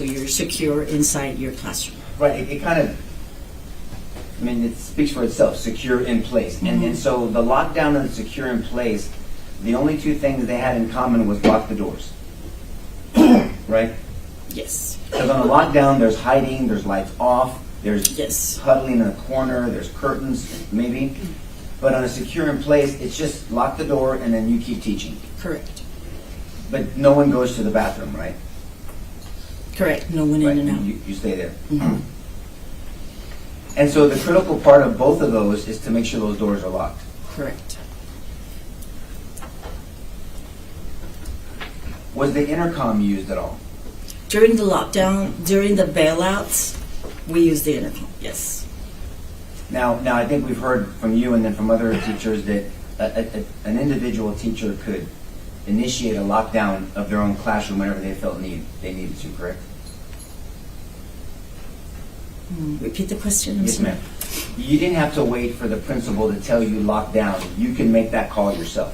so you're secure inside your classroom. Right, it kind of, I mean, it speaks for itself, secure in place. And so the lockdown and the secure in place, the only two things they had in common was lock the doors. Right? Yes. Because on a lockdown, there's hiding, there's lights off, there's Yes. huddling in a corner, there's curtains, maybe. But on a secure in place, it's just lock the door and then you keep teaching. Correct. But no one goes to the bathroom, right? Correct. No one Right, in and out. you stay there. And so the critical part of both of those is to make sure those doors are locked. Correct. Was the intercom used at all? During the lockdown, during the bailouts, we use the intercom. Yes. Now I think we've heard from you and then from other teachers that an individual teacher could initiate a lockdown of their own classroom whenever they felt they needed to, correct? Repeat the question. I'm Yes, sorry. ma'am. You didn't have to wait for the principal to tell you lock down. You can make that call yourself.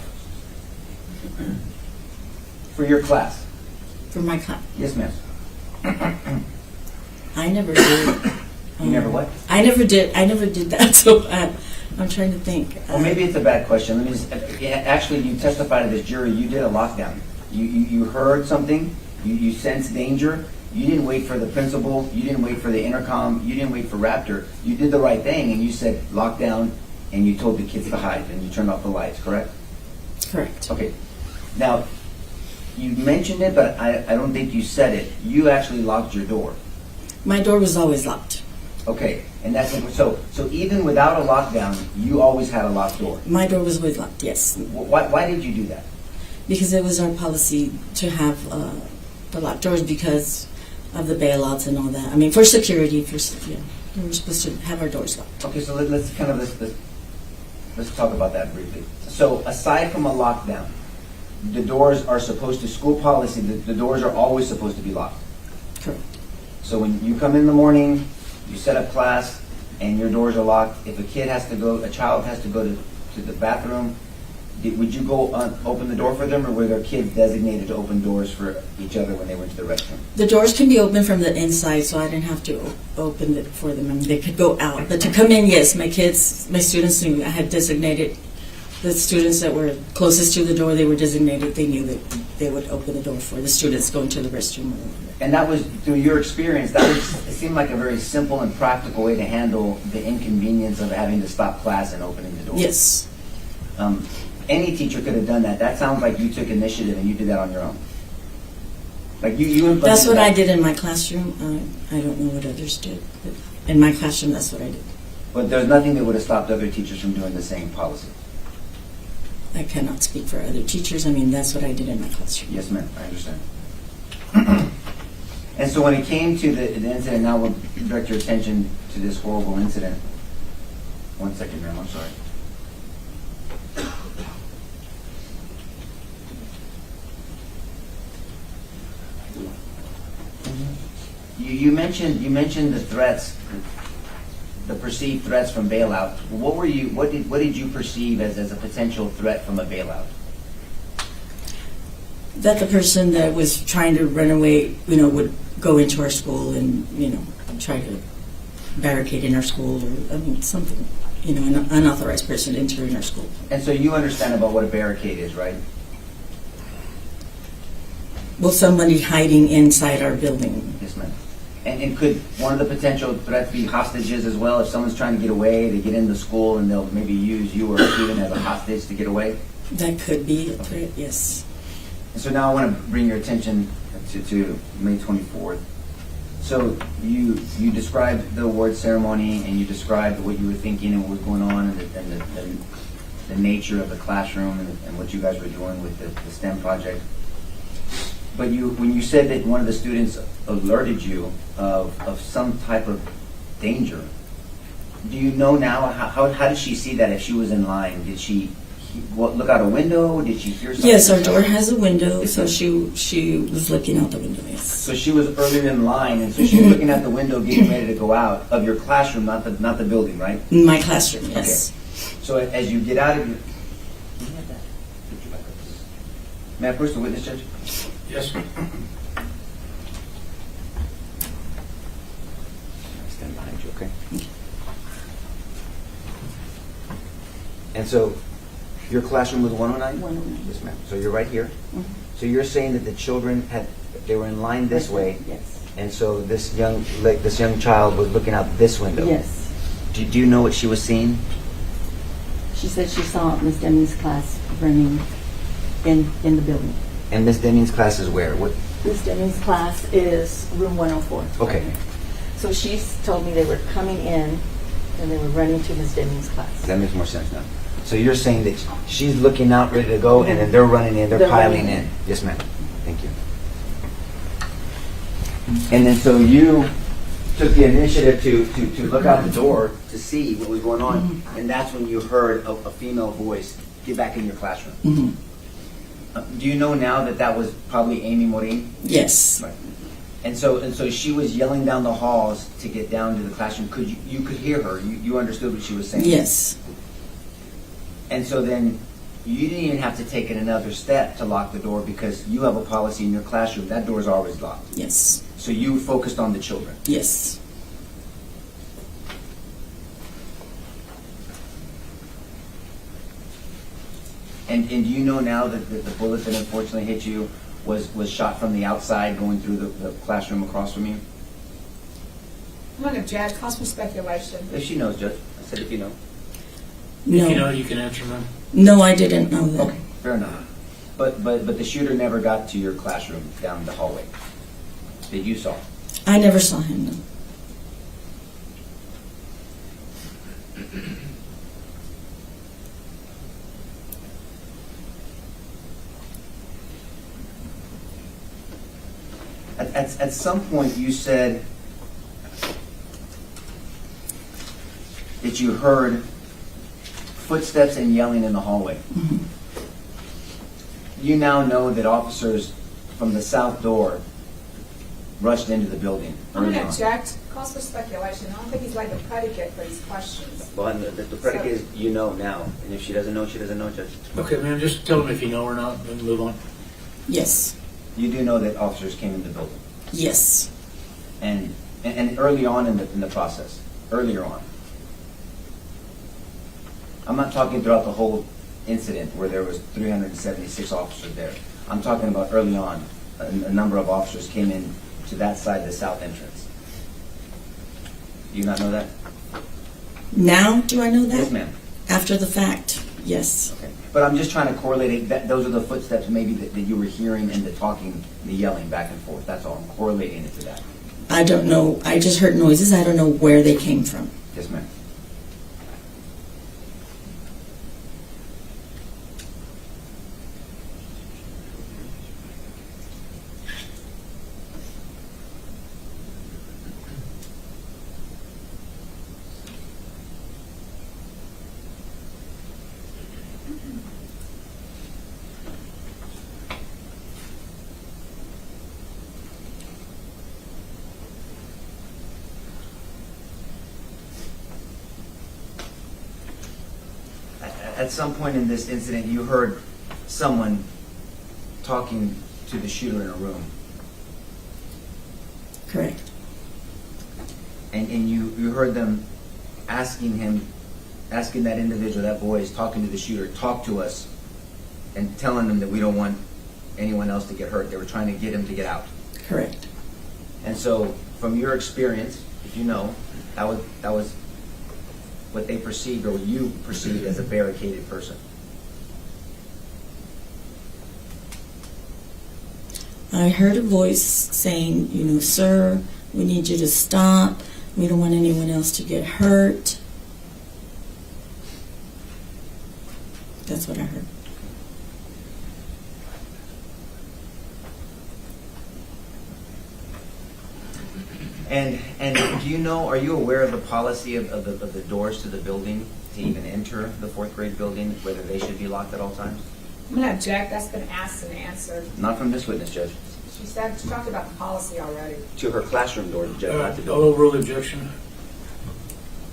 For your class. For my class. Yes, ma'am. I never did. You never what? I never did that. So I'm trying to think. Well, maybe it's a bad question. Let me just, actually, you testified to this jury. You did a lockdown. You heard something. You sensed danger. You didn't wait for the principal. You didn't wait for the intercom. You didn't wait for Raptor. You did the right thing, and you said lockdown, and you told the kids to hide, and you turned off the lights, correct? Correct. Okay. Now, you mentioned it, but I don't think you said it. You actually locked your door. My door was always locked. Okay, and that's so even without a lockdown, you always had a locked door. My door was always locked. Yes. Why did you do that? Because it was our policy to have the locked doors because of the bailouts and all that. I mean, for security, we were supposed to have our doors locked. Okay, so let's talk about that briefly. So aside from a lockdown, the doors are supposed to, school policy, the doors are always supposed to be locked. Correct. So when you come in the morning, you set up class, and your doors are locked. If a child has to go to the bathroom, would you go open the door for them, or were there kids designated to open doors for each other when they went to the restroom? The doors can be open from the inside, so I didn't have to open it for them. I mean, they could go out. But to come in, yes, my students knew. I had designated the students that were closest to the door. They were designated. They knew that they would open the door for the students going to the restroom. And that was, through your experience, it seemed like a very simple and practical way to handle the inconvenience of having to stop class and opening the door. Yes. Any teacher could have done that. That sounds like you took initiative and you did that on your own. Like you implemented That's what that. I did in my classroom. I don't know what others did, but in my classroom, that's what I did. But there's nothing that would have stopped other teachers from doing the same policy. I cannot speak for other teachers. I mean, that's what I did in my classroom. Yes, ma'am. I understand. And so when it came to the incident, now we'll direct your attention to this horrible incident. 1 second, ma'am. I'm sorry. You mentioned the threats, the perceived threats from bailout. What did you perceive as a potential threat from a bailout? That the person that was trying to run away, would go into our school and, try to barricade in our school, or something, an unauthorized person entering our school. And so you understand about what a barricade is, right? Well, somebody hiding inside our building. Yes, ma'am. And could one of the potential threats be hostages as well? If someone's trying to get away, they get into the school and they'll maybe use you or a student as a hostage to get away? That could be a threat, yes. And so now I want to bring your attention to May 24th. So you described the award ceremony and you described what you were thinking and what was going on and the nature of the classroom and what you guys were doing with the STEM project. But when you said that one of the students alerted you of some type of danger, do you know now how did she see that if she was in line? Did she look out a window? Did she hear something? Yes, our door has a window, so she was looking out the window, yes. So she was earlier in line, and so she was looking out the window, getting ready to go out of your classroom, not the building, right? In my classroom, yes. Okay. So as you get out of your... May I approach the witness, Judge? Yes, ma'am. Okay. And so, your classroom was 109? 109. Yes, ma'am. So you're right here? Mhm. So you're saying that the children they were in line this way, Yes. and so this young child was looking out this window? Yes. Do you know what she was seeing? She said she saw Miss Demi's class running in the building. And Miss Deming's class is where? What? Miss Demi's class is room 104. Okay. So she told me they were coming in and they were running to Miss Demi's class. That makes more sense now. So you're saying that she's looking out, ready to go, and then they're running in, they're piling running in. Yes, ma'am. Thank you. And then so you took the initiative to look out the door to see what was going on, and that's when you heard a female voice, "Get back in your classroom." Mm-hmm. Do you know now that that was probably Amy Morin? Yes. Right. And so she was yelling down the halls to get down to the classroom. You could hear her. You understood what she was saying. Yes. And so then you didn't even have to take it another step to lock the door because you have a policy in your classroom. That door is always locked. Yes. So you focused on the children. Yes. And do you know now that the bullet that unfortunately hit you was shot from the outside going through the classroom across from you? I'm going to object. Calls for speculation. If she knows, Judge. I said if you know. No. If you know, you can answer them. No, I didn't know that. Okay, fair enough. But the shooter never got to your classroom down the hallway that you saw. I never saw him. No. At some point you said that you heard footsteps and yelling in the hallway. Mhm. You now know that officers from the south door rushed into the building I'm going early to on. object. Calls for speculation. I don't think he's like a predicate for these questions. Well, and the predicate is you know now, and if she doesn't know, she doesn't know, Judge. Okay, ma'am, just tell them if you know or not, and move on. Yes. You do know that officers came in the building, Yes. and early on in the process, earlier on. I'm not talking throughout the whole incident where there was 376 officers there. I'm talking about early on, a number of officers came in to that side, the south entrance. Do you not know that? Now do I know that? Yes, ma'am. After the fact, yes. Okay. But I'm just trying to correlate it. Those are the footsteps maybe that you were hearing and the talking, the yelling back and forth. That's all. I'm correlating it to that. I don't know. I just heard noises. I don't know where they came from. Yes, ma'am. At some point in this incident, you heard someone talking to the shooter in a room, Correct. and you heard them asking that individual, that boy is talking to the shooter, talk to us, and telling them that we don't want anyone else to get hurt. They were trying to get him to get out. Correct. And so, from your experience, if you know, that was what they perceived or what you perceived as a barricaded person. I heard a voice saying, sir, we need you to stop. We don't want anyone else to get hurt. That's what I heard. And do you know, are you aware of the policy of the doors to the building to even enter the fourth grade building, whether they should be locked at all times? I'm going to object. That's been asked and answered. Not from this witness, Judge. She talked about the policy already. To her classroom door, Judge, not the I'll building. overrule the objection.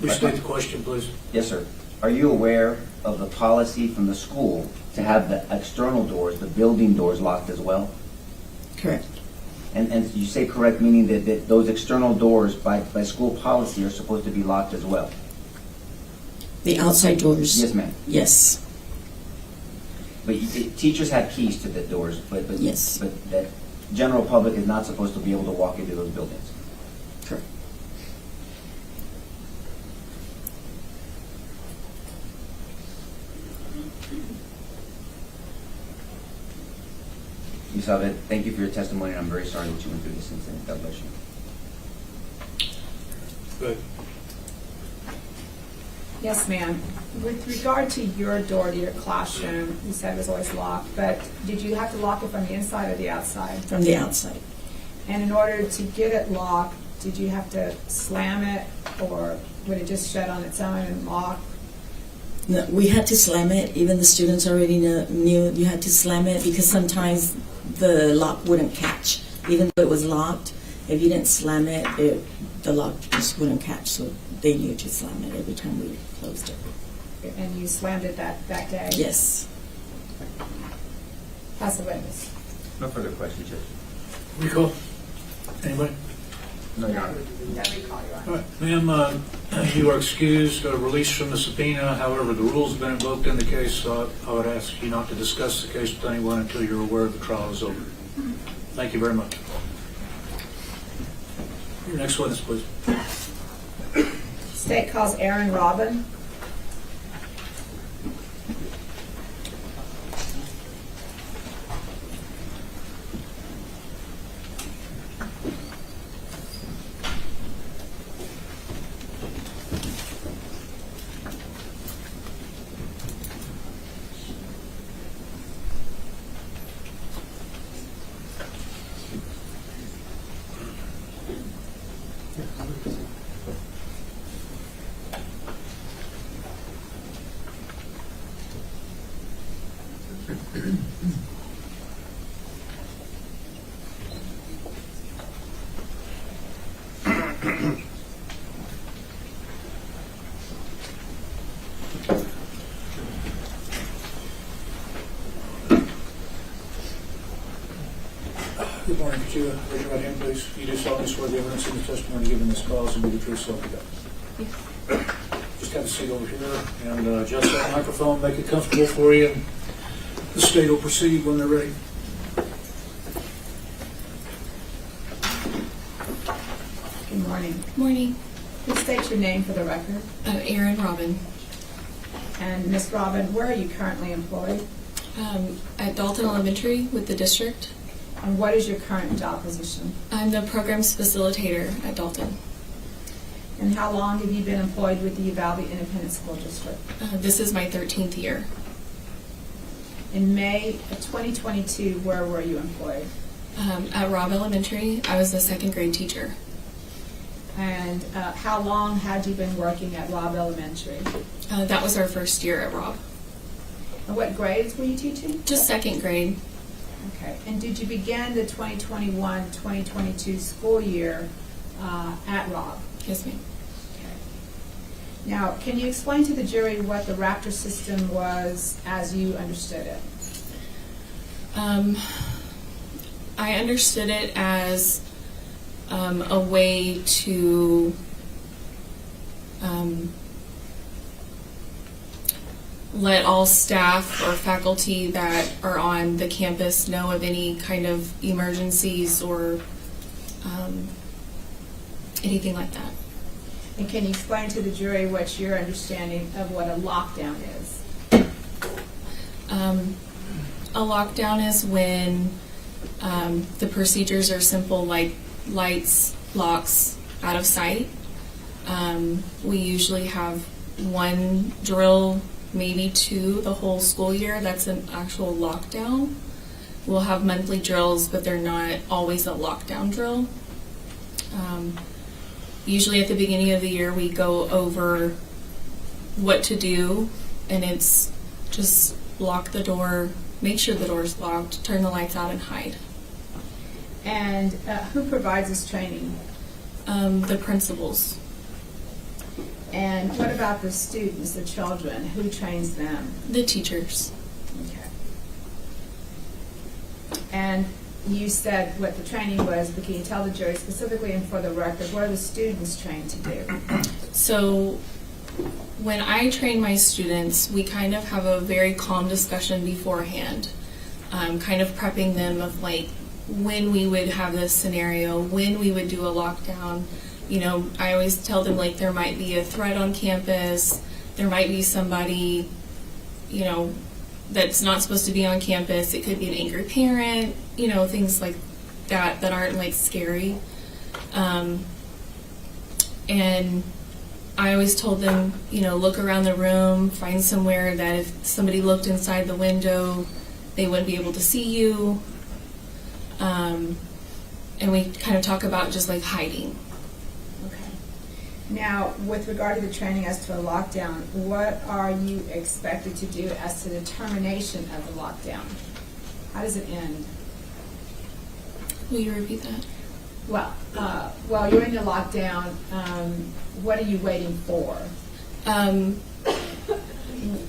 Restate the question, please. Yes, sir. Are you aware of the policy from the school to have the external doors, the building doors, locked as well? Correct. And you say correct, meaning that those external doors by school policy are supposed to be locked as well? The outside doors. Yes, ma'am. Yes. But teachers have keys to the doors, but Yes. but the general public is not supposed to be able to walk into those buildings. Correct. Ms. Abed, thank you for your testimony, and I'm very sorry that you went through this incident. God bless you. Good. Yes, ma'am. With regard to your door to your classroom, you said it was always locked, but did you have to lock it from the inside or the outside? From the outside. And in order to get it locked, did you have to slam it, or would it just shut on its own and lock? No, we had to slam it. Even the students already knew you had to slam it because sometimes the lock wouldn't catch. Even though it was locked, if you didn't slam it, the lock just wouldn't catch. So they knew to slam it every time we closed it. And you slammed it that day? Yes. Pass the witness. No further questions, Judge. Recall? Anybody? No, Your Honor. No recall, Your Honor. All right, ma'am, you are excused, released from the subpoena. However, the rules have been invoked in the case, so I would ask you not to discuss the case with anyone until you're aware the trial is over. Thank you very much. Your next witness, please. State calls Aaron Robin. Good morning. Could you raise your right hand, please? You do solemnly swear the evidence in the testimony given in this cause will be the truth, so help you God. Just have a seat over here and adjust that microphone, make it comfortable for you, and the state will proceed when they're ready. Good morning. Morning. Please state your name for the record. Aaron Robin. And Ms. Robin, where are you currently employed? At Dalton Elementary with the district. And what is your current job position? I'm the programs facilitator at Dalton. And how long have you been employed with the Uvalde Independent School District? This is my 13th year. In May of 2022, where were you employed? At Robb Elementary, I was the second grade teacher. And how long had you been working at Robb Elementary? That was our first year at Robb. And what grades were you teaching? Just second grade. Okay. And did you begin the 2021-2022 school year at Robb? Yes, ma'am. Okay. Now, can you explain to the jury what the Raptor system was as you understood it? I understood it as a way to let all staff or faculty that are on the campus know of any kind of emergencies or anything like that. And can you explain to the jury what your understanding of what a lockdown is? A lockdown is when the procedures are simple, like lights, locks, out of sight. We usually have one drill, maybe two, the whole school year. That's an actual lockdown. We'll have monthly drills, but they're not always a lockdown drill. Usually at the beginning of the year, we go over what to do, and it's just lock the door, make sure the door's locked, turn the lights out, and hide. And who provides this training? The principals. And what about the students, the children? Who trains them? The teachers. Okay. And you said what the training was, but can you tell the jury specifically and for the record, what are the students trained to do? So when I train my students, we kind of have a very calm discussion beforehand, kind of prepping them of like when we would have this scenario, when we would do a lockdown. You know, I always tell them like there might be a threat on campus, there might be somebody, you know, that's not supposed to be on campus. It could be an angry parent, you know, things like that that aren't like scary. And I always told them, you know, look around the room, find somewhere that if somebody looked inside the window, they wouldn't be able to see you. And we kind of talk about just like hiding. Okay. Now, with regard to the training as to a lockdown, what are you expected to do as to the termination of the lockdown? How does it end? Will you repeat that? Well, while you're in the lockdown, what are you waiting for?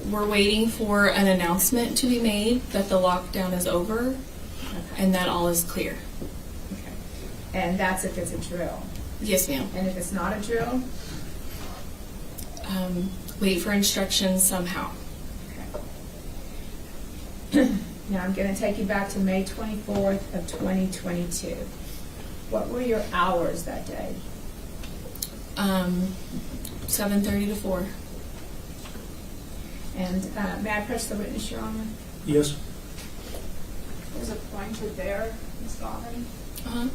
We're waiting for an announcement to be made that the lockdown is over and that all is clear. Okay. And that's if it's a drill. Yes, ma'am. And if it's not a drill? Wait for instructions somehow. Okay. Now I'm going to take you back to May 24th of 2022. What were your hours that day? 7:30 to 4. And may I press the witness, Your Honor? Yes. There's a pointer there, Ms. Goffin. Uh-huh.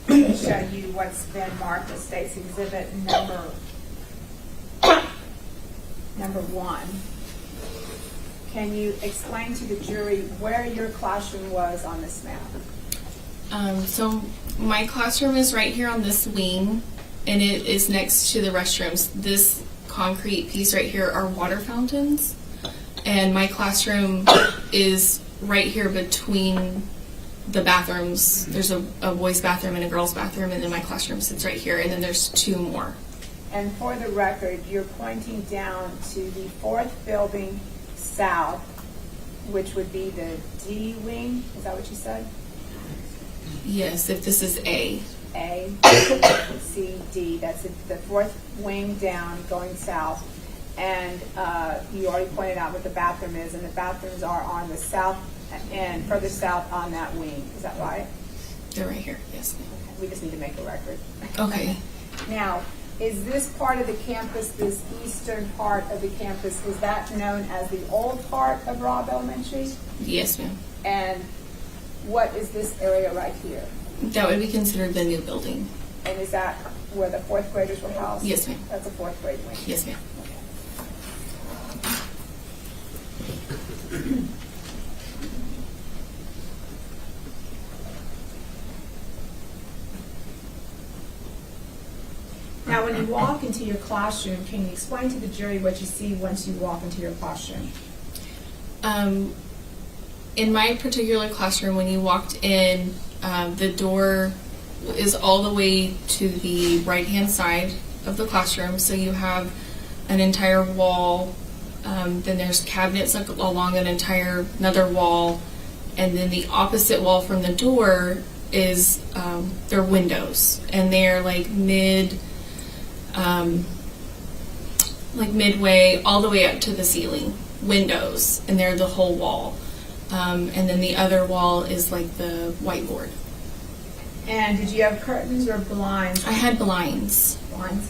To show you what's been marked as State's Exhibit number 1. Can you explain to the jury where your classroom was on this map? So my classroom is right here on this wing, and it is next to the restrooms. This concrete piece right here are water fountains, and my classroom is right here between the bathrooms. There's a boys' bathroom and a girls' bathroom, and then my classroom sits right here, and then there's 2 more. And for the record, you're pointing down to the 4th building south, which would be the D wing. Is that what you said? Yes, if this is A. A, C, D. That's the 4th wing down going south. And you already pointed out what the bathroom is, and the bathrooms are on the south and further south on that wing. Is that right? They're right here, yes. Okay. We just need to make a record. Okay. Now, is this part of the campus, this eastern part of the campus, is that known as the old part of Robb Elementary? Yes, ma'am. And what is this area right here? That would be considered the new building. And is that where the 4th graders were housed? Yes, ma'am. That's a 4th grade wing. Yes, ma'am. Now, when you walk into your classroom, can you explain to the jury what you see once you walk into your classroom? In my particular classroom, when you walked in, the door is all the way to the right-hand side of the classroom. So you have an entire wall. Then there's cabinets along another wall. And then the opposite wall from the door is their windows. And they're like midway all the way up to the ceiling windows, and they're the whole wall. And then the other wall is like the whiteboard. And did you have curtains or blinds? I had blinds. Blinds.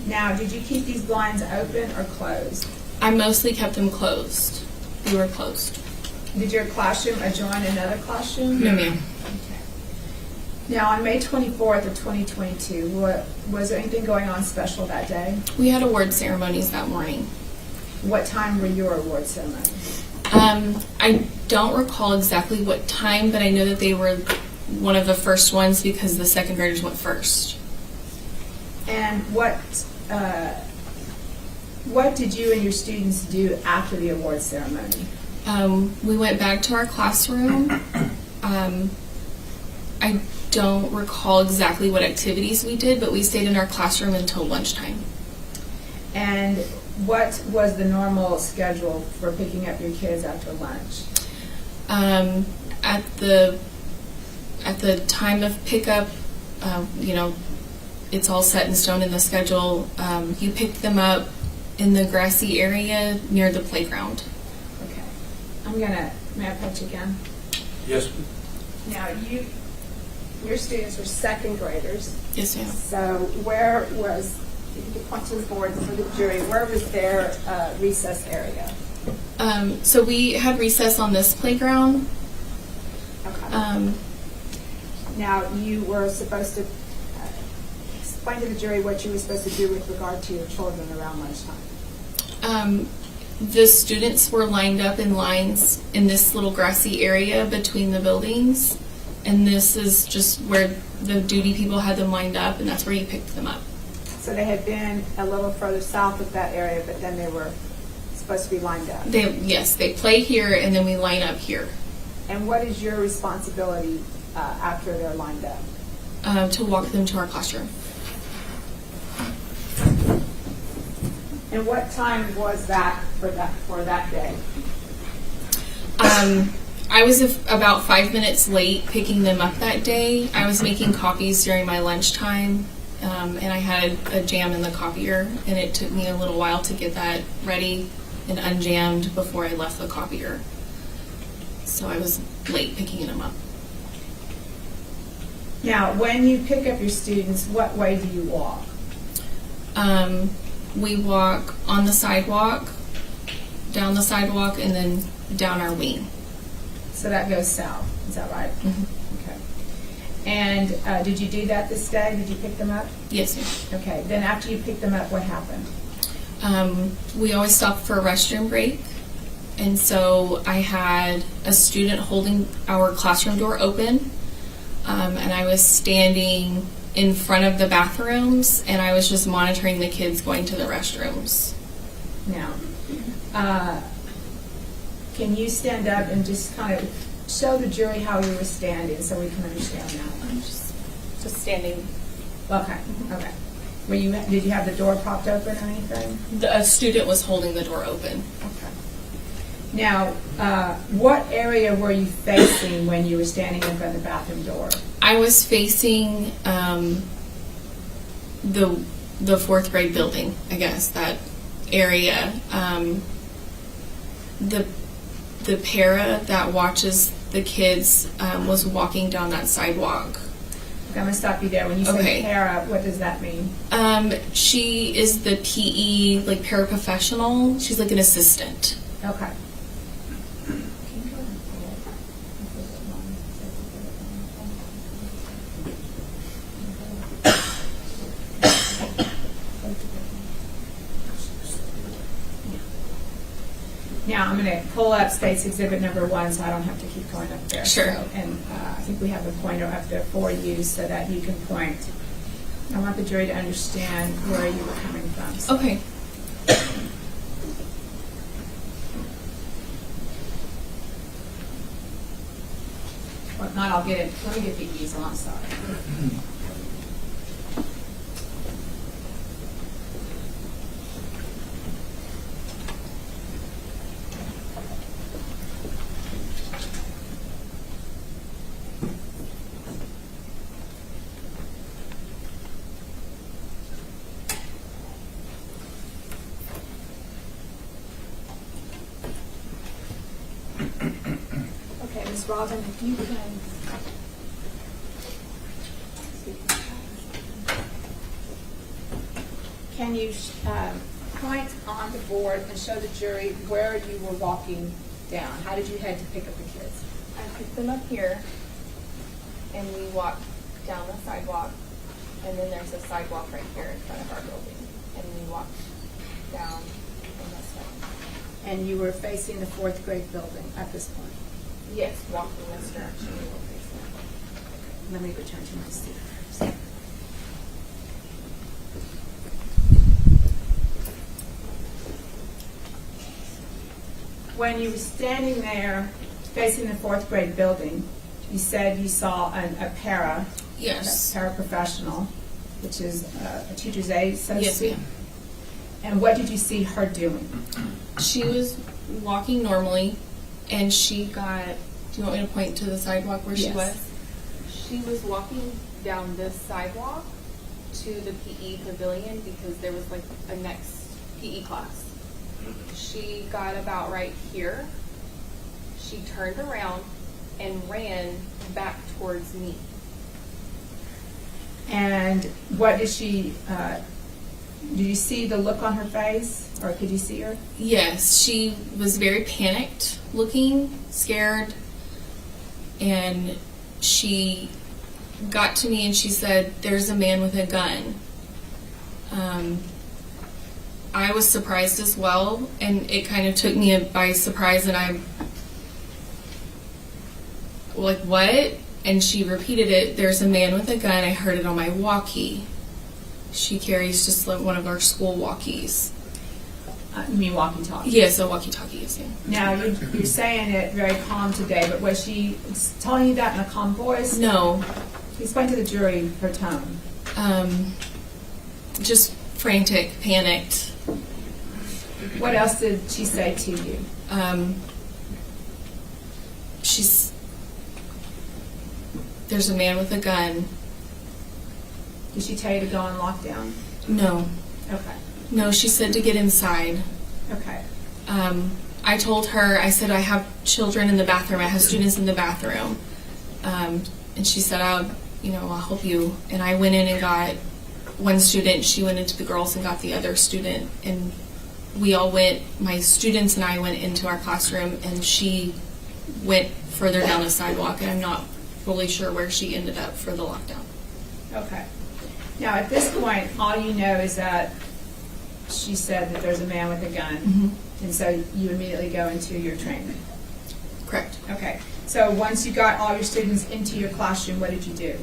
Now, did you keep these blinds open or closed? I mostly kept them closed. They were closed. Did your classroom adjoin another classroom? No, ma'am. Okay. Now, on May 24th of 2022, was there anything going on special that day? We had award ceremonies that morning. What time were your award ceremonies? I don't recall exactly what time, but I know that they were one of the first ones because the second graders went first. And what did you and your students do after the award ceremony? We went back to our classroom. I don't recall exactly what activities we did, but we stayed in our classroom until lunchtime. And what was the normal schedule for picking up your kids after lunch? At the time of pickup, it's all set in stone in the schedule. You pick them up in the grassy area near the playground. Okay. May I put you again? Yes. Now, your students are second graders. Yes, ma'am. So where was, if you could point to the board for the jury, where was their recess area? So we had recess on this playground. Okay. Now, you were supposed to explain to the jury what you were supposed to do with regard to your children around lunchtime. The students were lined up in lines in this little grassy area between the buildings, and this is just where the duty people had them lined up, and that's where you picked them up. So they had been a little further south of that area, but then they were supposed to be lined up. They play here, and then we line up here. And what is your responsibility after they're lined up? To walk them to our classroom. And what time was that for that day? I was about 5 minutes late picking them up that day. I was making copies during my lunchtime, and I had a jam in the copier, and it took me a little while to get that ready and unjammed before I left the copier. So I was late picking them up. Now, when you pick up your students, what way do you walk? We walk on the sidewalk, down the sidewalk, and then down our wing. So that goes south, is that right? Mm-hmm. Okay. And did you do that this day? Did you pick them up? Yes, ma'am. Okay. Then after you picked them up, what happened? We always stop for a restroom break. And so I had a student holding our classroom door open, and I was standing in front of the bathrooms, and I was just monitoring the kids going to the restrooms. Now, can you stand up and just kind of show the jury how you were standing so we can understand that? I'm just standing. Okay. Okay. Did you have the door propped open or anything? A student was holding the door open. Okay. Now, what area were you facing when you were standing in front of the bathroom door? I was facing the fourth grade building, I guess, that area. The para that watches the kids was walking down that sidewalk. Okay, I'm going to stop you there. When you say Okay. para, what does that mean? She is the PE, like, paraprofessional. She's like an assistant. Okay. Now, I'm going to pull up State's Exhibit number 1 so I don't have to keep going up there. Sure. So, and I think we have a pointer up there for you so that you can point. I want the jury to understand where you were coming from. So. Okay. Well, if not, I'll get it. Let me get the easel. I'm sorry. Okay, Ms. Robin, if you can you point on the board and show the jury where you were walking down? How did you head to pick up the kids? I picked them up here, and we walked down the sidewalk, and then there's a sidewalk right here in front of our building, and we walked down on this side. And you were facing the fourth grade building at this point. Yes, walked in this direction. We were facing. Let me return to my seat. When you were standing there facing the fourth grade building, you said you saw a para, Yes. a paraprofessional, which is a teacher's aide, so to Yes, speak. ma'am. And what did you see her doing? She was walking normally, and she got, do you want me to point to the sidewalk where she Yes. was? She was walking down this sidewalk to the PE pavilion because there was like a next PE class. She got about right here. She turned around and ran back towards me. And what did she, did you see the look on her face, or could you see her? Yes, she was very panicked looking, scared, and she got to me and she said, "There's a man with a gun." I was surprised as well, and it kind of took me by surprise, and I'm like, "What?" And she repeated it, "There's a man with a gun. I heard it on my walkie." She carries just like one of our school walkies. You mean walkie-talkie? Yes, a walkie-talkie, yes, yeah. Now, you're saying it very calm today, but was she telling you that in a calm voice? No, Explain to the jury her tone. just frantic, panicked. What else did she say to you? There's a man with a gun. Did she tell you to go on lockdown? No. Okay. No, she said to get inside. Okay. I told her, I said, I have children in the bathroom. I have students in the bathroom. And she said, I'll help you. And I went in and got one student. She went into the girls and got the other student. And we all went, my students and I went into our classroom, and she went further down the sidewalk. And I'm not really sure where she ended up for the lockdown. Okay. Now, at this point, all you know is that she said that there's a man with a gun, and so you immediately go into your training. Correct. Okay. So once you got all your students into your classroom, what did you do?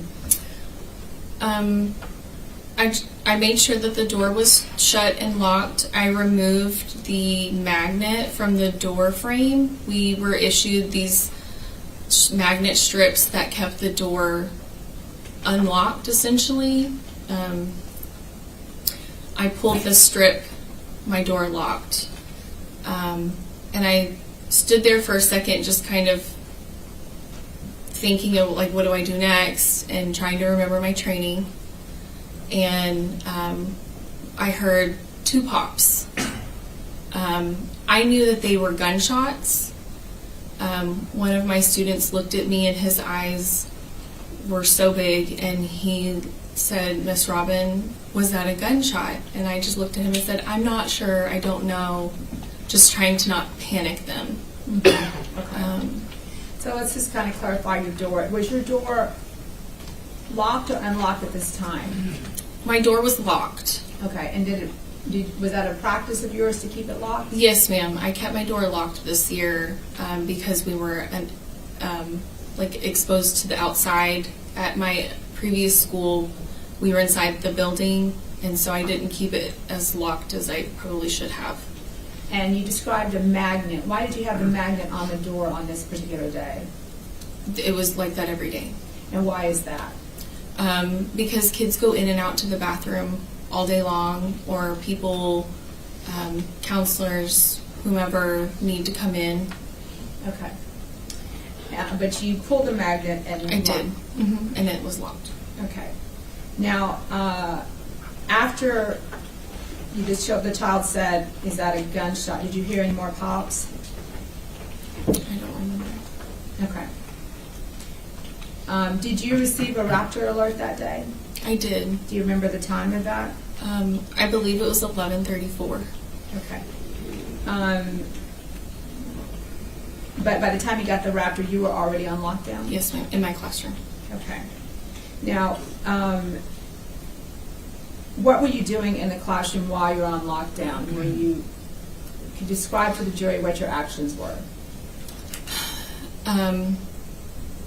I made sure that the door was shut and locked. I removed the magnet from the door frame. We were issued these magnet strips that kept the door unlocked, essentially. I pulled the strip, my door locked. And I stood there for a second just kind of thinking of, like, what do I do next, and trying to remember my training. And I heard 2 pops. I knew that they were gunshots. One of my students looked at me, and his eyes were so big, and he said, "Miss Robin, was that a gunshot?" And I just looked at him and said, "I'm not sure, I don't know," just trying to not panic them. Okay. So let's just kind of clarify your door. Was your door locked or unlocked at this time? My door was locked. Okay. And was that a practice of yours to keep it locked? Yes, ma'am. I kept my door locked this year because we were exposed to the outside. At my previous school, we were inside the building, and so I didn't keep it as locked as I probably should have. And you described a magnet. Why did you have the magnet on the door on this particular day? It was like that every day. And why is that? Because kids go in and out to the bathroom all day long, or people, counselors, whomever need to come in. Okay. But you pulled the magnet and I did, and it was locked. Okay. Now, after you just showed, the child said, "Is that a gunshot?" Did you hear any more pops? I don't remember. Okay. Did you receive a raptor alert that day? I did. Do you remember the time of that? I believe it was 11:34. Okay. But by the time you got the raptor, you were already on lockdown? Yes, ma'am, in my classroom. Okay. Now, what were you doing in the classroom while you were on lockdown? Could you describe to the jury what your actions were?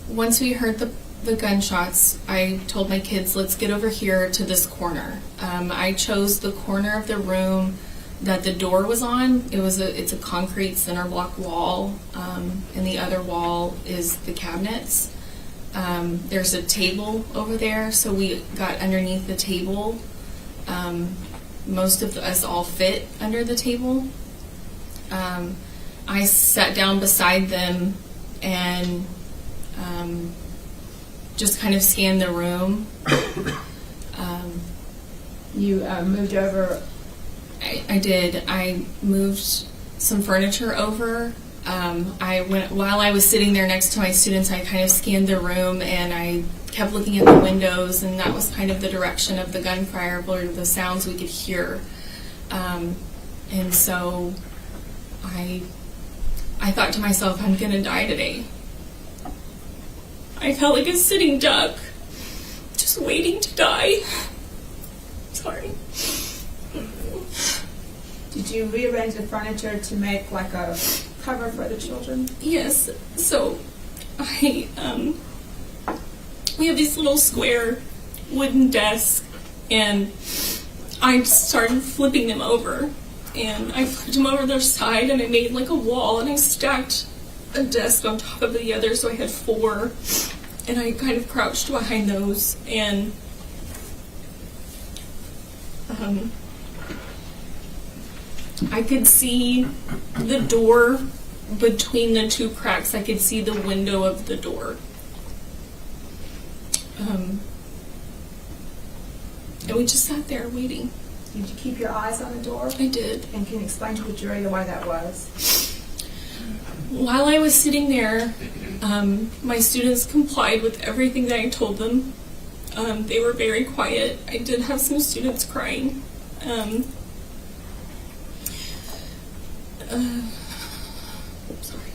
Once we heard the gunshots, I told my kids, let's get over here to this corner. I chose the corner of the room that the door was on. It's a concrete center block wall, and the other wall is the cabinets. There's a table over there, so we got underneath the table. most of us all fit under the table. I sat down beside them and just kind of scanned the room. You moved over. I did. I moved some furniture over. While I was sitting there next to my students, I kind of scanned the room and I kept looking at the windows, and that was kind of the direction of the gunfire or the sounds we could hear. And so I thought to myself, I'm going to die today. I felt like a sitting duck, just waiting to die. Sorry. Did you rearrange the furniture to make like a cover for the children? Yes. So we have these little square wooden desks, and I started flipping them over. And I flipped them over their side, and I made like a wall, and I stacked a desk on top of the other, so I had 4. And I kind of crouched behind those, and I could see the door between the 2 cracks. I could see the window of the door. And we just sat there waiting. Did you keep your eyes on the door? I did. And can you explain to the jury why that was? While I was sitting there, my students complied with everything that I told them. They were very quiet. I did have some students crying. Sorry.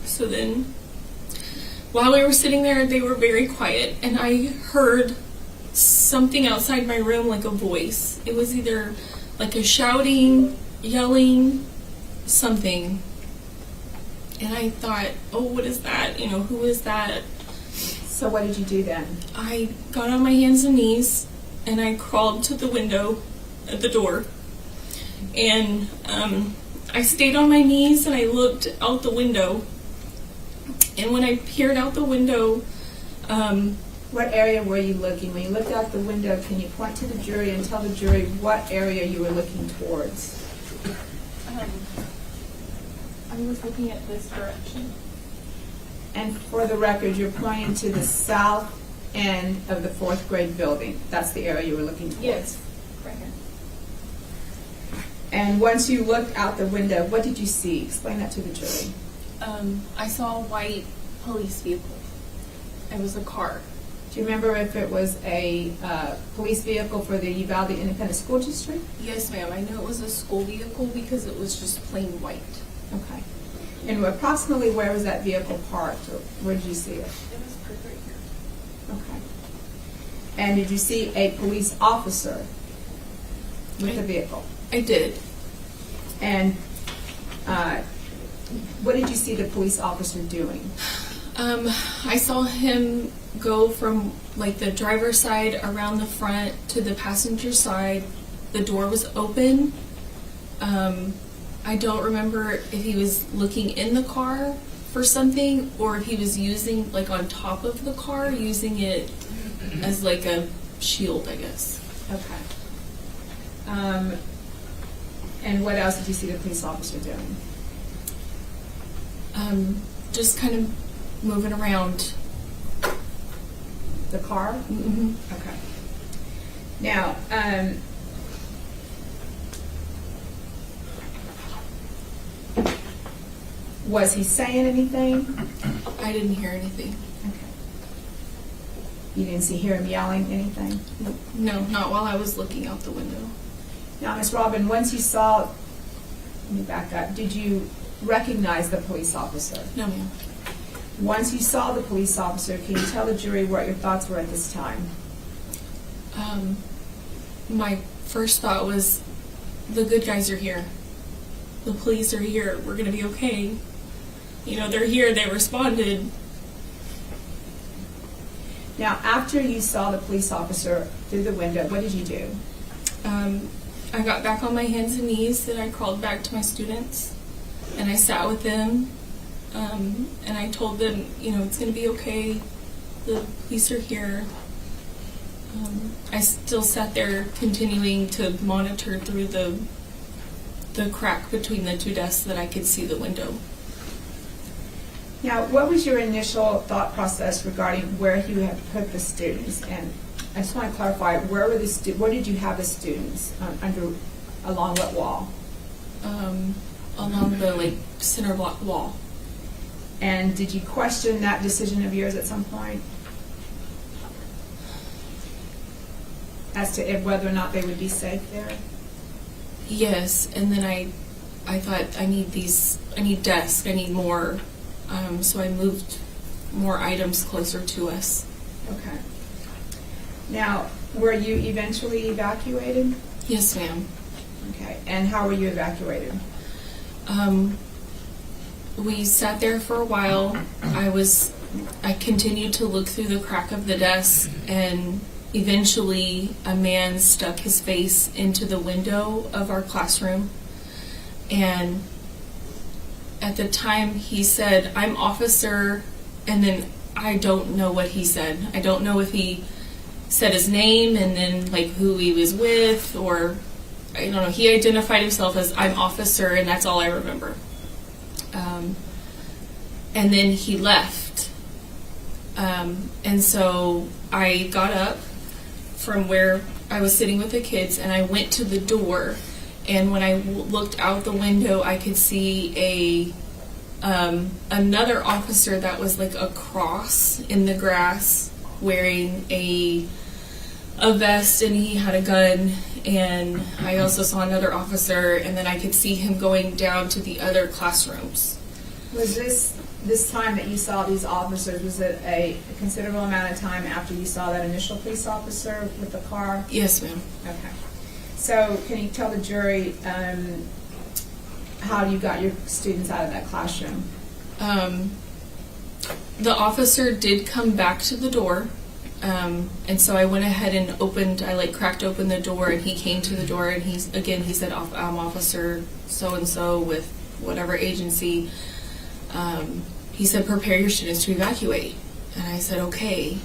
So then, while we were sitting there, they were very quiet, and I heard something outside my room, like a voice. It was either like a shouting, yelling, something. And I thought, oh, what is that? You know, who is that? So what did you do then? I got on my hands and knees, and I crawled to the window at the door. And I stayed on my knees, and I looked out the window. And when I peered out the window, What area were you looking? When you looked out the window, can you point to the jury and tell the jury what area you were looking towards? I was looking at this direction. And for the record, you're pointing to the south end of the 4th grade building. That's the area you were looking towards. Yes, right here. And once you looked out the window, what did you see? Explain that to the jury. I saw a white police vehicle. It was a car. Do you remember if it was a police vehicle for the Uvalde Independent School District? Yes, ma'am. I knew it was a school vehicle because it was just plain white. Okay. And approximately where was that vehicle parked? Or where did you see it? It was parked right here. Okay. And did you see a police officer with the vehicle? I did. And what did you see the police officer doing? I saw him go from like the driver's side around the front to the passenger side. The door was open. I don't remember if he was looking in the car for something or if he was using, like on top of the car, using it as like a shield, I guess. Okay. And what else did you see the police officer doing? Just kind of moving around. The car? Mm-hmm. Okay. Now, was he saying anything? I didn't hear anything. Okay. You didn't hear him yelling anything? No, not while I was looking out the window. Now, Miss Robin, once you saw, let me back up, did you recognize the police officer? No, ma'am. Once you saw the police officer, can you tell the jury what your thoughts were at this time? My first thought was, the good guys are here. The police are here. We're going to be okay. You know, they're here. They responded. Now, after you saw the police officer through the window, what did you do? I got back on my hands and knees and I crawled back to my students and I sat with them and I told them, you know, it's going to be okay. The police are here. I still sat there continuing to monitor through the crack between the two desks that I could see the window. Now, what was your initial thought process regarding where you had put the students? And I just want to clarify, where did you have the students along what wall? Along the center block wall. And did you question that decision of yours at some point as to whether or not they would be safe there? Yes, and then I thought I need desks, I need more, so I moved more items closer to us. Okay. Now, were you eventually evacuated? Yes, ma'am. Okay. And how were you evacuated? We sat there for a while. I continued to look through the crack of the desk, and eventually a man stuck his face into the window of our classroom. And at the time he said, "I'm officer," and then I don't know what he said. I don't know if he said his name and then who he was with, or I don't know. He identified himself as "I'm officer," and that's all I remember. And then he left. And so I got up from where I was sitting with the kids, and I went to the door. And when I looked out the window, I could see another officer that was like a cross in the grass, wearing a vest, and he had a gun. And I also saw another officer, and then I could see him going down to the other classrooms. Was this time that you saw these officers, was it a considerable amount of time after you saw that initial police officer with the car? Yes, ma'am. Okay. So can you tell the jury how you got your students out of that classroom? The officer did come back to the door, and so I went ahead and I cracked open the door, and he came to the door, and he said, "I'm Officer so-and-so with whatever agency." He said, "Prepare your students to evacuate." And I said, "Okay."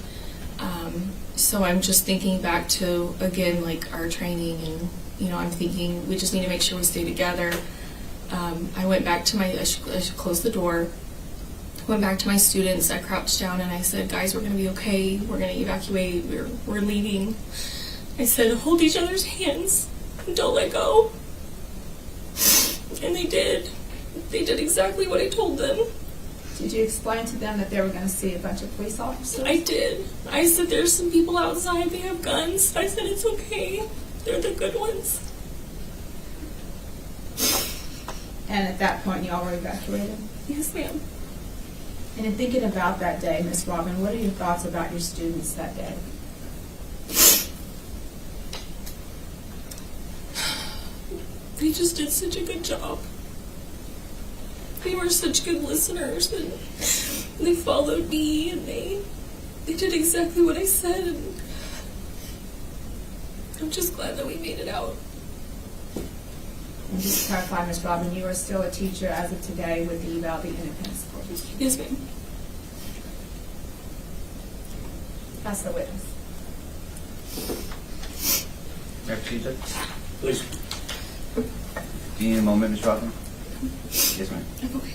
So I'm just thinking back to, again, our training, and, I'm thinking we just need to make sure we stay together. I went back to I closed the door, went back to my students, I crouched down, and I said, "Guys, we're going to be okay. We're going to evacuate. We're leaving." I said, "Hold each other's hands and don't let go." And they did. They did exactly what I told them. Did you explain to them that they were going to see a bunch of police officers? I did. I said, "There's some people outside. They have guns." I said, "It's okay. They're the good ones." And at that point, you all were evacuated? Yes, ma'am. And in thinking about that day, Miss Robin, what are your thoughts about your students that day? They just did such a good job. They were such good listeners, and they followed me, and they did exactly what I said, and I'm just glad that we made it out. And just to clarify, Miss Robin, you are still a teacher as of today with the Uvalde Independent School District. Yes, ma'am. That's the witness. Procedure. Please. Do you need a moment, Ms. Robin? Yes, ma'am. Okay.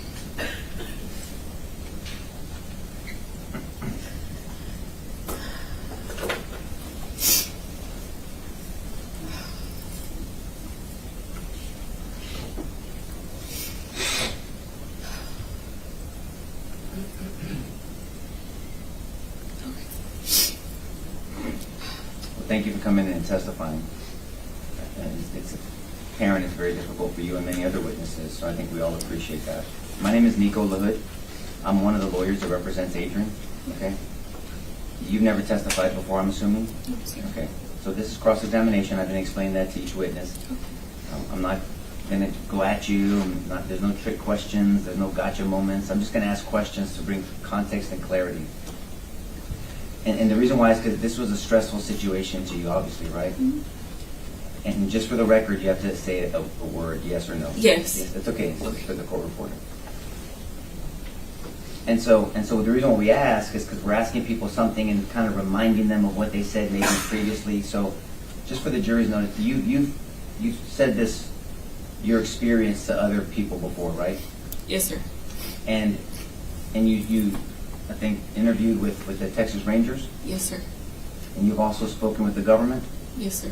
Thank you for coming in and testifying. It's apparent it's very difficult for you and many other witnesses, so I think we all appreciate that. My name is Nico LaHood. I'm one of the lawyers that represents Adrian. Okay. You've never testified before, I'm assuming? No, sir. Okay. So this is cross-examination. I've been explaining that to each witness. I'm not going to go at you. There's no trick questions. There's no gotcha moments. I'm just going to ask questions to bring context and clarity. And the reason why is because this was a stressful situation to you, obviously, right? Mm-hmm. And just for the record, you have to say a word, yes or no. Yes. Yes, that's okay. It's for the court reporter. so the reason why we ask is because we're asking people something and kind of reminding them of what they said maybe previously. So just for the jury's notice, you've said this, your experience to other people before, right? Yes, sir. And you I think interviewed with the Texas Rangers, Yes, sir. and you've also spoken with the government. Yes, sir.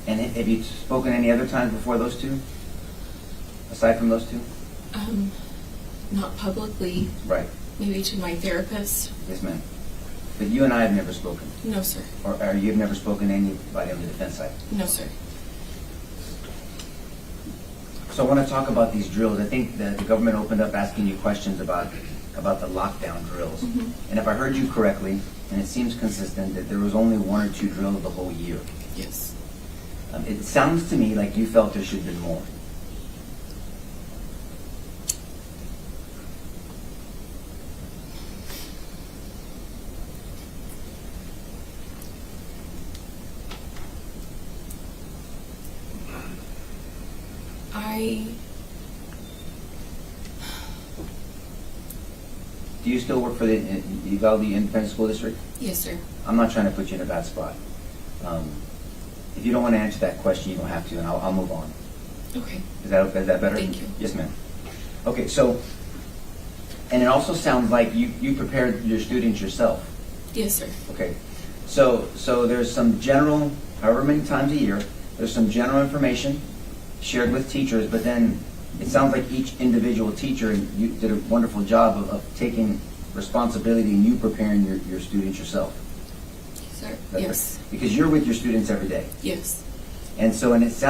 And have you spoken any other times before those two? Aside from those two? Not publicly, Right. maybe to my therapist. Yes, ma'am. But you and I have never spoken. No, sir. Or you've never spoken to anybody on the defense side. No, sir. So I want to talk about these drills. I think the government opened up asking you questions about the lockdown drills. And if I heard you correctly, and it seems consistent, that there was only 1 or 2 drills the whole year. Yes. It sounds to me like you felt there should have been more. Do you still work for the Uvalde Independent School District? Yes, sir. I'm not trying to put you in a bad spot. If you don't want to answer that question, you don't have to, and I'll move on. Okay. Is that better? Thank you. Yes, ma'am. Okay, so, and it also sounds like you prepared your students yourself. Yes, sir. Okay, so there's some general, however many times a year, there's some general information shared with teachers, but then it sounds like each individual teacher, and you did a wonderful job of taking responsibility and you preparing your students yourself. Sir. That's Yes. right. Because you're with your students every day. Yes. And so, and it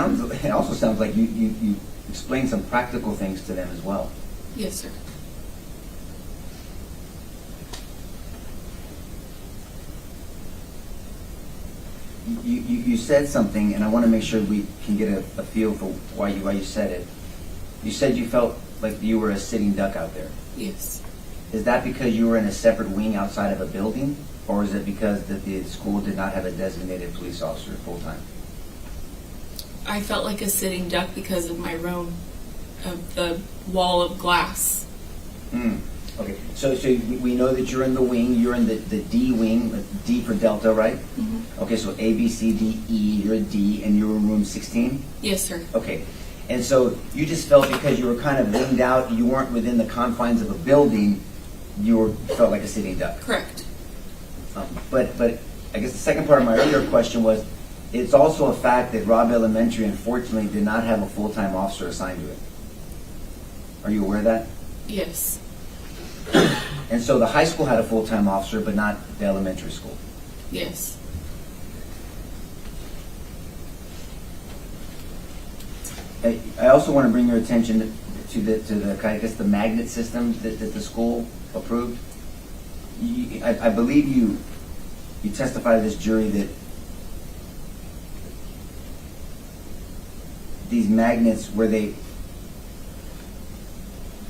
also sounds like you explain some practical things to them as well. Yes, sir. You said something, and I want to make sure we can get a feel for why you said it. You said you felt like you were a sitting duck out there. Yes. Is that because you were in a separate wing outside of a building, or is it because the school did not have a designated police officer full-time? I felt like a sitting duck because of my room, of the wall of glass. Okay, so we know that you're in the wing, you're in the D wing, D for Delta, right? Okay, so A, B, C, D, E, you're a D, and you're in room 16? Yes, sir. Okay, and so you just felt because you were kind of winged out, you weren't within the confines of a building, felt like a sitting duck. Correct. But I guess the second part of my earlier question was, it's also a fact that Robb Elementary, unfortunately, did not have a full-time officer assigned to it. Are you aware of that? Yes. And so the high school had a full-time officer, but not the elementary school. Yes. I also want to bring your attention to the magnet system that the school approved. I believe you testified to this jury that these magnets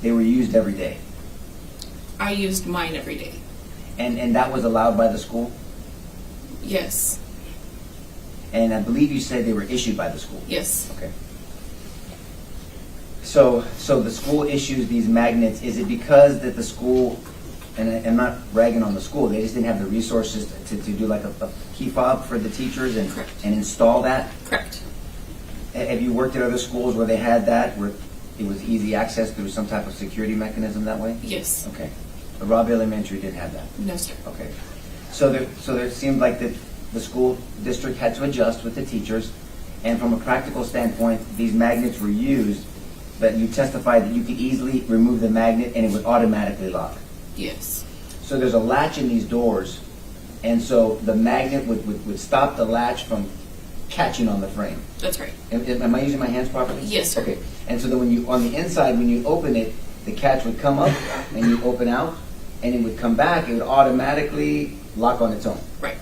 they were used every day. I used mine every day. And that was allowed by the school? Yes. And I believe you said they were issued by the school? Yes. Okay. So the school issues these magnets. Is it because that the school, and I'm not ragging on the school, they just didn't have the resources to do like a key fob for the teachers and install that? Correct. Have you worked at other schools where they had that, where it was easy access through some type of security mechanism that way? Yes. Okay. But Robb Elementary didn't have that? No, sir. Okay. So there seemed like that the school district had to adjust with the teachers, and from a practical standpoint, these magnets were used, but you testified that you could easily remove the magnet and it would automatically lock. Yes. So there's a latch in these doors, and so the magnet would stop the latch from catching on the frame. That's right. Am I using my hands properly? Yes, sir. Okay. And so then on the inside, when you open it, the catch would come up and you open out, and it would come back. It would automatically lock on its own. Right.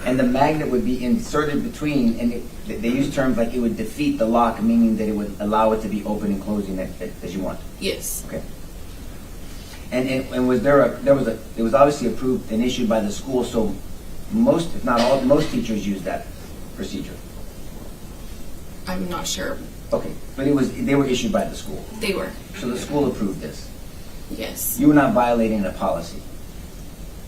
And the magnet would be inserted between, and they use terms like it would defeat the lock, meaning that it would allow it to be open and closing as you want. Yes. Okay. And was it was obviously approved and issued by the school, so most, if not all, most teachers use that procedure. I'm not sure. Okay, but they were issued by the school. They were. So the school approved this. Yes. You were not violating a policy.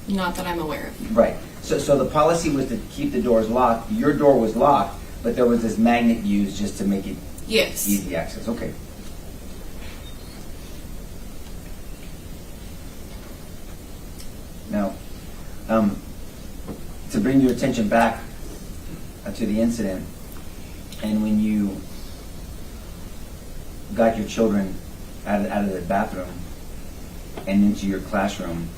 Not that I'm aware of. Right. So the policy was to keep the doors locked. Your door was locked, but there was this magnet used just to make it Yes. easy access. Okay. Now, to bring your attention back to the incident, and when you got your children out of the bathroom and into your classroom,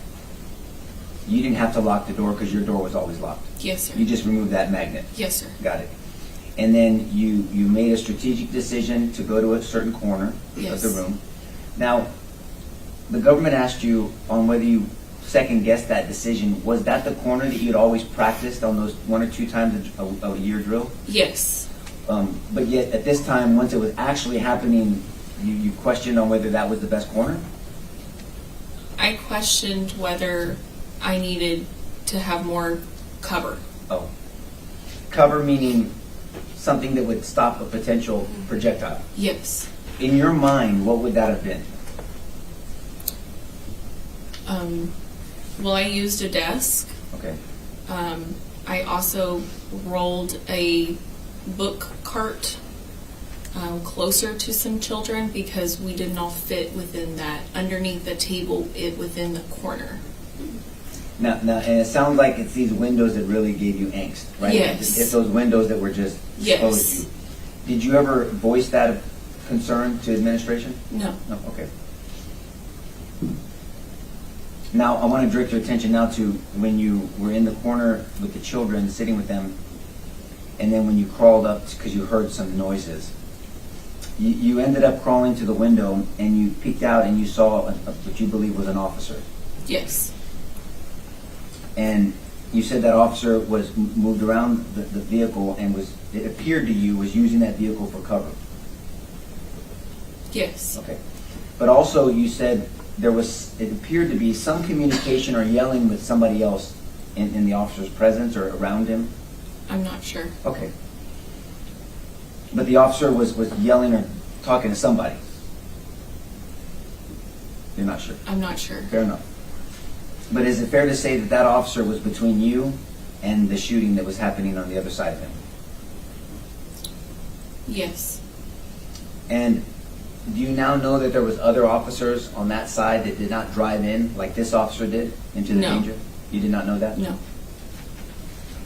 you didn't have to lock the door because your door was always locked. Yes, sir. You just removed that magnet. Yes, sir. Got it. And then you made a strategic decision to go to a certain corner Yes. of the room. Now, the government asked you on whether you second-guessed that decision. Was that the corner that you'd always practiced on those 1 or 2 times a year drill? Yes. But yet, at this time, once it was actually happening, you questioned on whether that was the best corner? I questioned whether I needed to have more cover. Oh. Cover meaning something that would stop a potential projectile. Yes. In your mind, what would that have been? Well, I used a desk. Okay. I also rolled a book cart closer to some children because we didn't all fit within that, underneath the table, within the corner. Now, and it sounds like it's these windows that really gave you angst, right? Yes. It's those windows that were just exposed Yes. you. Did you ever voice that concern to administration? No. No, okay. Now, I want to direct your attention now to when you were in the corner with the children, sitting with them, and then when you crawled up because you heard some noises. You ended up crawling to the window, and you peeked out, and you saw what you believe was an officer. Yes. And you said that officer was moved around the vehicle and it appeared to you, was using that vehicle for cover. Yes. Okay. But also you said it appeared to be some communication or yelling with somebody else in the officer's presence or around him. I'm not sure. Okay. But the officer was yelling or talking to somebody. You're not sure. I'm not sure. Fair enough. But is it fair to say that officer was between you and the shooting that was happening on the other side of him? Yes. And do you now know that there was other officers on that side that did not drive in like this officer did into the No. danger? You did not know that? No.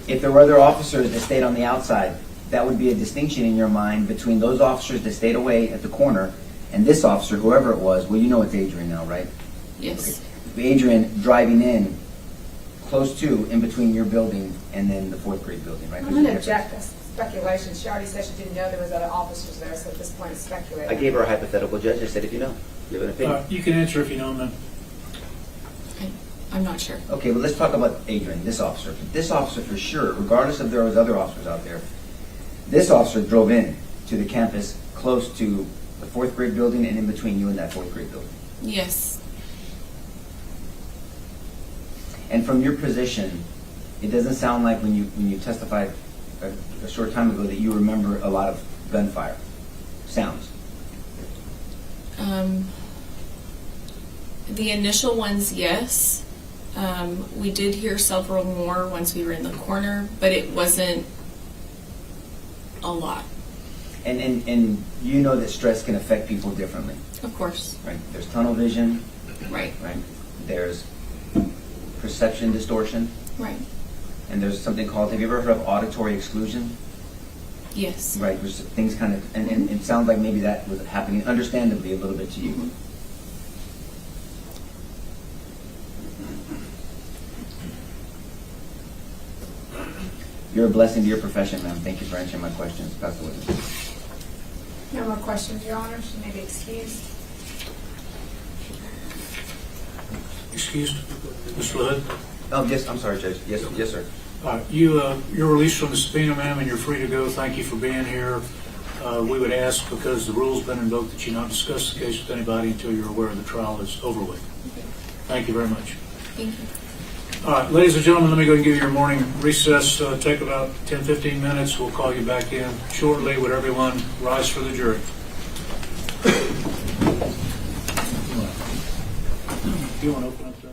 If there were other officers that stayed on the outside, that would be a distinction in your mind between those officers that stayed away at the corner and this officer, whoever it was. Well, you know it's Adrian now, right? Yes. Okay. Adrian driving in close to, in between your building and then the 4th grade building, right? I'm going to object to speculation. She already said she didn't know there was other officers there, so at this point it's speculating. I gave her a hypothetical, Judge. I said, if you know, you have an opinion. You can answer if you know, ma'am. I'm not sure. Okay, well, let's talk about Adrian, this officer. This officer, for sure, regardless if there was other officers out there, this officer drove in to the campus close to the 4th grade building and in between you and that 4th grade building. Yes. And from your position, it doesn't sound like when you testified a short time ago that you remember a lot of gunfire sounds. The initial ones, yes. We did hear several more once we were in the corner, but it wasn't a lot. And you know that stress can affect people differently, Of course. right? There's tunnel vision, Right. right? There's perception distortion, Right. and there's something called, have you ever heard of auditory exclusion? Yes. Right, there's things kind of, and it sounds like maybe that was happening, understandably, a little bit to you. You're a blessing to your profession, ma'am. Thank you for answering my questions. Pass the witness. No more questions, Your Honor. She may be excused. Excused, Mr. Hood. Oh, yes, I'm sorry, Judge. Yes, sir. You're released from the subpoena, ma'am, and you're free to go. Thank you for being here. We would ask, because the rule's been invoked, that you not discuss the case with anybody until you're aware the trial is over with. Thank you very much. Thank you. All right, ladies and gentlemen, let me go and give you your morning recess. Take about 10-15 minutes. We'll call you back in shortly. Would everyone rise for the jury? Do you want to open up that?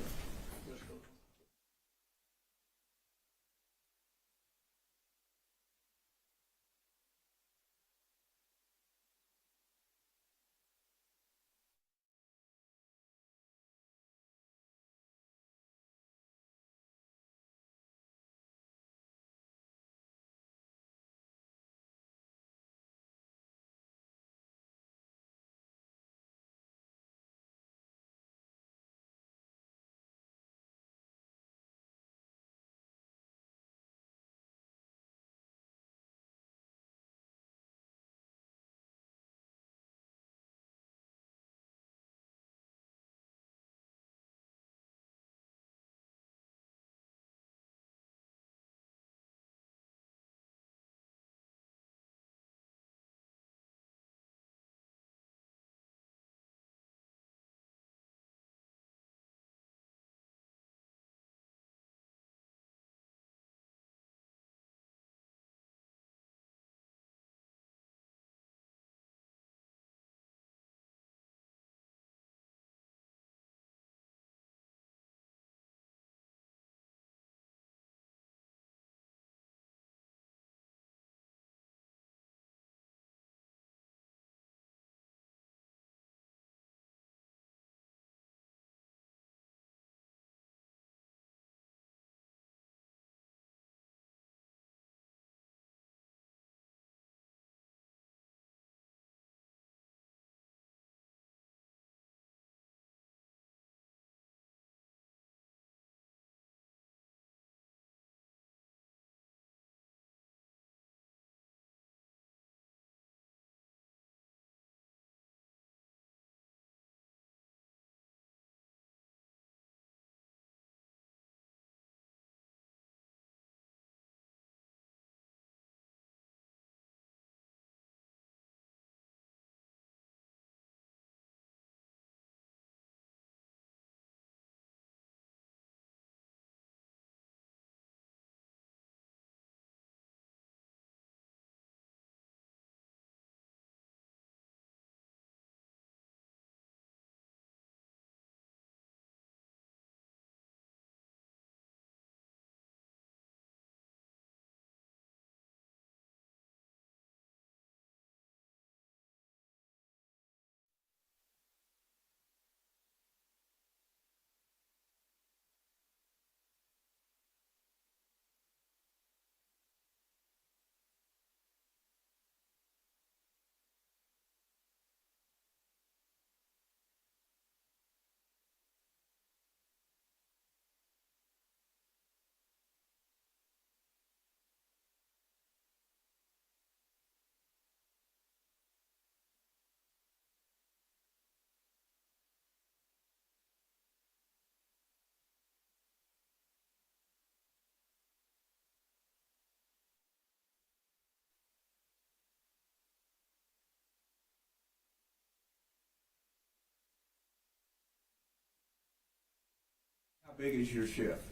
How big is your shift?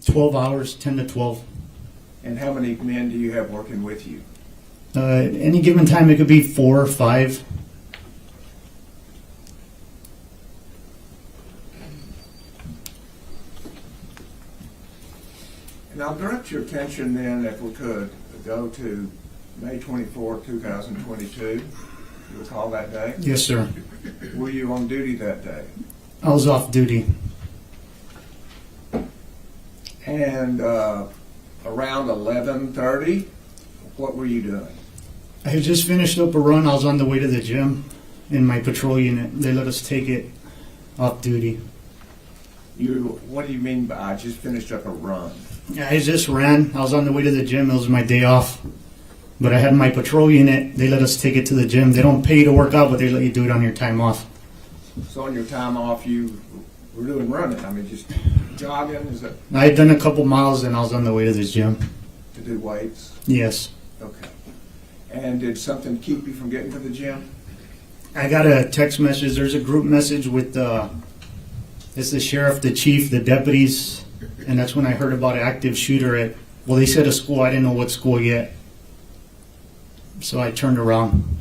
12 hours, 10 to 12. And how many men do you have working with you? Any given time, it could be 4 or 5. And I'll direct your attention then, if we could, go to May 24, 2022. You recall that day? Yes, sir. Were you on duty that day? I was off duty. And around 11:30, what were you doing? I had just finished up a run. I was on the way to the gym in my patrol unit. They let us take it off duty. What do you mean by I just finished up a run? I just ran. I was on the way to the gym. It was my day off. But I had my patrol unit. They let us take it to the gym. They don't pay you to work out, but they let you do it on your time off. So on your time off, you were doing running. I mean, just jogging, is that I had done a couple miles and I was on the way to this gym. to do weights? Yes. Okay. And did something keep you from getting to the gym? I got a text message. There's a group message with it's the sheriff, the chief, the deputies, and that's when I heard about an active shooter at, well, they said a school. I didn't know what school yet. So I turned around.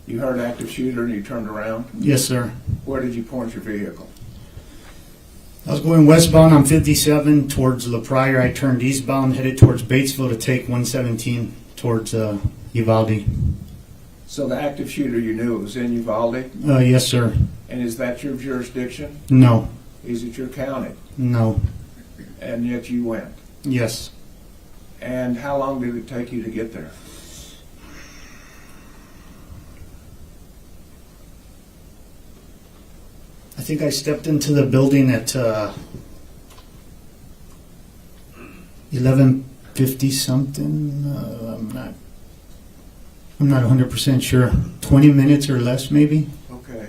You heard active shooter and you turned around? Yes, sir. Where did you point your vehicle? I was going westbound on 57 towards La Pryor. I turned eastbound, headed towards Batesville to take 117 towards Uvalde. So the active shooter, you knew it was in Uvalde? Yes, sir. And is that your jurisdiction? No. Is it your county? No. And yet you went? Yes. And how long did it take you to get there? I think I stepped into the building at 11:50 something. I'm not 100% sure. 20 minutes or less, maybe. Okay.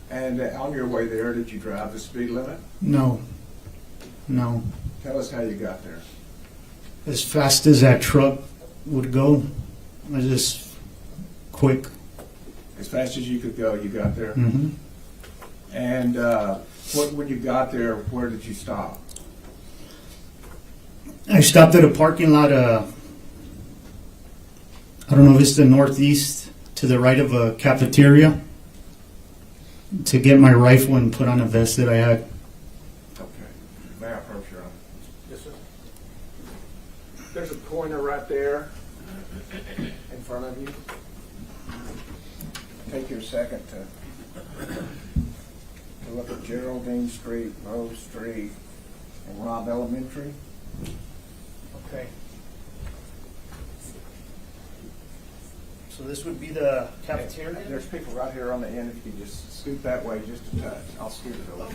And on your way there, did you drive the speed limit? No. No. Tell us how you got there. As fast as that truck would go, I just quick. As fast as you could go, you got there. Hmm. And when you got there, where did you stop? I stopped at a parking lot. I don't know if it's the northeast, to the right of a cafeteria, to get my rifle and put on a vest that I had. Okay. May I approach your honor? Yes, sir. There's a pointer right there in front of you. Take your second to look at Geraldine Street, Rose Street, and Robb Elementary. Okay. So this would be the cafeteria? There's people right here on the end. If you just scoot that way just a touch, I'll scoot it over.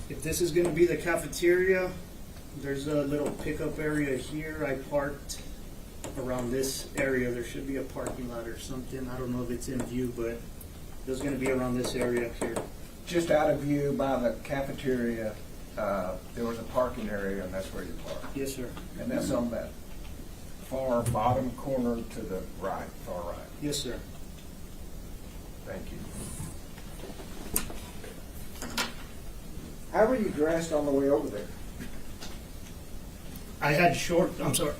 If this is going to be the cafeteria, there's a little pickup area here. I parked around this area. There should be a parking lot or something. I don't know if it's in view, but there's going to be around this area here. Just out of view by the cafeteria, there was a parking area, and that's where you parked. Yes, sir. And that's on that far bottom corner to the right, far right. Yes, sir. Thank you. How were you dressed on the way over there? I had I'm sorry.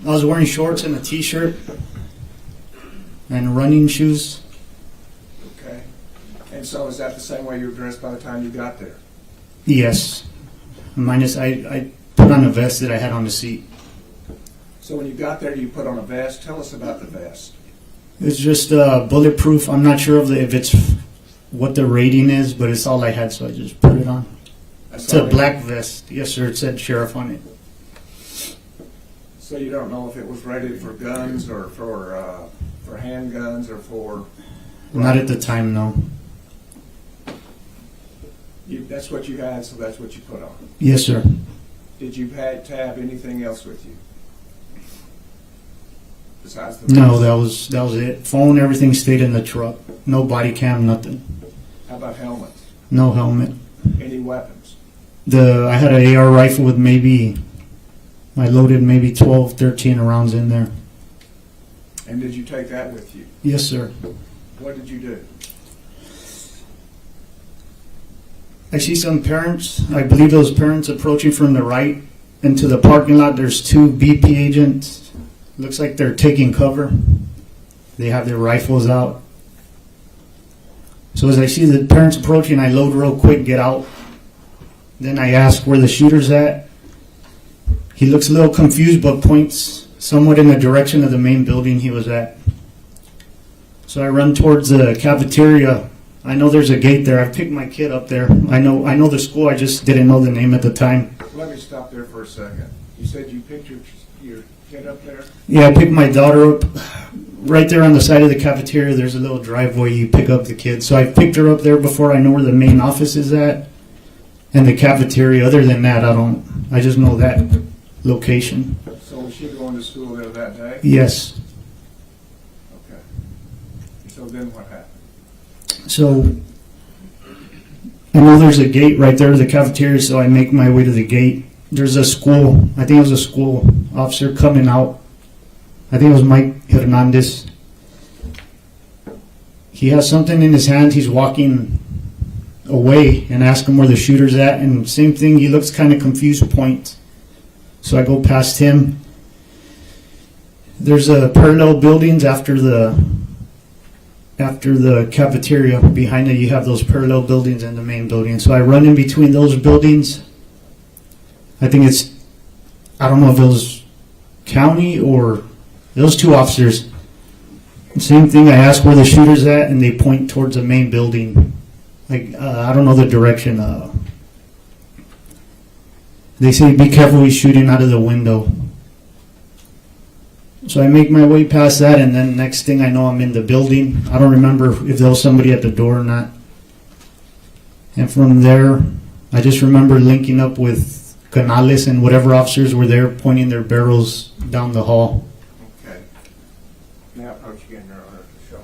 I was wearing shorts and a t-shirt and running shoes. Okay. And so is that the same way you were dressed by the time you got there? Yes. Minus I put on a vest that I had on the seat. So when you got there, you put on a vest. Tell us about the vest. It's just bulletproof. I'm not sure if it's what the rating is, but it's all I had, so I just put it on. It's a black vest. Yes, sir. It said sheriff on it. So you don't know if it was rated for guns or for handguns or for... Not at the time, no. That's what you had, so that's what you put on. Yes, sir. Did you have to have anything else with you? Besides the No, vest? that was it. Phone, everything stayed in the truck. No body cam, nothing. How about helmets? No helmet. Any weapons? I had an AR rifle with I loaded maybe 12, 13 rounds in there. And did you take that with you? Yes, sir. What did you do? I see some parents, I believe those parents approaching from the right into the parking lot. There's two BP agents. Looks like they're taking cover. They have their rifles out. So as I see the parents approaching, I load real quick, get out. Then I ask where the shooter's at. He looks a little confused, but points somewhat in the direction of the main building he was at. So I run towards the cafeteria. I know there's a gate there. I picked my kid up there. I know the school. I just didn't know the name at the time. Let me stop there for a second. You said you picked your kid up there? Yeah, I picked my daughter up. Right there on the side of the cafeteria, there's a little driveway you pick up the kids. So I picked her up there before I know where the main office is at and the cafeteria. Other than that, I just know that location. So was she going to school there that day? Yes. Okay. So then what happened? So I know there's a gate right there to the cafeteria, so I make my way to the gate. There's a school, I think it was a school officer coming out. I think it was Mike Hernandez. He has something in his hand. He's walking away and ask him where the shooter's at. And same thing, he looks kind of confused, point. So I go past him. There's parallel buildings after the after the cafeteria. Behind it, you have those parallel buildings and the main building. So I run in between those buildings. I think I don't know if it was county or those two officers. Same thing, I ask where the shooter's at, and they point towards the main building. Like, I don't know the direction. They say, be careful, he's shooting out of the window. So I make my way past that, and then next thing I know, I'm in the building. I don't remember if there was somebody at the door or not. And from there, I just remember linking up with Gonzalez and whatever officers were there, pointing their barrels down the hall. Okay. Now approach again, Your Honor, to show.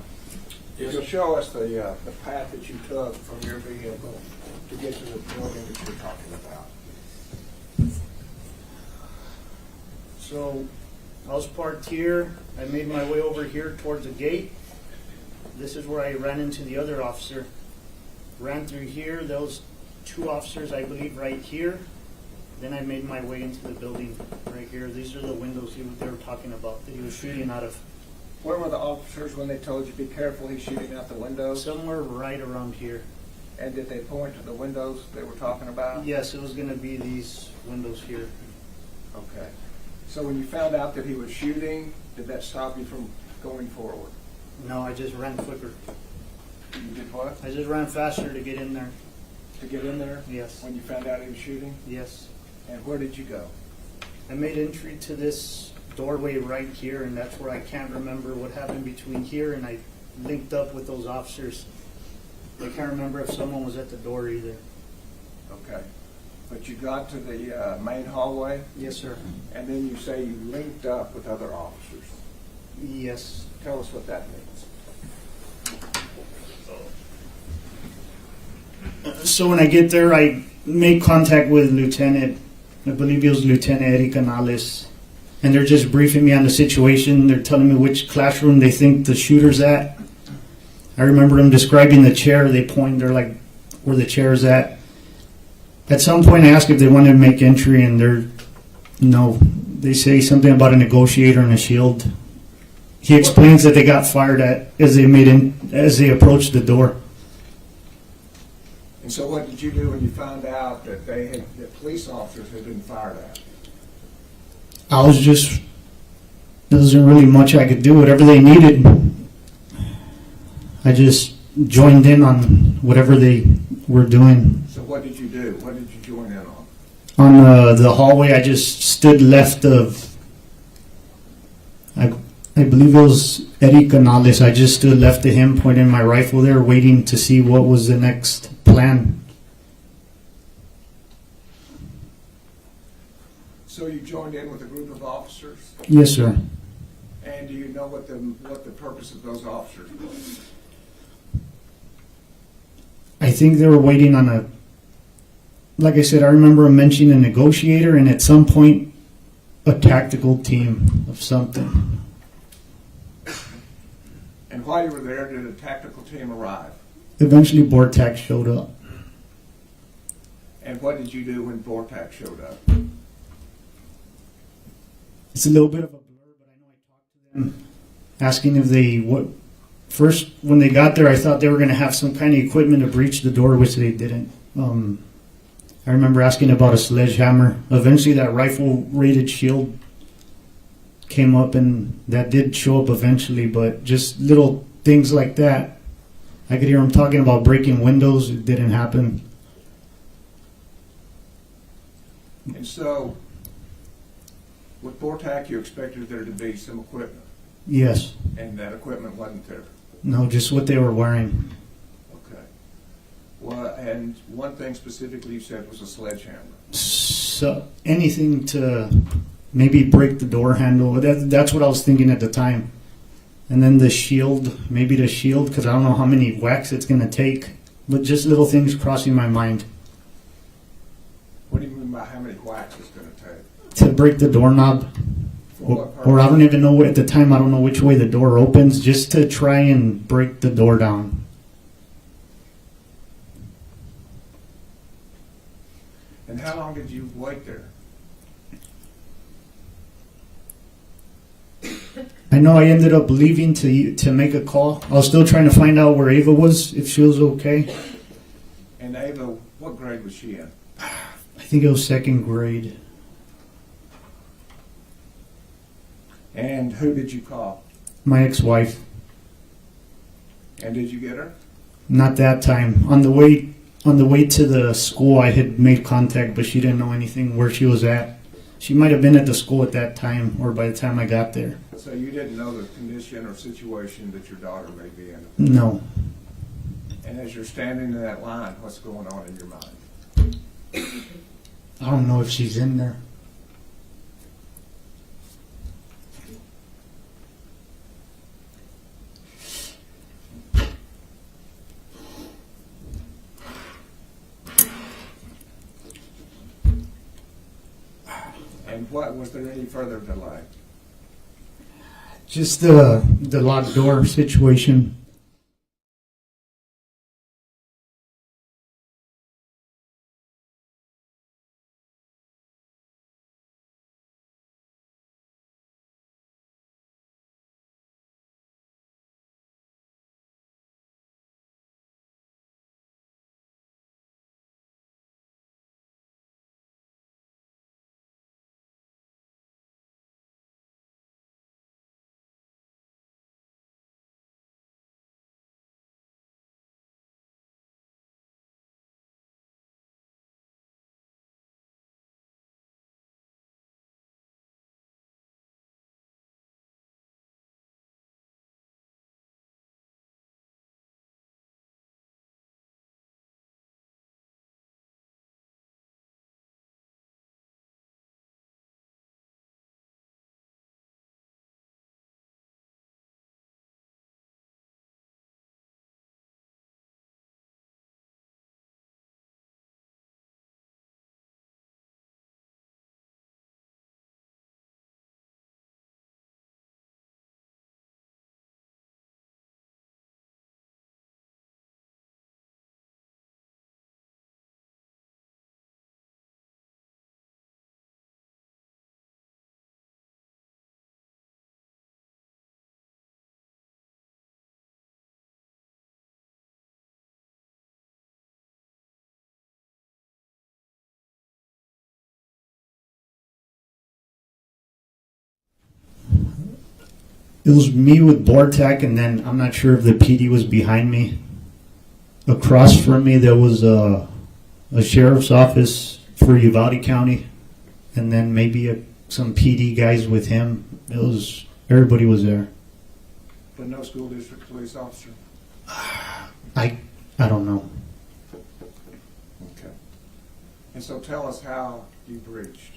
Yes. You'll show us the path that you took from your vehicle to get to the building that you're talking about. So I was parked here. I made my way over here towards the gate. This is where I ran into the other officer. Ran through here. There was two officers, I believe, right here. Then I made my way into the building right here. These are the windows they were talking about that he was shooting out of. Where were the officers when they told you, be careful, he's shooting out the windows? Somewhere right around here. And did they point to the windows they were talking about? Yes, it was going to be these windows here. Okay. So when you found out that he was shooting, did that stop you from going forward? No, I just ran quicker. You did what? I just ran faster to get in there. To get in there? Yes. When you found out he was shooting? Yes. And where did you go? I made entry to this doorway right here, and that's where I can't remember what happened between here and I linked up with those officers. I can't remember if someone was at the door either. Okay. But you got to the main hallway, Yes, sir. and then you say you linked up with other officers. Yes. Tell us what that means. So when I get there, I make contact with Lieutenant, I believe it was Lieutenant Adrian Gonzalez, and they're just briefing me on the situation. They're telling me which classroom they think the shooter's at. I remember them describing the chair. They point, they're like, where the chair's at. At some point, I asked if they wanted to make entry, and no. They say something about a negotiator and a shield. He explains that they got fired at as they approached the door. And so what did you do when you found out that that police officers had been fired at? There wasn't really much I could do. Whatever they needed, I just joined in on whatever they were doing. So what did you do? What did you join in on? On the hallway, I just stood left of, I believe it was Adrian Gonzalez. I just stood left of him, pointing my rifle there, waiting to see what was the next plan. So you joined in with a group of officers, Yes, sir. and do you know what the purpose of those officers was? I think they were waiting on like I said, I remember mentioning a negotiator and at some point a tactical team of something. And while you were there, did a tactical team arrive? Eventually, Bortak showed up. And what did you do when Bortak showed up? It's a little bit of a blur, but I know I talked to them, asking if first, when they got there, I thought they were going to have some kind of equipment to breach the door, which they didn't. I remember asking about a sledgehammer. Eventually, that rifle-rated shield came up, and that did show up eventually, but just little things like that. I could hear them talking about breaking windows. It didn't happen. And so, with Bortak, you expected there to be some equipment, Yes. and that equipment wasn't there. No, just what they were wearing. Okay. Well, and one thing specifically you said was a sledgehammer. So anything to maybe break the door handle. That's what I was thinking at the time. And then the shield, because I don't know how many whacks it's going to take. But just little things crossing my mind. What do you mean by how many whacks it's going to take? To break the doorknob. For what purpose? Or I don't even know, at the time I don't know which way the door opens. Just to try and break the door down. And how long did you wait there? I know I ended up leaving to make a call. I was still trying to find out where Ava was, if she was okay. And Ava, what grade was she in? I think it was second grade. And who did you call? My ex-wife. And did you get her? Not that time. On the way to the school, I had made contact, but she didn't know anything where she was at. She might have been at the school at that time, or by the time I got there. So you didn't know the condition or situation that your daughter may be in? No. And as you're standing in that line, what's going on in your mind? I don't know if she's in there. And what, was there any further delay? Just the locked door situation. It was me with Bortac, and then I'm not sure if the PD was behind me. Across from me, there was a sheriff's office for Uvalde County, and then maybe some PD guys with him. Everybody was there. But no school district police officer? I don't know. Okay. And so tell us how you breached.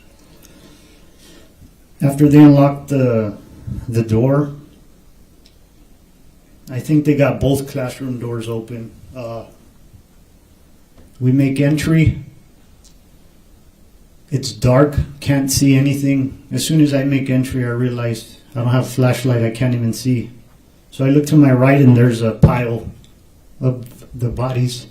After they unlocked the door, I think they got both classroom doors open. We make entry. It's dark, can't see anything. As soon as I make entry, I realized I don't have a flashlight, I can't even see. So I look to my right, and there's a pile of the bodies.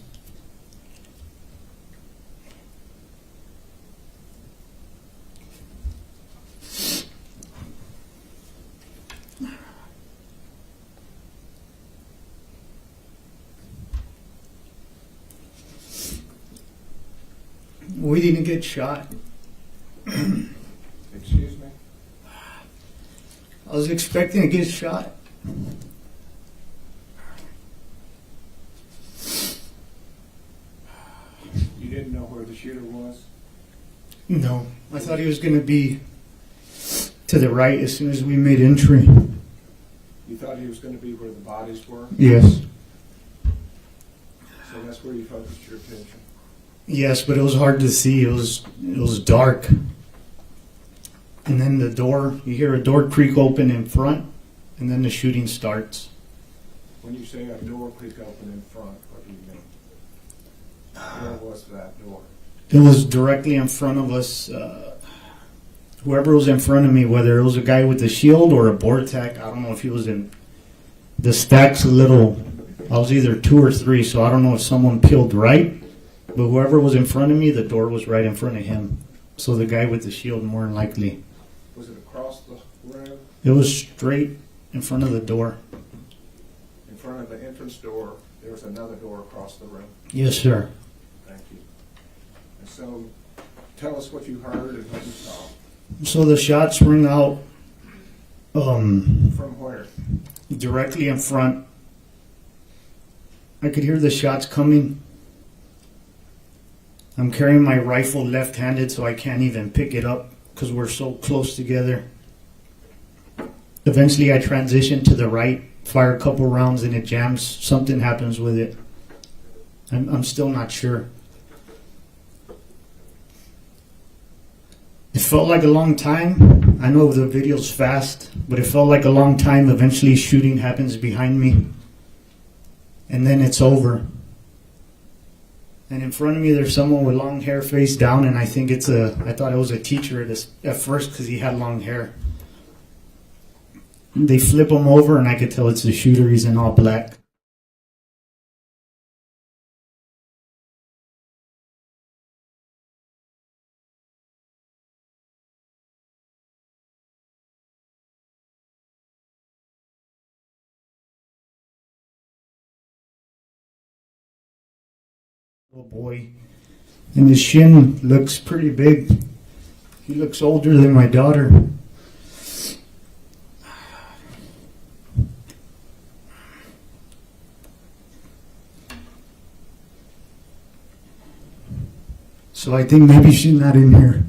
We didn't get shot. Excuse me? I was expecting to get shot. You didn't know where the shooter was? No, I thought he was going to be to the right as soon as we made entry. You thought he was going to be where the bodies were? Yes. So that's where you focused your attention? Yes, but it was hard to see. It was dark. And then the door, you hear a door creak open in front, and then the shooting starts. When you say a door creak open in front, what do you mean? Where was that door? It was directly in front of us. Whoever was in front of me, whether it was a guy with a shield or a Bortac, I don't know if he was in the stacks a little. I was either 2 or 3, so I don't know if someone peeled right. But whoever was in front of me, the door was right in front of him. So the guy with the shield, more than likely. Was it across the room? It was straight in front of the door. In front of the entrance door, there's another door across the room. Yes, sir. Thank you. And so, tell us what you heard and what you saw. So the shots ring out From where? directly in front. I could hear the shots coming. I'm carrying my rifle left-handed, so I can't even pick it up because we're so close together. Eventually, I transition to the right, fire a couple rounds, and it jams. Something happens with it. I'm still not sure. It felt like a long time. I know the video's fast, but it felt like a long time. Eventually, shooting happens behind me, and then it's over. And in front of me, there's someone with long hair face down, and I thought it was a teacher at first because he had long hair. They flip him over, and I could tell it's the shooter. He's in all black. Little boy. And his shin looks pretty big. He looks older than my daughter. So I think maybe she's not in here.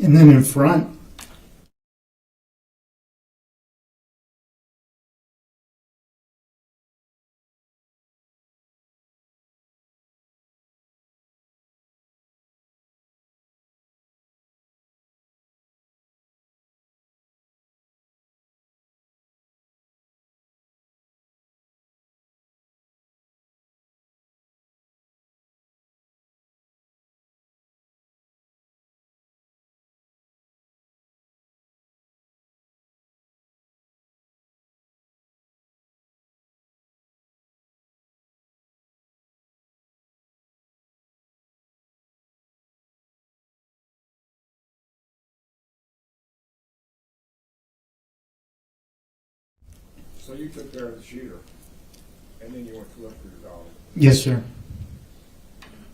And then in front, So you took care of the shooter, and then you went to look for your dog. yes, sir.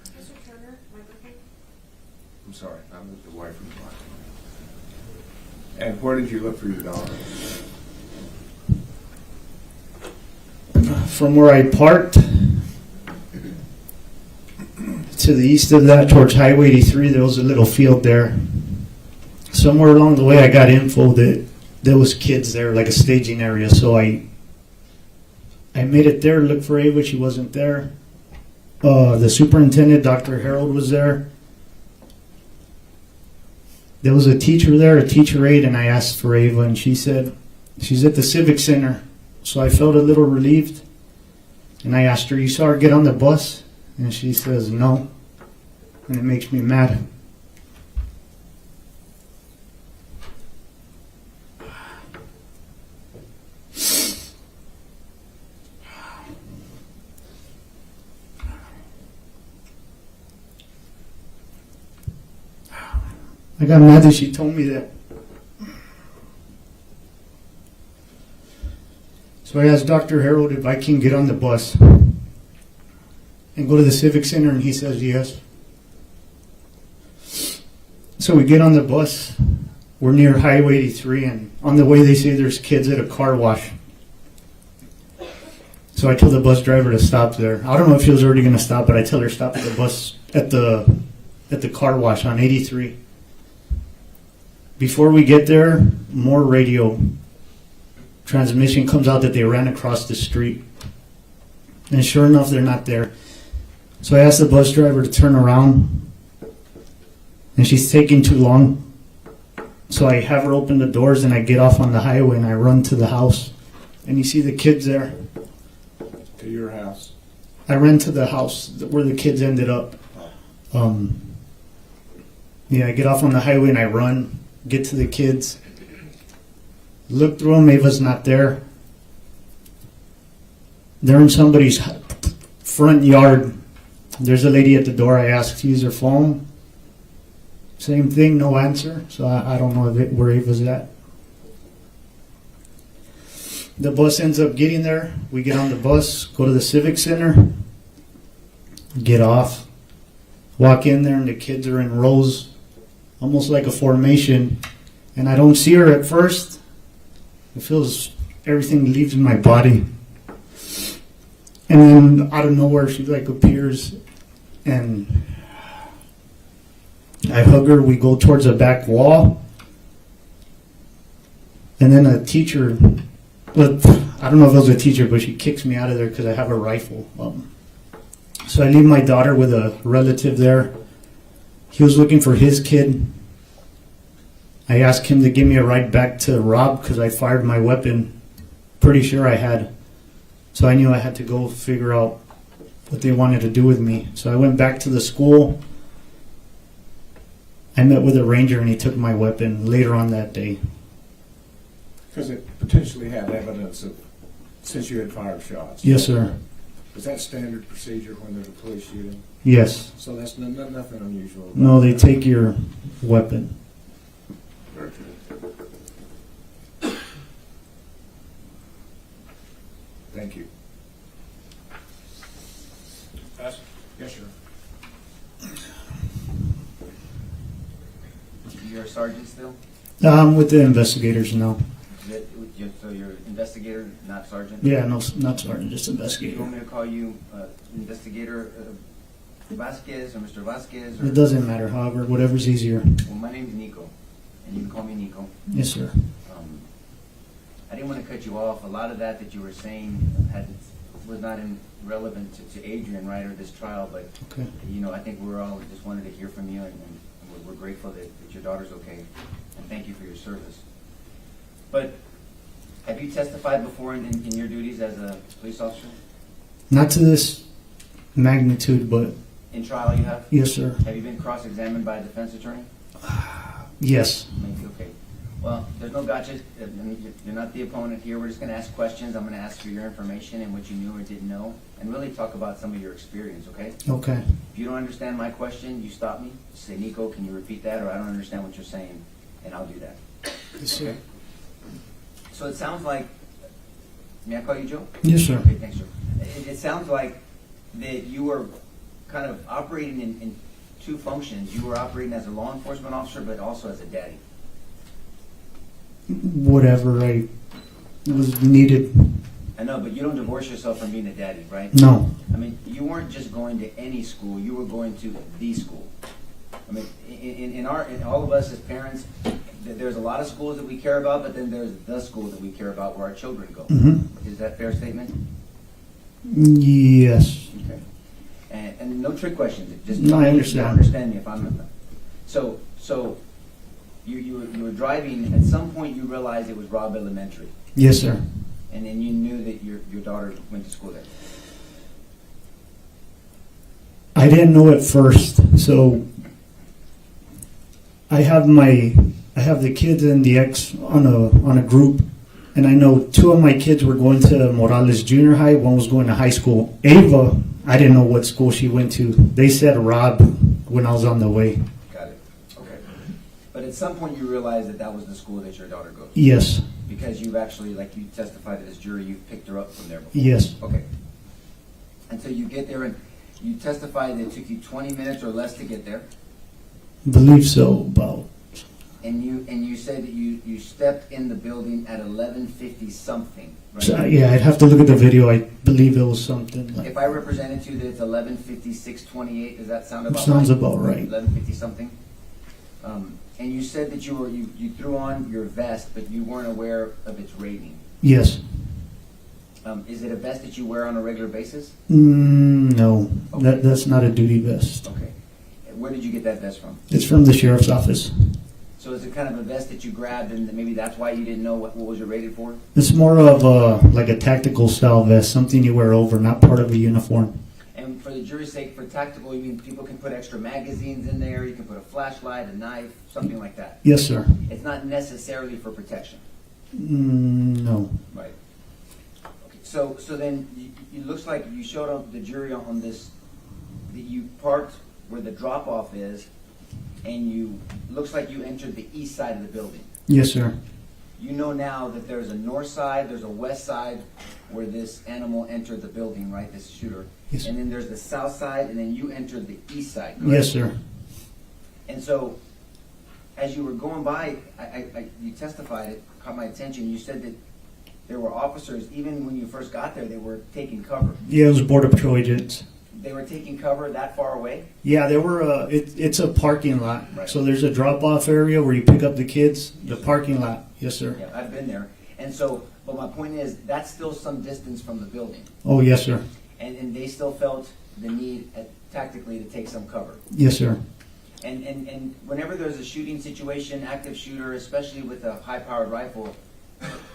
Mr. Turner, microphone. I'm sorry, I moved away from the mic. And where did you look for your dog? From where I parked to the east of that towards Highway 83, there was a little field there. Somewhere along the way, I got info that there was kids there, like a staging area. So I made it there, looked for Ava. She wasn't there. The superintendent, Dr. Harold, was there. There was a teacher there, a teacher aide, and I asked for Ava, and she said she's at the Civic Center. So I felt a little relieved, and I asked her, "You saw her get on the bus?" And she says, "No," and it makes me mad. I got mad that she told me that. So I asked Dr. Harold if I can get on the bus and go to the Civic Center, and he says yes. So we get on the bus. We're near Highway 83, and on the way they say there's kids at a car wash. So I tell the bus driver to stop there. I don't know if she was already going to stop, but I tell her stop at the bus at the car wash on 83. Before we get there, more radio transmission comes out that they ran across the street. And sure enough, they're not there. So I asked the bus driver to turn around, and she's taking too long. So I have her open the doors, and I get off on the highway, and I run to the house. And you see the kids there. To your house. I ran to the house where the kids ended up. Yeah, I get off on the highway, and I run. Get to the kids, look through them, Ava's not there. They're in somebody's front yard There's a lady at the door. I asked to use her phone. Same thing, no answer. So I don't know where Ava's at. The bus ends up getting there. We get on the bus, go to the Civic Center, get off, walk in there, and the kids are in rows, almost like a formation. And I don't see her at first. It feels everything leaves my body. And then out of nowhere, she like appears, and I hug her. We go towards the back wall, and then a teacher. But I don't know if it was a teacher, but she kicks me out of there because I have a rifle. So I leave my daughter with a relative there. He was looking for his kid. I asked him to give me a ride back to Robb because I fired my weapon. Pretty sure I had. So I knew I had to go figure out what they wanted to do with me. So I went back to the school. I met with a ranger and he took my weapon later on that day. Because it potentially had evidence of, since you had fired shots. Yes, sir. Is that standard procedure when there's a police shooting? Yes. So that's nothing unusual. about No, they that. take your weapon. Very good. Thank you. Pass. Yes, sir. You're a sergeant still? I'm with the investigators now. So you're an investigator, not sergeant? Yeah, no, not sergeant, just You investigator. want me to call you Investigator Vasquez or Mr. Vasquez? Or? It doesn't matter, however, whatever's easier. Well, my name's Nico, and you can call me Nico. Yes, sir. I didn't want to cut you off. A lot of that you were saying was not relevant to Adrian, right, or this trial, but Okay. I think we're all just wanted to hear from you, and we're grateful that your daughter's okay, and thank you for your service. But have you testified before in your duties as a police officer? Not to this magnitude, but In trial, you have? yes, sir. Have you been cross-examined by a defense attorney? Yes. Maybe, okay. Well, there's no gotcha. I mean, you're not the opponent here. We're just going to ask questions. I'm going to ask for your information and what you knew or didn't know, and really talk about some of your experience, okay? Okay. If you don't understand my question, you stop me. Say, Nico, can you repeat that? Or I don't understand what you're saying, and I'll do that. Yes, sir. So it sounds like, may I call you Joe? Yes, sir. Okay, thanks, Joe. It sounds like that you were kind of operating in two functions. You were operating as a law enforcement officer, but also as a daddy. Whatever I was needed. I know, but you don't divorce yourself from being a daddy, right? No. I mean, you weren't just going to any school. You were going to the school. I mean, in all of us as parents, there's a lot of schools that we care about, but then there's the school that we care about where our children go. Mm-hmm. Is that a fair statement? Yes. Okay. And no trick questions. Just No, I tell me if you understand. understand me if I'm not. So you were driving. At some point, you realized it was Robb Elementary, Yes, sir. and then you knew that your daughter went to school there. I didn't know at first, so I have the kids and the ex on a group, and I know two of my kids were going to Morales Junior High. One was going to high school. Ava, I didn't know what school she went to. They said Robb when I was on the way. Got it. Okay. But at some point, you realized that was the school that your daughter goes to. Yes. Because you've actually, like you testified to this jury, you've picked her up from there before. Yes. Okay. And so you get there, and you testified that it took you 20 minutes or less to get there. Believe so. About. And you said that you stepped in the building at 11:50 something, right? So, yeah, I'd have to look at the video. I believe it was something like. If I represented you that it's 11:56:28, does that sound about Sounds right? about right. 11:50 something. And you said that you threw on your vest, but you weren't aware of its rating. Yes. Is it a vest that you wear on a regular basis? No, Okay. that's not a duty vest. Okay. Where did you get that vest from? It's from the sheriff's office. So is it kind of a vest that you grabbed, and maybe that's why you didn't know what was it rated for? It's more of like a tactical style vest, something you wear over, not part of a uniform. And for the jury's sake, for tactical, you mean people can put extra magazines in there, you can put a flashlight, a knife, something like that. Yes, sir. It's not necessarily for protection. No. Right. Okay. So then it looks like you showed up the jury on this that you parked where the drop-off is, and looks like you entered the east side of the building. Yes, sir. You know now that there's a north side, there's a west side where this animal entered the building, right, this shooter? Yes. And then there's the south side, and then you entered the east side, correct? Yes, sir. And so, as you were going by, you testified, it caught my attention, you said that there were officers, even when you first got there, they were taking cover. Yeah, it was Border Patrol agents. They were taking cover that far away? Yeah, there were. It's a parking lot, Right. so there's a drop-off area where you pick up the kids. The parking lot. Yes, sir. Yeah, I've been there. And so, but my point is, that's still some distance from the building. Oh, yes, sir. And they still felt the need tactically to take some cover. Yes, sir. And whenever there's a shooting situation, active shooter, especially with a high-powered rifle,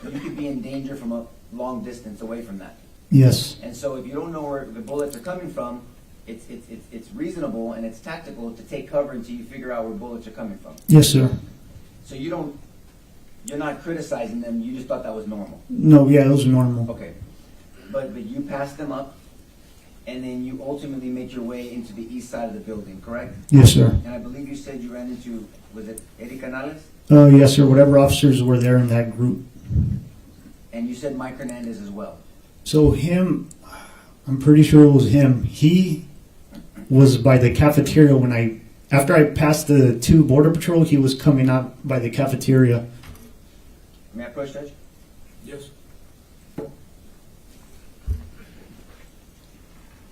you could be in danger from a long distance away from that. Yes. And so if you don't know where the bullets are coming from, it's reasonable and it's tactical to take cover until you figure out where bullets are coming from. Yes, sir. So you're not criticizing them, you just thought that was normal. No, yeah, it was normal. Okay. But you passed them up, and then you ultimately make your way into the east side of the building, correct? Yes, sir. And I believe you said you ran into, was it Eddie Canales? Yes, sir. Whatever officers were there in that group. And you said Mike Hernandez as well. So him, I'm pretty sure it was him. He was by the cafeteria after I passed the 2 Border Patrol, he was coming out by the cafeteria. May I approach, Judge? Yes.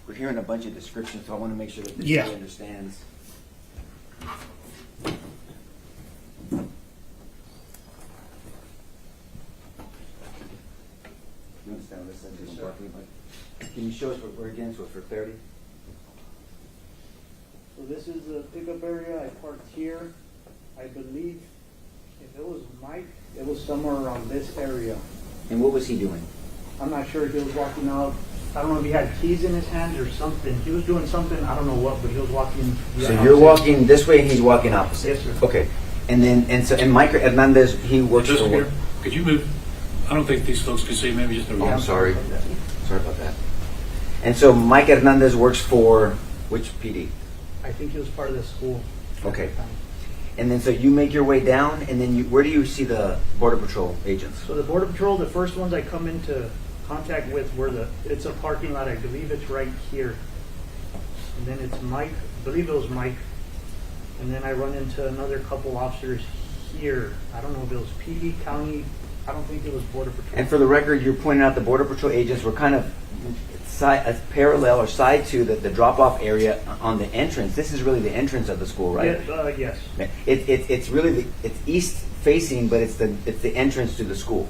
We're hearing a bunch of descriptions, so I want to make sure that the Yeah. jury understands. You understand what this says, Mr. Barkley, but can you show us what we're against for clarity? So this is the pickup area. I parked here. I believe if it was Mike, it was somewhere around this area. And what was he doing? I'm not sure if he was walking out. I don't know if he had keys in his hands or something. He was doing something, I don't know what, but he was walking. So you're walking this way and he's walking opposite? Yes, sir. Okay. And Mike Hernandez, he works Just for here, what? could you move? I don't think these folks can see, maybe just a Oh, I'm sorry. Sorry about that. And so Mike Hernandez works for which PD? I think he was part of the school. Okay. And then so you make your way down, and then where do you see the Border Patrol agents? So the Border Patrol, the first ones I come into contact with were it's a parking lot. I believe it's right here. And then it's Mike. I believe it was Mike. And then I run into another couple officers here. I don't know if it was PD, county. I don't think it was Border Patrol. And for the record, you're pointing out the Border Patrol agents were kind of parallel or side to the drop-off area on the entrance. This is really the entrance of the school, right? Yes. It's really it's east facing, but it's the entrance to the school,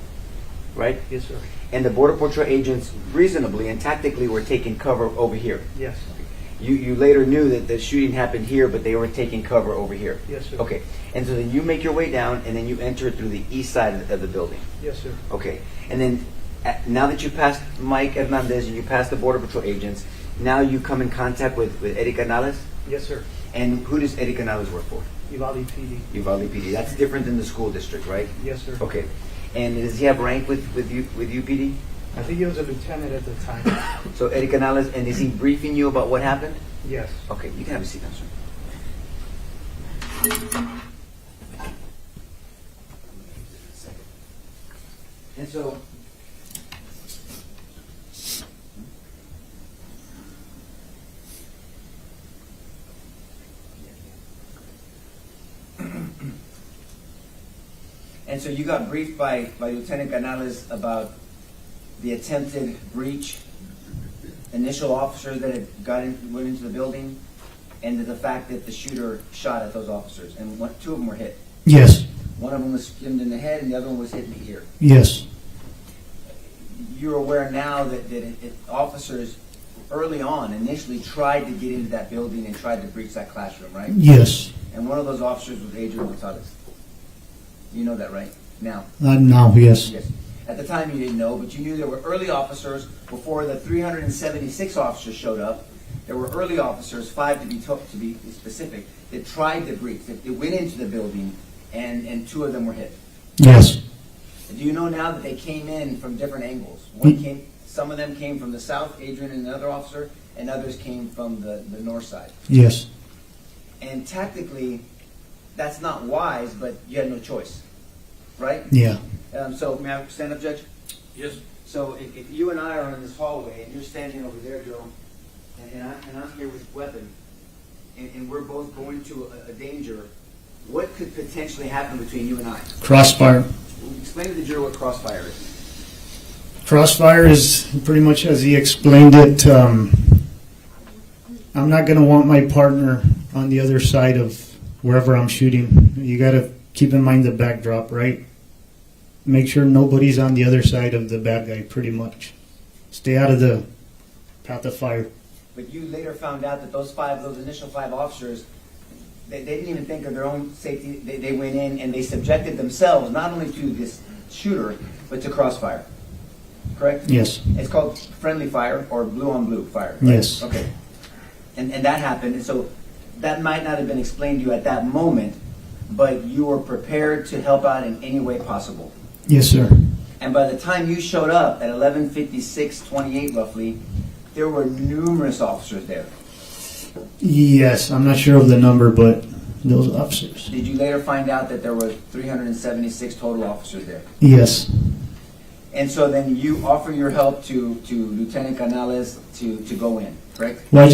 right? Yes, sir. And the Border Patrol agents reasonably and tactically were taking cover over here. Yes. You later knew that the shooting happened here, but they were taking cover over here. Yes, sir. Okay. And so then you make your way down, and then you enter through the east side of the building. Yes, sir. Okay. And then now that you passed Mike Hernandez and you passed the Border Patrol agents, now you come in contact with Eddie Canales? Yes, sir. And who does Eddie Canales work for? Uvalde PD. Uvalde PD. That's different than the school district, right? Yes, sir. Okay. And does he have rank with UPD? I think he was a lieutenant at the time. So Eddie Canales, and is he briefing you about what happened? Yes. Okay, you can have a seat now, sir. And so, you got briefed by Lieutenant Canales about the attempted breach, initial officers that had went into the building, and the fact that the shooter shot at those officers, and 2 of them were hit. Yes. One of them was skinned in the head, and the other one was hit in the ear. Yes. You're aware now that officers early on initially tried to get into that building and tried to breach that classroom, right? Yes. And one of those officers was Adrian Gonzalez. You know that, right? Now. Now, yes. Yes. At the time you didn't know, but you knew there were early officers before the 376 officers showed up. There were early officers, 5 to be specific, that tried to breach. They went into the building, and 2 of them were hit. Yes. Do you know now that they came in from different angles? One came some of them came from the south, Adrian and another officer, and others came from the north side. Yes. And tactically, that's not wise, but you had no choice, right? Yeah. So may I stand up, Judge? Yes. So if you and I are in this hallway, and you're standing over there, Joe, and I'm here with a weapon, and we're both going to a danger, what could potentially happen between you and I? Crossfire. Explain to the jury what crossfire is. Crossfire is pretty much as he explained it. I'm not going to want my partner on the other side of wherever I'm shooting. You got to keep in mind the backdrop, right? Make sure nobody's on the other side of the bad guy, pretty much. Stay out of the path of fire. But you later found out that those initial 5 officers, they didn't even think of their own safety. They went in and they subjected themselves not only to this shooter, but to crossfire. Correct? Yes. It's called friendly fire or blue on blue fire. Right? Yes. Okay. And that happened. And so that might not have been explained to you at that moment, but you were prepared to help out in any way possible. Yes, sir. And by the time you showed up at 11:56:28 roughly, there were numerous officers there. Yes, I'm not sure of the number, but those officers. Did you later find out that there were 376 total officers there? Yes. And so then you offer your help to Lieutenant Gonzalez to go in, correct? Well,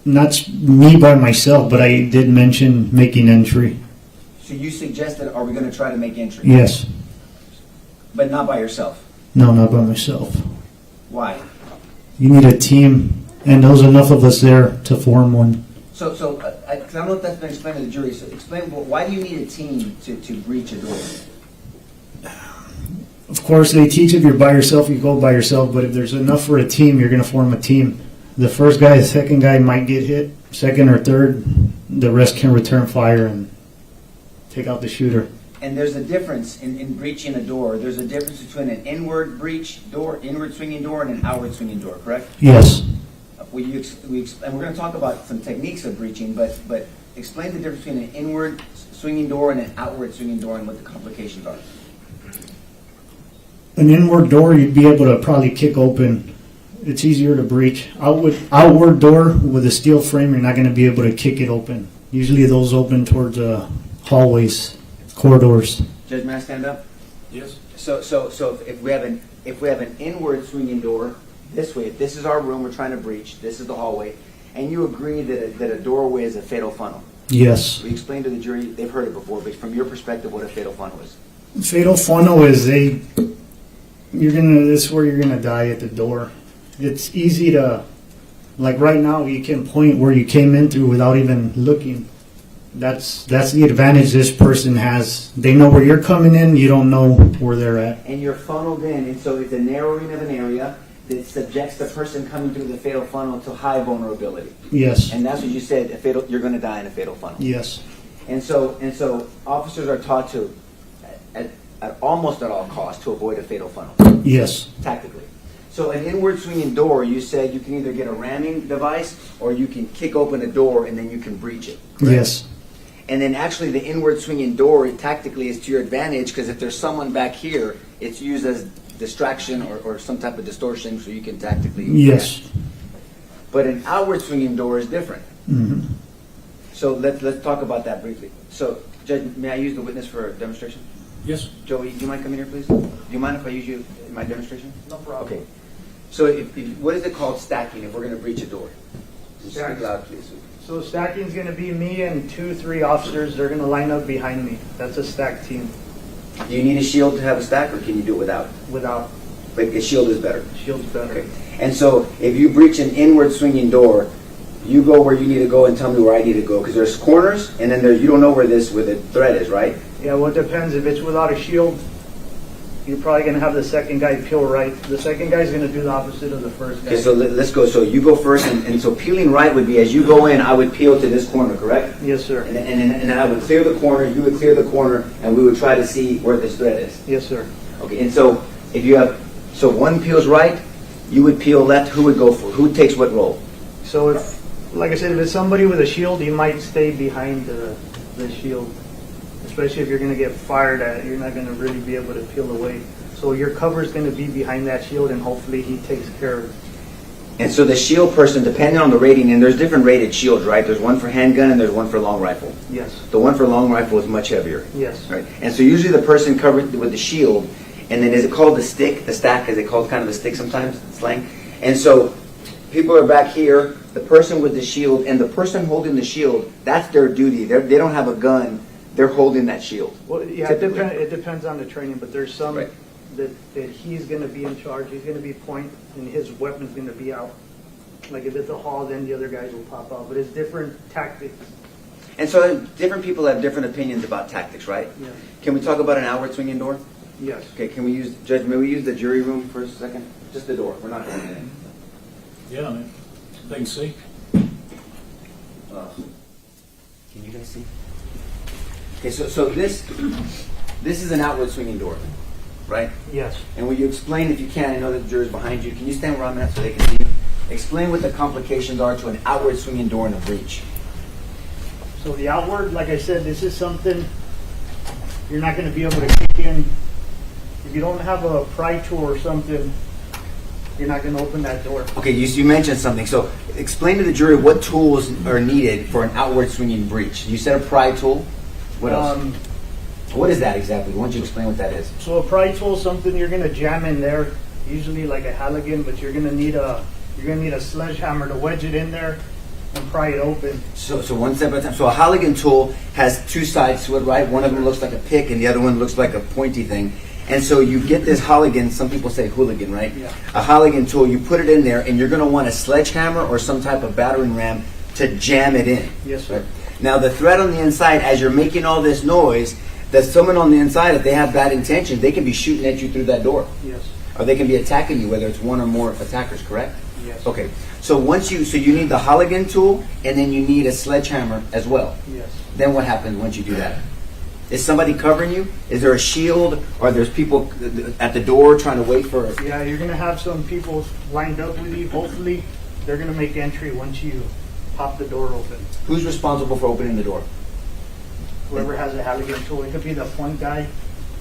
not me by myself, but I did mention making entry. So you suggested, are we going to try to make entry? Yes. But not by yourself. No, not by myself. Why? You need a team, and there was enough of us there to form one. So I don't know if that's been explained to the jury. So explain, well, why do you need a team to breach a door? Of course, they teach if you're by yourself, you go by yourself, but if there's enough for a team, you're going to form a team. The first guy, the second guy might get hit, second or third, the rest can return fire and take out the shooter. And there's a difference in breaching a door. There's a difference between an inward breach door, inward swinging door, and an outward swinging door, correct? Yes. And we're going to talk about some techniques of breaching, but explain the difference between an inward swinging door and an outward swinging door and what the complications are. An inward door, you'd be able to probably kick open. It's easier to breach. Outward door with a steel frame, you're not going to be able to kick it open. Usually those open towards hallways, corridors. Judge, may I stand up? Yes. So if we have an inward swinging door this way, if this is our room we're trying to breach, this is the hallway, and you agree that a doorway is a fatal funnel. Yes. We explained to the jury, they've heard it before, but from your perspective, what a fatal funnel is. Fatal funnel is this is where you're gonna die at the door. It's easy to, like right now, you can point where you came in through without even looking. That's the advantage this person has. They know where you're coming in, you don't know where they're at. And you're funneled in, and so it's a narrowing of an area that subjects the person coming through the fatal funnel to high vulnerability. Yes. And that's what you said, you're going to die in a fatal funnel. Yes. And so officers are taught to, at almost at all costs, to avoid a fatal funnel, Yes. tactically. So an inward swinging door, you said you can either get a ramming device or you can kick open a door and then you can breach it. Correct? Yes. And then actually the inward swinging door tactically is to your advantage because if there's someone back here, it's used as distraction or some type of distortion so you can tactically. Yes. But an outward swinging door is different. Mm-hmm. So let's talk about that briefly. So Judge, may I use the witness for a demonstration? Yes. Joey, do you mind coming here, please? Do you mind if I use you in my demonstration? No problem. Okay. So what is it called stacking if we're going to breach a door? Speak loud, please. So stacking is going to be me and 2-3 officers. They're going to line up behind me. That's a stack team. Do you need a shield to have a stack, or can you do it without? Without. But a shield is better. Shield's better. Okay. And so if you breach an inward swinging door, you go where you need to go and tell me where I need to go because there's corners and then you don't know where the thread is, right? Yeah, well, it depends. If it's without a shield, you're probably going to have the second guy peel right. The second guy's going to do the opposite of the first guy. Okay, so let's go. So you go first, and so peeling right would be as you go in, I would peel to this corner, correct? Yes, sir. And then I would clear the corner, you would clear the corner, and we would try to see where this thread is. Yes, sir. Okay, and so so one peels right, you would peel left, who would go for? Who takes what role? So like I said, if it's somebody with a shield, you might stay behind the shield. Especially if you're going to get fired at, you're not going to really be able to peel away. So your cover is going to be behind that shield, and hopefully he takes care of it. And so the shield person, depending on the rating, and there's different rated shields, right? There's one for handgun and there's one for long rifle. Yes. The one for long rifle is much heavier. Yes. Right. And so usually the person covered with the shield, and then is it called the stick, the stack? Is it called kind of a stick sometimes, slang? And so people are back here, the person with the shield, and the person holding the shield, that's their duty. They don't have a gun, they're holding that shield. Well, yeah, it depends on the training, but there's some Right. that he's going to be in charge. He's going to be point, and his weapon's going to be out. Like if it's a hall, then the other guys will pop out. But it's different tactics. And so different people have different opinions about tactics, right? Yeah. Can we talk about an outward swinging door? Yes. Okay, can we use, Judge, may we use the jury room for a second? Just the door, we're not going in. Yeah, I mean, they can see. Can you guys see? Okay, so this is an outward swinging door, right? Yes. And will you explain, if you can, I know that the juror's behind you, can you stand where I'm at so they can see you? Explain what the complications are to an outward swinging door in a breach. So the outward, like I said, this is something you're not going to be able to kick in. If you don't have a pry tool or something, you're not going to open that door. Okay, you mentioned something. So explain to the jury what tools are needed for an outward swinging breach. You said a pry tool. What else? What is that exactly? Why don't you explain what that is? So a pry tool is something you're going to jam in there, usually like a Halligan, but you're going to need a sledgehammer to wedge it in there and pry it open. So one step at a time. So a Halligan tool has two sides to it, right? One of them looks like a pick and the other one looks like a pointy thing. And so you get this Halligan, some people say hooligan, right? Yeah. A Halligan tool, you put it in there and you're going to want a sledgehammer or some type of battering ram to jam it in. Yes, sir. Right? Now the threat on the inside, as you're making all this noise, that someone on the inside, if they have bad intentions, they can be shooting at you through that door. Yes. Or they can be attacking you, whether it's one or more attackers, correct? Yes. Okay. So you need the Halligan tool and then you need a sledgehammer as well. Yes. Then what happens once you do that? Is somebody covering you? Is there a shield? Or there's people at the door trying to wait for it? Yeah, you're going to have some people lined up with you. Hopefully, they're going to make entry once you pop the door open. Who's responsible for opening the door? Whoever has a Halligan tool, it could be the point guy.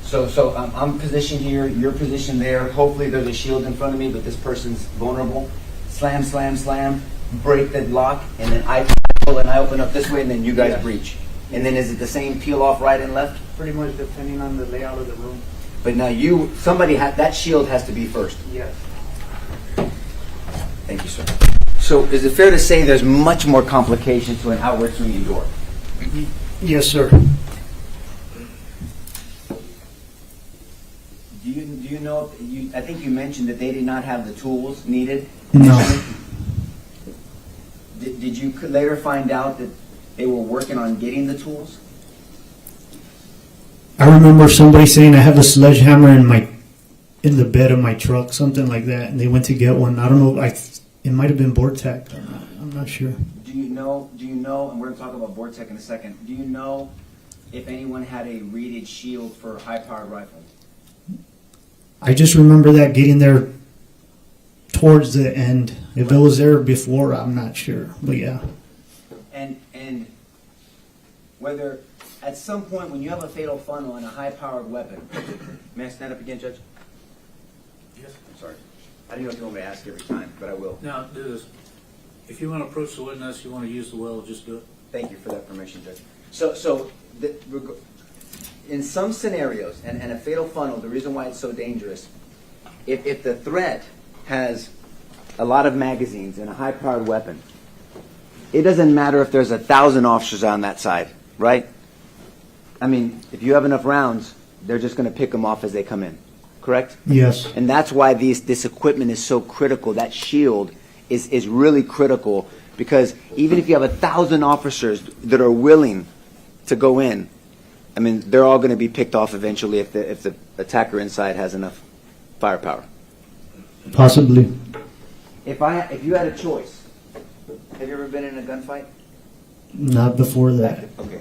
So I'm positioned here, you're positioned there. Hopefully there's a shield in front of me, but this person's vulnerable. Slam, slam, slam, break the lock, and then I pull and I open up this way, and then you guys Yes. breach. And then is it the same peel off right and left? Pretty much depending on the layout of the room. But now that shield has to be first. Yes. Thank you, sir. So is it fair to say there's much more complication to an outward swinging door? Yes, sir. Do you know? I think you mentioned that they did not have the tools needed. No. Did you later find out that they were working on getting the tools? I remember somebody saying I have a sledgehammer in the bed of my truck, something like that, and they went to get one. I don't know. It might have been Vortec. I'm not sure. Do you know? And we're going to talk about Vortec in a second. Do you know if anyone had a reeded shield for a high-powered rifle? I just remember that getting there towards the end. If it was there before, I'm not sure. But yeah. And whether at some point when you have a fatal funnel and a high-powered weapon, may I stand up again, Judge? Yes. I'm sorry. I don't know if you want me to ask every time, but I will. Now, do this. If you want to approach the witness, you want to use the well, just do it. Thank you for that permission, Judge. In some scenarios, and a fatal funnel, the reason why it's so dangerous, if the threat has a lot of magazines and a high-powered weapon, it doesn't matter if there's 1,000 officers on that side, right? I mean, if you have enough rounds, they're just going to pick them off as they come in, correct? Yes. And that's why this equipment is so critical. That shield is really critical because even if you have 1,000 officers that are willing to go in, I mean, they're all going to be picked off eventually if the attacker inside has enough firepower. Possibly. If you had a choice, have you ever been in a gunfight? Not before that. Okay.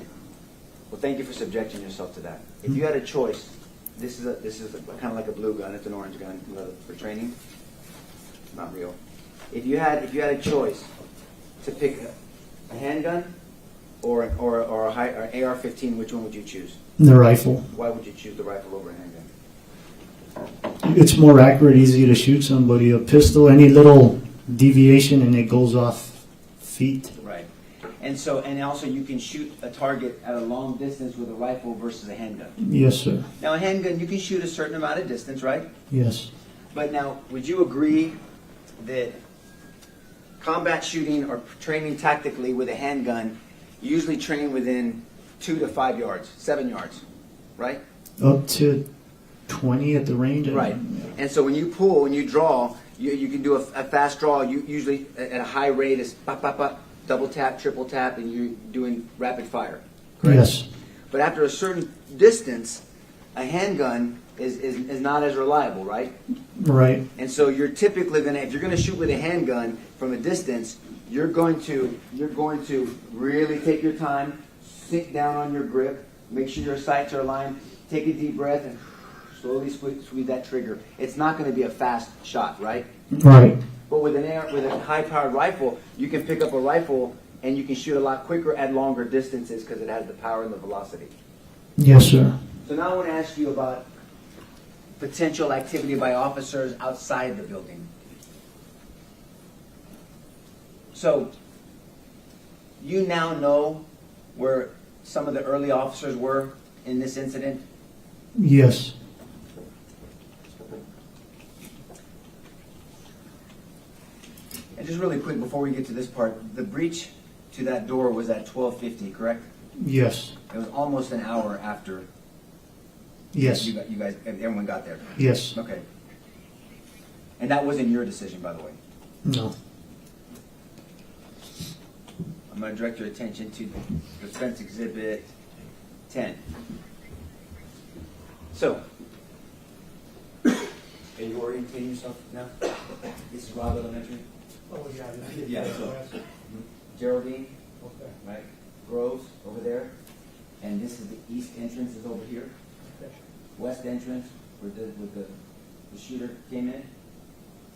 Well, thank you for subjecting yourself to that. If you had a choice, this is kind of like a blue gun. It's an orange gun for training. Not real. If you had a choice to pick a handgun or an AR-15, which one would you choose? The rifle. Why would you choose the rifle over a handgun? It's more accurate, easy to shoot somebody. A pistol, any little deviation and it goes off feet. Right. And so, and also you can shoot a target at a long distance with a rifle versus a handgun. Yes, sir. Now, a handgun, you can shoot a certain amount of distance, right? Yes. But now, would you agree that combat shooting or training tactically with a handgun, you usually train within 2 to 5 yards, 7 yards, right? Up to 20 at the range. Right. And so when you pull and you draw, you can do a fast draw. You usually at a high rate is pop, pop, pop, double tap, triple tap, and you're doing rapid fire. Correct? Yes. But after a certain distance, a handgun is not as reliable, right? Right. And so you're typically gonna, if you're gonna shoot with a handgun from a distance, you're going to really take your time, sit down on your grip, make sure your sights are aligned, take a deep breath, and slowly squeeze that trigger. It's not going to be a fast shot, right? Right. But with a high-powered rifle, you can pick up a rifle and you can shoot a lot quicker at longer distances because it has the power and the velocity. Yes, sir. So now I want to ask you about potential activity by officers outside the building. So you now know where some of the early officers were in this incident? Yes. And just really quick before we get to this part, the breach to that door was at 12:50, correct? Yes. It was almost an hour after Yes. you guys, everyone got there. Yes. Okay. And that wasn't your decision, by the way. No. I'm going to direct your attention to the Defense Exhibit 10. So, are you orienting yourself now? This is Robb Elementary. Oh, yeah. Yeah, so Geraldine, Okay. right? Groves over there. And this is the east entrance is over here. West entrance where the shooter came in.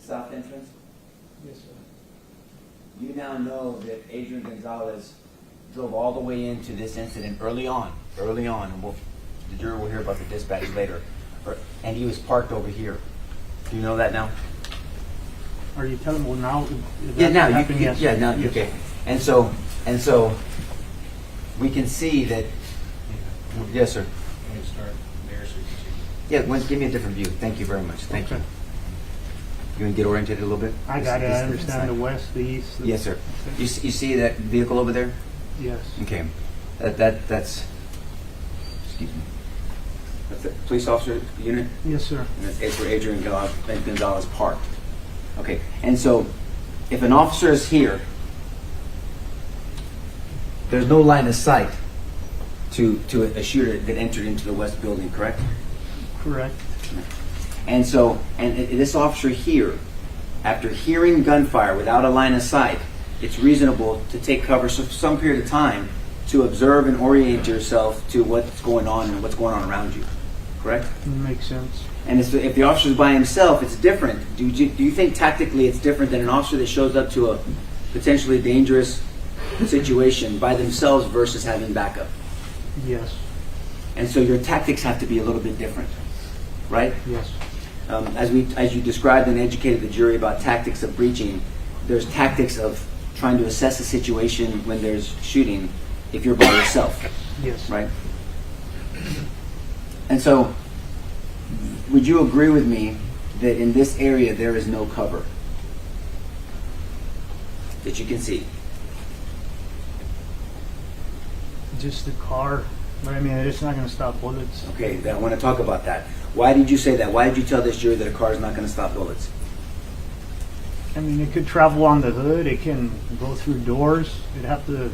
South entrance. Yes, sir. You now know that Adrian Gonzalez drove all the way into this incident early on, and the jury will hear about the dispatch later. And he was parked over here. Do you know that now? Are you telling me now? Yeah, now you can. Yeah, now okay. And so we can see that. Yes, sir. Can we start there so you can see? Yeah, give me a different view. Thank you very much. Thank you. You want to get oriented a little bit? I got it. I This understand the side. west, the east. Yes, sir. You see that vehicle over there? Yes. Okay. That's. Excuse me. That's the police officer unit. Yes, sir. And that's where Adrian Gonzalez parked. Okay, and so if an officer is here, there's no line of sight to a shooter that entered into the west building, correct? Correct. And so, and this officer here, after hearing gunfire without a line of sight, it's reasonable to take cover for some period of time to observe and orient yourself to what's going on and what's going on around you, correct? Makes sense. And if the officer's by himself, it's different. Do you think tactically it's different than an officer that shows up to a potentially dangerous situation by themselves versus having backup? Yes. And so your tactics have to be a little bit different, right? Yes. As you described and educated the jury about tactics of breaching, there's tactics of trying to assess a situation when there's shooting if you're by yourself, Yes. right? And so, would you agree with me that in this area there is no cover that you can see? Just the car. But I mean, it's not going to stop bullets. Okay, I want to talk about that. Why did you say that? Why did you tell this jury that a car is not going to stop bullets? I mean, it could travel on the hood. It can go through doors. It'd have to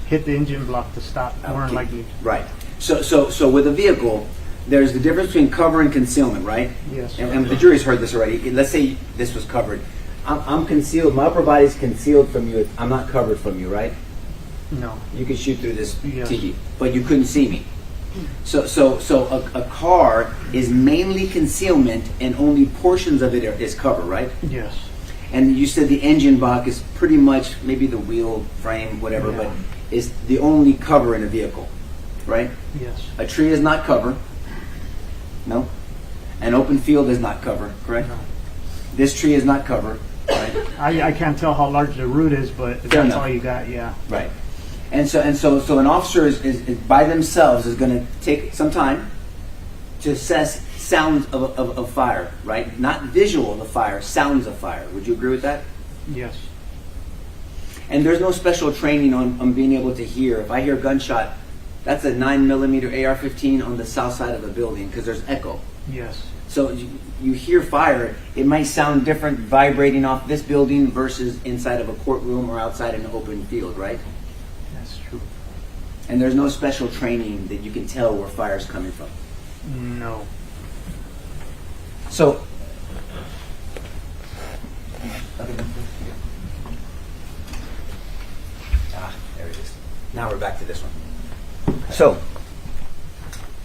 hit the engine block to stop, more than likely. Right. So with a vehicle, there's the difference between cover and concealment, right? Yes. And the jury's heard this already. Let's say this was covered. I'm concealed. My upper body's concealed from you. I'm not covered from you, right? No. You could shoot through this Yes. TV, but you couldn't see me. So a car is mainly concealment, and only portions of it is cover, right? Yes. And you said the engine block is pretty much maybe the wheel frame, whatever, Yeah. but is the only cover in a vehicle, right? Yes. A tree is not cover. No. An open field is not cover, correct? No. This tree is not cover, right? I can't tell how large the root is, but Fair that's enough. all you got, yeah. Right. And so an officer is by themselves is going to take some time to assess sounds of fire, right? Not visual of the fire, sounds of fire. Would you agree with that? Yes. And there's no special training on being able to hear. If I hear a gunshot, that's a 9mm AR-15 on the south side of a building because there's echo. Yes. So you hear fire, it might sound different vibrating off this building versus inside of a courtroom or outside in an open field, right? That's true. And there's no special training that you can tell where fire's coming from. No. So, there it is. Now we're back to this one. So,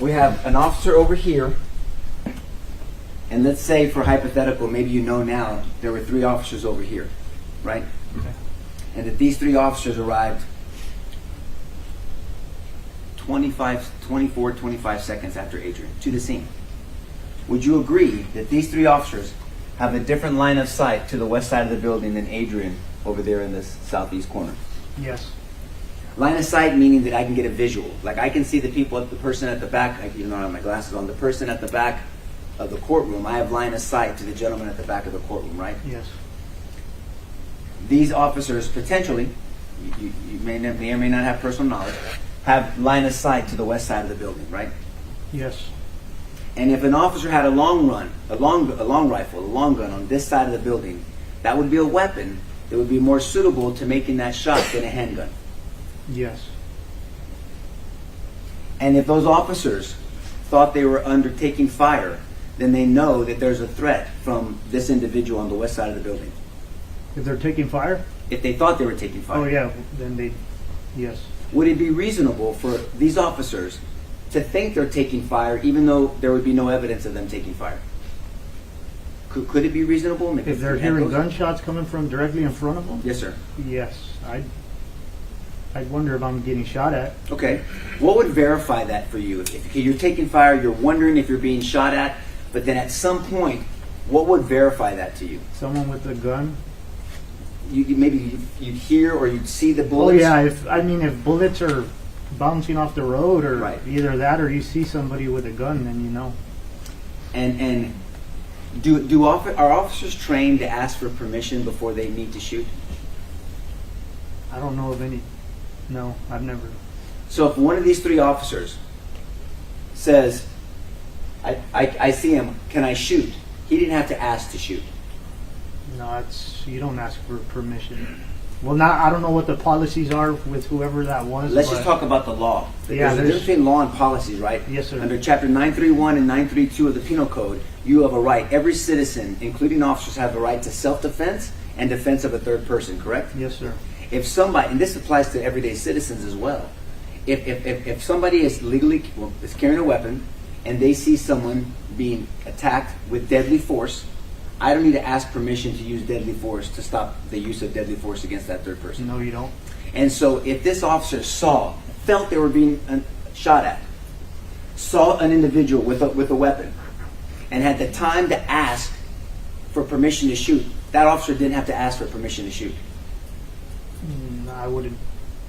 we have an officer over here, and let's say for hypothetical, maybe you know now, there were 3 officers over here, right? Okay. And that these 3 officers arrived 25 seconds after Adrian to the scene. Would you agree that these 3 officers have a different line of sight to the west side of the building than Adrian over there in this southeast corner? Yes. Line of sight meaning that I can get a visual. Like I can see the people, the person at the back, even though I have my glasses on, the person at the back of the courtroom, I have line of sight to the gentleman at the back of the courtroom, right? Yes. These officers potentially, you may or may not have personal knowledge, have line of sight to the west side of the building, right? Yes. And if an officer had a long rifle, a long gun on this side of the building, that would be a weapon that would be more suitable to making that shot than a handgun. Yes. And if those officers thought they were undertaking fire, then they know that there's a threat from this individual on the west side of the building. If they're taking fire? If they thought they were taking fire. Oh, yeah. Then they, yes. Would it be reasonable for these officers to think they're taking fire even though there would be no evidence of them taking fire? Could it be reasonable? If they're hearing gunshots coming from directly in front of them? Yes, sir. Yes. I'd wonder if I'm getting shot at. Okay. What would verify that for you? If you're taking fire, you're wondering if you're being shot at, but then at some point, what would verify that to you? Someone with a gun? Maybe you'd hear or you'd see the Oh, bullets? yeah. If bullets are bouncing off the road or Right. either that or you see somebody with a gun, then you know. And are officers trained to ask for permission before they need to shoot? I don't know of any. No, I've never. So if one of these 3 officers says, I see him, can I shoot? He didn't have to ask to shoot. No, you don't ask for permission. Well, I don't know what the policies are with whoever that was. Let's just talk about the law. Yeah, There's a difference between law and policies, right? Yes, sir. Under Chapter 931 and 932 of the Penal Code, you have a right. Every citizen, including officers, have the right to self-defense and defense of a third person, correct? Yes, sir. If somebody, and this applies to everyday citizens as well, if somebody is is carrying a weapon and they see someone being attacked with deadly force, I don't need to ask permission to use deadly force to stop the use of deadly force against that third person. No, you don't. And so if this officer felt they were being shot at, saw an individual with a weapon, and had the time to ask for permission to shoot, that officer didn't have to ask for permission to shoot. I wouldn't.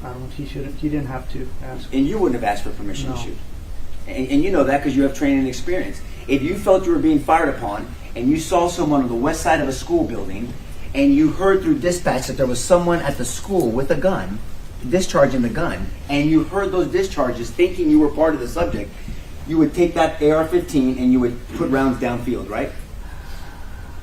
I don't. He shouldn't. He didn't have to ask. And you wouldn't have asked for permission No. to shoot. And you know that because you have training and experience. If you felt you were being fired upon and you saw someone on the west side of a school building and you heard through dispatch that there was someone at the school with a gun, discharging the gun, and you heard those discharges thinking you were part of the subject, you would take that AR-15 and you would put rounds downfield, right?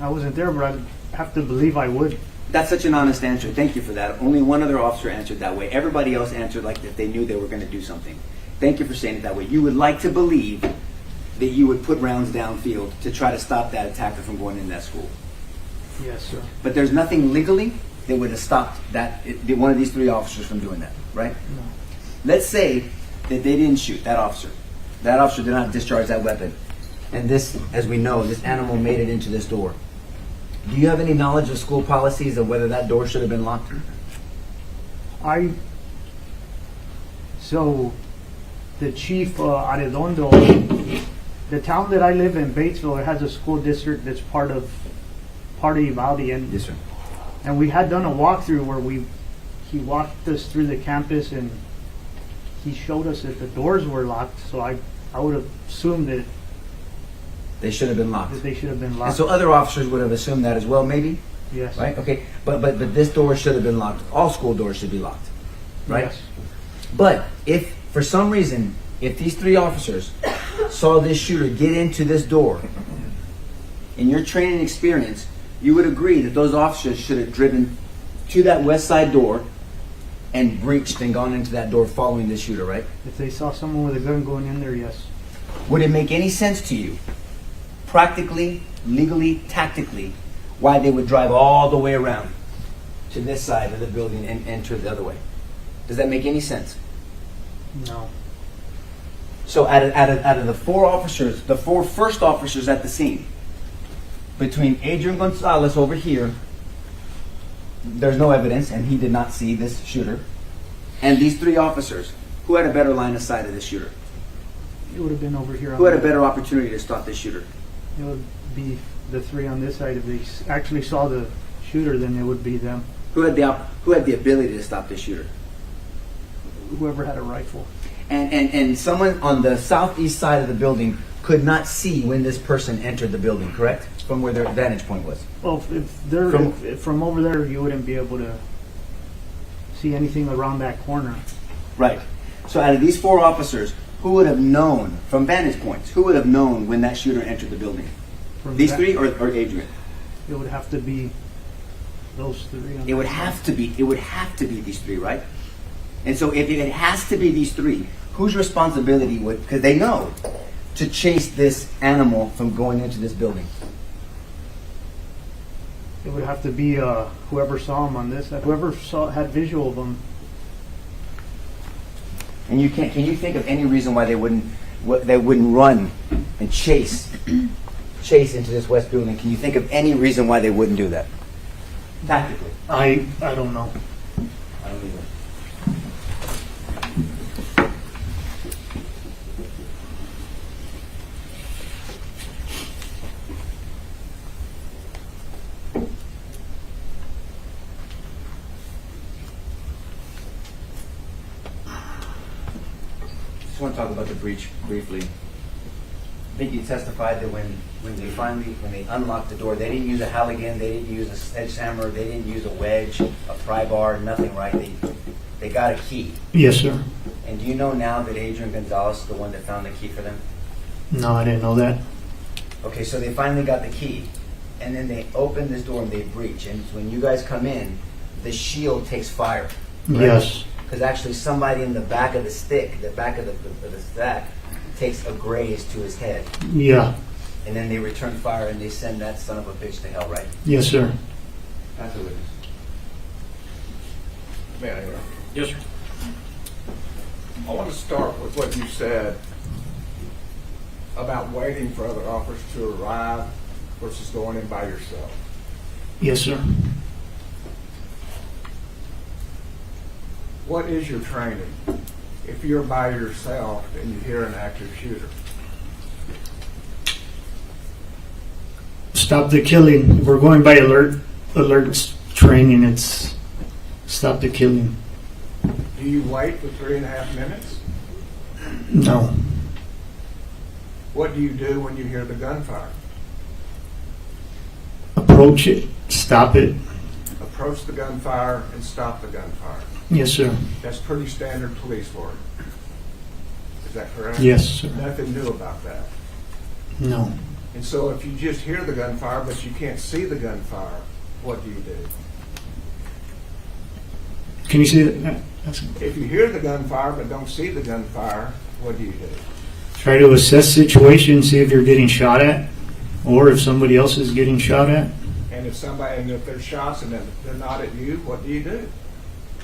I wasn't there, but I'd have to believe I would. That's such an honest answer. Thank you for that. Only one other officer answered that way. Everybody else answered like if they knew they were going to do something. Thank you for saying it that way. You would like to believe that you would put rounds downfield to try to stop that attacker from going in that school. Yes, sir. But there's nothing legally that would have stopped one of these 3 officers from doing that, right? No. Let's say that they didn't shoot that officer. That officer did not discharge that weapon. And this, as we know, this animal made it into this door. Do you have any knowledge of school policies of whether that door should have been locked? So the chief Arredondo the town that I live in, Batesville, it has a school district that's part of Uvalde, and Yes, sir. and we had done a walkthrough where he walked us through the campus and he showed us that the doors were locked. So I would have assumed that They should have been locked. they should have been And locked. so other officers would have assumed that as well, maybe? Yes. Right? Okay. But this door should have been locked. All school doors should be locked. Right? Yes. But if, for some reason, if these 3 officers saw this shooter get into this door, in your training experience, you would agree that those officers should have driven to that west side door and breached and gone into that door following the shooter, right? If they saw someone with a gun going in there, yes. Would it make any sense to you, practically, legally, tactically, why they would drive all the way around to this side of the building and enter the other way? Does that make any sense? No. So out of the 4 officers, the 4 first officers at the scene, between Adrian Gonzalez over here, there's no evidence, and he did not see this shooter, and these 3 officers, who had a better line of sight of this shooter? It would have been over here. Who had a better opportunity to stop this shooter? It would be the 3 on this side. If they actually saw the shooter, then it would be them. Who had the ability to stop this shooter? Whoever had a rifle. And someone on the southeast side of the building could not see when this person entered the building, correct? From where their vantage point was. Well, if they're if from over there, you wouldn't be able to see anything around that corner. Right. So out of these 4 officers, who would have known, from vantage points, who would have known when that shooter entered the building? From These that- 3 or Adrian? It would have to be those 3. It would have to be these 3, right? And so if it has to be these 3, whose responsibility would, because they know, to chase this animal from going into this building? It would have to be whoever saw him on this. Whoever had visual of him. And can you think of any reason why they wouldn't run and chase into this west building? Can you think of any reason why they wouldn't do that? Tactically. I don't know. I don't either. I want to talk about the breach briefly. I think you testified that when they unlocked the door, they didn't use a Halligan, they didn't use a sledgehammer, they didn't use a wedge, a pry bar, nothing, right? They got a key. Yes, sir. And do you know now that Adrian Gonzalez is the one that found the key for them? No, I didn't know that. Okay, so they finally got the key, and then they open this door and they breach. And when you guys come in, the shield takes fire. Right? Yes. Because actually somebody in the back of the stick, the back of the stack, takes a graze to his head. Yeah. And then they return fire and they send that son of a bitch to hell, right? Yes, sir. That's what it is. May I interrupt? Yes, sir. I want to start with what you said about waiting for other officers to arrive versus going in by yourself. Yes, sir. What is your training if you're by yourself and you hear an active shooter? Stop the killing. We're going by alert training. It's stop the killing. Do you wait for 3.5 minutes? No. What do you do when you hear the gunfire? Approach it. Stop it. Approach the gunfire and stop the gunfire. Yes, sir. That's pretty standard police work. Is that correct? Yes, sir. Nothing new about that. No. And so if you just hear the gunfire but you can't see the gunfire, what do you do? Can you see that? If you hear the gunfire but don't see the gunfire, what do you do? Try to assess situation, see if you're getting shot at, or if somebody else is getting shot at. And if there's shots and they're not at you, what do you do?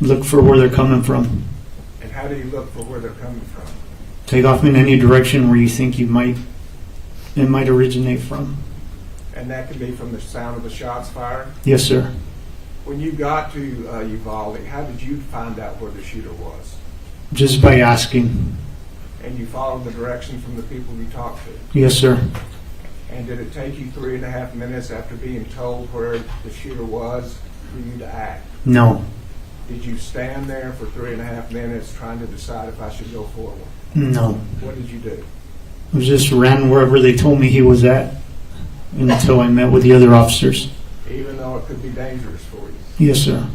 Look for where they're coming from. And how do you look for where they're coming from? Take off in any direction where you think it might originate from. And that can be from the sound of the shots fired. Yes, sir. When you got to Uvalde, how did you find out where the shooter was? Just by asking. And you followed the directions from the people you talked to. Yes, sir. And did it take you 3.5 minutes after being told where the shooter was for you to act? No. Did you stand there for 3.5 minutes trying to decide if I should go forward? No. What did you do? I just ran wherever they told me he was at until I met with the other officers. Even though it could be dangerous for you? Yes, sir.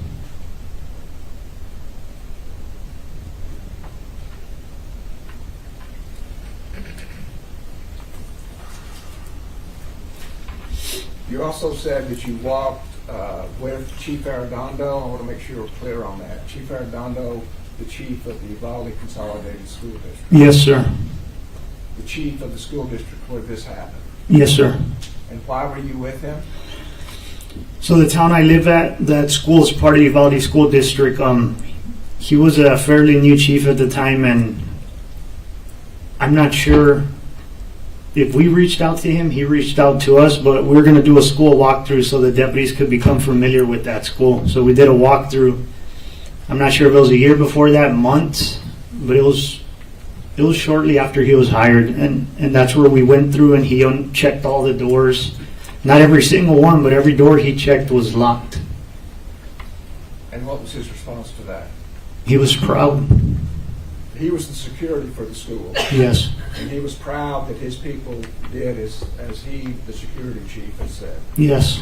You also said that you walked with Chief Arredondo. I want to make sure we're clear on that. Chief Arredondo, the chief of the Uvalde Consolidated School District. Yes, sir. The chief of the school district where this happened. Yes, sir. And why were you with him? So the town I live at, that school is part of the Uvalde School District. He was a fairly new chief at the time, and I'm not sure if we reached out to him, he reached out to us, but we were going to do a school walkthrough so the deputies could become familiar with that school. So we did a walkthrough. I'm not sure if it was a year before that, months, but it was shortly after he was hired, and that's where we went through and he checked all the doors. Not every single one, but every door he checked was locked. And what was his response to that? He was proud. He was the security for the school, Yes. and he was proud that his people did as he, the security chief, had said. Yes.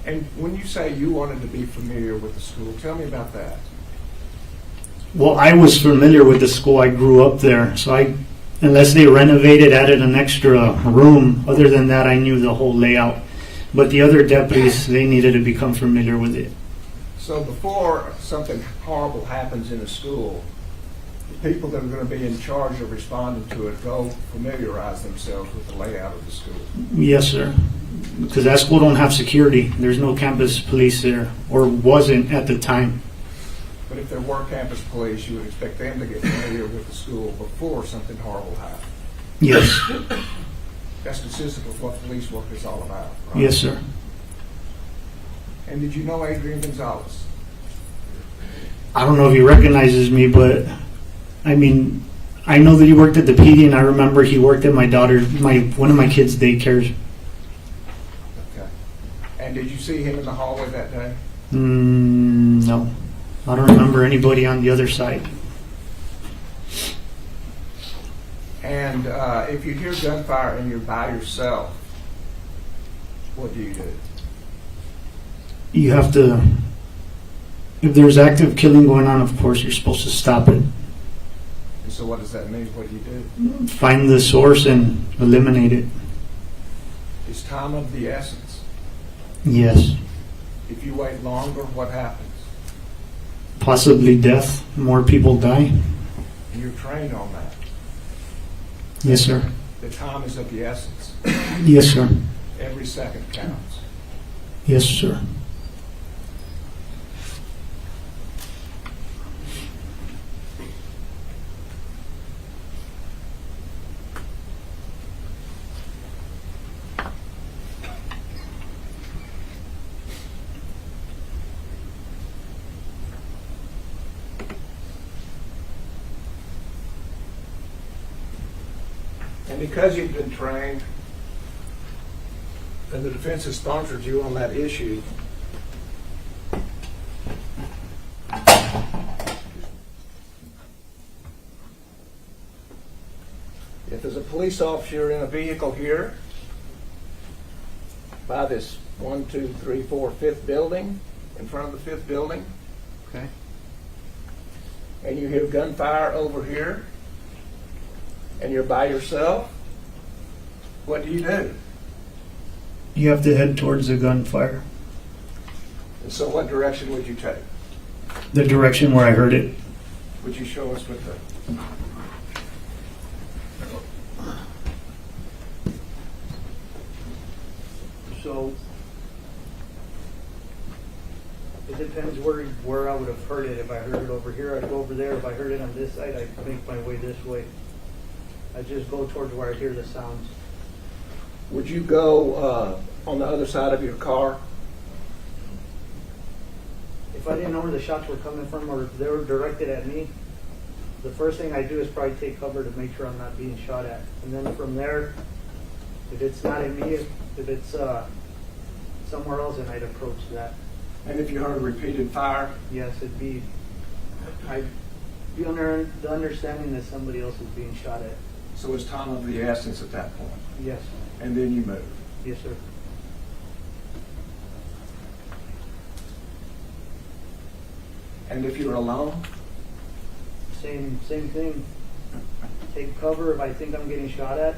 And when you say you wanted to be familiar with the school, tell me about that. Well, I was familiar with the school. I grew up there, so unless they renovated, added an extra room, other than that, I knew the whole layout. But the other deputies, they needed to become familiar with it. So before something horrible happens in a school, the people that are going to be in charge of responding to it go familiarize themselves with the layout of the school. Yes, sir. Because that school don't have security. There's no campus police there, or wasn't at the time. But if there were campus police, you would expect them to get familiar with the school before something horrible happened. Yes. That's consistent with what police work is all about, right? Yes, sir. And did you know Adrian Gonzalez? I don't know if he recognizes me, but I mean, I know that he worked at the PD, and I remember he worked at one of my kids' daycares. Okay. And did you see him in the hallway that day? No. I don't remember anybody on the other side. And if you hear gunfire and you're by yourself, what do? You have to, if there's active killing going on, of course, you're supposed to stop it. And so what does that mean? What do? Find the source and eliminate it. Is time of the essence? Yes. If you wait longer, what happens? Possibly death. More people die. And you're trained on that. Yes, sir. The time is of the essence. Yes, sir. Every second counts. Yes, sir. And because you've been trained, and the defense has sponsored you on that issue, if there's a police officer in a vehicle here, by this 1, 2, 3, 4, 5th building, in front of the 5th building, Okay. and you hear gunfire over here, and you're by yourself, what do? You have to head towards the gunfire. And so what direction would you take? The direction where I heard it. Would you show us with the... So it depends where I would have heard it. If I heard it over here, I'd go over there. If I heard it on this side, I'd make my way this way. I just go towards where I hear the sounds. Would you go on the other side of your car? If I didn't know where the shots were coming from or if they were directed at me, the first thing I do is probably take cover to make sure I'm not being shot at. And then from there, if it's not at me, if it's somewhere else, then I'd approach that. And if you heard a repeated fire, Yes, I'd be under the understanding that somebody else is being shot at. so it's time of the essence at that point. Yes, And then you move. yes, sir. And if you're alone, Same thing. Take cover if I think I'm getting shot at.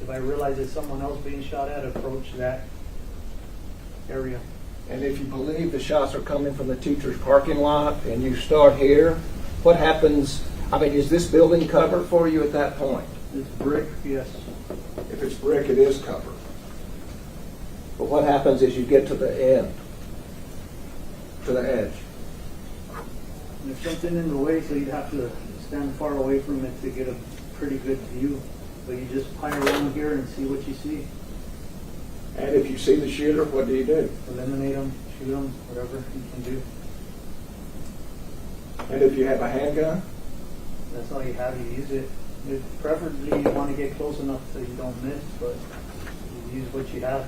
If I realize it's someone else being shot at, approach that area. and if you believe the shots are coming from the teacher's parking lot and you start here, what happens? I mean, is this building covered for you at that point? It's brick, yes. If it's brick, it is covered. But what happens as you get to the end, to the edge? There's something in the way, so you'd have to stand far away from it to get a pretty good view. But you just pile around here and see what you see. And if you see the shooter, what do you do? Eliminate them, shoot them, whatever you can do. And if you have a handgun? That's all you have, you use it. Preferably you want to get close enough so you don't miss, but you use what you have.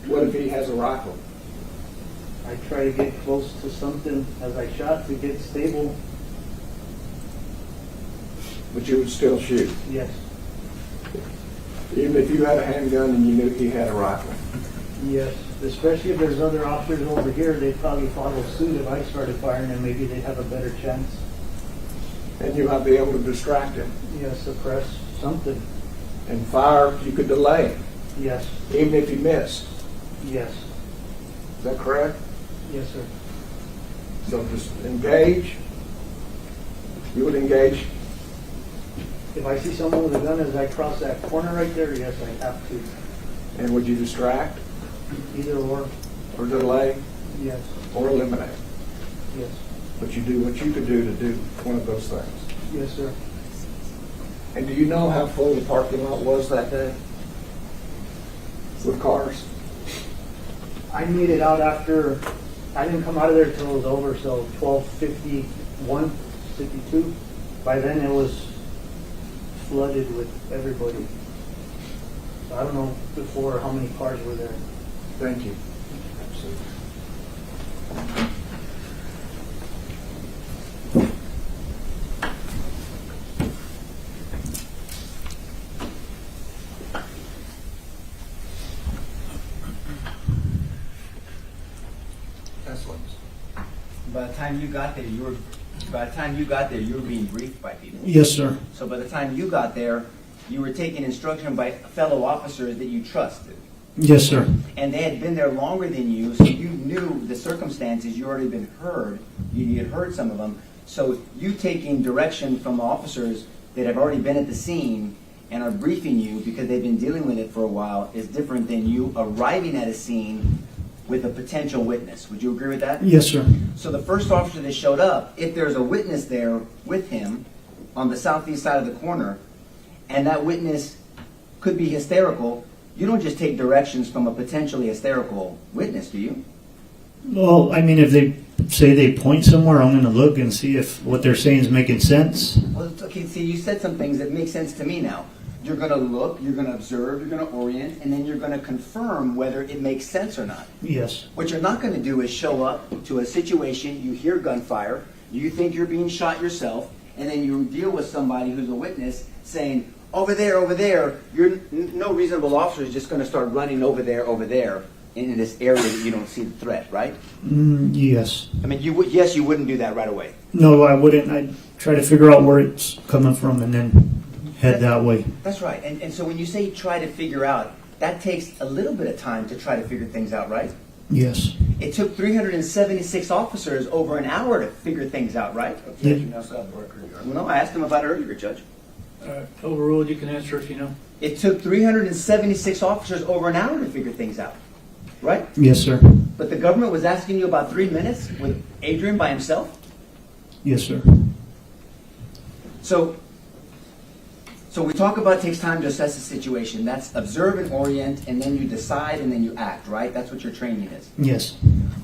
What if he has a rifle? I try to get close to something as I shot to get stable. But you would still shoot, Yes, even if you had a handgun and you knew he had a rifle. yes. Especially if there's other officers over here, they'd probably follow suit if I started firing, and maybe they'd have a better chance. And you might be able to distract him. Yes, suppress something. And fire, you could delay him, Yes, even if he missed. yes, Is that correct? yes, sir. So just engage. You would engage. If I see someone with a gun as I cross that corner right there, yes, I have to. And would you distract Either or, or delay yes, or eliminate? yes, But you do what you could do to do one of those things. yes, sir. And do you know how full the parking lot was that day? With cars? I made it out after, I didn't come out of there till it was over, so 12:51, 52. By then it was flooded with everybody. So I don't know before how many cars were there. Thank you. Excellent. By the time you got there, you were being briefed by people. Yes, sir. So by the time you got there, you were taking instruction by fellow officers that you trusted. Yes, sir. And they had been there longer than you, so you knew the circumstances. You already been heard. You had heard some of them. So you taking direction from officers that have already been at the scene and are briefing you because they've been dealing with it for a while is different than you arriving at a scene with a potential witness. Would you agree with that? Yes, sir. So the first officer that showed up, if there's a witness there with him on the southeast side of the corner, and that witness could be hysterical, you don't just take directions from a potentially hysterical witness, do you? Well, I mean, if they say they point somewhere, I'm going to look and see if what they're saying is making sense. Well, it's okay. See, you said some things that make sense to me now. You're going to look, you're going to observe, you're going to orient, and then you're going to confirm whether it makes sense or not. Yes. What you're not going to do is show up to a situation, you hear gunfire, you think you're being shot yourself, and then you deal with somebody who's a witness saying, over there, no reasonable officer is just going to start running over there, in this area that you don't see the threat, right? Yes. I mean, you wouldn't do that right away. No, I wouldn't. I'd try to figure out where it's coming from and then head that way. That's right. And so when you say try to figure out, that takes a little bit of time to try to figure things out, right? Yes. It took 376 officers over an hour to figure things out, right? Yeah. Well, no, I asked him about it earlier, Judge. Overruled, you can answer if you know. It took 376 officers over an hour to figure things out, right? Yes, sir. But the government was asking you about 3 minutes with Adrian by himself? Yes, sir. So we talk about it takes time to assess the situation. That's observe and orient, and then you decide, and then you act, right? That's what your training is. Yes.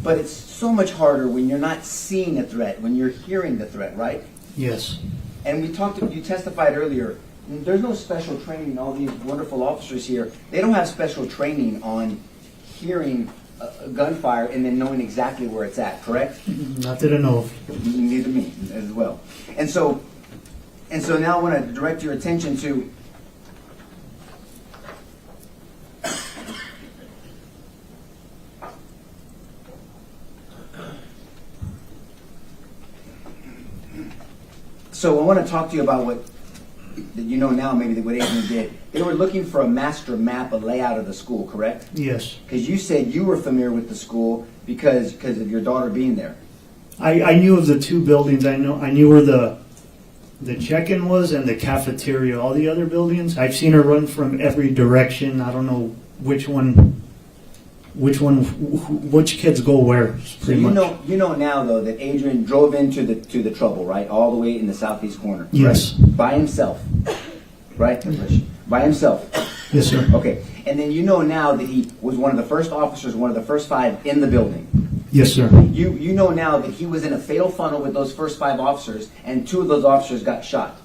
But it's so much harder when you're not seeing a threat, when you're hearing the threat, right? Yes. And you testified earlier, there's no special training. All these wonderful officers here, they don't have special training on hearing a gunfire and then knowing exactly where it's at, correct? Not that I know of. Neither me as well. And so now I want to direct your attention to So I want to talk to you about what you know now, maybe what Adrian did. They were looking for a master map, a layout of the school, correct? Yes. Because you said you were familiar with the school because of your daughter being there. I knew of the two buildings. I knew where the check-in was and the cafeteria. All the other buildings, I've seen her run from every direction. I don't know which kids go where. So Pretty much. you know now though that Adrian drove into the trouble, right? All the way in the southeast corner. Yes. Right? By himself. Right? By himself. Yes, sir. Okay. And then you know now that he was one of the first officers, one of the first 5 in the building. Yes, sir. You know now that he was in a fatal funnel with those first 5 officers, and 2 of those officers got shot.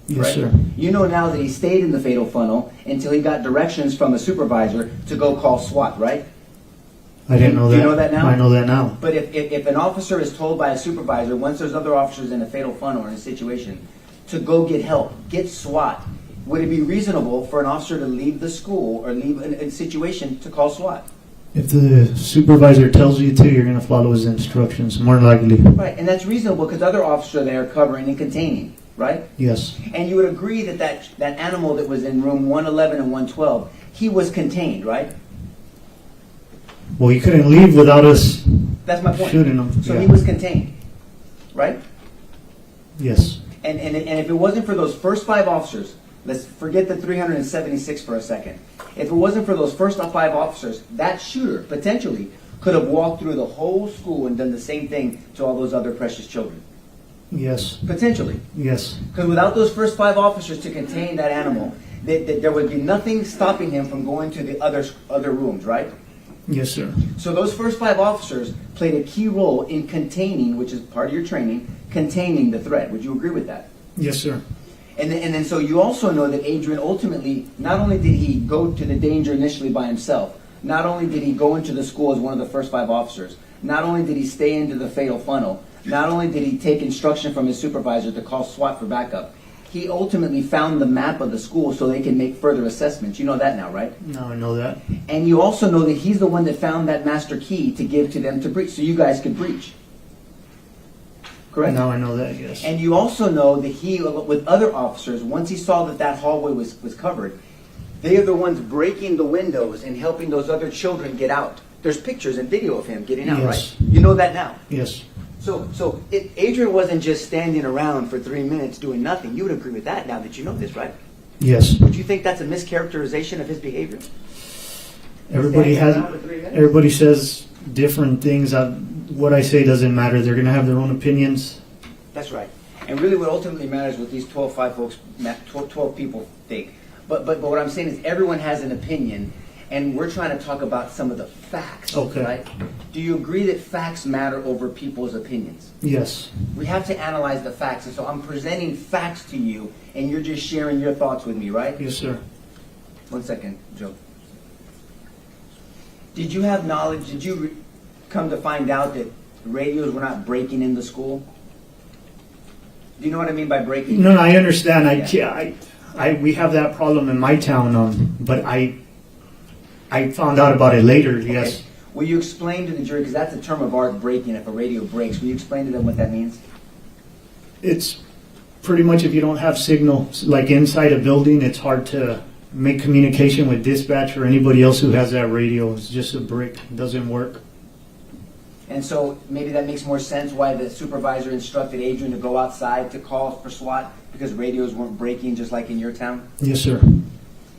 Yes, Right? sir. You know now that he stayed in the fatal funnel until he got directions from a supervisor to go call SWAT, right? I didn't know Do that. you know that now? I know that now. But if an officer is told by a supervisor, once there's other officers in a fatal funnel or in a situation, to go get help, get SWAT, would it be reasonable for an officer to leave the school or leave a situation to call SWAT? If the supervisor tells you to, you're going to follow his instructions, more likely. Right, and that's reasonable because other officers are there covering and containing, right? Yes. And you would agree that animal that was in room 111 and 112, he was contained, right? Well, he couldn't leave without us That's my point. shooting him. So Yeah. he was contained, right? Yes. And if it wasn't for those first 5 officers, let's forget the 376 for a second. If it wasn't for those first 5 officers, that shooter potentially could have walked through the whole school and done the same thing to all those other precious children. Yes. Potentially. Yes. Because without those first 5 officers to contain that animal, there would be nothing stopping him from going to the other rooms, right? Yes, sir. So those first 5 officers played a key role in containing, which is part of your training, containing the threat. Would you agree with that? Yes, sir. And then so you also know that Adrian ultimately, not only did he go to the danger initially by himself, not only did he go into the school as one of the first 5 officers, not only did he stay into the fatal funnel, not only did he take instruction from his supervisor to call SWAT for backup, he ultimately found the map of the school so they can make further assessments. You know that now, right? Now I know that. And you also know that he's the one that found that master key to give to them to breach, so you guys could breach. Correct? Now I know that, yes. And you also know that he, with other officers, once he saw that hallway was covered, they are the ones breaking the windows and helping those other children get out. There's pictures and video of him getting out, Yes. right? You know that now. Yes. So Adrian wasn't just standing around for 3 minutes doing nothing. You would agree with that now that you know this, right? Yes. Would you think that's a mischaracterization of his behavior? Everybody has. Standing around for 3 minutes? Everybody says different things. What I say doesn't matter. They're going to have their own opinions. That's right. And really what ultimately matters what these 12 people think. But what I'm saying is everyone has an opinion, and we're trying to talk about some of the facts. Okay. Right? Do you agree that facts matter over people's opinions? Yes. We have to analyze the facts, and so I'm presenting facts to you, and you're just sharing your thoughts with me, right? Yes, sir. 1 second, Joe. Did you have knowledge, did you come to find out that radios were not breaking in the school? Do you know what I mean by breaking? No, I understand. Yeah. We have that problem in my town, but I found out about it later. Okay. Yes. Will you explain to the jury, because that's a term of art, breaking, if a radio breaks, will you explain to them what that means? It's pretty much if you don't have signal, like inside a building, it's hard to make communication with dispatch or anybody else who has that radio. It's just a brick. It doesn't work. And so maybe that makes more sense why the supervisor instructed Adrian to go outside to call for SWAT, because radios weren't breaking just like in your town? Yes, sir.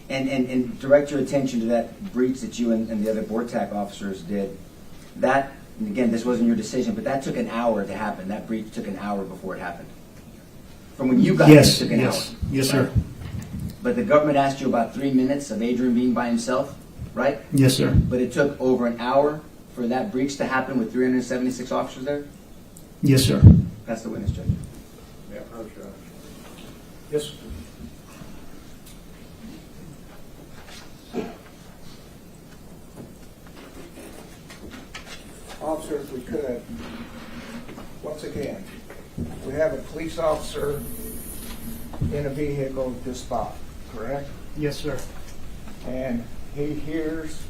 And direct your attention to that breach that you and the other board TAC officers did. That, and again, this wasn't your decision, but that took an hour to happen. That breach took an hour before it happened. From when you got there, it Yes. took an Yes. hour. Yes, sir. Right? But the government asked you about 3 minutes of Adrian being by himself, right? Yes, sir. But it took over an hour for that breach to happen with 376 officers there? Yes, sir. That's the witness, Judge. Yeah, I'm sure. Yes? Officer, if we could, once again, we have a police officer in a vehicle at this spot, correct? Yes, sir. And he hears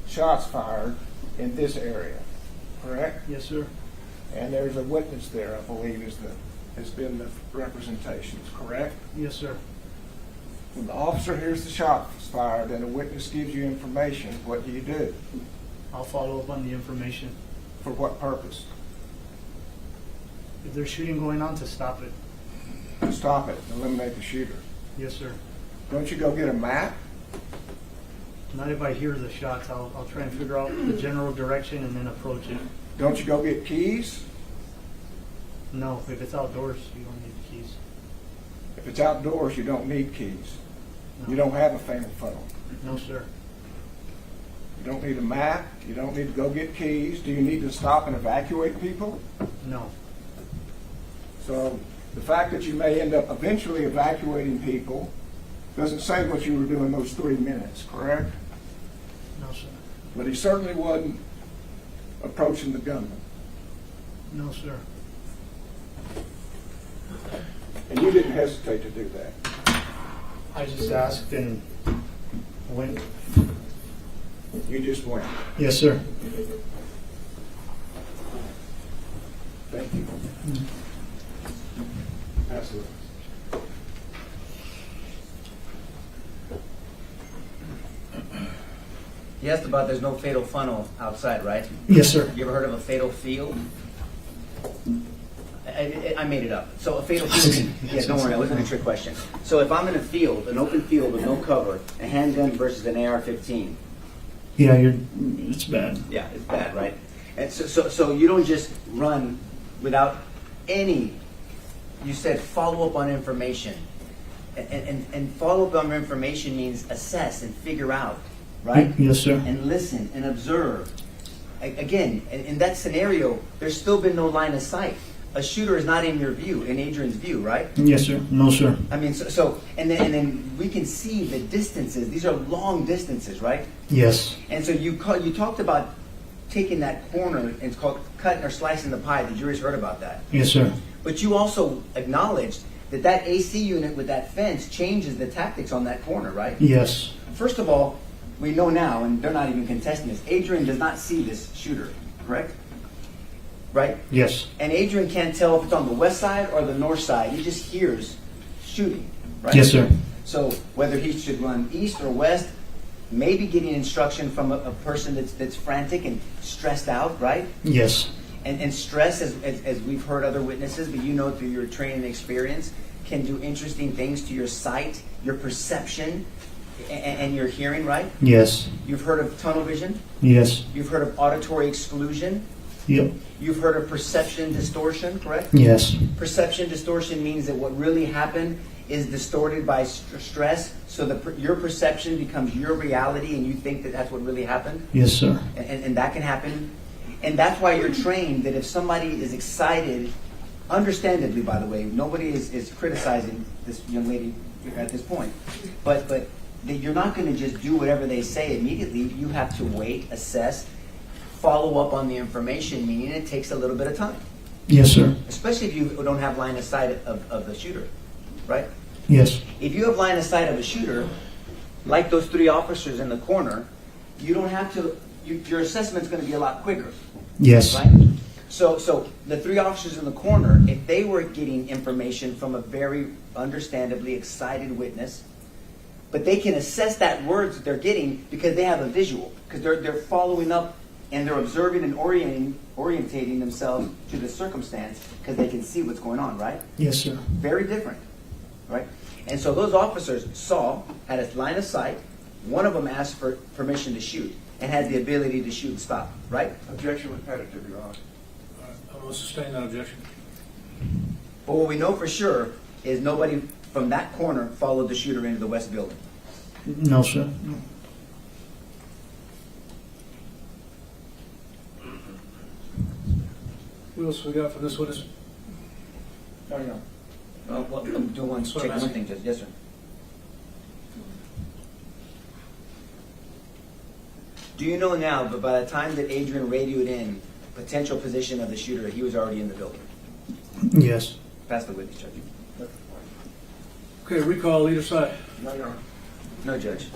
shots fired in this area, correct? Yes, sir. And there's a witness there, I believe, has been the representations, correct? Yes, sir. When the officer hears the shots fired and a witness gives you information, what do? I'll follow up on the information. For what purpose? If there's shooting going on, to stop it. To stop it, eliminate the shooter. Yes, sir. Don't you go get a map? Not if I hear the shots. I'll try and figure out the general direction and then approach it. Don't you go get keys? No, if it's outdoors, you don't need keys. If it's outdoors, you don't need keys. No. You don't have a family phone. No, sir. You don't need a map. You don't need to go get keys. Do you need to stop and evacuate people? No. So the fact that you may end up eventually evacuating people doesn't say what you were doing those 3 minutes, correct? No, sir. But he certainly wasn't approaching the gunman. No, sir. And you didn't hesitate to do that. I just asked and went. You just went. Yes, sir. Thank you. Absolutely. You asked about there's no fatal funnel outside, right? Yes, sir. You ever heard of a fatal field? I made it up. So a fatal field, yeah, don't worry, it wasn't a trick question. So if I'm in a field, an open field with no cover, a handgun versus an AR-15, Yeah, it's bad. yeah, it's bad, right? And so you don't just run without any, you said follow up on information. And follow up on information means assess and figure out, right? Yes, sir. And listen and observe. Again, in that scenario, there's still been no line of sight. A shooter is not in your view, in Adrian's view, right? Yes, sir. No, sir. I mean, so and then we can see the distances. These are long distances, right? Yes. And so you talked about taking that corner, and it's called cutting or slicing the pie. The jury's heard about that. Yes, sir. But you also acknowledged that AC unit with that fence changes the tactics on that corner, right? Yes. First of all, we know now, and they're not even contesting this, Adrian does not see this shooter, correct? Right? Yes. And Adrian can't tell if it's on the west side or the north side. He just hears shooting, right? Yes, sir. So whether he should run east or west, maybe getting instruction from a person that's frantic and stressed out, right? Yes. And stress, as we've heard other witnesses, but you know through your training and experience, can do interesting things to your sight, your perception, and your hearing, right? Yes. You've heard of tunnel vision. Yes. You've heard of auditory exclusion. Yep. You've heard of perception distortion, correct? Yes. Perception distortion means that what really happened is distorted by stress, so your perception becomes your reality, and you think that that's what really happened. Yes, sir. And that can happen. And that's why you're trained that if somebody is excited, understandably, by the way, nobody is criticizing this young lady at this point, but that you're not going to just do whatever they say immediately. You have to wait, assess, follow up on the information, meaning it takes a little bit of time, Yes, sir. especially if you don't have line of sight of the shooter, right? Yes. If you have line of sight of a shooter, like those 3 officers in the corner, you don't have to, your assessment's going to be a lot quicker. Yes. Right? So the 3 officers in the corner, if they were getting information from a very understandably excited witness, but they can assess that words that they're getting because they have a visual, because they're following up and they're observing and orientating themselves to the circumstance because they can see what's going on, right? Yes, sir. Very different, right? And so those officers had a line of sight. One of them asked for permission to shoot and had the ability to shoot and stop, right? Objection repetitive, Your Honor. I will sustain that objection. But what we know for sure is nobody from that corner followed the shooter into the west building. No, sir. No. Who else we got from this witness? No, no. I'm doing one, Sorry, checking one Master. thing, Judge. Yes, sir. Do you know now, but by the time that Adrian radioed in potential position of the shooter, he was already in the building? Yes. Pass the witness, Judge. Okay, recall either side. No, Judge.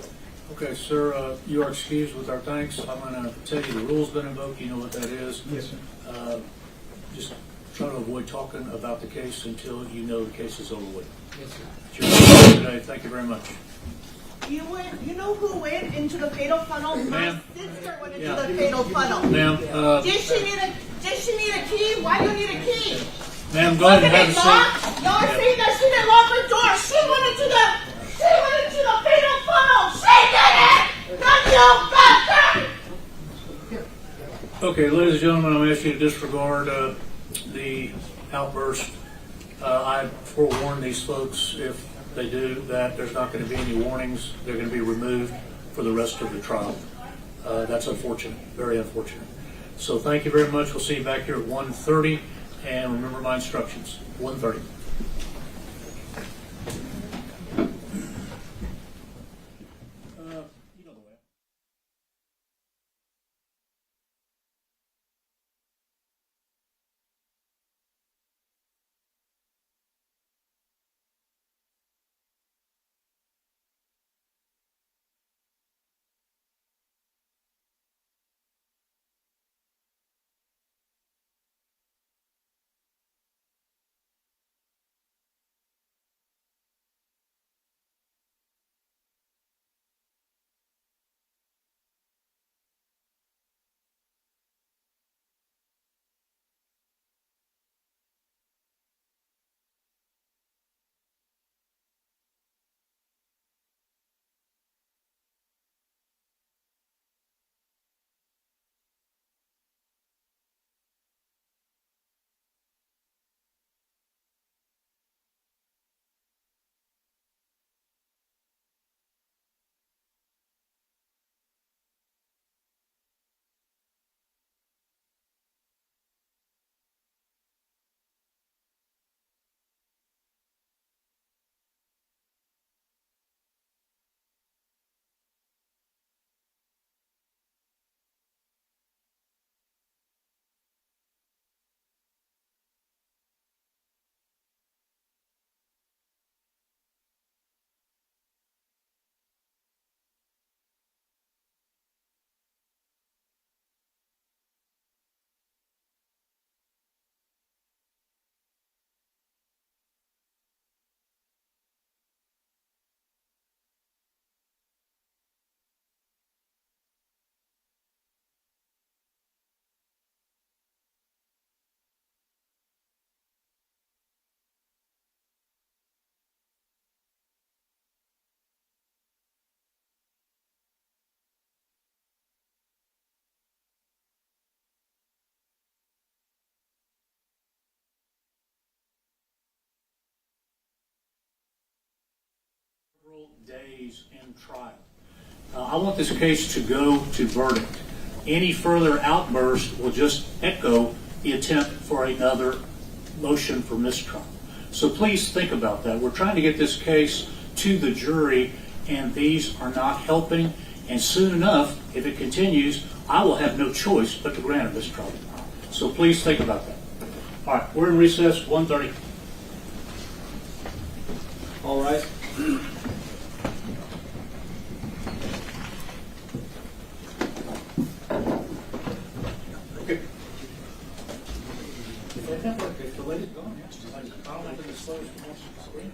Okay, sir, you are excused with our thanks. I'm going to tell you the rule's been invoked. You know what that is. Yes, sir. Just try to avoid talking about the case until you know the case is over with. Yes, sir. It's your time today. Thank you very much. You know who went into the fatal funnel? My Ma'am? sister went into Yeah. the fatal funnel. Ma'am, Did she need a key? Why do you need a key? ma'am, go ahead and have a Wasn't it seat. locked? No, I see that she didn't lock her door. She went into the fatal funnel. She did it! Not you, bastard! Okay, ladies and gentlemen, I'm going to ask you to disregard the outburst. I forewarn these folks, if they do, that there's not going to be any warnings. They're going to be removed for the rest of the trial. That's unfortunate, very unfortunate. So thank you very much. We'll see you back here at 1:30, and remember my instructions, 1:30. You know the way. Days in trial. I want this case to go to verdict. Any further outburst will just echo the attempt for another motion for mistrial. So please think about that. We're trying to get this case to the jury, and these are not helping. And soon enough, if it continues, I will have no choice but to grant a mistrial. So please think about that. All right, we're in recess, 1:30. All right. If the lady's gone, yes. I don't have to disclose the screen.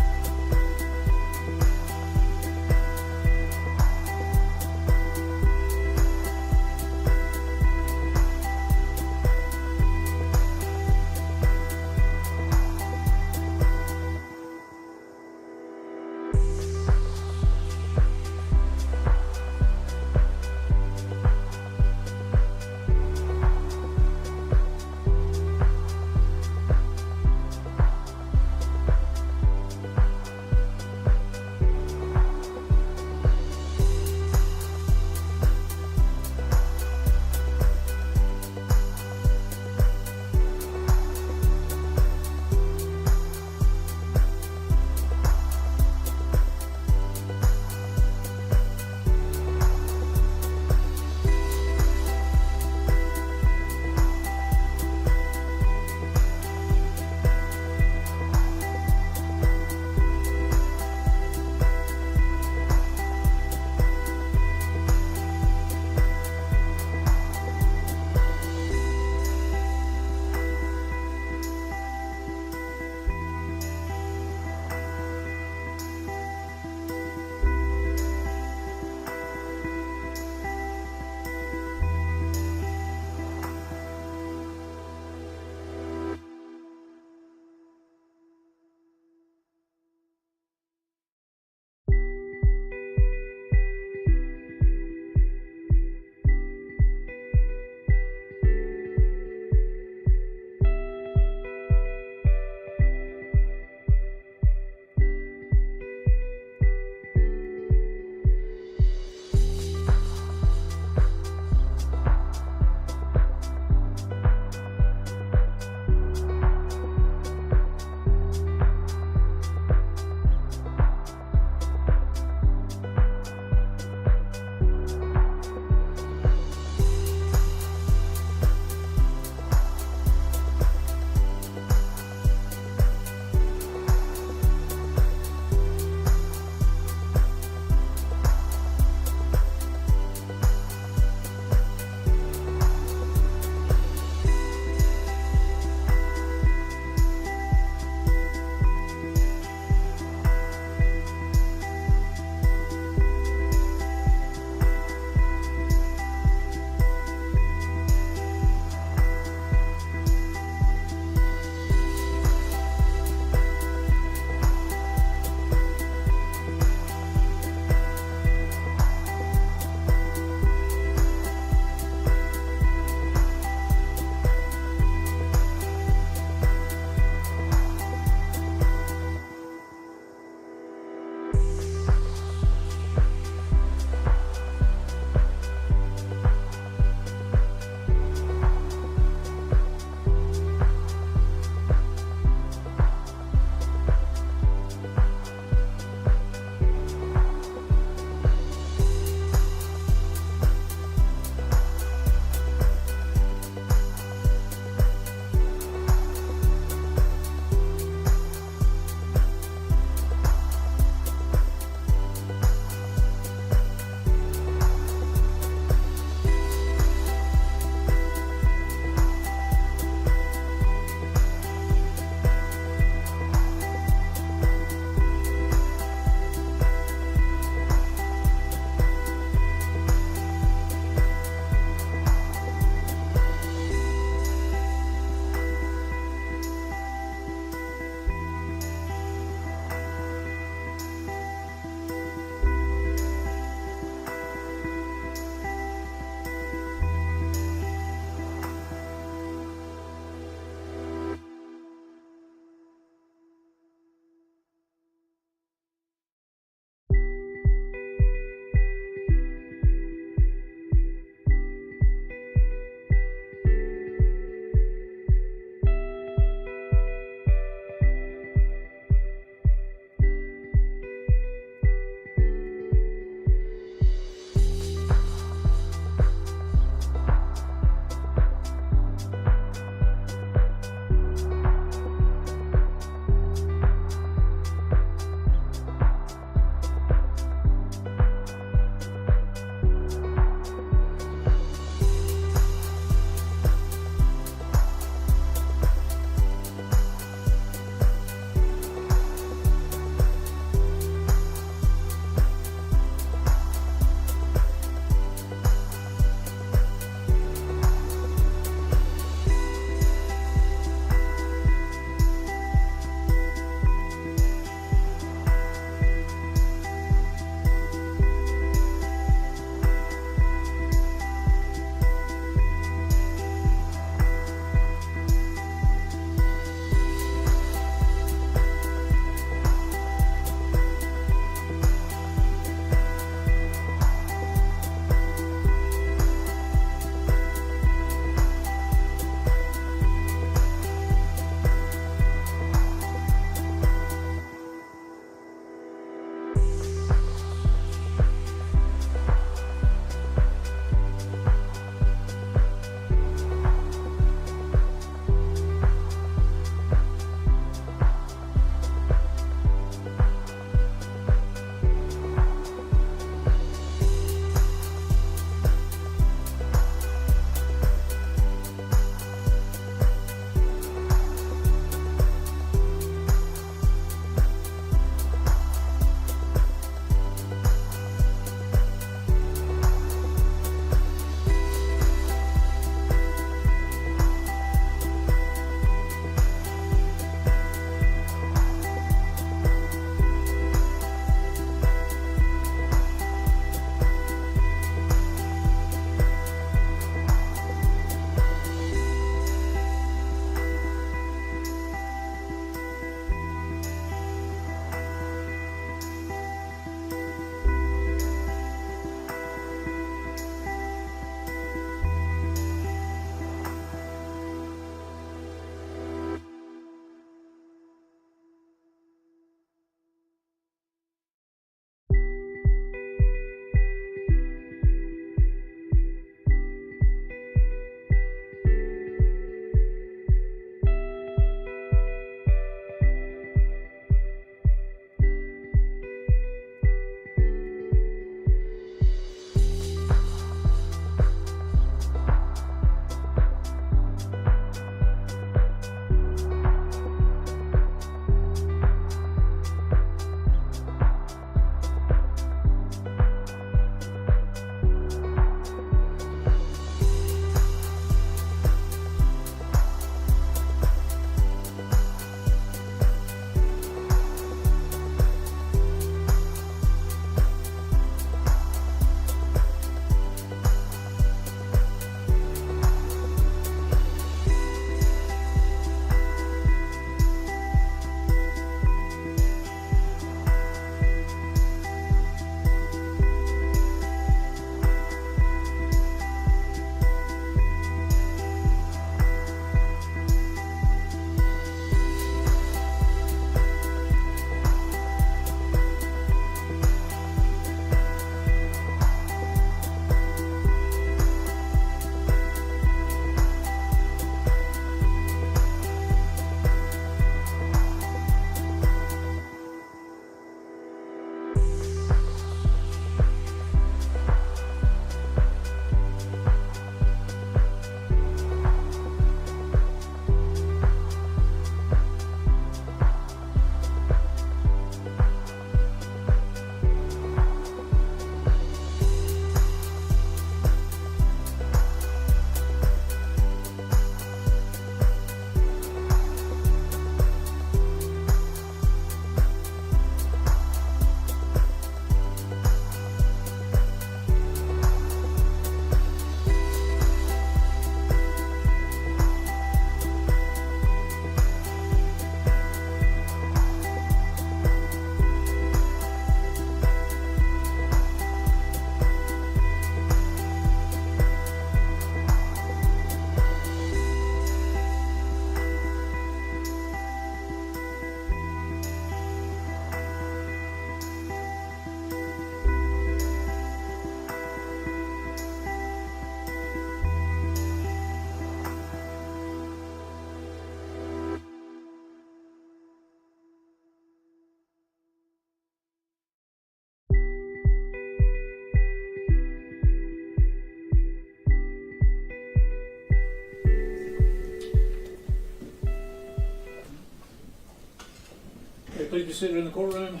please be seated in the courtroom.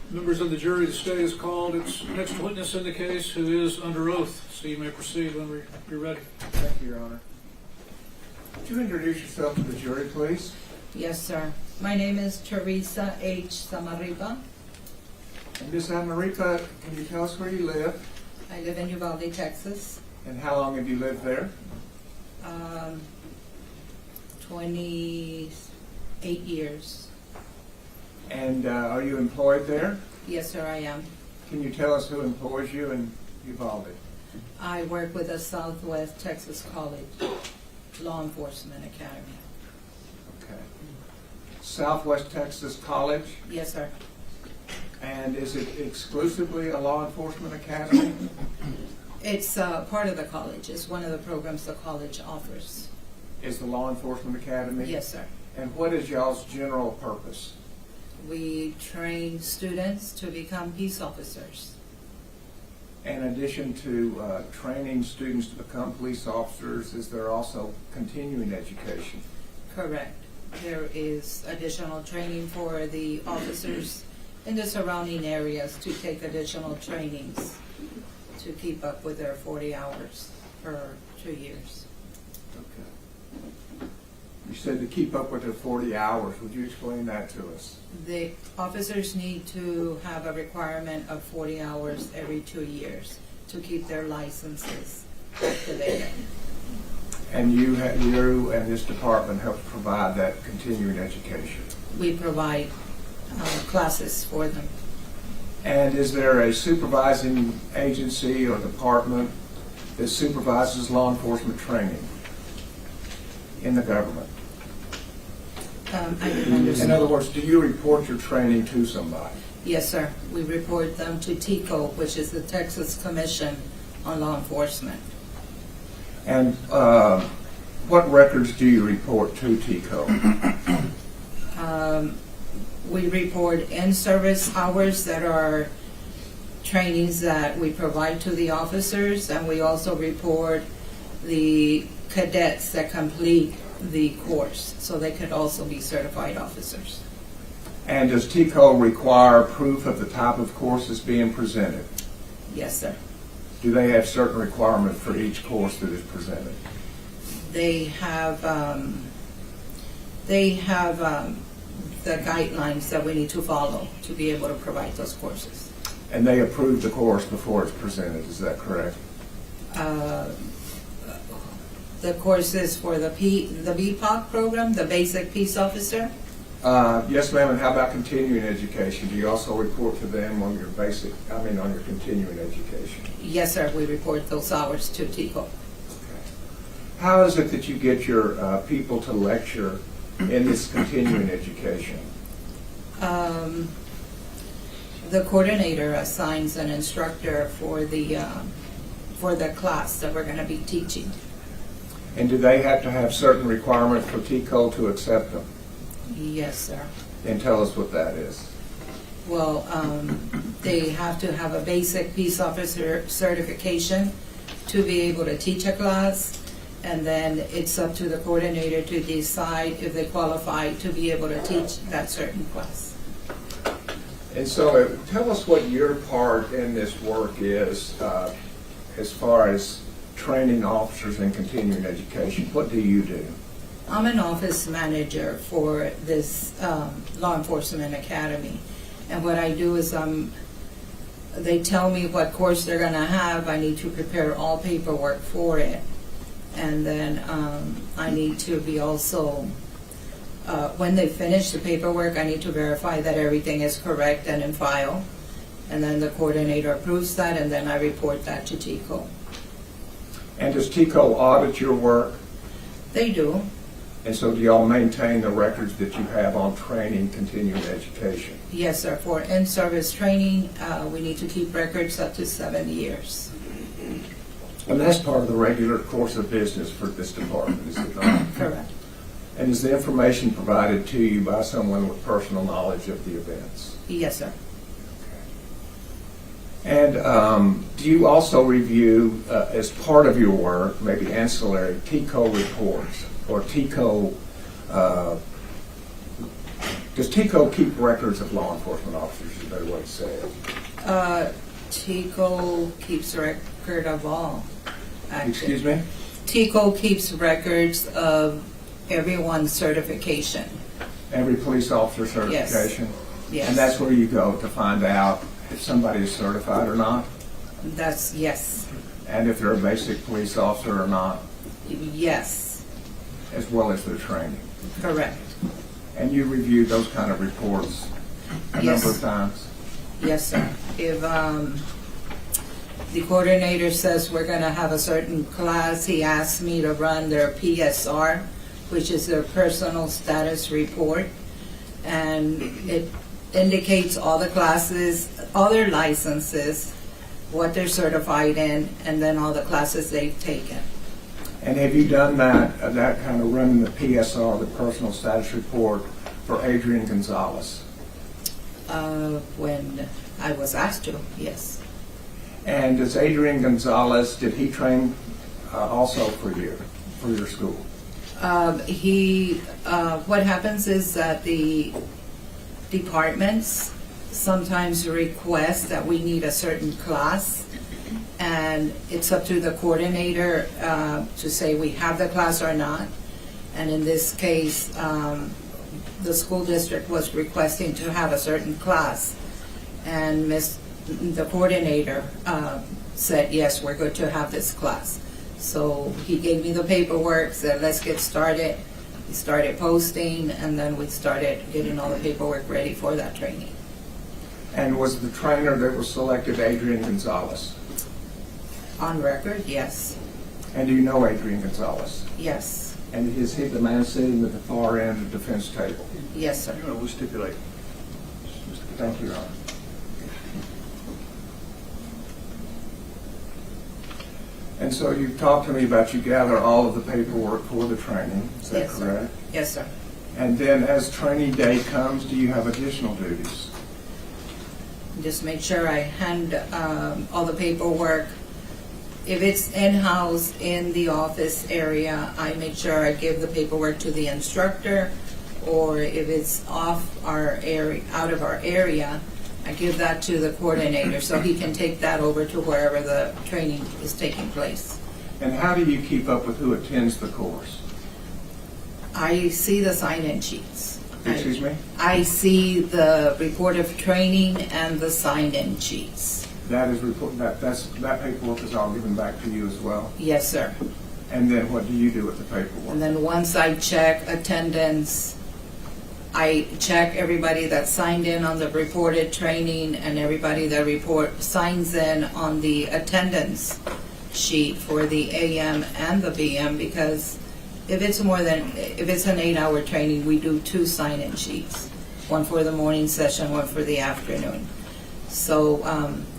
Members of the jury, the stay is called. Its next witness in the case who is under oath. So you may proceed when you're ready. Thank you, Your Honor. Would you introduce yourself to the jury, please? Yes, sir. My name is Teresa H. Samariba. And Ms. Amaripa, can you tell us where you live? I live in Uvalde, Texas. And how long have you lived there? 28 years. And are you employed there? Yes, sir, I am. Can you tell us who employs you in Uvalde? I work with the Southwest Texas College Law Enforcement Academy. Okay. Southwest Texas College? Yes, sir. And is it exclusively a law enforcement academy? It's part of the college. It's one of the programs the college offers. Is the law enforcement academy? Yes, sir. And what is y'all's general purpose? We train students to become peace officers. In addition to training students to become police officers, is there also continuing education? Correct. There is additional training for the officers in the surrounding areas to take additional trainings to keep up with their 40 hours per 2 years. Okay. You said to keep up with their 40 hours. Would you explain that to us? The officers need to have a requirement of 40 hours every 2 years to keep their licenses activated. And you and this department help provide that continuing education. We provide classes for them. And is there a supervising agency or department that supervises law enforcement training in the government? I didn't In understand. other words, do you report your training to somebody? Yes, sir. We report them to TICO, which is the Texas Commission on Law Enforcement. And what records do you report to TICO? We report in-service hours that are trainings that we provide to the officers, and we also report the cadets that complete the course, so they could also be certified officers. And does TICO require proof of the type of courses being presented? Yes, sir. Do they have certain requirements for each course that is presented? They have the guidelines that we need to follow to be able to provide those courses. And they approve the course before it's presented, is that correct? The courses for the BPOC program, the Basic Peace Officer. Yes, ma'am, and how about continuing education? Do you also report to them on your on your continuing education? Yes, sir, we report those hours to TICO. How is it that you get your people to lecture in this continuing education? The coordinator assigns an instructor for the class that we're going to be teaching. And do they have to have certain requirements for TICO to accept them? Yes, sir. And tell us what that is. Well, they have to have a basic peace officer certification to be able to teach a class, and then it's up to the coordinator to decide if they qualify to be able to teach that certain class. And so tell us what your part in this work is as far as training officers in continuing education. What do you do? I'm an office manager for this law enforcement academy, and what I do is they tell me what course they're going to have. I need to prepare all paperwork for it, and then I need to be also, when they finish the paperwork, I need to verify that everything is correct and in file, and then the coordinator approves that, and then I report that to TICO. And does TICO audit your work? They do. And so do y'all maintain the records that you have on training, continuing education? Yes, sir. For in-service training, we need to keep records up to 7 years. And that's part of the regular course of business for this department, is it not? Correct. And is the information provided to you by someone with personal knowledge of the events? Yes, sir. And do you also review, as part of your work, maybe ancillary, TICO reports or TICO Does TICO keep records of law enforcement officers, is a better way to say it? TICO keeps record of all. Excuse me? TICO keeps records of everyone's certification. Every police officer certification? Yes. And that's where you go to find out if somebody is certified or not? That's, yes, And if they're a basic police officer or not, yes, as well as their training? correct. And you reviewed those kind of reports a Yes. number of times? Yes, sir. If the coordinator says we're going to have a certain class, he asks me to run their PSR, which is their personal status report, and it indicates all the classes, all their licenses, what they're certified in, and then all the classes they've taken. And have you done that kind of running the PSR, the personal status report, for Adrian Gonzalez? When I was asked to, yes. And does Adrian Gonzalez, did he train also for you, for your school? What happens is that the departments sometimes request that we need a certain class, and it's up to the coordinator to say we have the class or not. And in this case, the school district was requesting to have a certain class, and the coordinator said, yes, we're good to have this class. So he gave me the paperwork, said, let's get started. We started posting, and then we started getting all the paperwork ready for that training. And was the trainer that was selected Adrian Gonzalez? On record, yes. And do you know Adrian Gonzalez? Yes. And is he the man sitting at the far end of the defense table? Yes, sir. We'll stipulate. Thank you, Your Honor. And so you've talked to me about you gather all of the paperwork for the training, is that Yes, sir. correct? Yes, sir. And then as training day comes, do you have additional duties? Just make sure I hand all the paperwork. If it's in-house in the office area, I make sure I give the paperwork to the instructor, or if it's off our area, out of our area, I give that to the coordinator so he can take that over to wherever the training is taking place. And how do you keep up with who attends the course? I see the sign-in sheets. Excuse me? I see the report of training and the sign-in sheets. That paperwork is all given back to you as well? Yes, sir. And then what do you do with the paperwork? And then once I check attendance, I check everybody that signed in on the reported training and everybody that signs in on the attendance sheet for the AM and the PM, because if it's an 8-hour training, we do 2 sign-in sheets, one for the morning session, one for the afternoon. So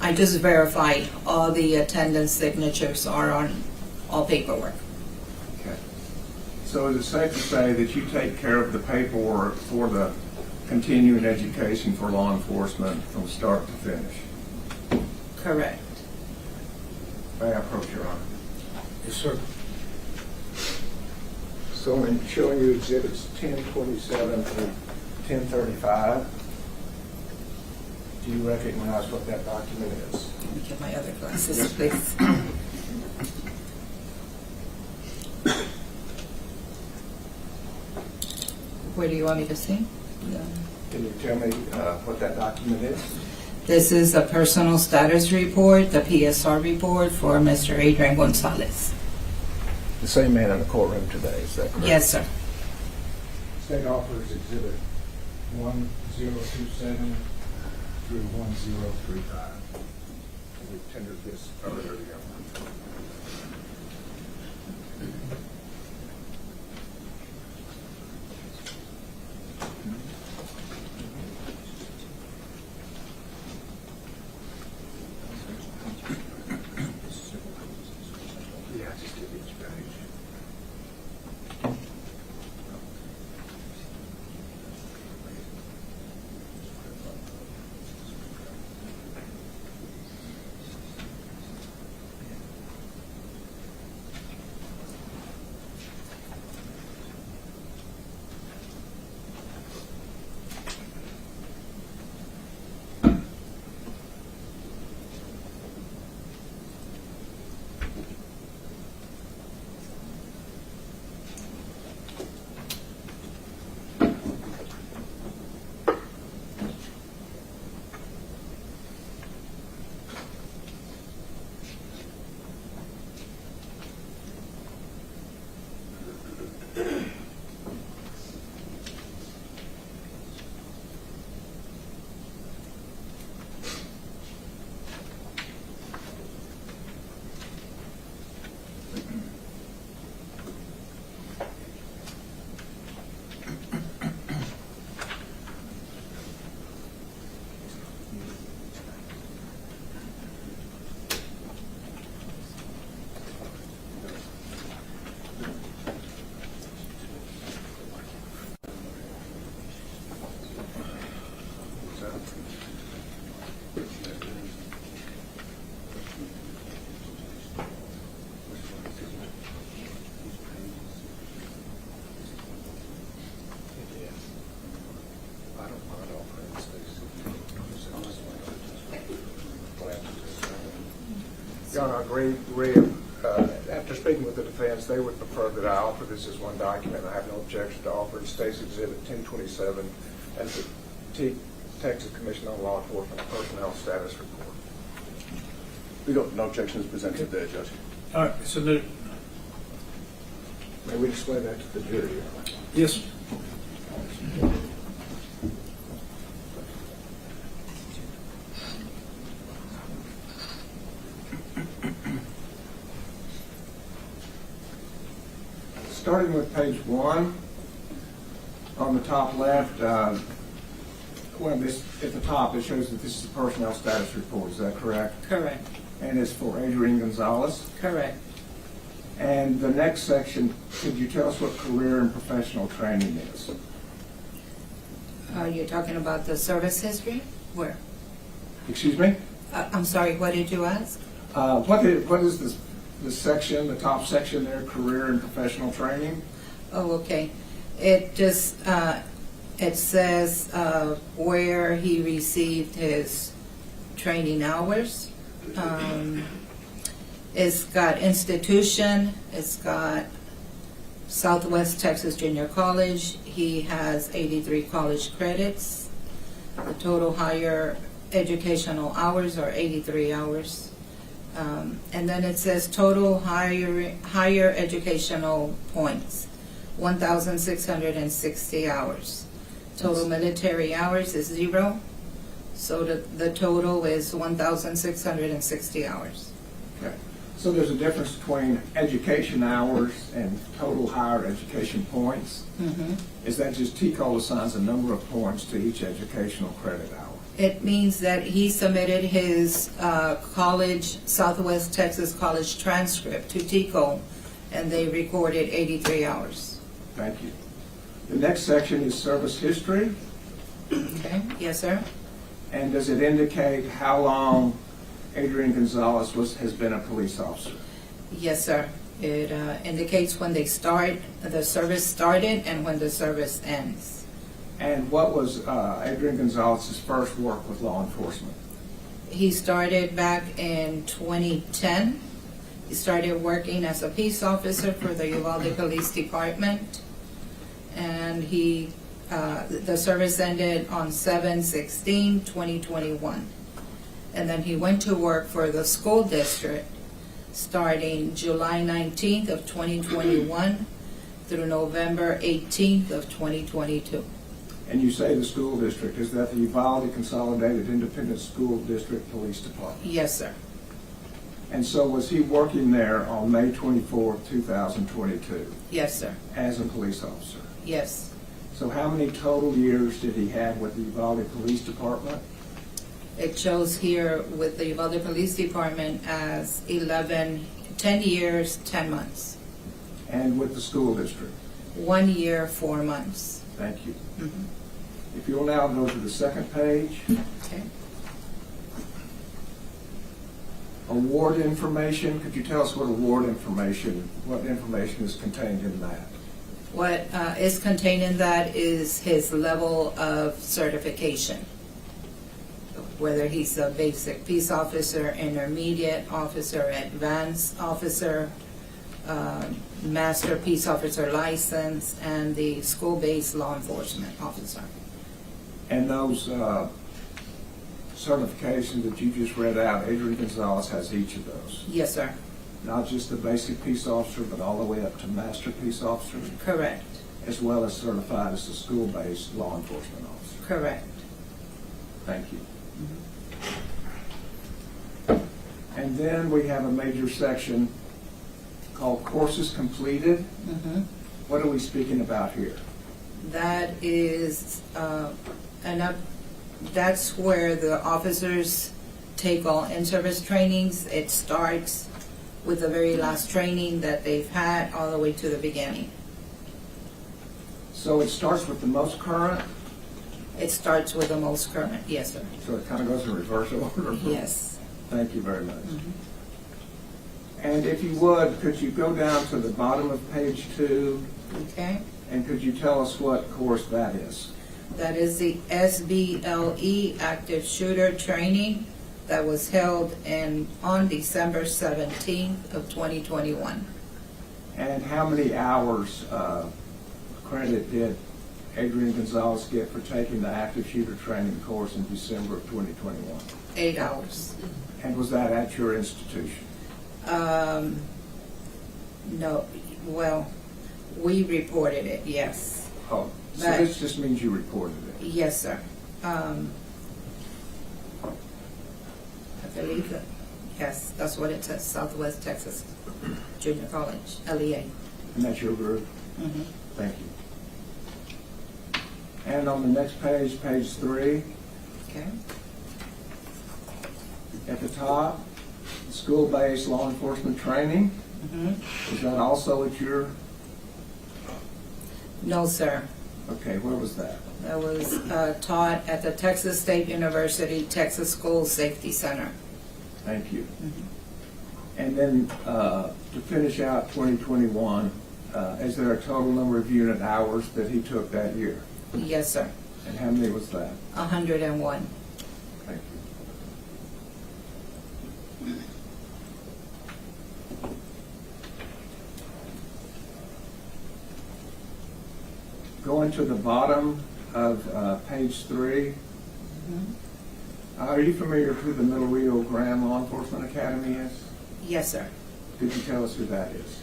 I just verify all the attendance signatures are on all paperwork. Okay. So is it safe to say that you take care of the paperwork for the continuing education for law enforcement from start to finish? Correct. May I approach, Your Honor? Yes, sir. So in showing you exhibits 1027 through 1035, do you recognize what that document is? Let me get my other glasses, please. Where do you want me to see? Can you tell me what that document is? This is a personal status report, the PSR report for Mr. Adrian Gonzalez. The same man in the courtroom today, is that correct? Yes, sir. State offers exhibit 1027 through 1035. We tendered this earlier. Yeah, just give each page. gonna agree, after speaking with the defense, they would prefer that I offer this as one document. I have no objection to offer it. State's Exhibit 1027 as the Texas Commission on Law Enforcement Personnel Status Report. We don't, no objections presented there, Judge. All right, submitted. May we display that to the jury? Yes. Starting with page 1, on the top left, at the top, it shows that this is a personnel status report. Is that correct? Correct, And it's for Adrian Gonzalez. correct. And the next section, could you tell us what career and professional training is? You're talking about the service history? Where? Excuse me? I'm sorry, what did you ask? What is this section, the top section there, career and professional training? Oh, okay. It just, it says where he received his training hours. It's got institution, it's got Southwest Texas Junior College. He has 83 college credits. The total higher educational hours are 83 hours. And then it says total higher educational points, 1,660 hours. Total military hours is 0, so the total is 1,660 hours. Okay. So there's a difference between education hours and total higher education points? Mm-hmm. Is that just TCOL assigns a number of points to each educational credit hour? It means that he submitted his college, Southwest Texas College transcript to TCO, and they recorded 83 hours. Thank you. The next section is service history. Okay, yes, sir? And does it indicate how long Adrian Gonzalez has been a police officer? Yes, sir. It indicates when the service started and when the service ends. And what was Adrian Gonzalez's first work with law enforcement? He started back in 2010. He started working as a peace officer for the Uvalde Police Department. And the service ended on 7/16/2021. And then he went to work for the school district starting July 19th of 2021 through November 18th of 2022. And you say the school district, is that the Uvalde Consolidated Independent School District Police Department? Yes, sir. And so was he working there on May 24th, 2022 Yes, sir. as a police officer? Yes. So how many total years did he have with the Uvalde Police Department? It shows here with the Uvalde Police Department as 10 years, 10 months. And with the school district? 1 year, 4 months. Thank you. Mhm. If you'll now go to the second page. Okay. Award information. Could you tell us what information is contained in that? What is contained in that is his level of certification. Whether he's a basic peace officer, intermediate officer, advanced officer, master peace officer license, and the school-based law enforcement officer. And those certifications that you just read out, Adrian Gonzalez has each of those. Yes, sir. Not just the basic peace officer, but all the way up to master peace officer, Correct. as well as certified as a school-based law enforcement officer. Correct. Thank you. And then we have a major section called courses completed. Mm-hmm. What are we speaking about here? That is that's where the officers take all in-service trainings. It starts with the very last training that they've had all the way to the beginning. So it starts with the most current, It starts with the most current, yes, sir. so it kind of goes in reverse order. Yes. Thank you very much. Mhm. And if you would, could you go down to the bottom of page 2, Okay. and could you tell us what course that is? That is the SBLE Active Shooter Training that was held on December 17th of 2021. And how many hours credit did Adrian Gonzalez get for taking the active shooter training course in December of 2021? 8 hours. And was that at your institution? No, well, we reported it, yes. Oh, so But- this just means you reported it? Yes, sir. I believe that, yes, that's what it says, Southwest Texas Junior College, LEA. And that's your group? Mhm. Thank you. And on the next page, page 3, Okay. at the top, school-based law enforcement training. Mhm. Is that also at your, No, sir. okay, where was that? That was taught at the Texas State University Texas School Safety Center. Thank you. And then to finish out 2021, is there a total number of unit hours that he took that year? Yes, sir. And how many was that? 101. Thank you. Going to the bottom of page 3, are you familiar with who the Middle Rio Grande Law Enforcement Academy is? Yes, sir. Could you tell us who that is?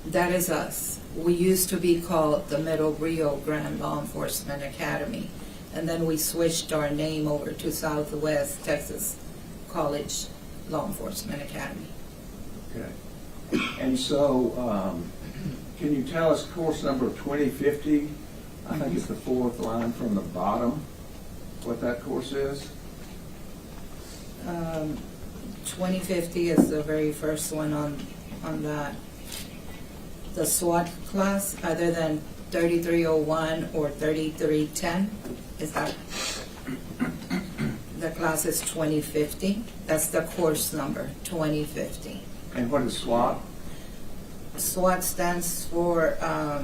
That is us. We used to be called the Middle Rio Grande Law Enforcement Academy, and then we switched our name over to Southwest Texas College Law Enforcement Academy. Okay. And so, can you tell us course number 2050? I think it's the fourth line from the bottom, what that course is? 2050 is the very first one on that. The SWAT class, other than 3301 or 3310, is that? The class is 2050. That's the course number, 2050. And what is SWAT? SWAT stands for I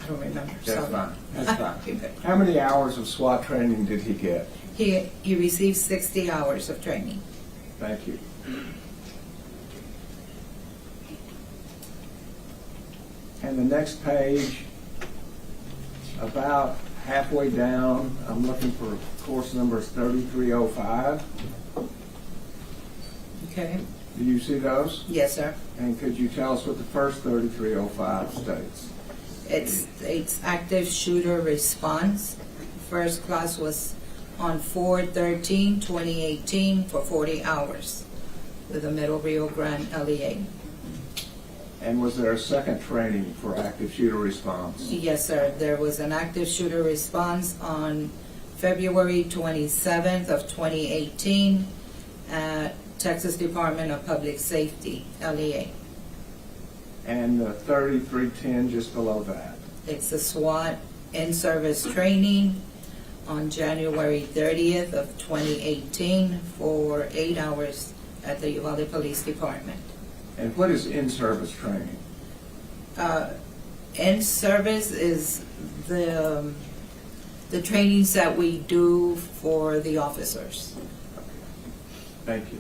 don't remember. That's sorry. fine. That's fine. How many hours of SWAT training did he get? He received 60 hours of training. Thank you. And the next page, about halfway down, I'm looking for course number 3305. Okay. Do you see those? Yes, sir. And could you tell us what the first 3305 states? It's active shooter response. First class was on 4/13/2018 for 40 hours with the Middle Rio Grande LEA. And was there a second training for active shooter response? Yes, sir. There was an active shooter response on February 27th of 2018 at Texas Department of Public Safety, LEA. And the 3310 just below that? It's the SWAT in-service training on January 30th of 2018 for 8 hours at the Uvalde Police Department. And what is in-service training? In-service is the trainings that we do for the officers. Thank you.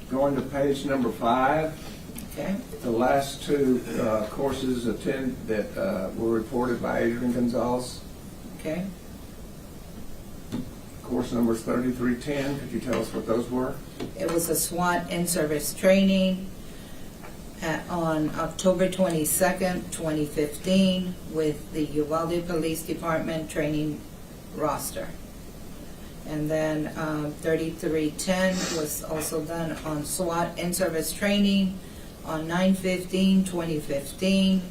Going to page number 5. Okay. The last two courses that were reported by Adrian Gonzalez. Okay. Course numbers 3310. Could you tell us what those were? It was a SWAT in-service training on October 22nd, 2015 with the Uvalde Police Department training roster. And then 3310 was also done on SWAT in-service training on 9/15/2015,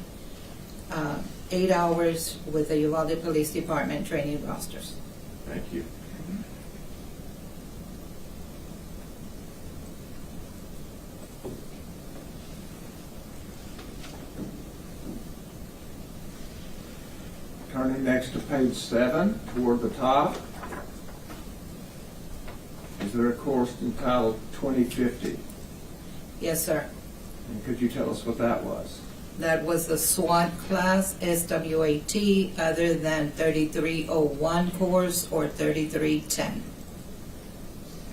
8 hours with the Uvalde Police Department training rosters. Thank you. Turning next to page 7, toward the top. Is there a course entitled 2050? Yes, sir. And could you tell us what that was? That was the SWAT class, SWAT, other than 3301 course or 3310.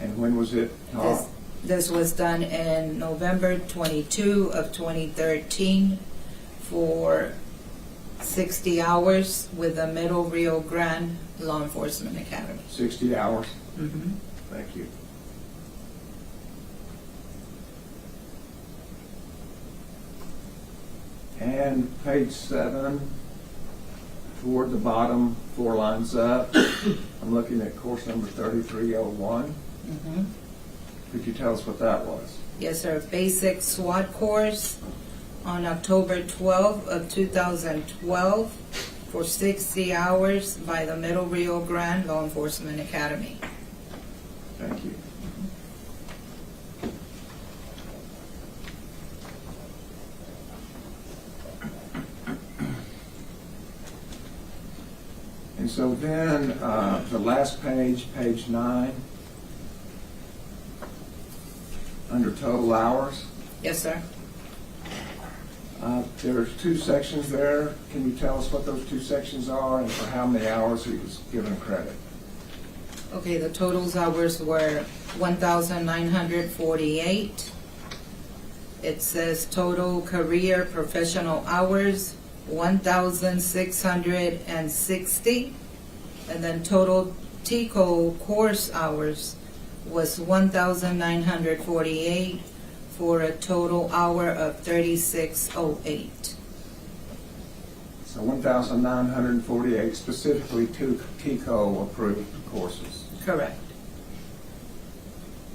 And when was it taught? This was done in November 22 of 2013 for 60 hours with the Middle Rio Grande Law Enforcement Academy. 60 hours? Mm-hmm. Thank you. And page 7, toward the bottom, 4 lines up, I'm looking at course number 3301. Mm-hmm. Could you tell us what that was? Yes, sir. Basic SWAT course on October 12 of 2012 for 60 hours by the Middle Rio Grande Law Enforcement Academy. Thank you. And so then, the last page, page 9, under total hours, Yes, sir. there's 2 sections there. Can you tell us what those 2 sections are and for how many hours he was given credit? Okay, the total hours were 1,948. It says total career professional hours, 1,660. And then total TCO course hours was 1,948 for a total hour of 3608. So 1,948 specifically 2 TCO approved courses. Correct.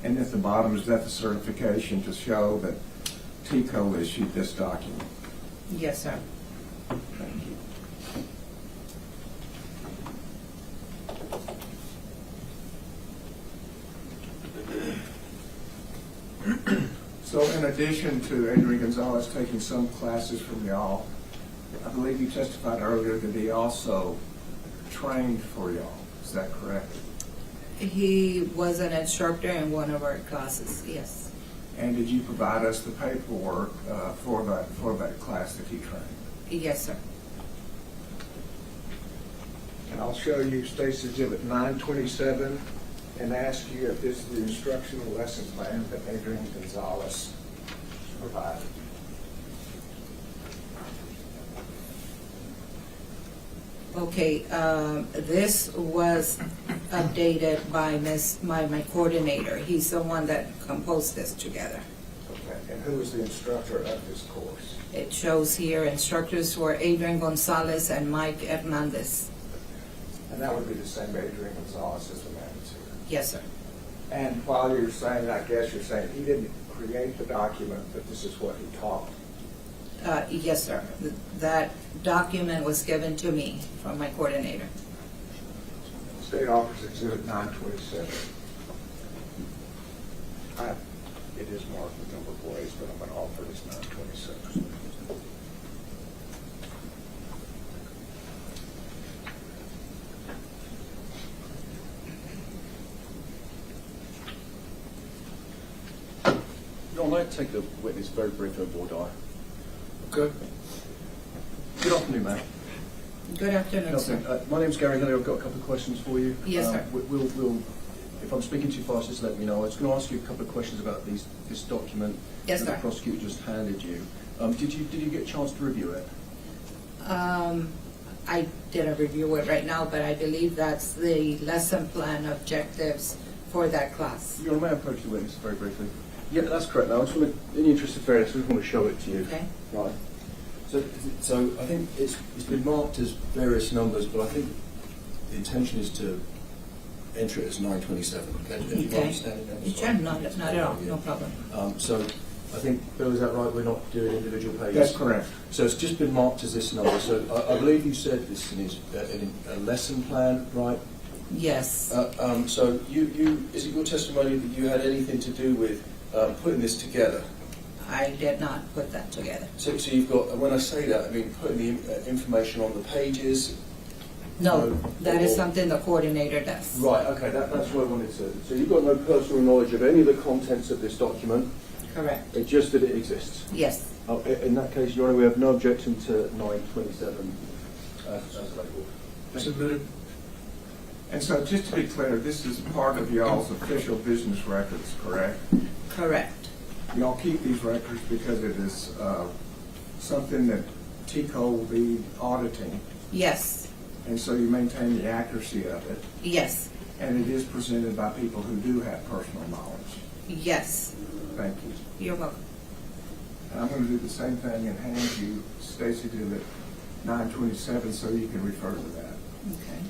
And at the bottom, is that the certification to show that TCO issued this document? Yes, sir. Thank you. So in addition to Adrian Gonzalez taking some classes from y'all, I believe you testified earlier that he also trained for y'all. Is that correct? He was an instructor in one of our classes, yes. And did you provide us the paperwork for that class that he trained? Yes, sir. And I'll show you State's Exhibit 927 and ask you if this is the instructional lesson plan that Adrian Gonzalez provided. Okay, this was updated by my coordinator. He's the one that composed this together. Okay. And who is the instructor of this course? It shows here instructors were Adrian Gonzalez and Mike Hernandez. And that would be the same Adrian Gonzalez as the manager. Yes, sir. And while you're saying, I guess you're saying he didn't create the document, but this is what he taught. Yes, sir. That document was given to me from my coordinator. State Office Exhibit 927. It is marked with number of ways, but I'm going to offer this 927. I'd like to take the witness very briefly on board, I. Okay. Good afternoon, ma'am. Good afternoon, sir. My name's Gary Hillier. I've got a couple of questions for you. Yes, sir. We'll, if I'm speaking too fast, just let me know. I was going to ask you a couple of questions about this document Yes, that sir. the prosecutor just handed you. Did you get a chance to review it? I didn't review it right now, but I believe that's the lesson plan objectives for that class. Your may I approach the witness very briefly? Yeah, that's correct. Now, I just want to, in the interest of fairness, I just want to show it to you. Okay. Right. So I think it's been marked as various numbers, but I think the intention is to enter it as 927. Okay. Do you understand it? Sure, not at all, no problem. So I think, Bill, is that right? We're not doing individual pages? That's correct. So it's just been marked as this number. So I believe you said this is a lesson plan, right? Yes. So you is it your testimony that you had anything to do with putting this together? I did not put that together. So you've got, and when I say that, I mean putting the information on the pages, No, that is something the coordinator does. Right, okay, that's what I wanted to. So you've got no personal knowledge of any of the contents of this document, Correct. it's just that it exists. Yes. In that case, Your Honour, we have no objection to 927 as labelled. Submitted. And so just to be clear, this is part of y'all's official business records, correct? Correct. Y'all keep these records because it is something that TCO will be auditing, Yes. and so you maintain the accuracy of it, Yes. and it is presented by people who do have personal knowledge. Yes. Thank you. You're welcome. And I'm going to do the same thing and hand you Stacy Exhibit 927 so you can refer to that. Okay.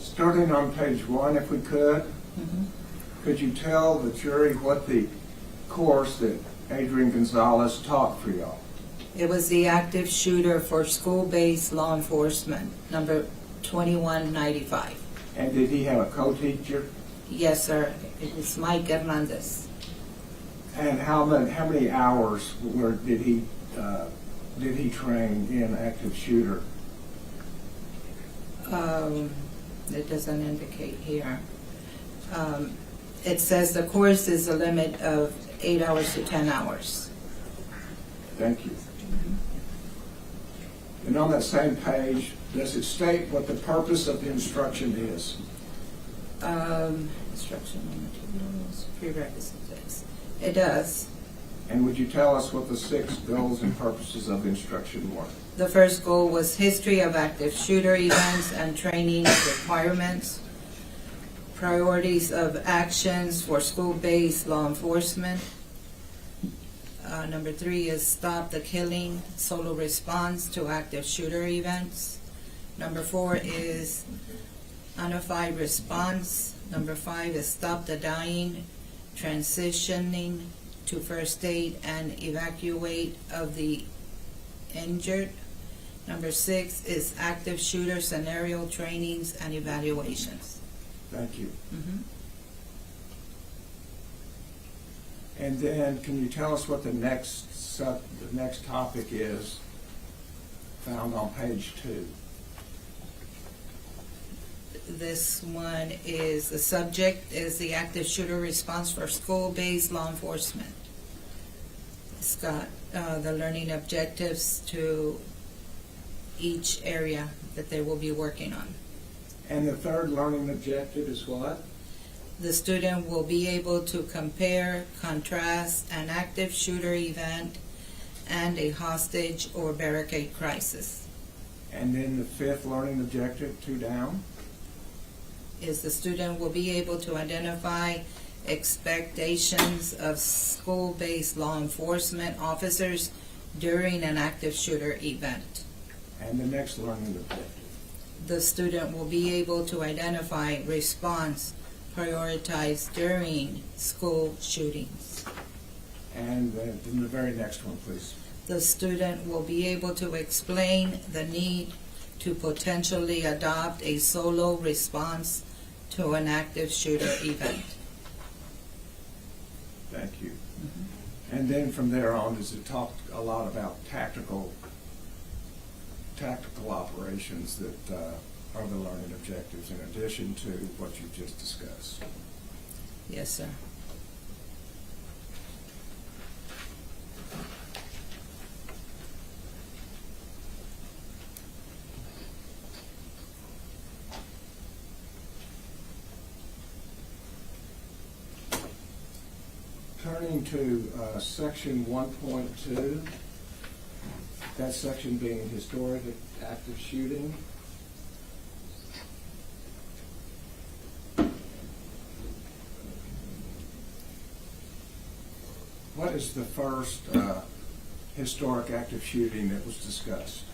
Starting on page 1, if we could, could you tell the jury what the course that Adrian Gonzalez taught for y'all? It was the active shooter for school-based law enforcement, number 2195. And did he have a co-teacher? Yes, sir. It was Mike Hernandez. And how many hours did he train in active shooter? It doesn't indicate here. It says the course is a limit of 8 hours to 10 hours. Thank you. And on that same page, does it state what the purpose of the instruction is? Instructional materials, prerequisites. It does. And would you tell us what the 6 goals and purposes of the instruction were? The first goal was history of active shooter events and training requirements, priorities of actions for school-based law enforcement. Number 3 is stop the killing, solo response to active shooter events. Number 4 is unified response. Number 5 is stop the dying, transitioning to first aid and evacuate of the injured. Number 6 is active shooter scenario trainings and evaluations. Thank you. Mm-hmm. And then, can you tell us what the next topic is found on page 2? This one is, the subject is the active shooter response for school-based law enforcement. It's got the learning objectives to each area that they will be working on. And the third learning objective is what? The student will be able to compare, contrast an active shooter event and a hostage or barricade crisis. And then the 5th learning objective, 2 down? Is the student will be able to identify expectations of school-based law enforcement officers during an active shooter event. And the next learning objective? The student will be able to identify response prioritized during school shootings. And then the very next one, please. The student will be able to explain the need to potentially adopt a solo response to an active shooter event. Thank you. And then from there on, does it talk a lot about tactical operations that are the learning objectives in addition to what you just discussed? Yes, sir. Turning to section 1.2, that section being historic active shooting. What is the first historic active shooting that was discussed?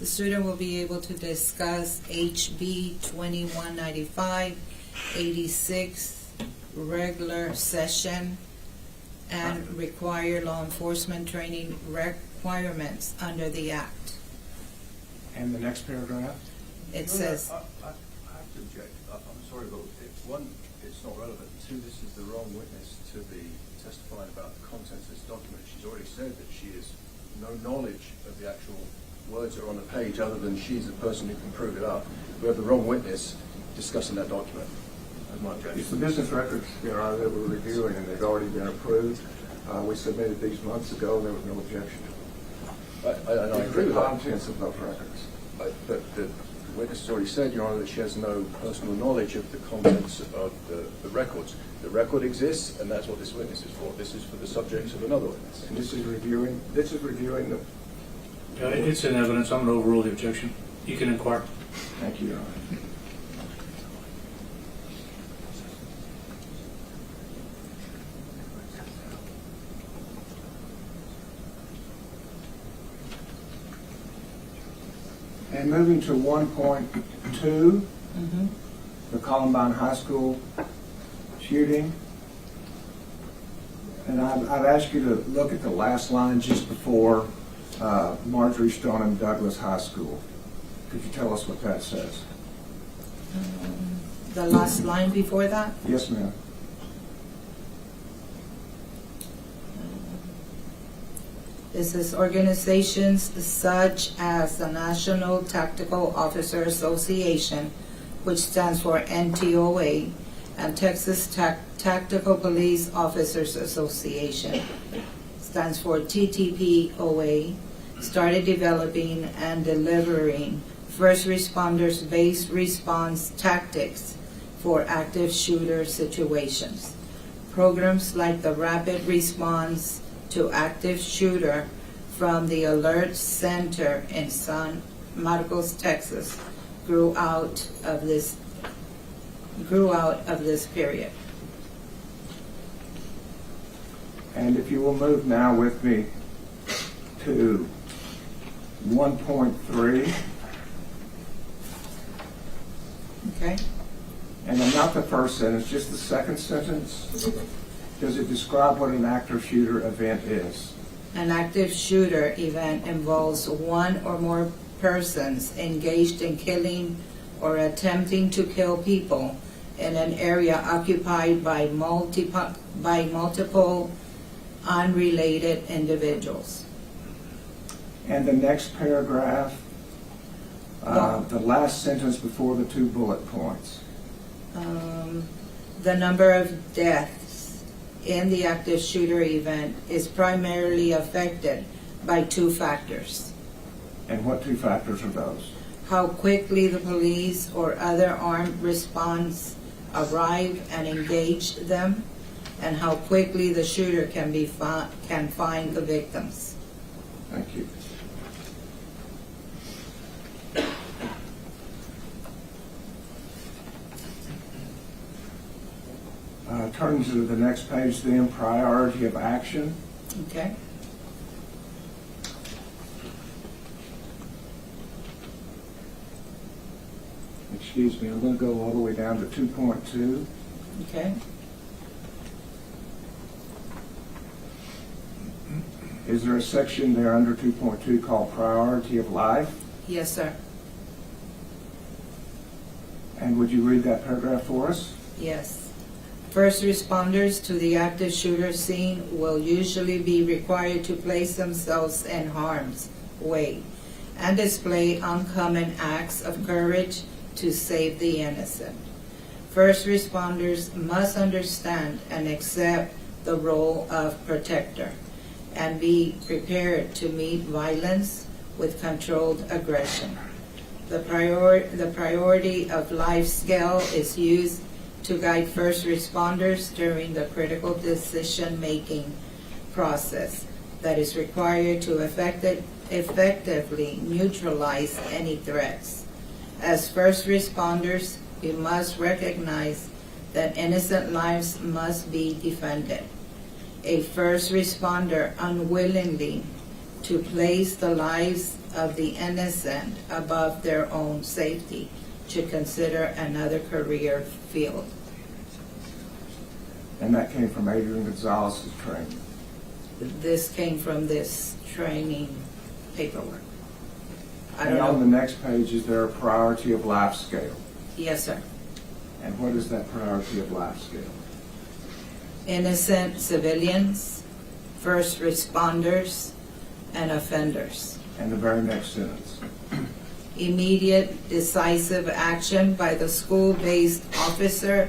The student will be able to discuss HB 2195, 86 regular session, and require law enforcement training requirements under the Act. And the next paragraph? It says, I have to object. I'm sorry, but one, it's not relevant. Two, this is the wrong witness to be testifying about the contents of this document. She's already said that she has no knowledge of the actual words that are on the page other than she's the person who can prove it up. We have the wrong witness discussing that document. That's my objection. It's the business records, Your Honor, that we're reviewing, and they've already been approved. We submitted these months ago, and there was no objection. I agree with The that. contents of those records. But the witness has already said, Your Honor, that she has no personal knowledge of the contents of the records. The record exists, and that's what this witness is for. This is for the subjects of another witness. And this is reviewing the It's in evidence. I'm going to overrule the objection. You can inquire. Thank you, Your Honor. And moving to 1.2, the Columbine High School shooting. And I've asked you to look at the last line just before Marjorie Stoneman Douglas High School. Could you tell us what that says? the last line before that? Yes, ma'am. It says organizations such as the National Tactical Officer Association, which stands for NTOA, and Texas Tactical Police Officers Association, stands for TTPOA, started developing and delivering first responders based response tactics for active shooter situations. Programs like the Rapid Response to Active Shooter from the Alert Center in San Marcos, Texas, grew out of this period. And if you will move now with me to 1.3. Okay. And then not the first sentence, just the second sentence. Does it describe what an active shooter event is? An active shooter event involves one or more persons engaged in killing or attempting to kill people in an area occupied by multiple unrelated individuals. And the next paragraph, the last sentence before the 2 bullet points. The number of deaths in the active shooter event is primarily affected by 2 factors. And what 2 factors are those? How quickly the police or other armed response arrive and engage them, and how quickly the shooter can find the victims. Thank you. Turning to the next page then, priority of action. Okay. Excuse me, I'm going to go all the way down to 2.2. Okay. Is there a section there under 2.2 called priority of life? Yes, sir. And would you read that paragraph for us? Yes. First responders to the active shooter scene will usually be required to place themselves in harm's way and display uncommon acts of courage to save the innocent. First responders must understand and accept the role of protector and be prepared to meet violence with controlled aggression. The priority of life scale is used to guide first responders during the critical decision-making process that is required to effectively neutralize any threats. As first responders, we must recognize that innocent lives must be defended. a first responder unwillingly to place the lives of the innocent above their own safety should consider another career field. And that came from Adrian Gonzalez's training. This came from this training paperwork. I And don't on the know. next page, is there a priority of life scale? Yes, sir. And what is that priority of life scale? Innocent civilians, first responders, and offenders. And the very next sentence. Immediate decisive action by the school-based officer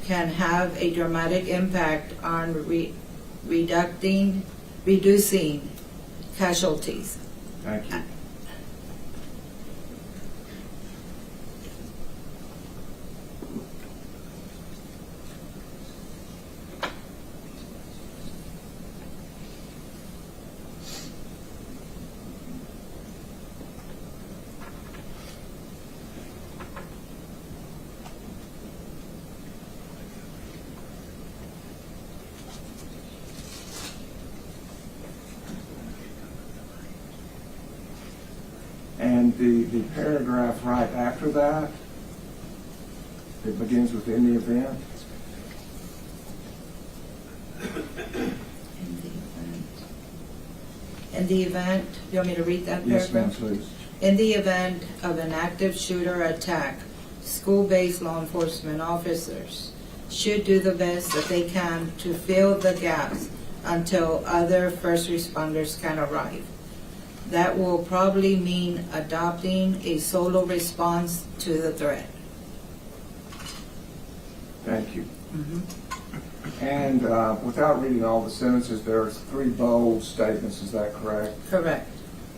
can have a dramatic impact on reducing casualties. Thank you. And the paragraph right after that, it begins with "in the event." In the event, you want me to read that Yes, ma'am, paragraph? please. In the event of an active shooter attack, school-based law enforcement officers should do the best that they can to fill the gaps until other first responders can arrive. That will probably mean adopting a solo response to the threat. Thank you. And without reading all the sentences, there are 3 bold statements. Is that correct? Correct.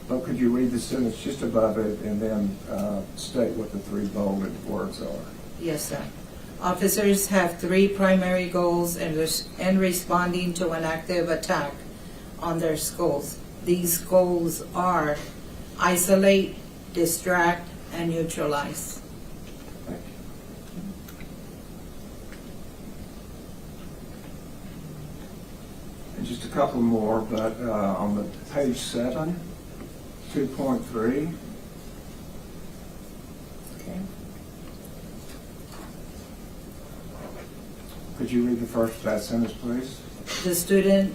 But could you read the sentence just above it and then state what the 3 bolded words are? Yes, sir. Officers have 3 primary goals in responding to an active attack on their schools. These goals are isolate, distract, and neutralize. Thank you. And just a couple more, but on the page 7, 2.3. Okay. Could you read the first of that sentence, please? The student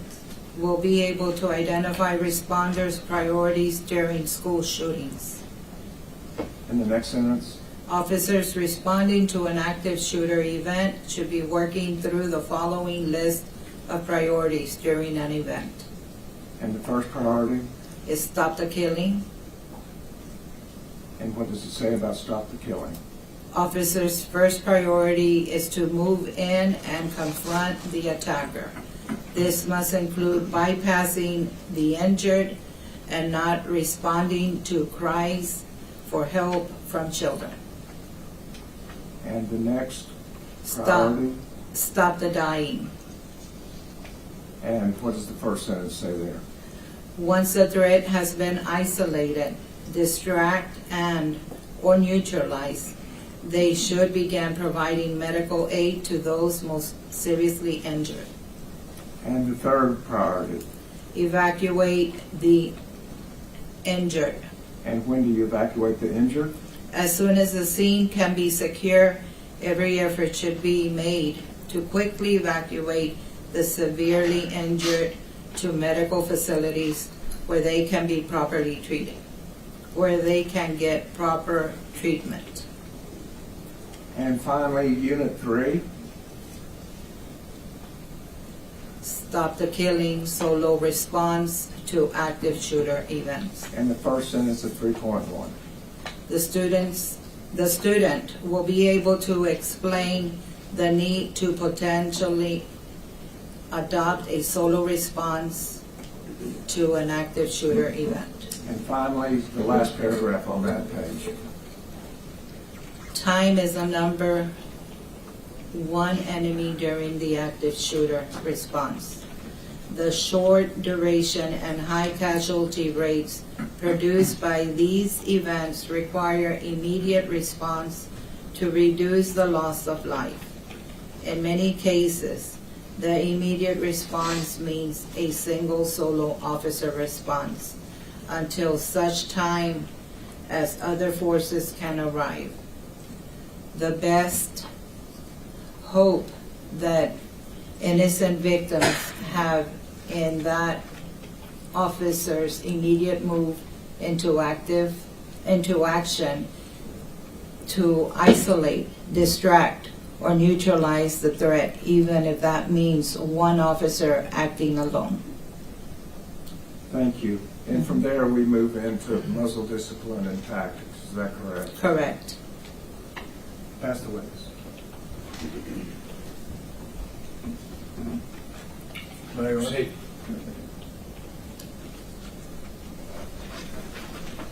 will be able to identify responders' priorities during school shootings. In the next sentence? Officers responding to an active shooter event should be working through the following list of priorities during an event. And the first priority? Is stop the killing. And what does it say about stop the killing? Officers' first priority is to move in and confront the attacker. This must include bypassing the injured and not responding to cries for help from children. And the next Stop. priority? Stop the dying. And what does the first sentence say there? Once the threat has been isolated, distract and or neutralize, they should begin providing medical aid to those most seriously injured. And the third priority? Evacuate the injured. And when do you evacuate the injured? As soon as the scene can be secure, every effort should be made to quickly evacuate the severely injured to medical facilities where they can be properly treated, where they can get proper treatment. And finally, Unit 3? Stop the killing, solo response to active shooter events. And the first sentence of 3.1? The student will be able to explain the need to potentially adopt a solo response to an active shooter event. And finally, the last paragraph on that page. Time is the number one enemy during the active shooter response. The short duration and high casualty rates produced by these events require immediate response to reduce the loss of life. In many cases, The immediate response means a single solo officer response until such time as other forces can arrive. The best hope that innocent victims have in that officer's immediate move into action to isolate, distract, or neutralize the threat, even if that means one officer acting alone. Thank you. And from there, we move into muzzle discipline and tactics. Is that correct? Correct. Pass the witness. Proceed.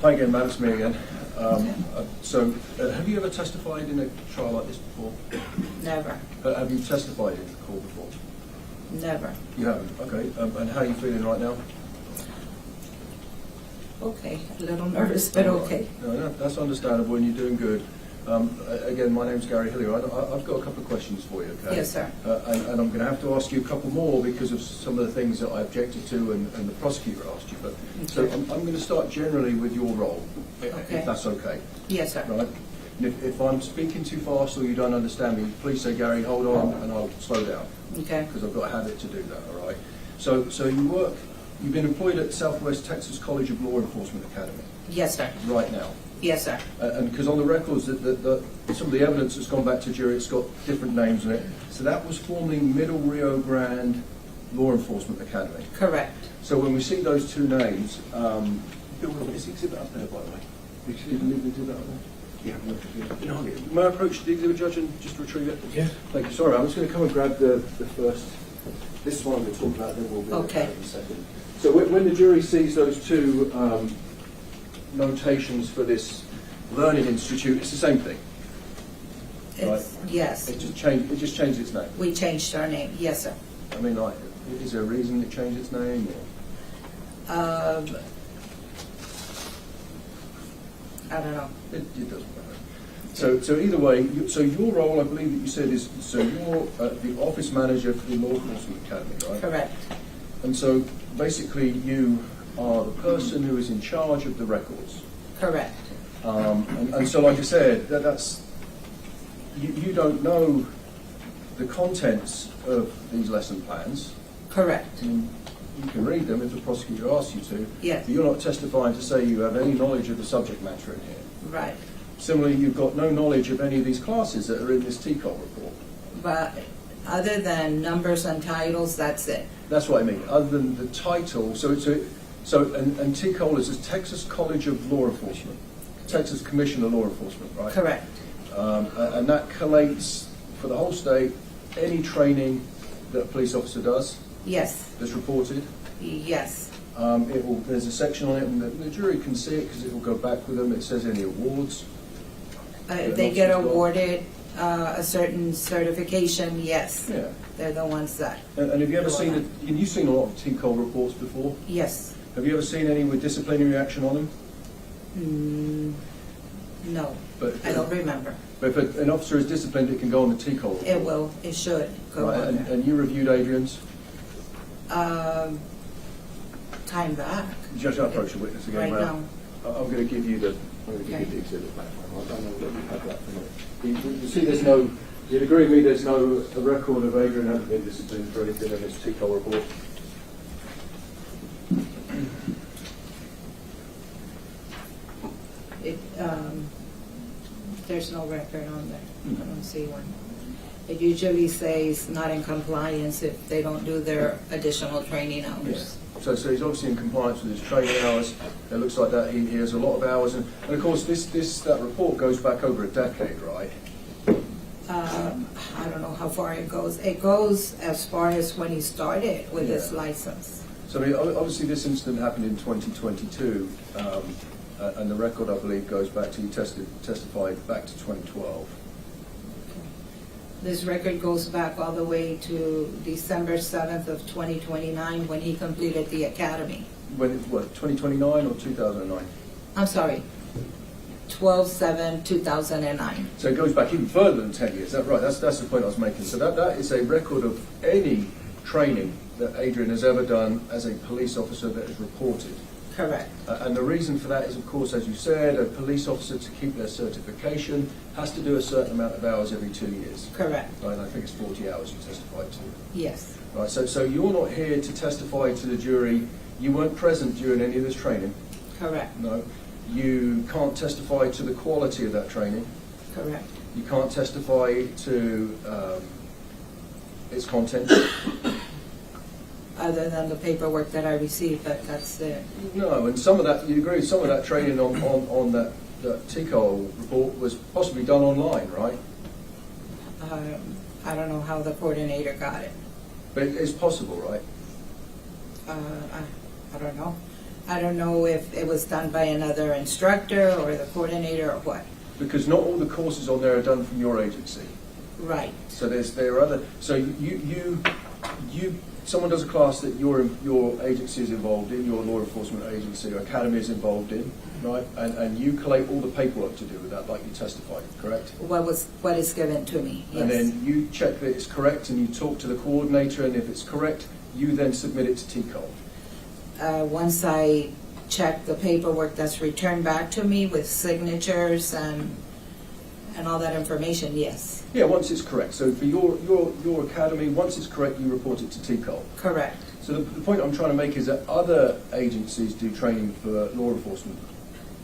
Hi again, Matt. It's me again. Have you ever testified in a trial like this before? Never. Have you testified in court before? Never. You haven't? Okay. And how are you feeling right now? Okay. A little nervous, but okay. No, that's understandable, and you're doing good. Again, my name's Gary Hillier. I've got a couple of questions for you, okay? Yes, sir. And I'm going to have to ask you a couple more because of some of the things that I objected to and the prosecutor asked you. But So Okay. I'm going to start generally with your role, Okay. if that's okay. Yes, sir. Right? And if I'm speaking too fast or you don't understand me, please say, Gary, hold on, and I'll slow down Okay. because I've got a habit to do that, all right? So you've been employed at Southwest Texas College of Law Enforcement Academy Yes, sir. right now. Yes, sir. And because on the records, that some of the evidence that's gone back to jury, it's got different names in it. So that was formerly Middle Rio Grande Law Enforcement Academy. Correct. So when we see those two names, is the exhibit up there, by the way? The exhibit up there? Yeah. May I approach the exhibit judge and just retrieve it? Yeah. Thank you. Sorry, I'm just going to come and grab the first. This is what I'm going to talk about, then we'll be Okay. in a second. So when the jury sees those two notations for this learning institute, it's the same thing. It's, yes. It just changed its name. We changed our name. Yes, sir. I mean, like, is there a reason it changed its name? Or? I don't know. It doesn't matter. So either way, so your role, I believe that you said is, so you're the office manager for the Law Enforcement Academy, right? Correct. And so basically you are the person who is in charge of the records. Correct. And so like I said, that's, you don't know the contents of these lesson plans. Correct. I mean, you can read them if the prosecutor asks you to. Yes. But you're not testifying to say you have any knowledge of the subject matter in here. Right. Similarly, you've got no knowledge of any of these classes that are in this TCOL report. But other than numbers and titles, that's it. That's what I mean. Other than the title, and TCOL is the Texas College of Law Enforcement, Texas Commission of Law Enforcement, right? Correct. And that collates for the whole state any training that a police officer does Yes. that's reported. Yes. There's a section on it, and the jury can see it because it will go back with them. It says any awards. They get awarded a certain certification, yes. Yeah. They're the ones that. And have you ever seen it? And you've seen a lot of TCOL reports before. Yes. Have you ever seen any with disciplinary action on them? No. But I don't remember. But if an officer is disciplined, it can go on the TCOL report. It will. It should go Right, on there. and you reviewed Adrian's. Time back. Judge, I'll approach the witness again. Right ma'am. I'm going to give you the. I'm going to Okay. give you the exhibit back. Ma'am. I don't know whether you have that for me. You see, there's no. You'd agree with me. There's no a record of Adrian having been disciplined for anything in his TCOL report. There's no record on there. I don't see one. It usually says not in compliance if they don't do their additional training hours. So he's obviously in compliance with his training hours. It looks like that he has a lot of hours, and of course that report goes back over a decade, right? I don't know how far it goes. It goes as far as when he started with his Yeah. license. So I mean, obviously this incident happened in 2022, and the record I believe goes back to testified back to 2012. This record goes back all the way to December 7th of 2029 when he completed the academy. When 2029 or 2009? I'm sorry, 12/7/2009. So it goes back even further than 10 years. Is that right? That's the point I was making. So that is a record of any training that Adrian has ever done as a police officer that is reported. Correct. And the reason for that is, of course, as you said, a police officer to keep their certification has to do a certain amount of hours every 2 years. Correct. Right, I think it's 40 hours you testified to. Yes. Right, so you're not here to testify to the jury. You weren't present during any of this training. Correct. No. You can't testify to the quality of that training. Correct. You can't testify to its content. Other than the paperwork that I received, but that's it. No, and some of that, you agree, some of that training on that TCOL report was possibly done online, right? I don't know how the coordinator got it. But it's possible, right? I don't know. I don't know if it was done by another instructor or the coordinator or what. Because not all the courses on there are done from your agency. Right. So there are other. So someone does a class that your agency is involved in, your law enforcement agency or academy is involved in, right? And you collate all the paperwork to do with that, like you testified, correct? What is given to me? Yes. And then you check that it's correct, and you talk to the coordinator, and if it's correct, you then submit it to TCOL. Once I check the paperwork that's returned back to me with signatures and all that information, yes. Yeah, once it's correct. So for your academy, once it's correct, you report it to TCOL. Correct. So the point I'm trying to make is that other agencies do training for law enforcement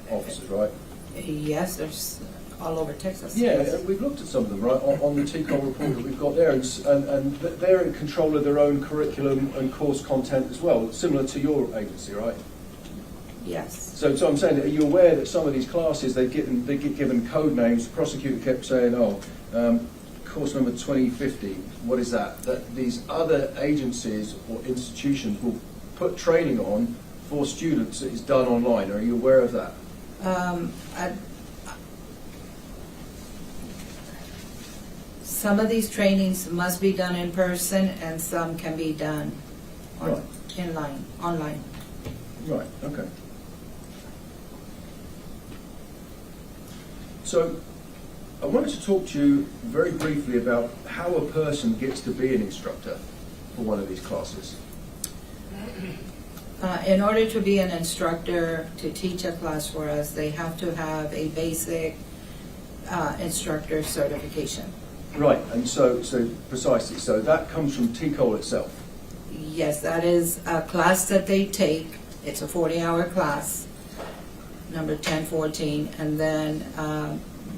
officers, right? Yes, there's all over Texas. Yeah, Yes. and we've looked at some of them, right, on the TCOL report that we've got there, and they're in control of their own curriculum and course content as well, similar to your agency, right? Yes. So I'm saying, are you aware that some of these classes, they get given code names? The prosecutor kept saying, course number 2050, what is that? That these other agencies or institutions will put training on for students that is done online. Are you aware of that? Some of these trainings must be done in person, and some can be done online. Right, okay. So I wanted to talk to you very briefly about how a person gets to be an instructor for one of these classes. In order to be an instructor to teach a class for us, they have to have a basic instructor certification. Right, and so precisely, so that comes from TCOL itself. Yes, that is a class that they take. It's a 40-hour class, number 1014, and then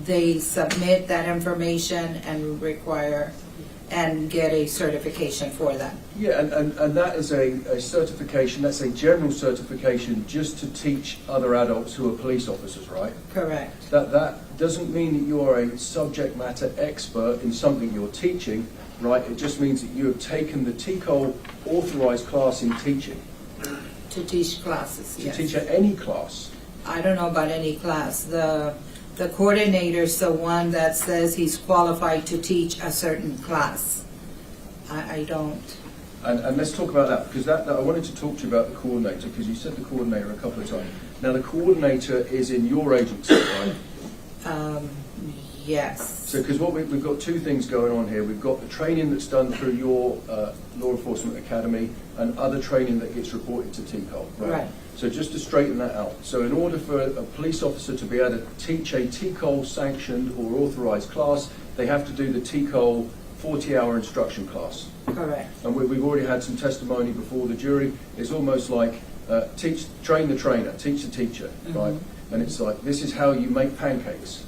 they submit that information and get a certification for that. Yeah, and that is a certification, that's a general certification just to teach other adults who are police officers, right? Correct. That doesn't mean that you are a subject matter expert in something you're teaching, right? It just means that you have taken the TCOL authorized class in teaching. To teach classes, yes. To teach at any class. I don't know about any class. The coordinator's the one that says he's qualified to teach a certain class. I don't. And let's talk about that, because that I wanted to talk to you about the coordinator, because you said the coordinator a couple of times. Now, the coordinator is in your agency, right? Yes. So, because we've got two things going on here. We've got the training that's done through your law enforcement academy and other training that gets reported to TCOL, right? Right. So just to straighten that out. So in order for a police officer to be able to teach a TCOL sanctioned or authorized class, they have to do the TCOL 40-hour instruction class. Correct. And we've already had some testimony before the jury. It's almost like train the trainer, teach the teacher, right? And it's like, this is how you make pancakes.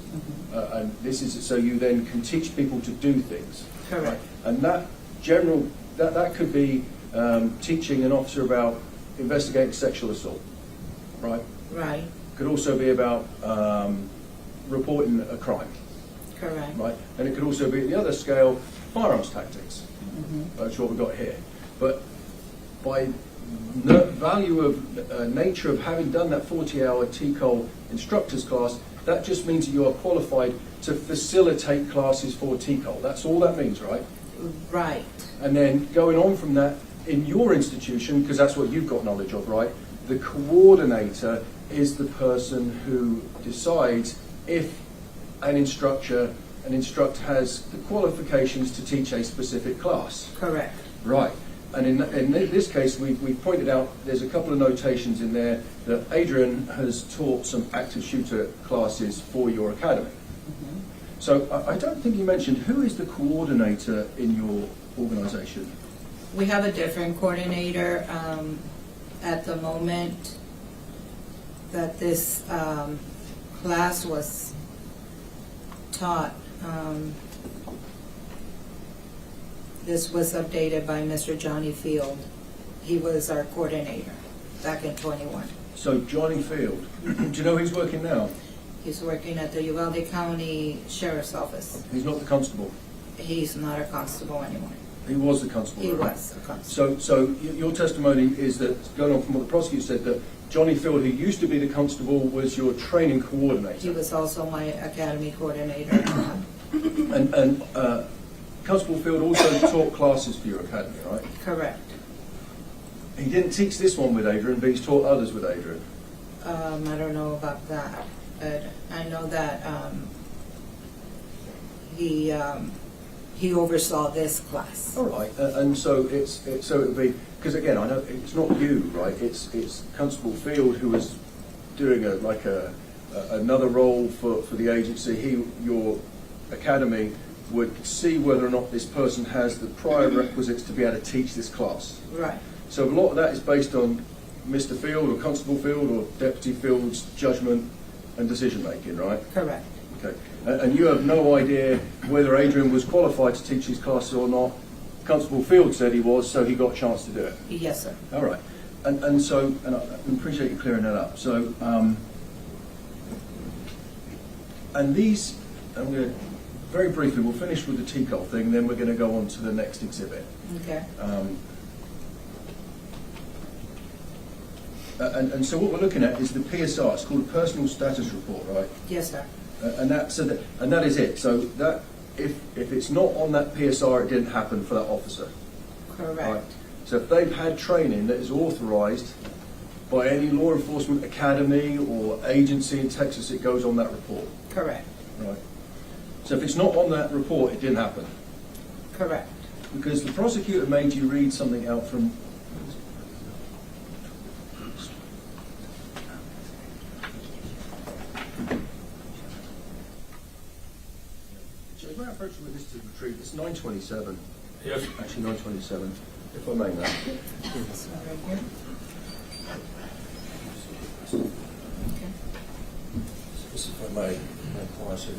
And this is so you then can teach people to do things. Correct. Right? And that could be teaching an officer about investigating sexual assault, right? Right. Could also be about reporting a crime. Correct. Right? And it could also be at the other scale, firearms tactics. That's what we've got here. But by value of nature of having done that 40-hour TCOL instructors class, that just means that you are qualified to facilitate classes for TCOL. That's all that means, right? Right. And then going on from that, in your institution, because that's what you've got knowledge of, right? The coordinator is the person who decides if an instructor has the qualifications to teach a specific class. Correct. Right. And in this case, we pointed out there's a couple of notations in there that Adrian has taught some active shooter classes for your academy. So I don't think you mentioned, who is the coordinator in your organisation? We have a different coordinator at the moment that this class was taught. This was updated by Mr. Johnny Field. He was our coordinator back in 21. So Johnny Field, do you know who's working now? He's working at the Uvalde County Sheriff's Office. He's not the constable. He's not a constable anymore. He was the constable. He right? was a constable. So your testimony is that, going on from what the prosecutor said, that Johnny Field, who used to be the constable, was your training coordinator. He was also my academy coordinator. And Constable Field also taught classes for your academy, right? Correct. He didn't teach this one with Adrian, but he's taught others with Adrian. I don't know about that, but I know that he oversaw this class. All right, and so so it would be, because again, I know it's not you, right? It's Constable Field who was doing another role for the agency. Your academy would see whether or not this person has the prior requisites to be able to teach this class. Right. So a lot of that is based on Mr. Field or Constable Field or Deputy Field's judgment and decision making, right? Correct. Okay. And you have no idea whether Adrian was qualified to teach these classes or not. Constable Field said he was, so he got a chance to do it. Yes, sir. All right. And so, and I appreciate you clearing that up. So, and these, I'm going to, very briefly, we'll finish with the TCOL thing, then we're going to go on to the next exhibit. Okay. And so what we're looking at is the PSR. It's called a Personal Status Report, right? Yes, sir. And that is it. So that if it's not on that PSR, it didn't happen for that officer. Correct. Right? So if they've had training that is authorised by any law enforcement academy or agency in Texas, it goes on that report. Correct. Right. So if it's not on that report, it didn't happen. Correct. Because the prosecutor made you read something out from. So my approach with this to retrieve, it's 927. Yes. Actually 927, if I may now. This one right here. Okay. This, if I may, so,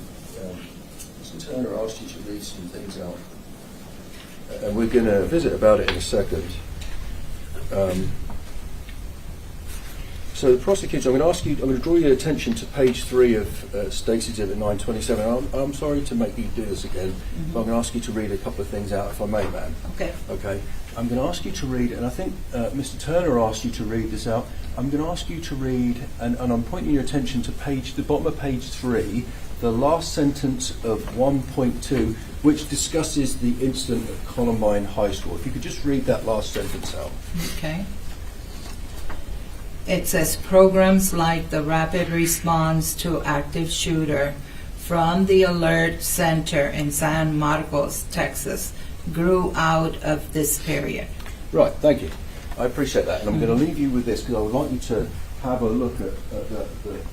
Mr. Turner asked you to read some things out. And we're going to visit about it in a second. So the prosecutor, I'm going to draw your attention to page 3 of State's Exhibit 927. I'm sorry to make you do this again, but I'm going to ask you to read a couple of things out, if I may, ma'am. Okay. Okay. I'm going to ask you to read, and I think Mr. Turner asked you to read this out. I'm going to ask you to read, and I'm pointing your attention to the bottom of page 3, the last sentence of 1.2, which discusses the incident at Columbine High School. If you could just read that last sentence out. Okay. It says programs like the Rapid Response to Active Shooter from the Alert Center in San Marcos, Texas, grew out of this period. Right, thank you. I appreciate that. And I'm going to leave you with this because I would like you to have a look at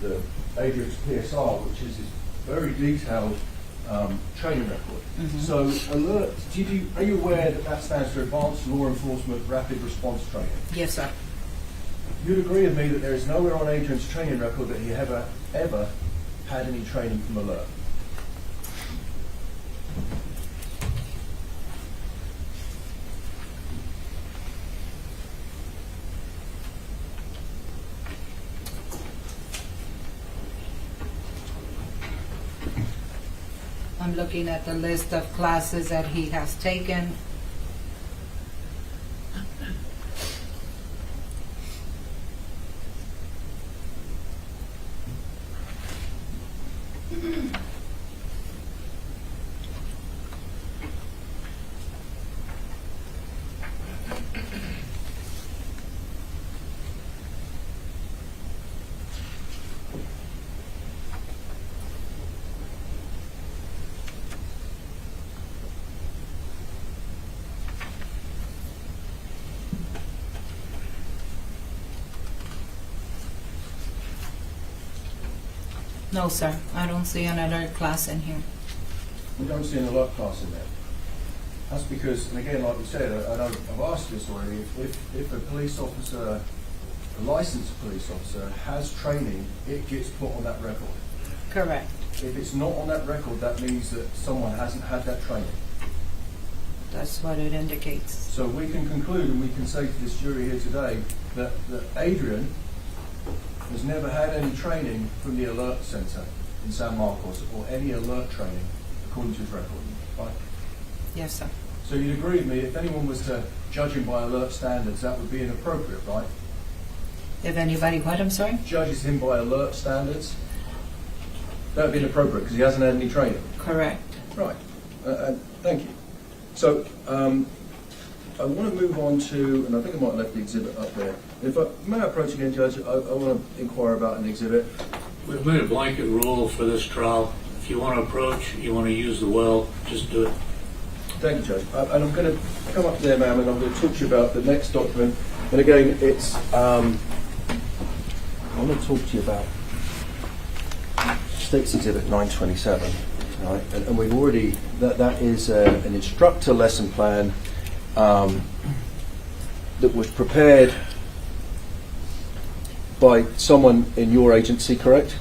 the Adrian's PSR, which is his very detailed training record. So, alert, are you aware that stands for Advanced Law Enforcement Rapid Response Training? Yes, sir. You'd agree with me that there is nowhere on Adrian's training record that he ever had any training from Alert? I'm looking at the list of classes that he has taken. No, sir, I don't see another class in here. We don't see an alert class in there. That's because, and again, like we said, and I've asked this already, if a police officer, a licensed police officer, has training, it gets put on that record. Correct. If it's not on that record, that means that someone hasn't had that training. That's what it indicates. So we can conclude and we can say to this jury here today that Adrian has never had any training from the alert centre in San Marcos or any alert training according to his record, right? Yes, sir. So you'd agree with me, if anyone was to judge him by alert standards, that would be inappropriate, right? If anybody, what, I'm sorry? Judges him by alert standards, that would be inappropriate because he hasn't had any training. Correct. Right. Thank you. So I want to move on to, and I think I might have left the exhibit up there. May I approach again, Judge? I want to inquire about an exhibit. We've made a blanket rule for this trial. If you want to approach, you want to use the well, just do it. Thank you, Judge. And I'm going to come up there, ma'am, and I'm going to talk to you about the next document. And again, it's, I want to talk to you about State's Exhibit 927. Right? And we've already, that is an instructor lesson plan that was prepared by someone in your agency, correct?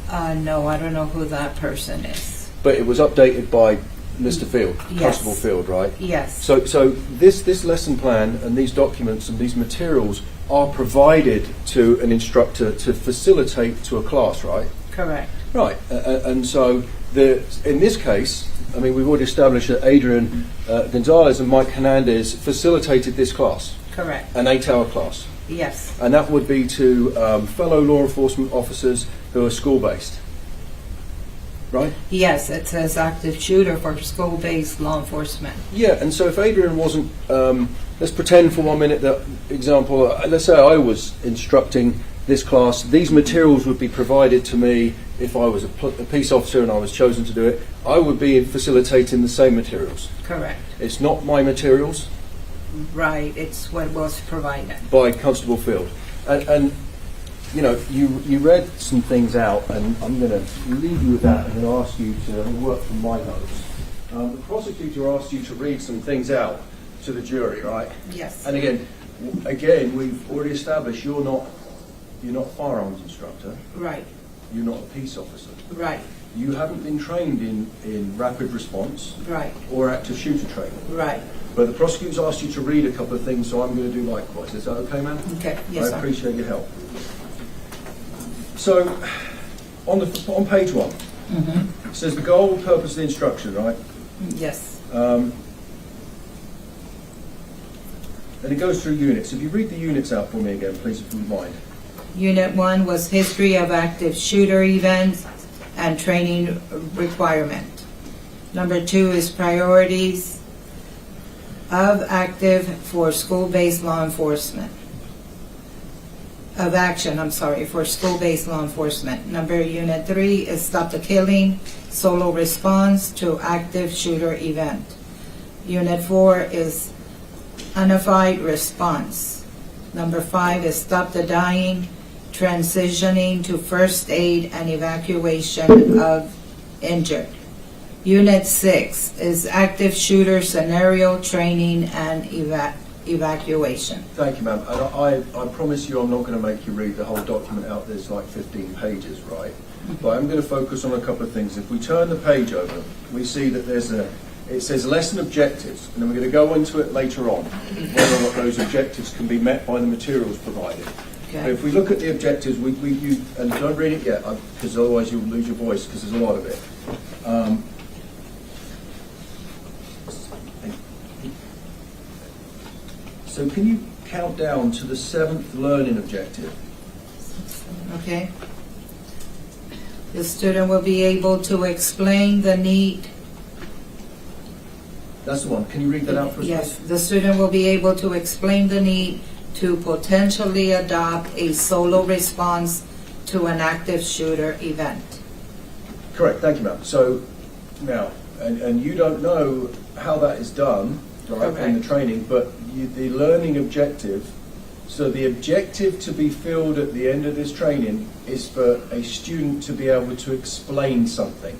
No, I don't know who that person is. But it was updated by Mr. Field, Yes. Constable Field, right? Yes. So this lesson plan and these documents and these materials are provided to an instructor to facilitate to a class, right? Correct. Right. And so in this case, I mean, we've already established that Adrian Gonzalez and Mike Hernandez facilitated this class, Correct. an 8-hour class. Yes. And that would be to fellow law enforcement officers who are school-based, right? Yes, it says active shooter for school-based law enforcement. Yeah, and so if Adrian wasn't, let's pretend for 1 minute that example, let's say I was instructing this class, these materials would be provided to me if I was a peace officer and I was chosen to do it. I would be facilitating the same materials. Correct. It's not my materials. Right, it's what was provided. By Constable Field. And you know, you read some things out, and I'm going to leave you with that and then ask you to work from my notes. The prosecutor asked you to read some things out to the jury, right? Yes. And again, we've already established you're not a firearms instructor. Right. You're not a peace officer. Right. You haven't been trained in rapid response. Right. Or active shooter training. Right. But the prosecutor's asked you to read a couple of things, so I'm going to do likewise. Is that okay, ma'am? Okay. Yes, sir. I appreciate your help. So, on page 1, it says the goal, purpose of the instruction, right? Yes. And it goes through units. If you read the units out for me again, please, if you would mind. Unit 1 was history of active shooter events and training requirement. Number 2 is priorities of active for school-based law enforcement. Of action, for school-based law enforcement. Unit 3 is stop the killing, solo response to active shooter event. Unit 4 is unified response. Number 5 is stop the dying, transitioning to first aid and evacuation of injured. Unit 6 is active shooter scenario training and evacuation. Thank you, ma'am. And I promise you I'm not going to make you read the whole document out. There's like 15 pages, right? But I'm going to focus on a couple of things. If we turn the page over, we see that it says lesson objectives, and then we're going to go into it later on, whether or not those objectives can be met by the materials provided. Okay. But if we look at the objectives, and don't read it yet, because otherwise you'll lose your voice, because there's a lot of it. So can you count down to the 7th learning objective? Okay. The student will be able to explain the need. That's the one. Can you read that out for us? Yes, the student will be able to explain the need to potentially adopt a solo response to an active shooter event. Correct. Thank you, ma'am. So now, and you don't know how that is done, right, in the training, but the learning objective So the objective to be filled at the end of this training is for a student to be able to explain something,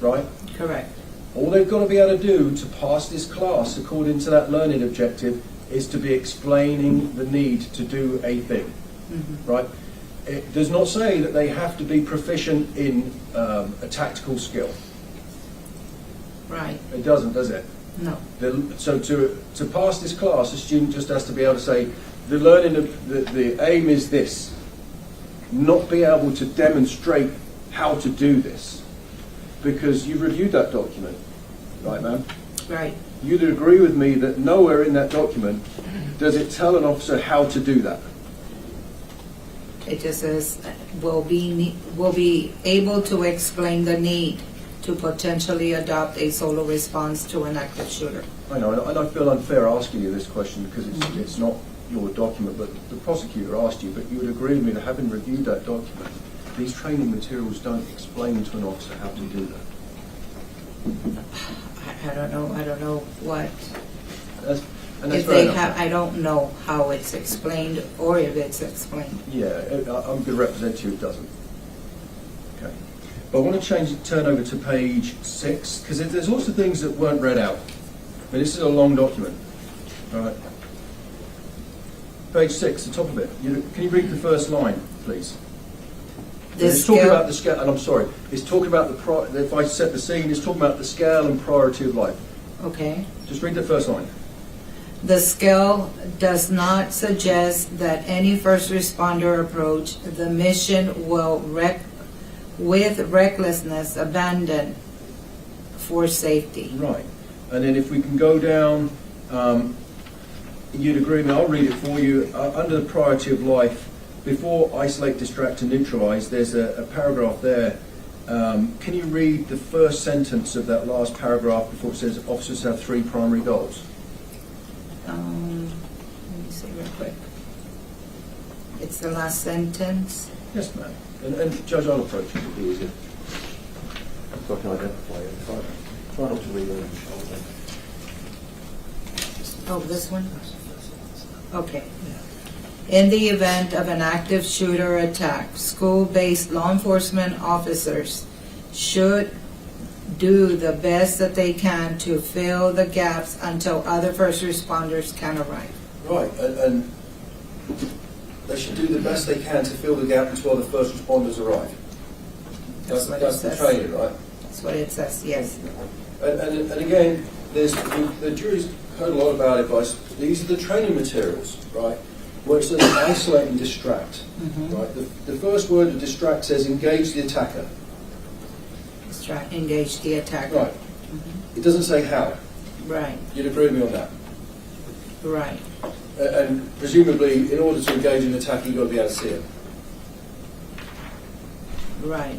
right? Correct. All they've got to be able to do to pass this class according to that learning objective is to be explaining the need to do a thing, right? It does not say that they have to be proficient in a tactical skill. Right. It doesn't, does it? No. So to pass this class, a student just has to be able to say, the learning of the aim is this, not be able to demonstrate how to do this, because you've reviewed that document, right, ma'am? Right. You'd agree with me that nowhere in that document does it tell an officer how to do that. It just says will be able to explain the need to potentially adopt a solo response to an active shooter. I know, and I feel unfair asking you this question because it's not your document, but the prosecutor asked you, but you would agree with me that having reviewed that document, these training materials don't explain to an officer how to do that. I don't know what. That's If fair they enough. have, I don't know how it's explained or if it's explained. Yeah, I'm going to represent you, it doesn't. Okay. But I want to turn over to page 6, because there's also things that weren't read out. But this is a long document. All right. Page 6, the top of it. Can you read the first line, please? It's talking about the scale, and I'm sorry, it's talking about if I set the scene, it's talking about the scale and priority of life. Okay. Just read the first line. The scale does not suggest that any first responder approach the mission will with recklessness abandon for safety. Right. And then if we can go down, you'd agree with me, I'll read it for you. Under the priority of life, before isolate, distract and neutralize, there's a paragraph there. Can you read the first sentence of that last paragraph before it says officers have 3 primary goals? Let me see real quick. It's the last sentence. Yes, ma'am. And Judge, I'll approach it. It'll be easier. So I can identify it. Try not to read over the shoulder. Oh, this one? Okay. In the event of an active shooter attack, school-based law enforcement officers should do the best that they can to fill the gaps until other first responders can arrive. Right, and they should do the best they can to fill the gap until the first responders arrive. That's what it That's the says. training, right? That's what it says, yes. And again, the jury's heard a lot about it, but these are the training materials, right? Where it says isolate and distract, right? The first word of distract says engage the attacker. Engage the attacker. Right. It doesn't say how. Right, You'd agree with me on that? right. And presumably, in order to engage an attacker, you've got to be able to see it. Right.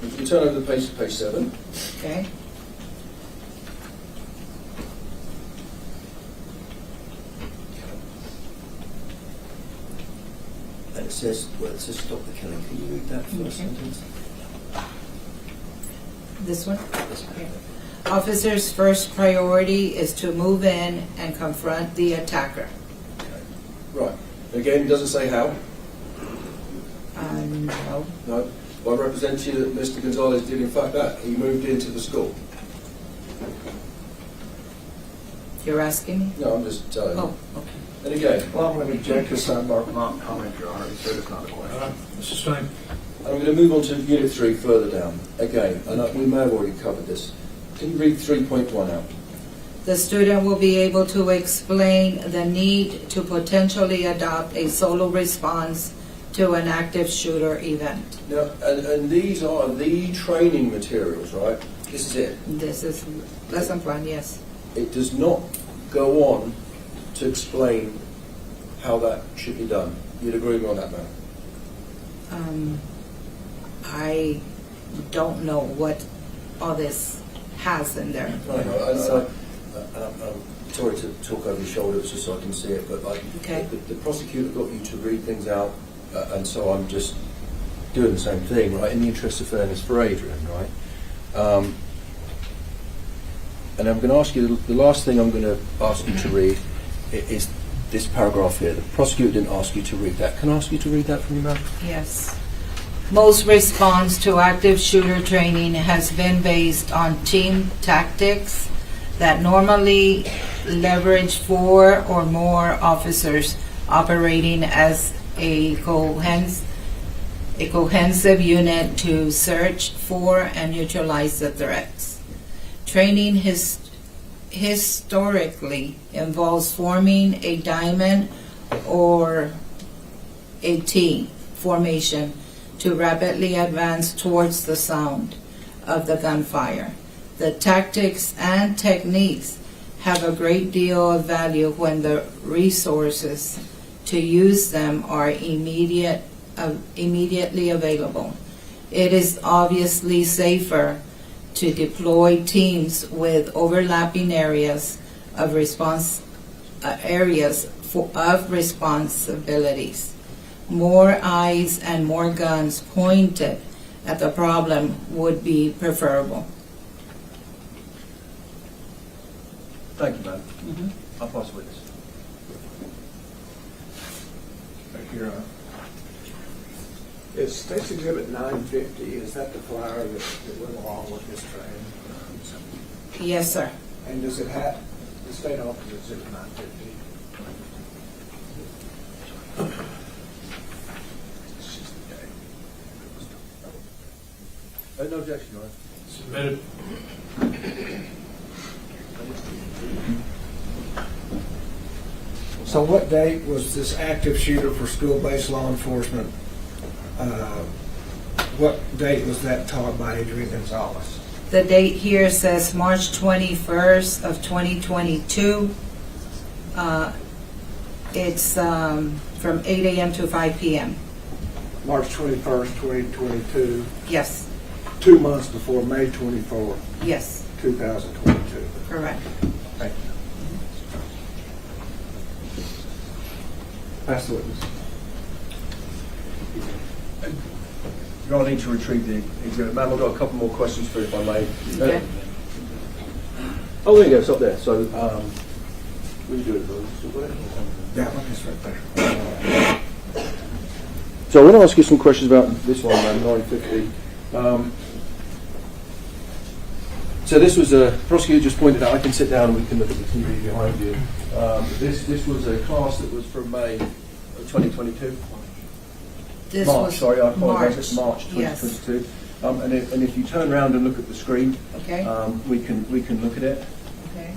If you turn over the page to page 7. Okay. And it says stop the killing. Can you read that first sentence? This one? Okay. Officers' first priority is to move in and confront the attacker. Right. Again, it doesn't say how. No. No. Well, I represent you that Mr. Gonzalez did in fact that. He moved into the school. You're asking me? No, I'm just telling you. Oh, okay. And again, Well, I'm going to object to sidebar comment, Your Honor. He said it's not a question. This is fine. I'm going to move on to Unit 3 further down. Again, and we may have already covered this. Can you read 3.1 out? The student will be able to explain the need to potentially adopt a solo response to an active shooter event. Now, and these are the training materials, right? This is it. This is lesson plan, yes. It does not go on to explain how that should be done. You'd agree with me on that, ma'am? I don't know what all this has in there. I know. I'm sorry to talk over your shoulder just so I can see it, but Okay. the prosecutor got you to read things out, and so I'm just doing the same thing, right, in the interest of fairness for Adrian, right? And I'm going to ask you, the last thing I'm going to ask you to read is this paragraph here. The prosecutor didn't ask you to read that. Can I ask you to read that from your mouth? Yes. Most response to active shooter training has been based on team tactics that normally leverage 4 or more officers operating as a cohesive unit to search for and neutralize the threats. Training historically involves forming a diamond or a T formation to rapidly advance towards the sound of the gunfire. The tactics and techniques have a great deal of value when the resources to use them are immediately available. It is obviously safer to deploy teams with overlapping areas of responsibilities. More eyes and more guns pointed at the problem would be preferable. Thank you, ma'am. I'll pass witness. Thank you, Your Honor. Is State's Exhibit 950, is that the flyer that went along with this training? Yes, sir. And does it have the state office Exhibit 950? No objection, Your Honor. Submitted. So what date was this active shooter for school-based law enforcement? What date was that taught by Adrian Gonzalez? The date here says March 21st of 2022. It's from 8 a.m. to 5 p.m. March 21st, 2022, Yes, 2 months before May 24th, yes, 2022. correct. Thank you. Pass the witness. You're going to need to retrieve the exhibit. Ma'am, I've got a couple more questions for you, if I may. Okay. Oh, there you go. It's up there. So, will you do it, Bill? That one is right there. So I want to ask you some questions about this one, ma'am, 950. So this was a prosecutor just pointed out. I can sit down and we can look at the TV behind you. This was a class that was from May of 2022. This March, was sorry, I apologize. March. It's March Yes. 2022. And if you turn around and look at the screen, Okay. we can look at it. Okay.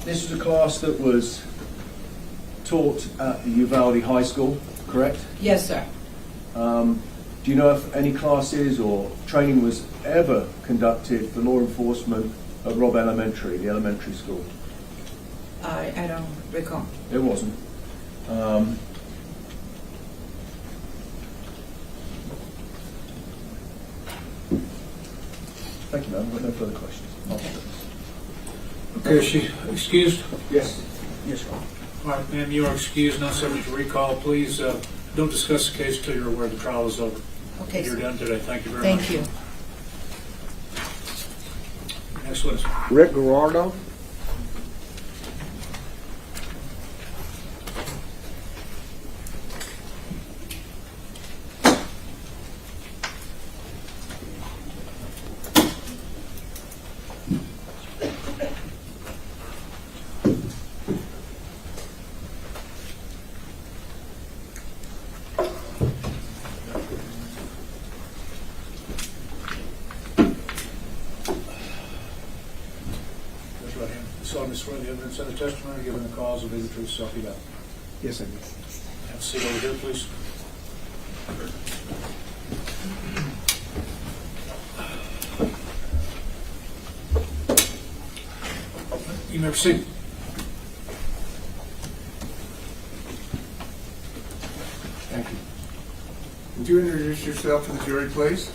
This was a class that was taught at the Uvalde High School, correct? Yes, sir. Do you know if any classes or training was ever conducted for law enforcement at Robb Elementary, the elementary school? I don't recall. It wasn't. Thank you, ma'am. We've got no further questions. Okay, is she excused? Yes. Yes, Your Honor. All right, ma'am, you are excused, not subject to recall. Please don't discuss the case until you're aware the trial is over. Okay, You're sir. done today. Thank you very much. Thank you. Next witness. Rick Gerardo. Raise your right hand. You solemnly swear the evidence in the testimony given the cause of the truth, self you got. Yes, I do. Have a seat over here, please. You may proceed. Thank you. Would you introduce yourself to the jury, please?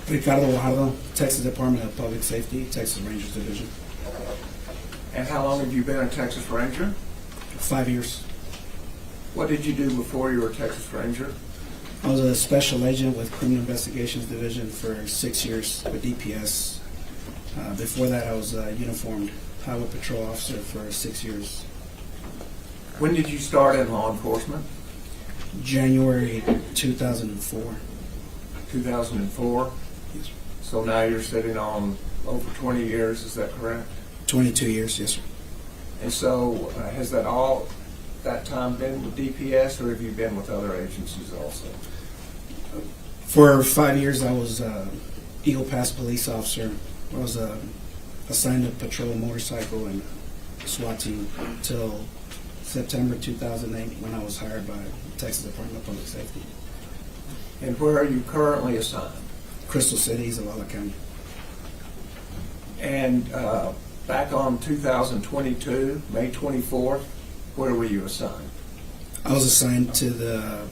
Ricardo Guajardo, Texas Department of Public Safety, Texas Rangers Division. And how long have you been a Texas Ranger? 5 years. What did you do before you were a Texas Ranger? I was a special agent with Criminal Investigations Division for 6 years with DPS. Before that, I was a uniformed highway patrol officer for 6 years. When did you start in law enforcement? January 2004. 2004? Yes, sir. So now you're sitting on over 20 years, is that correct? 22 years, yes, sir. And so has that time been with DPS, or have you been with other agencies also? For 5 years, I was Eagle Pass police officer. I was assigned to patrol a motorcycle and SWAT team until September 2008 when I was hired by the Texas Department of Public Safety. And where are you currently assigned? Crystal City, Uvalde County. And back on 2022, May 24th, where were you assigned? I was assigned to the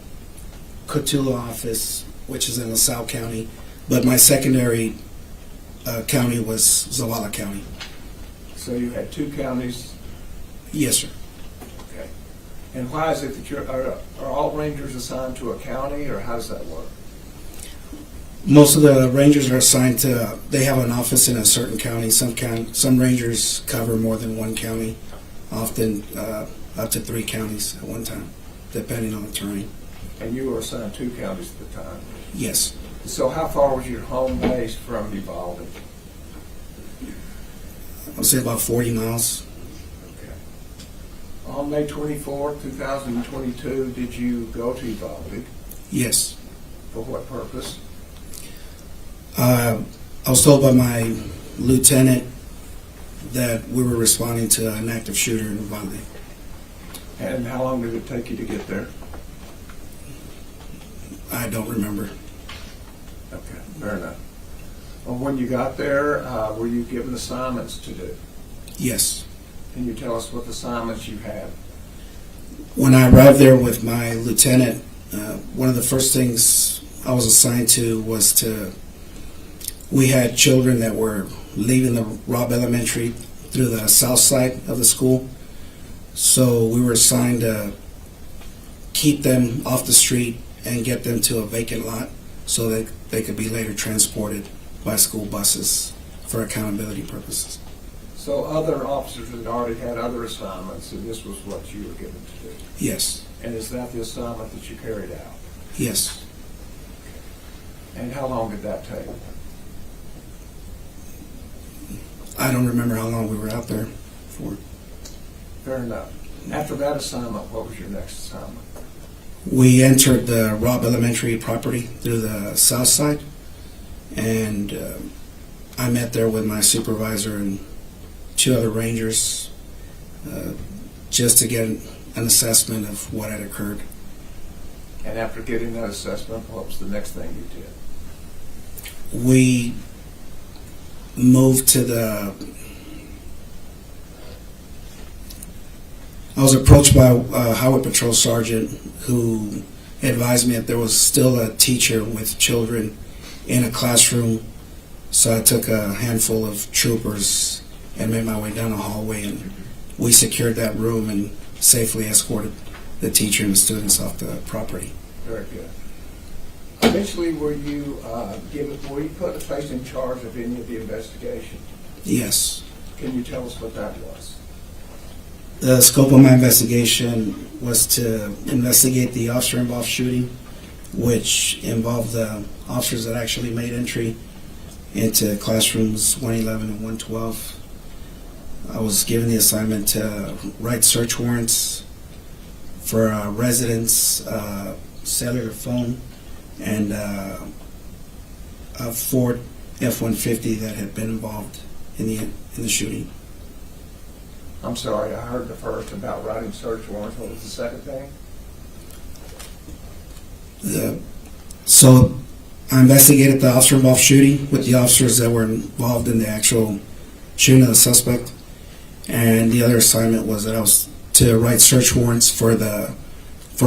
Cotulla office, which is in LaSalle County, but my secondary county was Zavala County. So you had two counties. Yes, sir. Okay. And why is it that are all rangers assigned to a county, or how does that work? Most of the rangers are assigned to, they have an office in a certain county. Some rangers cover more than one county, often up to 3 counties at one time, depending on the terrain. And you were assigned 2 counties at the time. Yes. So how far was your home base from Uvalde? I would say about 40 miles. Okay. On May 24th, 2022, did you go to Uvalde? Yes. For what purpose? I was told by my lieutenant that we were responding to an active shooter in Uvalde. And how long did it take you to get there? I don't remember. Okay, fair enough. Well, when you got there, were you given assignments to do? Yes. Can you tell us what assignments you had? When I arrived there with my lieutenant, one of the first things I was assigned to was we had children that were leaving the Robb Elementary through the south side of the school. So we were assigned to keep them off the street and get them to a vacant lot so that they could be later transported by school buses for accountability purposes. So other officers had already had other assignments, and this was what you were given to do? Yes. And is that the assignment that you carried out? Yes. And how long did that take? I don't remember how long we were out there for. Fair enough. After that assignment, what was your next assignment? We entered the Robb Elementary property through the south side, and I met there with my supervisor and 2 other rangers just to get an assessment of what had occurred. And after getting that assessment, what was the next thing you did? We moved to I was approached by a highway patrol sergeant who advised me that there was still a teacher with children in a classroom. So I took a handful of troopers and made my way down the hallway, and we secured that room and safely escorted the teacher and the students off the property. Very good. Eventually, were you placed in charge of any of the investigation? Yes. Can you tell us what that was? The scope of my investigation was to investigate the officer-involved shooting, which involved the officers that actually made entry into classrooms 111 and 112. I was given the assignment to write search warrants for residents, cellular phone, and a Ford F-150 that had been involved in the shooting. I'm sorry, I heard the first about writing search warrants. What was the second thing? So I investigated the officer-involved shooting with the officers that were involved in the actual shooting of the suspect. And the other assignment was that I was to write search warrants for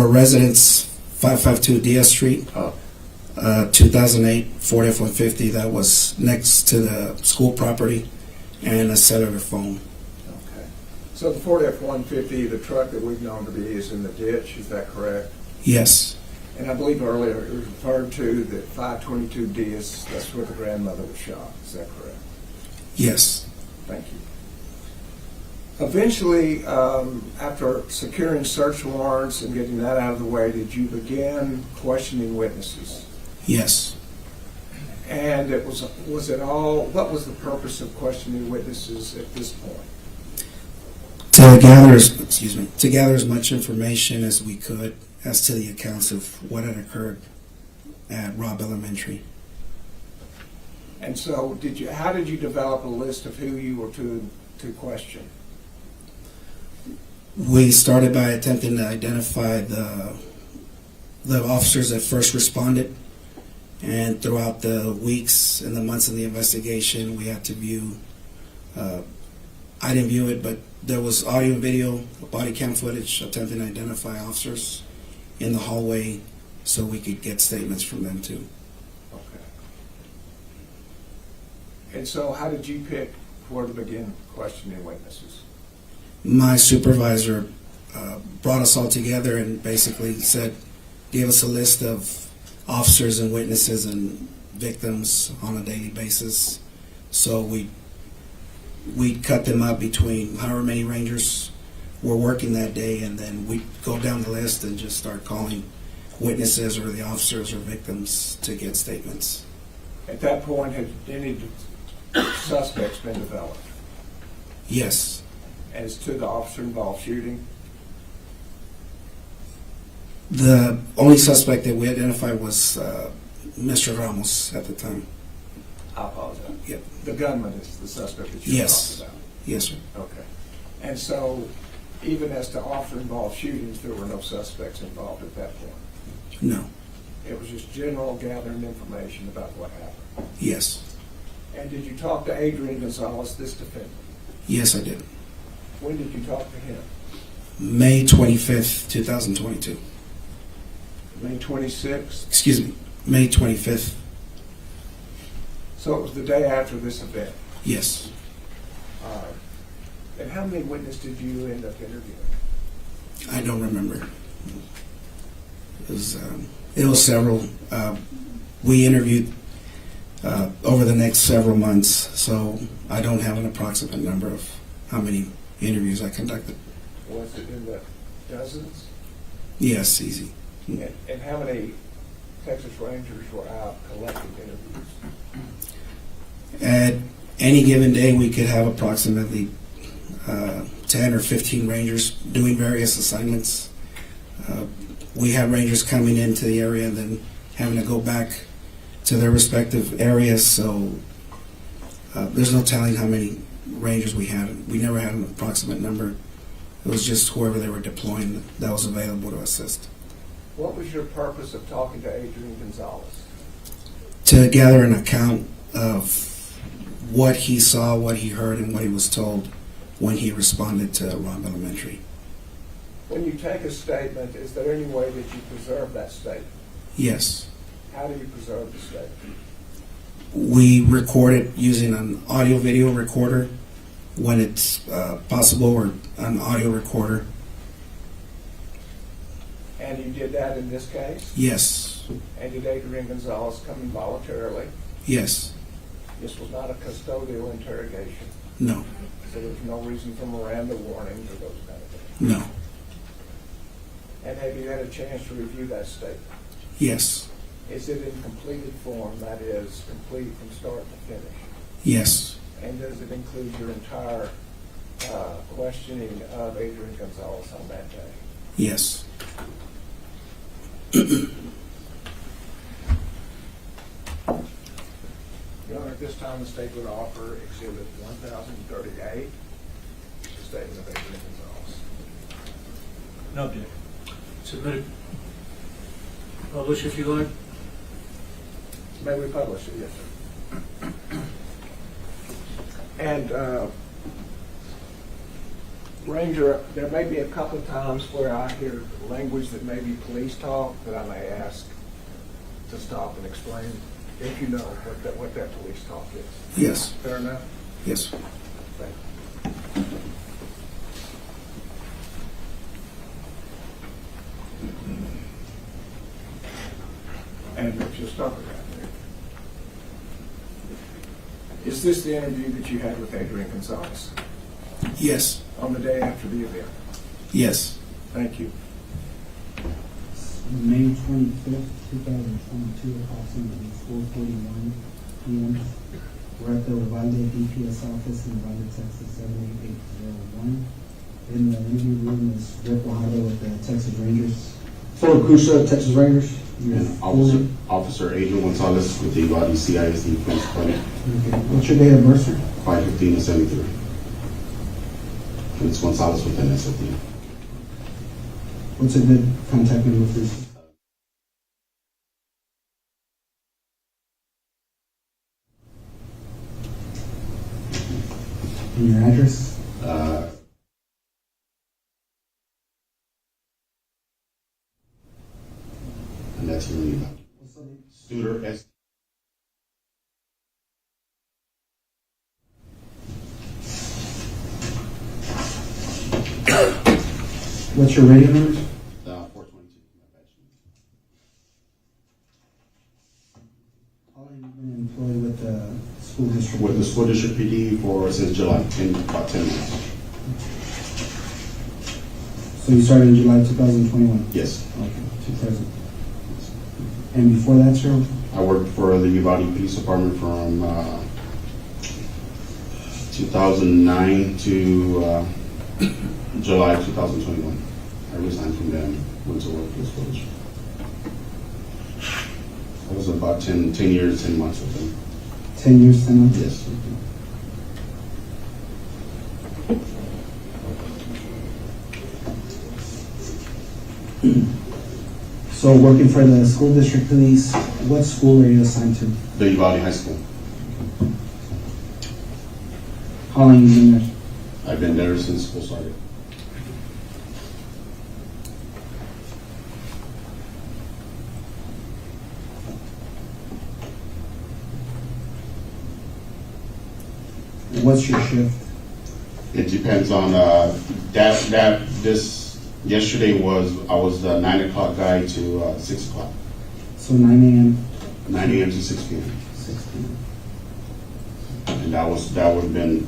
residents 552 DS Street, 2008 Ford F-150 that was next to the school property, and a cellular phone. Okay. So the Ford F-150, the truck that we've known to be, is in the ditch, is that correct? Yes. And I believe earlier it was referred to that 522 DS, that's where the grandmother was shot, is that correct? Yes. Thank you. Eventually, after securing search warrants and getting that out of the way, did you begin questioning witnesses? Yes. And was it all, what was the purpose of questioning witnesses at this point? To gather as much information as we could as to the accounts of what had occurred at Robb Elementary. And so, how did you develop a list of who you were to question? We started by attempting to identify the officers that first responded, and throughout the weeks and the months of the investigation, we had to view. I didn't view it, but there was audio and video, body cam footage attempting to identify officers in the hallway, so we could get statements from them too. Okay. And so, how did you pick where to begin questioning witnesses? My supervisor brought us all together and basically gave us a list of officers and witnesses and victims on a daily basis. So we cut them up between however many rangers were working that day, and then we go down the list and just start calling witnesses or the officers or victims to get statements. At that point, had any suspects been developed? Yes. As to the officer-involved shooting? The only suspect that we identified was Mr. Ramos at the time. I apologize. Yep. The gunman is the suspect that you're Yes. talking about? Yes, sir. Okay. And so, even as to officer-involved shootings, there were no suspects involved at that point? No. It was just general gathering information about what happened? Yes. And did you talk to Adrian Gonzalez, this defendant? Yes, I did. When did you talk to him? May 25th, 2022. May 26th? Excuse me, May 25th. So it was the day after this event? Yes. And how many witnesses did you end up interviewing? I don't remember. It was several. We interviewed over the next several months, so I don't have an approximate number of how many interviews I conducted. Was it in the dozens? Yes, easy. And how many Texas Rangers were out collecting interviews? At any given day, we could have approximately 10 or 15 Rangers doing various assignments. We have Rangers coming into the area and then having to go back to their respective areas, so there's no telling how many Rangers we had. We never had an approximate number. It was just whoever they were deploying that was available to assist. What was your purpose of talking to Adrian Gonzalez? To gather an account of what he saw, what he heard, and what he was told when he responded to Robb Elementary. When you take a statement, is there any way that you preserve that statement? Yes. How do you preserve the statement? We record it using an audio-video recorder when it's possible, or an audio recorder. And you did that in this case? Yes. And did Adrian Gonzalez come in voluntarily? Yes. This was not a custodial interrogation? No. So there's no reason for Miranda warnings or those kind of things? No. And have you had a chance to review that statement? Yes. Is it in completed form, that is, complete from start to finish? Yes. And does it include your entire questioning of Adrian Gonzalez on that day? Yes. Your Honor, at this time, the state would offer Exhibit 1038, the statement of Adrian Gonzalez. No objection. Submitted. Publish if you like. May we publish it? Yes, sir. And, Ranger, there may be a couple of times where I hear language that may be police talk that I may ask to stop and explain, if you know what that police talk is. Yes. Fair enough? Yes. Thank you. And if you'll stop it right there. Is this the interview that you had with Adrian Gonzalez Yes. on the day after the event? Yes. Thank you. May 25th, 2022, approximately 4:41 p.m. We're at the Uvalde DPS office in Uvalde, Texas, 78801. In the interview room is Rick Wahada with the Texas Rangers. Full Crucia, Texas Rangers. And Officer Adrian Gonzalez with the Uvalde CISD Police Department. Okay. What's your date of birth, sir? 515 and 73. And it's Gonzalez with an SFD. What's a good contact number for you? And your address? And that's here in Uvalde. Studer S. What's your radio number? 422. How long have you been employed with the school district? With the school district PD since July, in about 10 months. So you started in July 2021? Yes. Okay, 2000. And before that, sir? I worked for the Uvalde Police Department from 2009 to July 2021. I resigned from them, went to work for the school district. I was about 10 years, 10 months with them. 10 years, 10 months? Yes. So working for the school district police, what school are you assigned to? The Uvalde High School. How long have you been there? I've been there since school started. What's your shift? It depends on yesterday I was the 9 o'clock guy to 6 o'clock. So 9 a.m. 9 a.m. to 6 p.m. 6 p.m. And that would have been,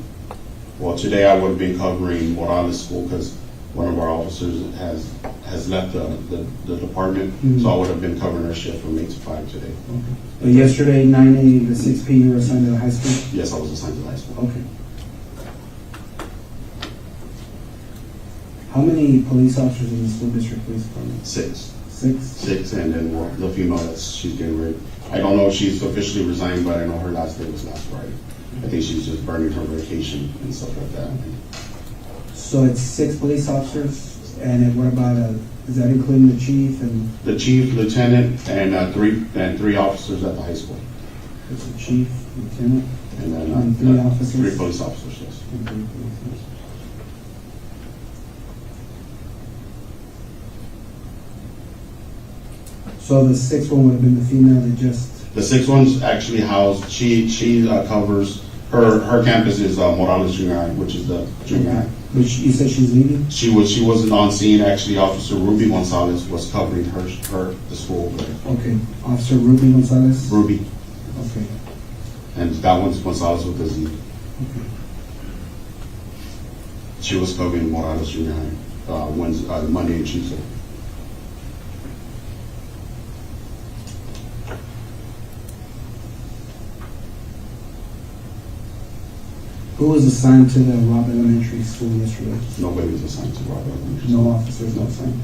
well, today I would have been covering Morales School because one of our officers has left the department, Mm-hmm. so I would have been covering her shift from 8 to 5 today. Okay. But yesterday, 9 a.m. to 6 p.m. you were assigned to the high school? Yes, I was assigned to high school. Okay. How many police officers in the school district police department? 6. 6? And then the female she's getting ready. I don't know if she's officially resigned, but I know her last day was last Friday. I think she's just burning her vacation and stuff like that. So it's 6 police officers, and what about, is that including the chief and? The chief, lieutenant, and three officers at the high school. It's the chief, lieutenant, And then and 3 officers? 3 police officers, yes. And 3 police officers. So the 6th one would have been the female that just? The 6th one's actually housed. She covers her campus is Morales Junior High, which is the junior high. Which you said she's leaving? She wasn't on scene. Actually, Officer Ruby Gonzalez was covering the school over there. Okay, Officer Ruby Gonzalez? Ruby, Okay, and that one's Gonzalez with a Z. okay. She was covering Morales Junior High Monday and Tuesday. Who was assigned to the Robb Elementary School yesterday? Nobody was assigned to Robb Elementary. No officers, no assigned.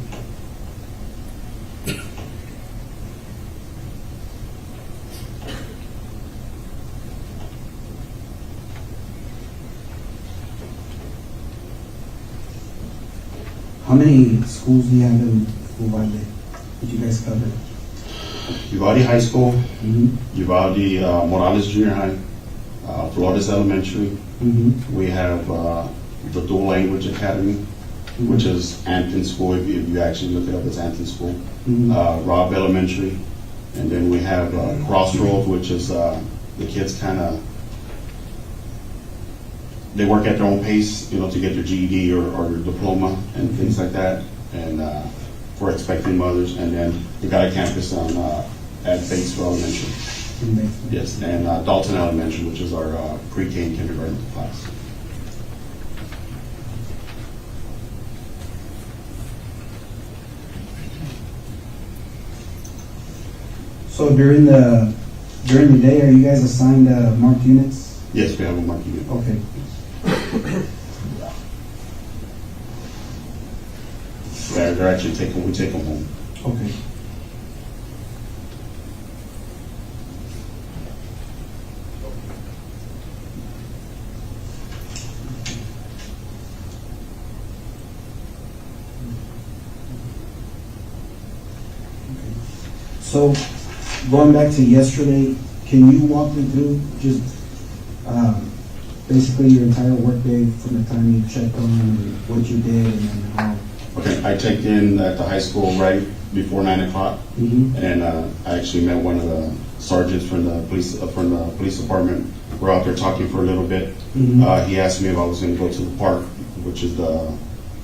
How many schools do you have in Uvalde that you guys cover? Uvalde High School, Mm-hmm. Uvalde Morales Junior High, Flores Elementary. Mm-hmm. We have the Dual Language Academy, which is Anton School. If you actually look it up, it's Anton School. Mm-hmm. Robb Elementary, and then we have Crossroads, which is the kids kind of they work at their own pace, to get their GED or their diploma and things like that, and for expecting mothers. And then we got a campus at Batesville Elementary. Yes, and Dalton Elementary, which is our pre-K and kindergarten class. So during the day, are you guys assigned marked units? Yes, we have a marked unit. Okay. They're actually we take them home. Okay. So, going back to yesterday, can you walk me through just basically your entire workday from the time you checked on and what you did and then how? Okay, I checked in at the high school right before 9 o'clock, and I actually met one of the sergeants from the police department. We're out there talking for a little bit. He asked me if I was going to go to the park, which is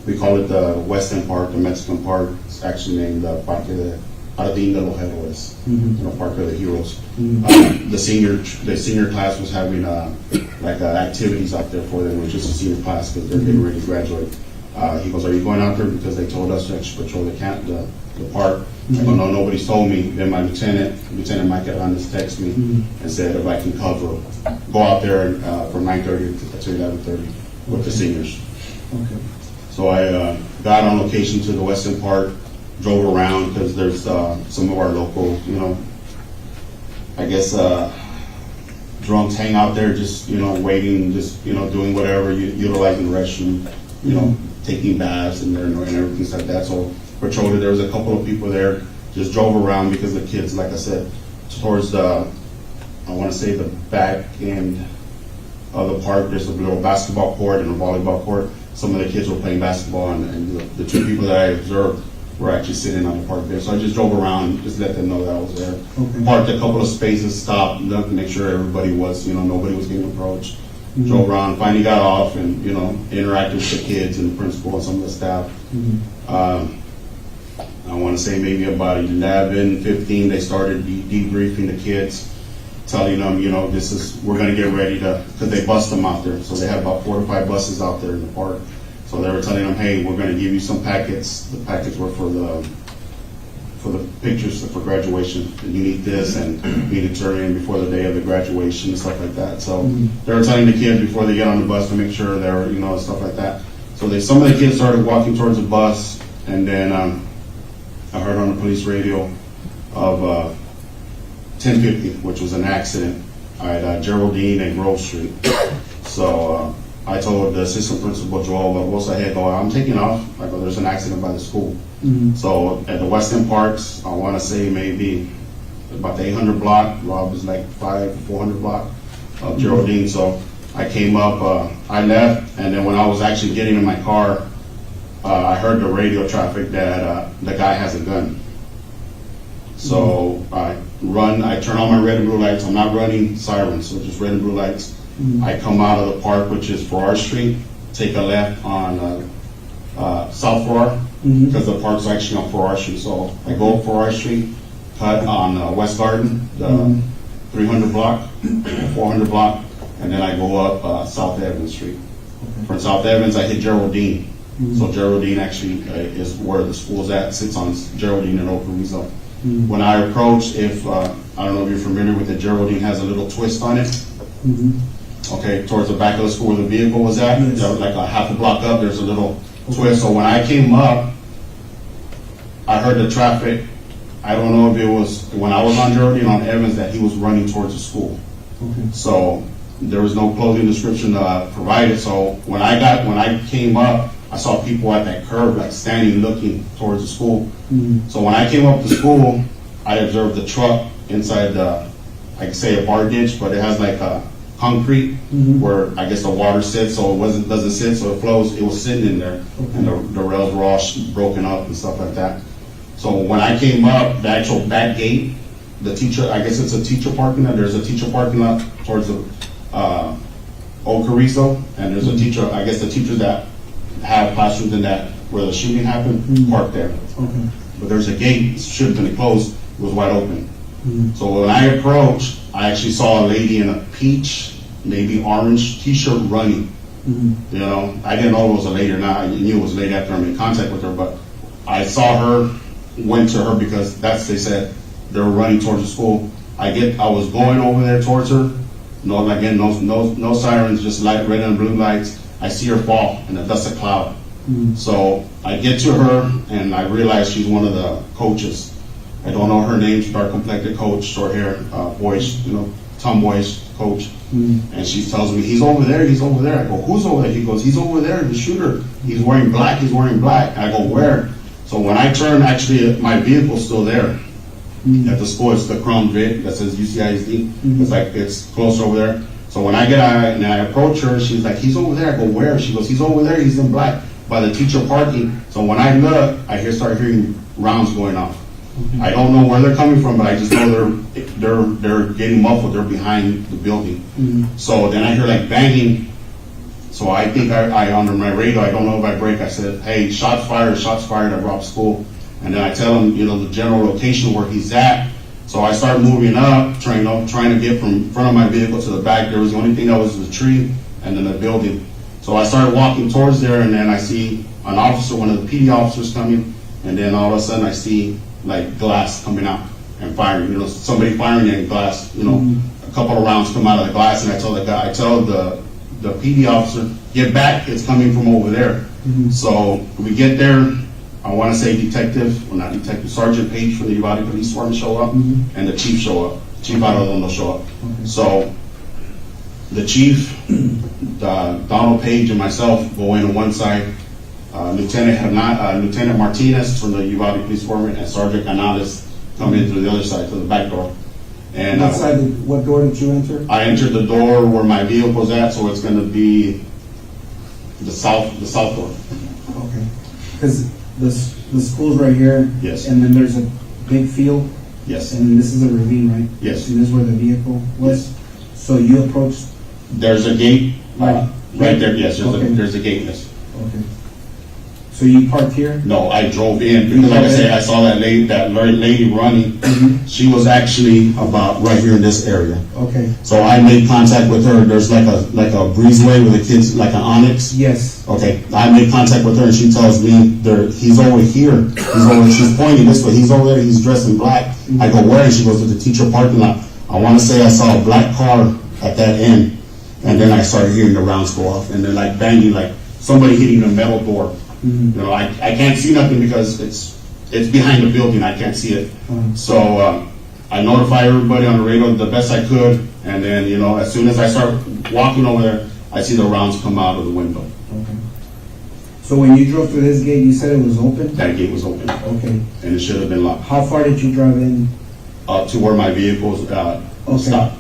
we call it the Western Park, the Mexican Park. It's actually named the Parque de Jardín de los Héroes, Park of the Heroes. The senior class was having activities out there for them, which is a senior class because they're getting ready to graduate. He goes, "Are you going out there?" Because they told us to actually patrol the park. I go, "No, nobody's told me." Then my Lieutenant Mike Hernandez texted me and said if I can go out there from 9:30 to 11:30 with the seniors. Okay. So I got on location to the Western Park, drove around because there's some of our local, I guess, drunks hang out there just, waiting, just, doing whatever, utilizing the restroom, taking baths and everything like that. So patrolled it. There was a couple of people there, just drove around because the kids, like I said, towards I want to say the back end of the park, there's a little basketball court and a volleyball court. Some of the kids were playing basketball, and the two people that I observed were actually sitting on the park there. So I just drove around, just let them know that I was there. Okay. Parked a couple of spaces, stopped, to make sure everybody was, nobody was getting approached. Drove around, finally got off, and interacted with the kids and the principal and some of the staff. I want to say maybe about 11, 15, they started debriefing the kids, telling them, we're going to get ready because they bust them out there. So they had about 4 to 5 buses out there in the park. So they were telling them, hey, we're going to give you some packets. The packets were for the pictures for graduation. You need this, and you need to turn in before the day of the graduation and stuff like that. So they were telling the kids before they get on the bus to make sure they're, stuff like that. So some of the kids started walking towards the bus, and then I heard on the police radio of 1050, which was an accident at Geraldine and Grove Street. So I told the assistant principal, Joel Barbosa, hey, I'm taking off. I go, there's an accident by the school. So at the Western Parks, I want to say maybe about the 800 block. Robb is like 400 block of Geraldine. So I came up, I left, and then when I was actually getting in my car, I heard the radio traffic that the guy has a gun. So I turn on my red and blue lights. I'm not running sirens, so just red and blue lights. I come out of the park, which is Farrar Street, take a left on South Farrar, because the park's actually on Farrar Street. So I go up Farrar Street, cut on West Garden, the 300 block, 400 block, and then I go up South Evans Street. From South Evans, I hit Geraldine. So Geraldine actually is where the school's at, sits on Geraldine and Oak Rizzo. When I approach, I don't know if you're familiar with it, Geraldine has a little twist on it. Okay, towards the back of the school where the vehicle was at, like a half a block up, there's a little twist. So when I came up, I heard the traffic. I don't know if it was when I was on Geraldine on Evans that he was running towards the school. So there was no clothing description provided. So when I came up, I saw people at that curb, like standing, looking towards the school. So when I came up to school, I observed the truck inside I could say a bar ditch, but it has like a concrete where I guess the water sits, so it doesn't sit, so it flows. It was sitting in there, and the rails were all broken up and stuff like that. So when I came up, the actual back gate, the teacher, I guess it's a teacher parking lot. There's a teacher parking lot towards the Old Carrizo, and there's a teacher. I guess the teachers that have classrooms in that where the shooting happened parked there. But there's a gate. It should have been closed. It was wide open. So when I approached, I actually saw a lady in a peach, maybe orange t-shirt running. You know, I didn't know it was a lady or not. I knew it was a lady after I made contact with her, but I saw her, went to her because they said they were running towards the school. I was going over there towards her. No, again, no sirens, just light, red and blue lights. I see her fall in a dust of cloud. So I get to her and I realize she's one of the coaches. I don't know her name. She's dark complected coach, short hair, boyish, tomboyish coach. And she tells me, he's over there. I go, who's over there? He goes, he's over there, the shooter. He's wearing black. I go, where? So when I turn, actually, my vehicle's still there. At the school, it's the Crown Vic that says UCISD. It's close over there. So when I get out and I approach her, she's like, he's over there. I go, where? She goes, he's over there. He's in black by the teacher parking. So when I look, I start hearing rounds going off. I don't know where they're coming from, but I just know they're getting muffled. They're behind the building. So then I hear like banging. So I think I under my radio, I don't know if I break. I said, hey, shots fired at Robb School. And then I tell him, the general location where he's at. So I start moving up, trying to get from front of my vehicle to the back. There was the only thing that was the tree and then the building. So I started walking towards there, and then I see an officer, one of the PD officers coming, and then all of a sudden I see like glass coming out and firing. Somebody firing in glass. A couple of rounds come out of the glass, and I tell the PD officer, get back. It's coming from over there. So we get there. I want to say Sergeant Page from the Uvalde Police Department show up, and the chief show up. Chief Adrian show up. So the chief, Donald Page, and myself go in on one side. Lieutenant Martinez from the Uvalde Police Department and Sergeant Gonzalez come in through the other side, through the back door. And what door did you enter? I entered the door where my vehicle's at, so it's going to be the south door. Okay. Because the school's right here. Yes. And then there's a big field. Yes. And then this is a ravine, right? Yes. And this is where the vehicle was? Yes. So you approached? There's a gate right there. Yes, there's a gate. Yes. Okay. So you parked here? No, I drove in because, like I said, I saw that lady running. She was actually about right here in this area. Okay. So I made contact with her. There's like a breezeway with the kids, like an onyx. Yes. Okay. I made contact with her, and she tells me he's over here. She's pointing this way. He's over there. He's dressed in black. I go, where? And she goes to the teacher parking lot. I want to say I saw a black car at that end, and then I started hearing the rounds go off, and then like banging, like somebody hitting a metal door. I can't see nothing because it's behind the building. I can't see it. So I notify everybody on the radio the best I could, and then as soon as I start walking over there, I see the rounds come out of the window. Okay. So when you drove through this gate, you said it was open? That gate was open. Okay. And it should have been locked. How far did you drive in? Up to where my vehicles stopped.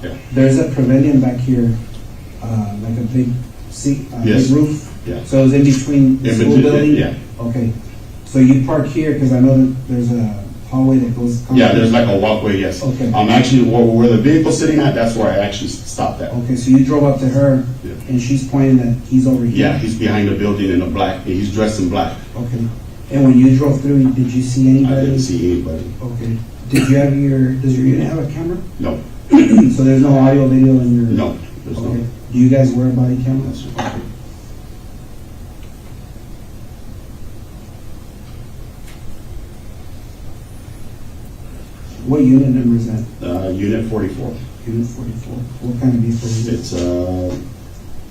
Yeah. There's a pavilion back here, like a big seat, Yes. big roof. Yeah. So it's in between the school building? Yeah. Okay. So you park here because I know that there's a hallway that goes. Yeah, there's like a walkway, yes. Okay. I'm actually, where the vehicle's sitting at, that's where I actually stopped at. Okay, so you drove up to her, Yeah. and she's pointing that he's over here? Yeah, he's behind the building in the black. He's dressed in black. Okay. And when you drove through, did you see anybody? I didn't see anybody. Okay. Does your unit have a camera? No. So there's no audio, video in your? No, there's Okay. no. Do you guys wear body cameras? Okay. What unit number is that? Unit 44. Unit 44. What kind of vehicle is it? It's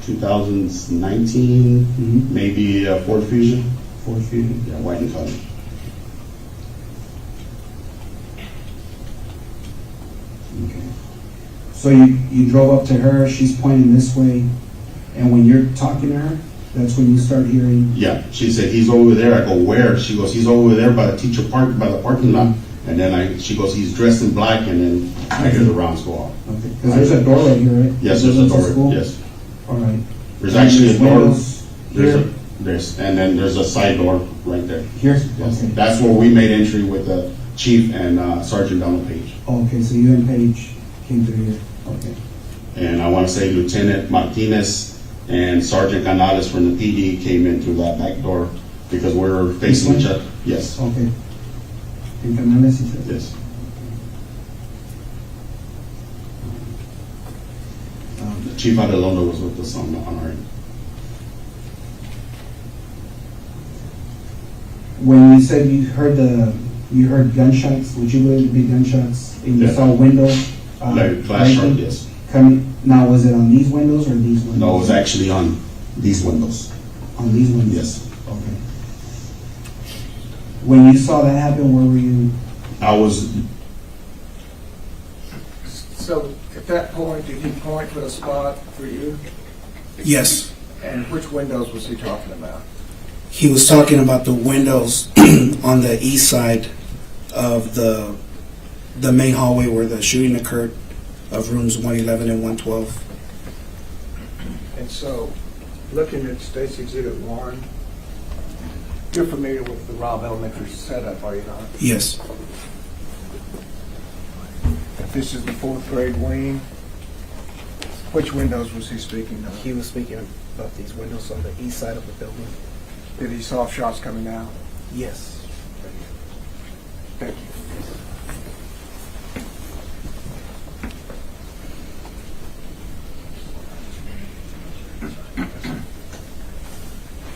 2019, maybe Ford Fusion. Ford Fusion. Yeah, white and color. Okay. So you drove up to her, she's pointing this way, and when you're talking to her, that's when you start hearing? Yeah, she said, he's over there. I go, where? She goes, he's over there by the parking lot. And then she goes, he's dressed in black, and then I hear the rounds go off. Okay, because there's a door right here, right? Yes, there's a door, yes. All right. There's actually a door. Here? And then there's a side door right there. Here? Yes. Okay. That's where we made entry with the chief and Sergeant Donald Page. Oh, okay, so you and Paige came through here. Okay. And I want to say Lieutenant Martinez and Sergeant Gonzalez from the PD came in through that back door because we're facing each other. Yes. Okay. In Canales, he said? Yes. Chief Adelondo was with us on our end. When you said you heard gunshots, would you believe to be gunshots, and you Yeah. saw a window? Like flash breaking? yes. Now, was it on these windows or these windows? No, it was actually on these windows. On these windows? Yes. Okay. When you saw that happen, where were you? I was, So at that point, did he point to a spot for you? Yes. And which windows was he talking about? He was talking about the windows on the east side of the main hallway where the shooting occurred, of rooms 111 and 112. And so, looking at State's Exhibit 1, you're familiar with the Robb Elementary setup, are you not? Yes. If this is the fourth grade wing, which windows was he speaking of? He was speaking about these windows on the east side of the building. Did he saw shots coming out? Yes. Thank you.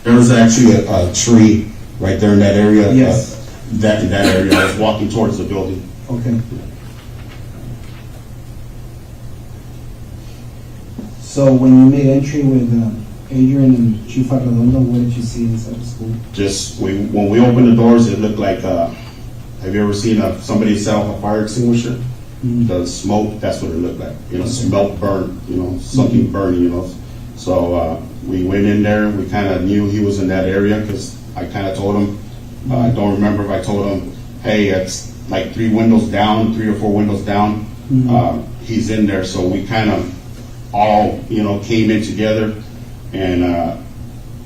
there was actually a tree right there in that area. Yes. That area, I was walking towards the building. Okay. So when you made entry with Adrian and Chief Arredondo, what did you see inside the school? Just, when we opened the doors, it looked like, have you ever seen somebody set off a fire extinguisher? Mhm. The smoke, that's what it looked like. Smoke burn, something burning, So we went in there, we kind of knew he was in that area because I kind of told him, I don't remember if I told him, hey, it's like 3 or 4 windows down. He's in there, so we kind of all, came in together. And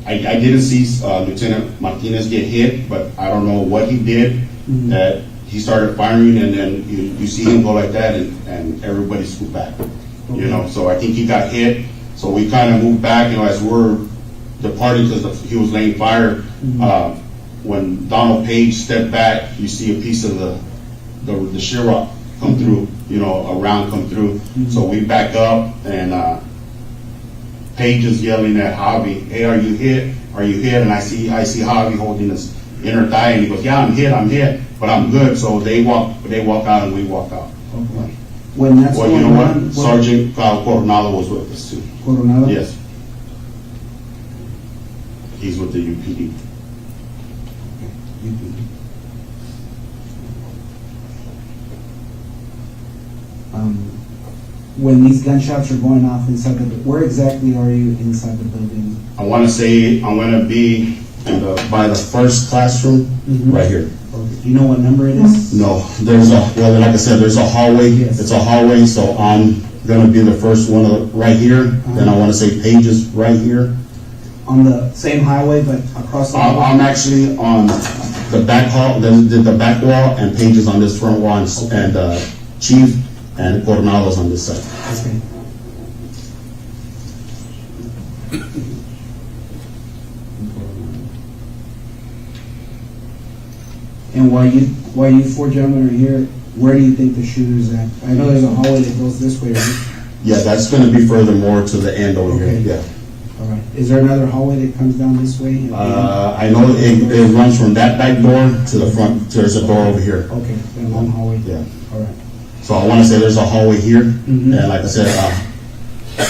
I didn't see Lieutenant Martinez get hit, but I don't know what he did. That he started firing, and then you see him go like that, and everybody scooped back. So I think he got hit. So we kind of moved back, as we're departing because he was laying fire. When Donald Page stepped back, you see a piece of the sheetrock come through, a round come through. So we back up, and Page is yelling at Javi, hey, are you hit? Are you hit? And I see Javi holding his inner thigh, and he goes, yeah, I'm hit, but I'm good. So they walk out, and we walk out. Okay. When that's Well, you know what? Sergeant Coronado was with us too. Coronado? Yes. He's with the UPD. When these gunshots are going off inside where exactly are you inside the building? I want to say I'm going to be by the first classroom, right here. Okay. Do you know what number it is? No, like I said, there's a hallway. Yes. It's a hallway, so I'm going to be the first one right here. Then I want to say Pages right here. On the same highway, but across the hall? I'm actually on the back hall, the back wall, and Pages on this front wall, and Chief and Coronado's on this side. Okay. And while you 4 gentlemen are here, where do you think the shooter's at? I know there's a hallway that goes this way, right? Yeah, that's going to be further more to the end over Okay. here. Yeah. All right. Is there another hallway that comes down this way? I know it runs from that back door to the front. There's a door over here. Okay, that long hallway. Yeah. All right. So I want to say there's a hallway here, and like I said,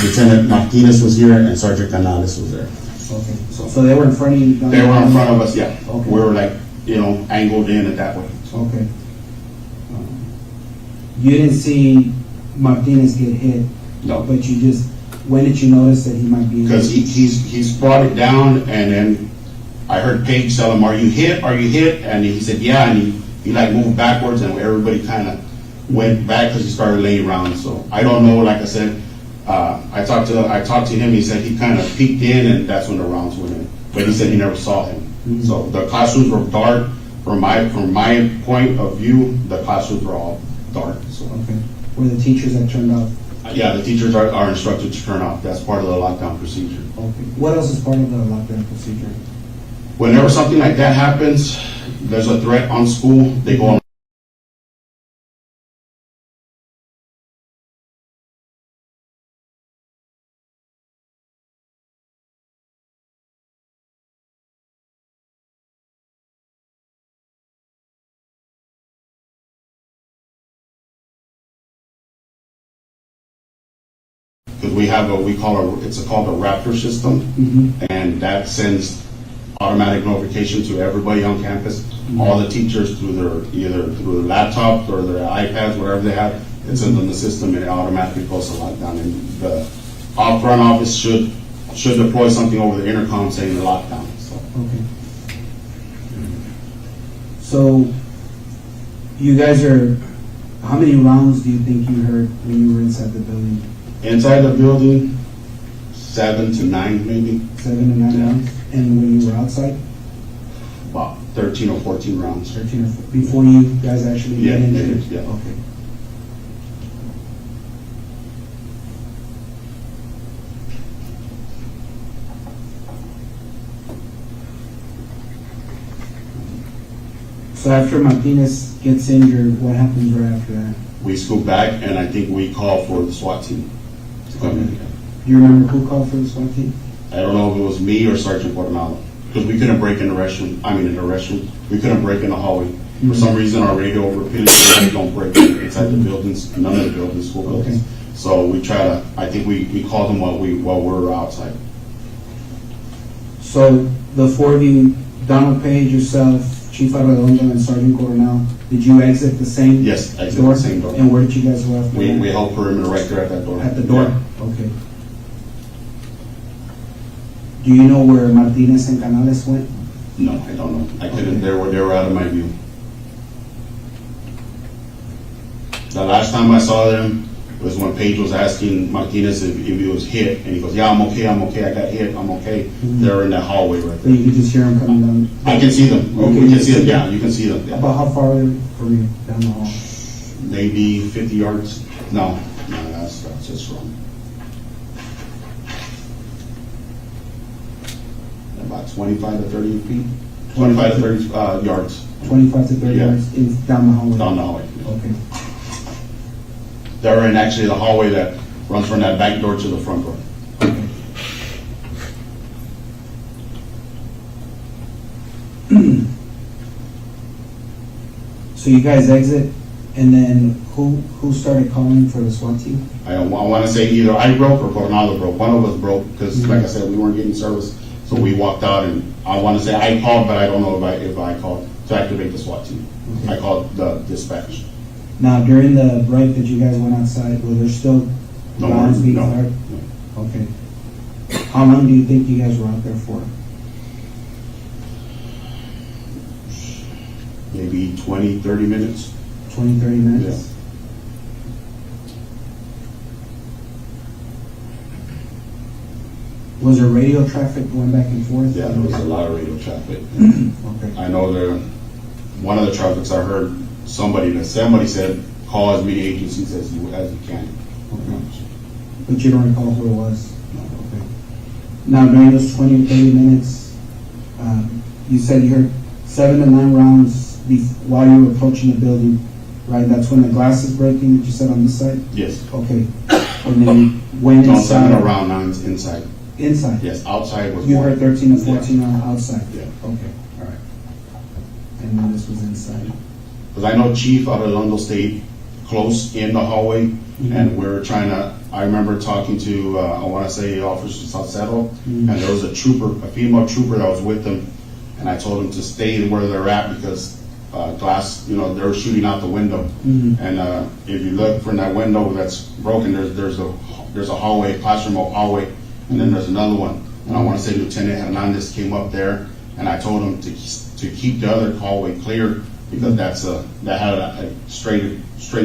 Lieutenant Martinez was here, and Sergeant Canales was there. Okay. So they were in front of you? They were in front of us, yeah. Okay. We were like, angled in that way. Okay. You didn't see Martinez get hit? No. But when did you notice that he might be? Because he's brought it down, and then I heard Paige tell him, "Are you hit? Are you hit?" And he said, "Yeah," and he like moved backwards, and everybody kind of went back because he started laying around. So I don't know. Like I said, I talked to him. He said he kind of peeked in, and that's when the rounds went in. But he said he never saw him. So the classrooms were dark. From my point of view, the classrooms were all dark. So. Okay. Were the teachers that turned off? Yeah, the teachers are instructed to turn off. That's part of the lockdown procedure. Okay. What else is part of the lockdown procedure? Whenever something like that happens, there's a threat on school, they go on because we have it's called a Raptor system, and that sends automatic notification to everybody on campus, all the teachers either through their laptops or their iPads, whatever they have. It sends them the system and it automatically posts a lockdown. And the front office should deploy something over the intercom saying the lockdown. So. Okay. So, you guys how many rounds do you think you heard when you were inside the building? Inside the building, 7 to 9 maybe. 7 to 9 rounds? And when you were outside? About 13 or 14 rounds. 13 or 14, before you guys actually get into it? it? Yeah. Okay. So after Martinez gets injured, what happens right after that? We scoot back, and I think we call for the SWAT team to come in. Do you remember who called for the SWAT team? I don't know if it was me or Sergeant Guatemala, because we couldn't break in the restroom. We couldn't break in the hallway. For some reason, our radio repeatedly don't break inside the buildings, none of the buildings, school buildings. Okay. So I think we called them while we were outside. So the four of you, Donald Page, yourself, Chief Arredondo, and Sergeant Coronel, did you exit the same Yes, exit door? the same door. And where did you guys go after that? We held perimeter right there at that door. At the door? Yeah. Okay. Do you know where Martinez and Canales went? No, I don't know. I couldn't. They were out of my view. The last time I saw them was when Page was asking Martinez if he was hit, and he goes, "Yeah, I'm okay. I got hit. I'm okay." They're in that hallway right So there. you could just hear them coming down? I can see them. Okay, We can see them. Yeah, you can see them. Yeah. About how far are they from you down the hall? Maybe 50 yards. No, that's just wrong. About 25 to 30 feet. 25 to 30 yards 25 to 30 Yeah. yards down the hallway? down the hallway. Okay. They're in actually the hallway that runs from that back door to the front door. Okay. So you guys exit, and then who started calling for the SWAT team? I want to say either I broke or Coronado broke. One of us broke because, like I said, we weren't getting service. So we walked out, and I want to say I called, but I don't know if I called to activate the SWAT team. Okay. I called the dispatch. Now, during the break that you guys went outside, were there still No rounds more. being No. fired? Okay. How long do you think you guys were out there for? Maybe 20, 30 minutes. 20, 30 minutes? Was there radio traffic going back and forth? Yeah, there was a lot of radio traffic. Okay. I know one of the traffics I heard somebody said call as many agencies as you can. Okay. But you don't recall who it was? No. Okay. Now, during those 20 or 30 minutes, you said you heard 7 to 9 rounds while you were approaching the building, right? That's when the glass is breaking that you said on this side? Yes. Okay. And then you went No, inside? 7 around 9 inside. Inside? Yes, outside was You more. heard 13 to 14 outside? Yeah. Okay, all right. And then this was inside? Because I know Chief Arredondo stayed close in the hallway, and we were trying to. I remember talking to I want to say Officer Salcedo, and there was a female trooper that was with them, and I told them to stay where they're at because glass, they were shooting out the window, and if you look from that window that's broken, there's a hallway, classroom hallway, and then there's another one, and I want to say Lieutenant Hernandez came up there, and I told him to keep the other hallway clear because that had a straight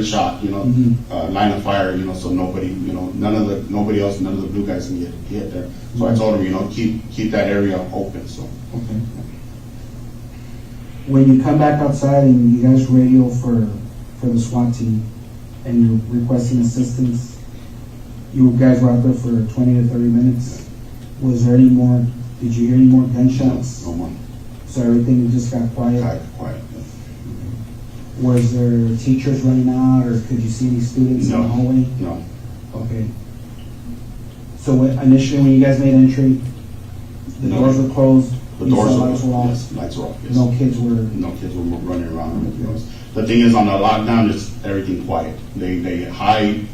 shot, line of fire, so nobody, nobody else, none of the blue guys can get hit there. So I told him, keep that area open. So. Okay. When you come back outside and you guys radio for the SWAT team and you're requesting assistance, you guys were out there for 20 to 30 minutes. Was there any more? Did you hear any more gunshots? No more. So everything just got quiet? Quiet. Was there teachers running out, or could you see any students in the hallway? No. Okay. So initially, when you guys made entry, the doors were closed. The doors lights were off. Yes, lights were off. Yes. No kids were running around. The thing is, on the lockdown, it's everything quiet. They hide.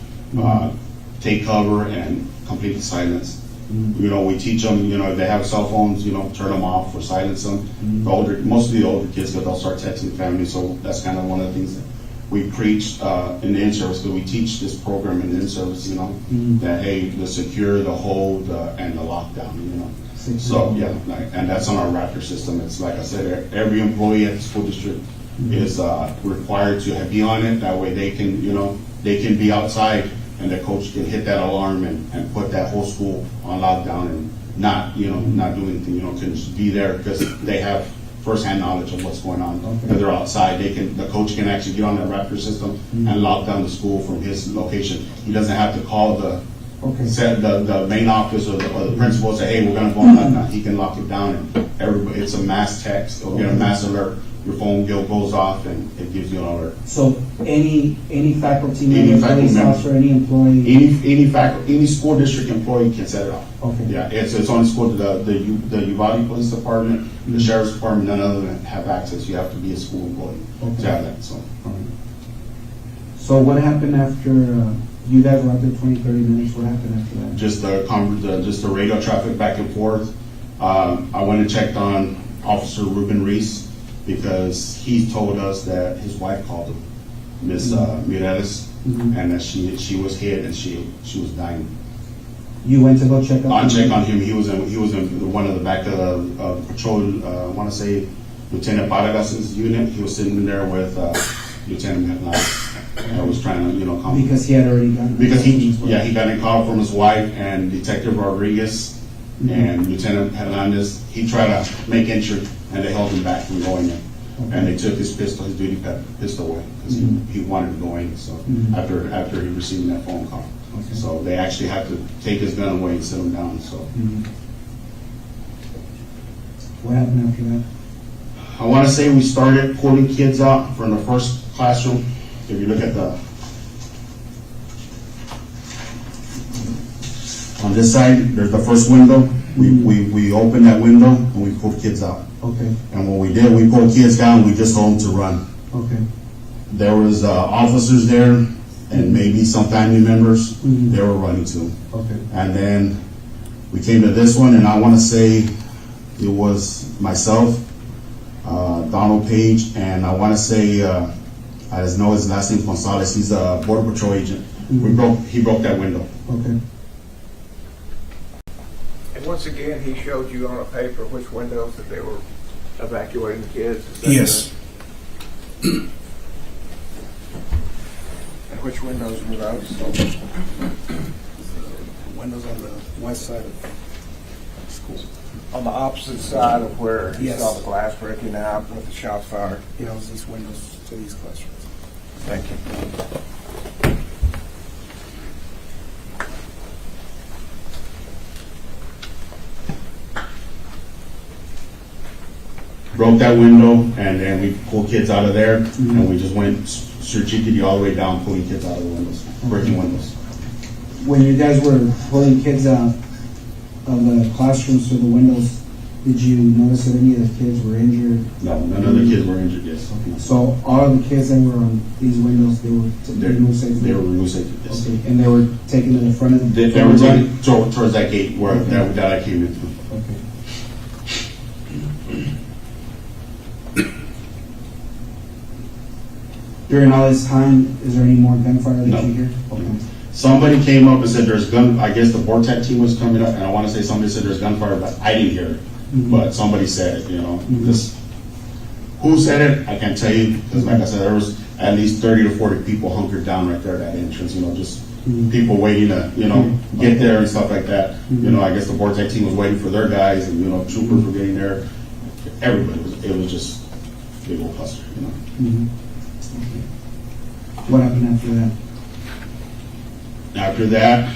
take cover and complete silence. You know, we teach them, you know, if they have cell phones, you know, turn them off or silence them. Mostly the older kids, but they'll start texting family, so that's kind of one of the things that we preach in the in-service, because we teach this program in the in-service, you know, that, hey, the secure, the hold, and the lockdown, you know. So, yeah, and that's on our Raptor system. It's like I said, every employee at the school district is required to be on it. That way they can, you know, they can be outside and the coach can hit that alarm and put that whole school on lockdown and not do anything, you know, can just be there because they have first-hand knowledge of what's going on. When they're outside, the coach can actually get on that Raptor system and lock down the school from his location. He doesn't have to call the main office or the principal and say, hey, we're going to go on lockdown. He can lock it down, and everybody, it's a mass text. It'll get a mass alert. Your phone goes off, and it gives you an alert. So any faculty member, police officer, any employee, any school district employee can set it off. Okay. Yeah, it's on school. The Uvalde Police Department, the Sheriff's Department, none of them have access. You have to be a school employee to have that. So what happened after you guys were out there 20, 30 minutes? What happened after that? Just the radio traffic back and forth. I went and checked on Officer Ruben Reese, because he told us that his wife called him, Miss Mireles, and that she was hit and she was dying. You went to go check up? I checked on him. He was in one of the back of the patrol. I want to say Lieutenant Vargas's unit. He was sitting in there with Lieutenant Hernandez. I was trying to, you know, come because he had already done. Because he got a call from his wife and Detective Rodriguez and Lieutenant Hernandez. He tried to make entry, and they held him back from going in. And they took his pistol, his duty pistol away, because he wanted to go in. So after he received that phone call, so they actually had to take his gun away and sit him down. So what happened after that? I want to say we started pulling kids out from the first classroom. If you look at on this side, there's the first window. We opened that window and we pulled kids out. Okay. And what we did, we pulled kids down. We just told them to run. Okay. There was officers there and maybe some family members. They were running too. Okay. And then we came to this one, and I want to say it was myself, Donald Page, and I want to say I just know his last name Gonzalez. He's a Border Patrol agent. He broke that window. Okay. And once again, he showed you on a paper which windows that they were evacuating the kids. Is that Yes. And which windows were those? Windows on the west side of the school. On the opposite side of where he Yes. saw the glass breaking out with the shots fired. Yeah, it was these windows to these classrooms. Thank you. Broke that window, and then we pulled kids out of there, and we just went strategically all the way down, pulling kids out of the windows, breaking windows. When you guys were pulling kids out of the classrooms through the windows, did you notice that any of the kids were injured? No, none of the kids were injured, yes. So all of the kids that were on these windows, they were removed safely? They were removed safely, yes. Okay, and they were taken to the front of the... They were taken towards that gate where that I came in through. Okay. During all this time, is there any more gunfire that you hear? Okay. Somebody came up and said there's I guess the Vortex team was coming up, and I want to say somebody said there's gunfire, but I didn't hear it. But somebody said it, you know. Who said it, I can't tell you, because like I said, there was at least 30 to 40 people hunkered down right there at that entrance, you know, just people waiting to, you know, get there and stuff like that. You know, I guess the Vortex team was waiting for their guys, and, you know, troopers were getting there. Everybody, it was just a big old cluster, you know. What happened after that? After that,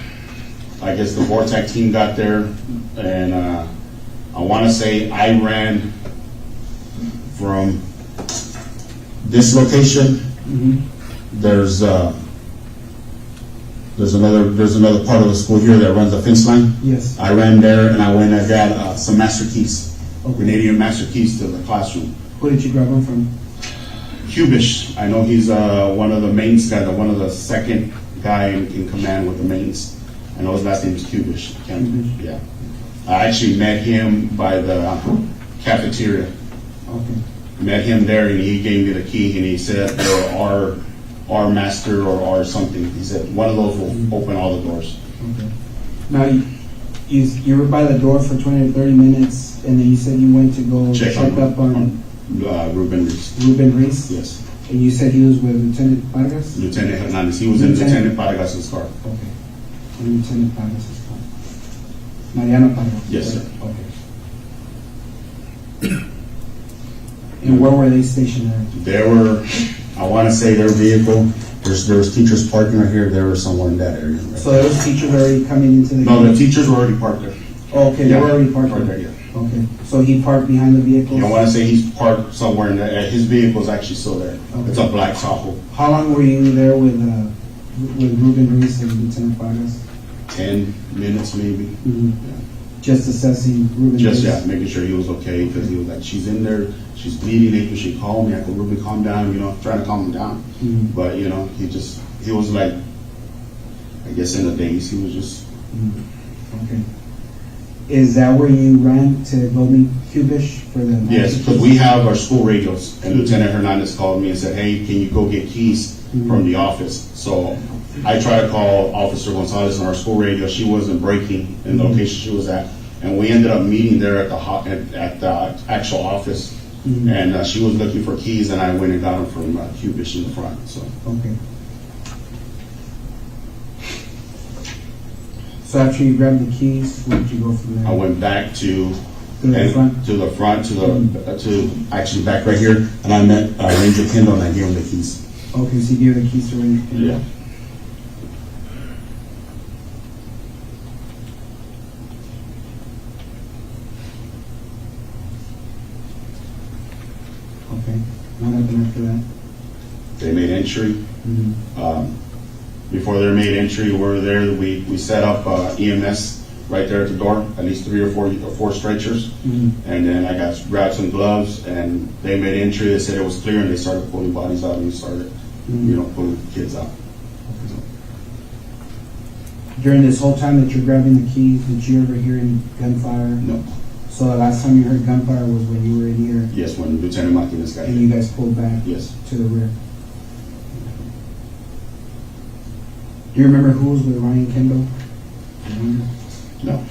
I guess the Vortex team got there, and I want to say I ran from this location. There's another part of the school here that runs a fence line. Yes. I ran there, and I went and got some master keys, Grenadier master keys to the classroom. Who did you grab them from? Hubish, I know he's one of the mains guys, one of the second guy in command with the mains. I know his last name is Kubish. Kubish. Yeah. I actually met him by the cafeteria. Okay. Met him there, and he gave me the key, and he said, our master or our something. He said, one of those will open all the doors. Okay. Now, you were by the door for 20 to 30 minutes, and then you said you went to go check up on Ruben Reese. Ruben Reese? Yes. And you said he was with Lieutenant Vargas? Lieutenant Hernandez. He was in Lieutenant Vargas' car. Okay. In Lieutenant Vargas' car. Mariano Vargas? Yes, sir. Okay. And where were they stationed at? There were, I want to say their vehicle, there was teachers parking right here, there were somewhere in that area. Right So there was teachers already coming into the... No, the teachers were already parked there. Oh, okay, they were already parked there. Yeah. Okay, so he parked behind the vehicle? I want to say he's parked somewhere in there. His vehicle is actually still there. Okay. It's a black Tahoe. How long were you there with Ruben Reese and Lieutenant Vargas? 10 minutes maybe. Mm-hmm. Yeah. Just assessing Ruben Just, Reese? yeah, making sure he was okay, because he was like, she's in there, she's bleeding, after she called me, I could, Ruben, calm down, trying to calm him down. Mm-hmm. But, he was like, I guess in a daze, he was just... Mm-hmm. Okay. Is that where you ran to go meet Kubish for the... Yes, because we have our school radios, and Lieutenant Hernandez called me and said, hey, can you go get keys from the office? So I tried to call Officer Gonzalez on our school radio. She wasn't breaking in the location she was at, and we ended up meeting there at the actual office, and she was looking for keys, and I went and got them from Kubish in the front. So. Okay. So after you grabbed the keys, where did you go from there? I went back to the front, to actually back right here, and I met Ranger Kendall, and I gave him the keys. Okay, so you gave the keys to Ranger Kendall? Yeah. Okay. What happened after that? They made entry. Before they made entry, we were there. We set up EMS right there at the door, at least 3 or 4 stretchers, and then I grabbed some gloves, and they made entry. They said it was clear, and they started pulling bodies out, and we started, pulling kids out. During this whole time that you're grabbing the keys, did you ever hear any gunfire? No. So the last time you heard gunfire was when you were in here? Yes, when Lieutenant Martinez got and you guys pulled back? Yes. To the rear? Do you remember who was with Ryan Kendall? No.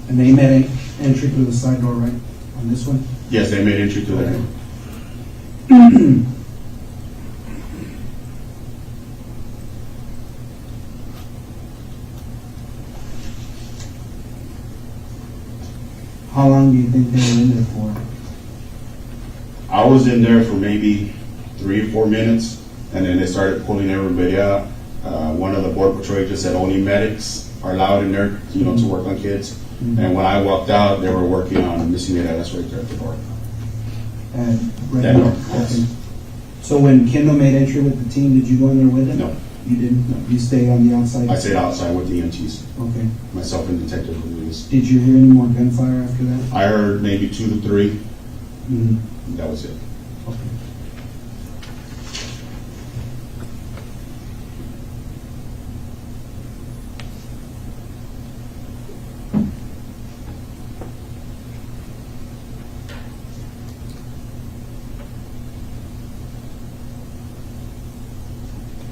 And they made entry through the side door, right? On this one? Yes, they made entry through there. How long do you think they were in there for? I was in there for maybe 3 or 4 minutes, and then they started pulling everybody out. One of the border patrol agents said only medics are allowed in there, to work on kids. And when I walked out, they were working on missing ALS right there at the door. Right That there? door, yes. Okay. So when Kendall made entry with the team, did you go in there with him? No. You didn't? No. You stayed on the outside? I stayed outside with the EMTs, Okay. myself and Detective Luis. Did you hear any more gunfire after that? I heard maybe 2 to 3. Mm-hmm. That was it. Okay.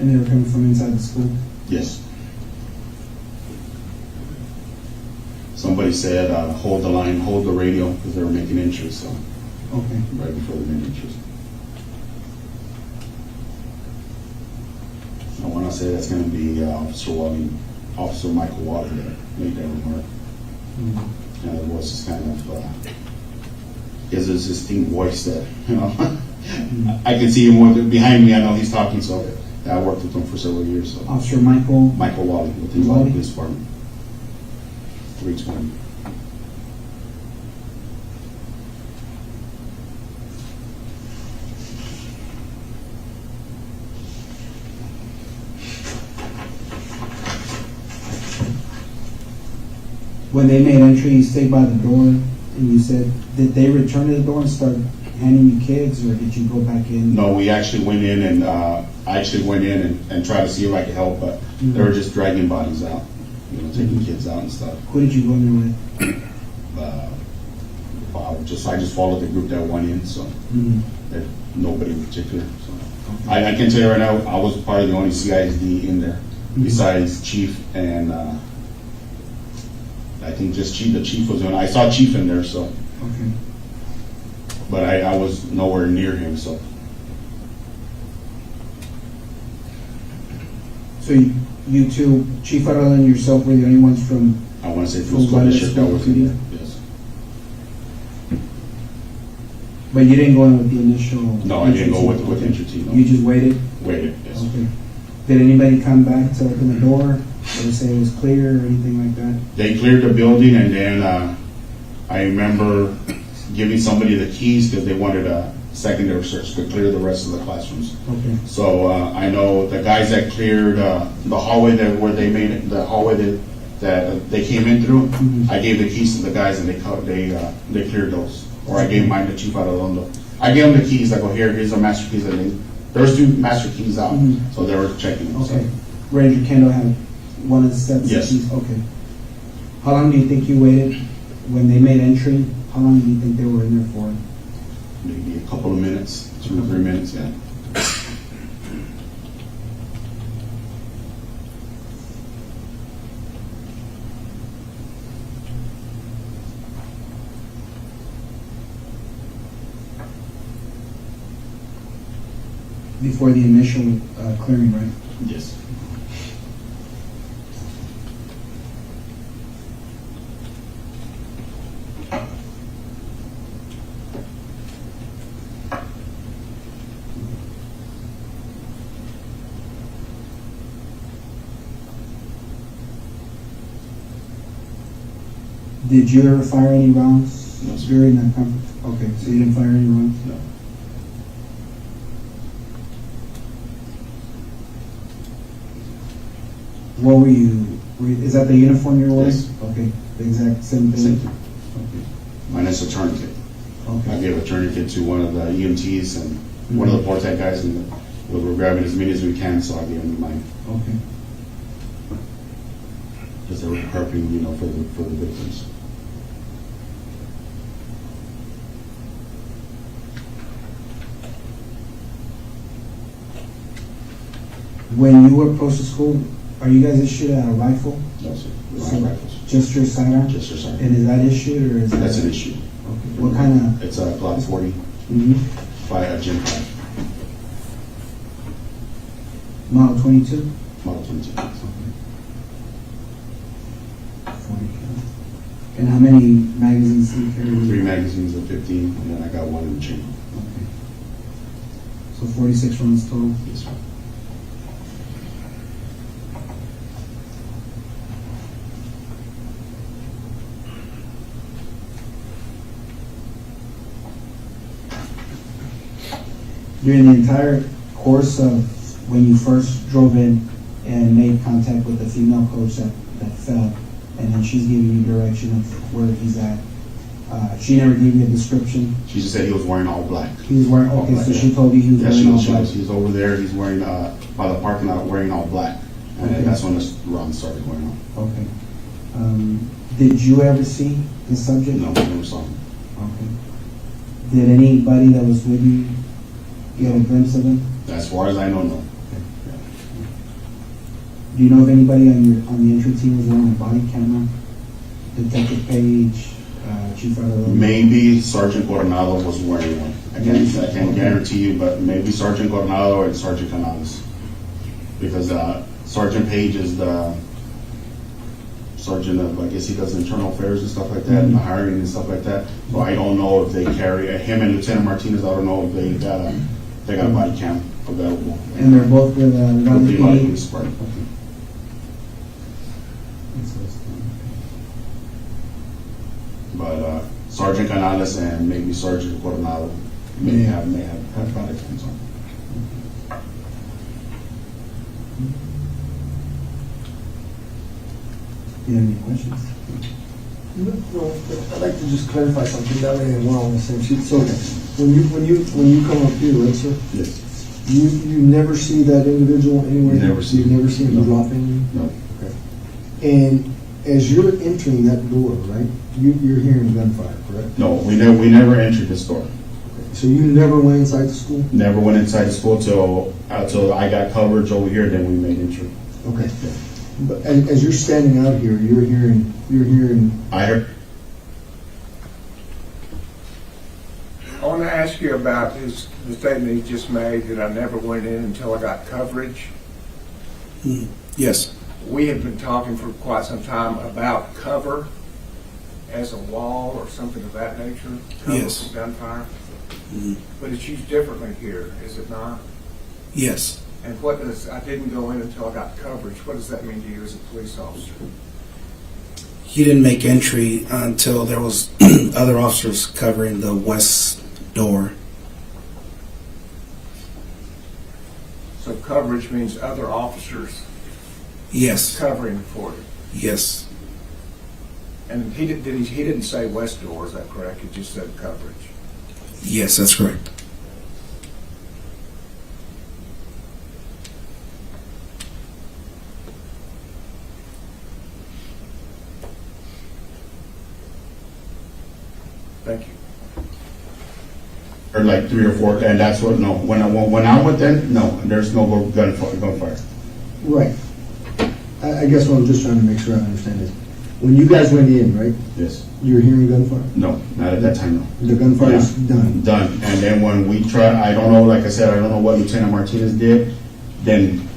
And they were coming from inside the school? Yes. Somebody said, hold the line, hold the radio, because they were making entries, so. Okay. Right before they made entries. I want to say that's going to be Officer Michael Water that made that remark. Mm-hmm. And the voice is kind of, his distinct voice that, I can see him behind me. I know he's talking, so I worked with him for several years. So. Officer Michael Wally with the Uvalde Police Department. 320. When they made entry, you stayed by the door, and you said, did they return to the door and start handing you kids, or did you go back in? No, we actually went in and I actually went in and tried to see if I could help, but they were just dragging bodies out, taking kids out and stuff. Who did you go in there with? I just followed the group that went in, so there- nobody in particular. So. Okay. I can tell you right now, I was probably the only CISD in there, besides Chief and I think just Chief. The Chief was on. I saw Chief in there, so. Okay. But I was nowhere near him, so. So you two, Chief Arredondo and yourself, were the only ones from? I want to say from school district that was in there. Yes. But you didn't go in with the initial? No, I didn't go with entry team. No. You just waited? Waited, yes. Okay. Did anybody come back to open the door, or say it was clear, or anything like that? They cleared the building, and then I remember giving somebody the keys because they wanted a secondary search to clear the rest of the classrooms. Okay. So I know the guys that cleared the hallway where they made it, the hallway that they came in through. I gave the keys to the guys, and they cleared those. Or I gave mine to Chief Arredondo. I gave them the keys. I go, here's our master keys. And there's 2 master keys out, so they were checking them. Okay. So. Ranger Kendall had one of the sets Yes. of keys? Okay. How long do you think you waited when they made entry? How long do you think they were in there for? Maybe a couple of minutes, 2 or 3 minutes, yeah. Before the initial clearing, right? Yes. Did you ever fire any rounds No, sir. during that conference? Okay, so you didn't fire any rounds? No. What were you, is that the uniform you're wearing? Yes. Okay, the exact same thing? Same thing. Okay. Mine is a tourniquet. I Okay. gave a tourniquet to one of the EMTs and one of the Portec guys, and we were grabbing as many as we can, so I gave them mine. Okay. Because they were prepping, for the victims. When you approach the school, are you guys issued a rifle? No, sir. So, Mine rifles. Just your sidearm? Just your sidearm. And is that issued, or is that? That's an issue. Okay. What kind of? It's a Glock 40, a Gen 5, Model 22? Model 22. 40. And how many magazines do you carry? 3 magazines of 15, and then I got 1 in the chamber. Okay. So 46 rounds total? Yes, sir. During the entire course of when you first drove in and made contact with the female coach that fell, and then she's giving you direction of where he's at, she never gave you a description? She just said he was wearing all black. He was wearing, All okay, black, so yeah. she told you he was Yeah, wearing all she black? knows. He's over there. He's wearing, by the parking lot, wearing all black. And Okay. that's when the round started going on. Okay. Did you ever see the subject? No, I never saw him. Okay. Did anybody that was with you get a glimpse of him? As far as I know, no. Do you know if anybody on the entry team was wearing a body camera? Detective Page, Chief Arredondo? Maybe Sergeant Coronado was wearing one. I can't guarantee you, but maybe Sergeant Coronado and Sergeant Canales. Because Sergeant Page is the sergeant of, I guess he does internal affairs and stuff like that, and the hiring and stuff like that. So I don't know if they carry, him and Lieutenant Martinez, I don't know if they got a body cam available. And they're both with With the Uvalde police PD? department. But Sergeant Canales and maybe Sergeant Coronado may have body cams on. Do you have any questions? No, I'd like to just clarify something, that way we're on the same sheet. So, when you come up here, right, sir? Yes. You never see that individual anywhere? Never see You him. never see him No. drop in? No. Okay. And as you're entering that door, right, you're hearing gunfire, correct? No, we never entered this door. So you never went inside the school? Never went inside the school till I got coverage over here, then we made entry. Okay. But as you're standing out here, you're hearing, I heard. I want to ask you about the statement he just made that I never went in until I got coverage. Yes. We have been talking for quite some time about cover as a wall or something of that nature. Cover Yes. from gunfire. Mhm. But it's used differently here, is it not? Yes. And what does, I didn't go in until I got coverage. What does that mean to you as a police officer? He didn't make entry until there was other officers covering the west door. So coverage means other officers Yes. covering for you. Yes. And he didn't say west door, is that correct? He just said coverage. Yes, that's correct. Thank you. Or like 3 or 4, and that's what, no, when I went in, no, there's no gunfire. right. I guess what I'm just trying to make sure I understand is, when you guys went in, right, Yes. you were hearing gunfire? No, not at that time, no. The gunfire is done? Done. And then when we try, I don't know, like I said, I don't know what Lieutenant Martinez did, then,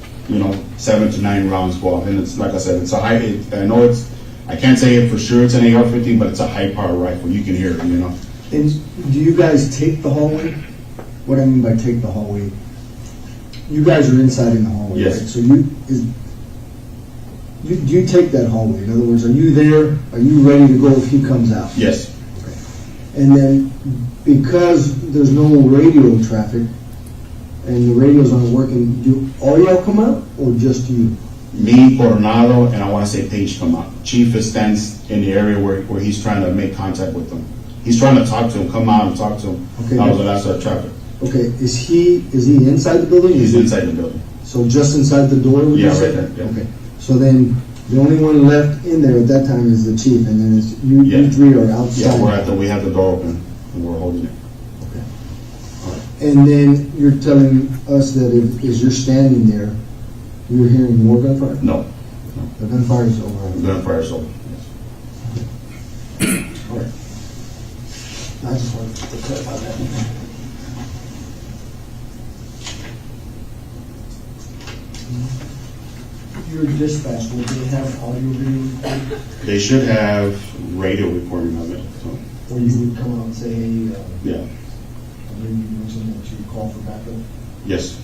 7 to 9 rounds go off. And it's, like I said, it's a high, I can't say it for sure it's an AR-15, but it's a high-power rifle. You can hear it, And do you guys take the hallway? What I mean by take the hallway, you guys are inside in the hallway, Yes. right? So do you take that hallway? In other words, are you there? Are you ready to go if he comes out? Yes. And then, because there's no radio traffic and the radios aren't working, do all y'all come out or just you? Me, Coronado, and I want to say Page come out. Chief stands in the area where he's trying to make contact with them. He's trying to talk to him, come out and talk to him. Okay. That was the last of traffic. Okay, is he inside the building? He's inside the building. So just inside the door? would you Yeah, say? right there, yeah. Okay, so then the only one left in there at that time is the chief, and then it's you Yeah. three are outside. Yeah, we have the door open and we're holding it. And then you're telling us that as you're standing there, you're hearing more gunfire? No. The gunfire is over. The gunfire is over. All right. I just wanted to clarify that. Your dispatch, will they have audio video recording? They should have radio recording of it. So, Or you would come out and say, hey, yeah. maybe you mentioned that you call for backup? Yes.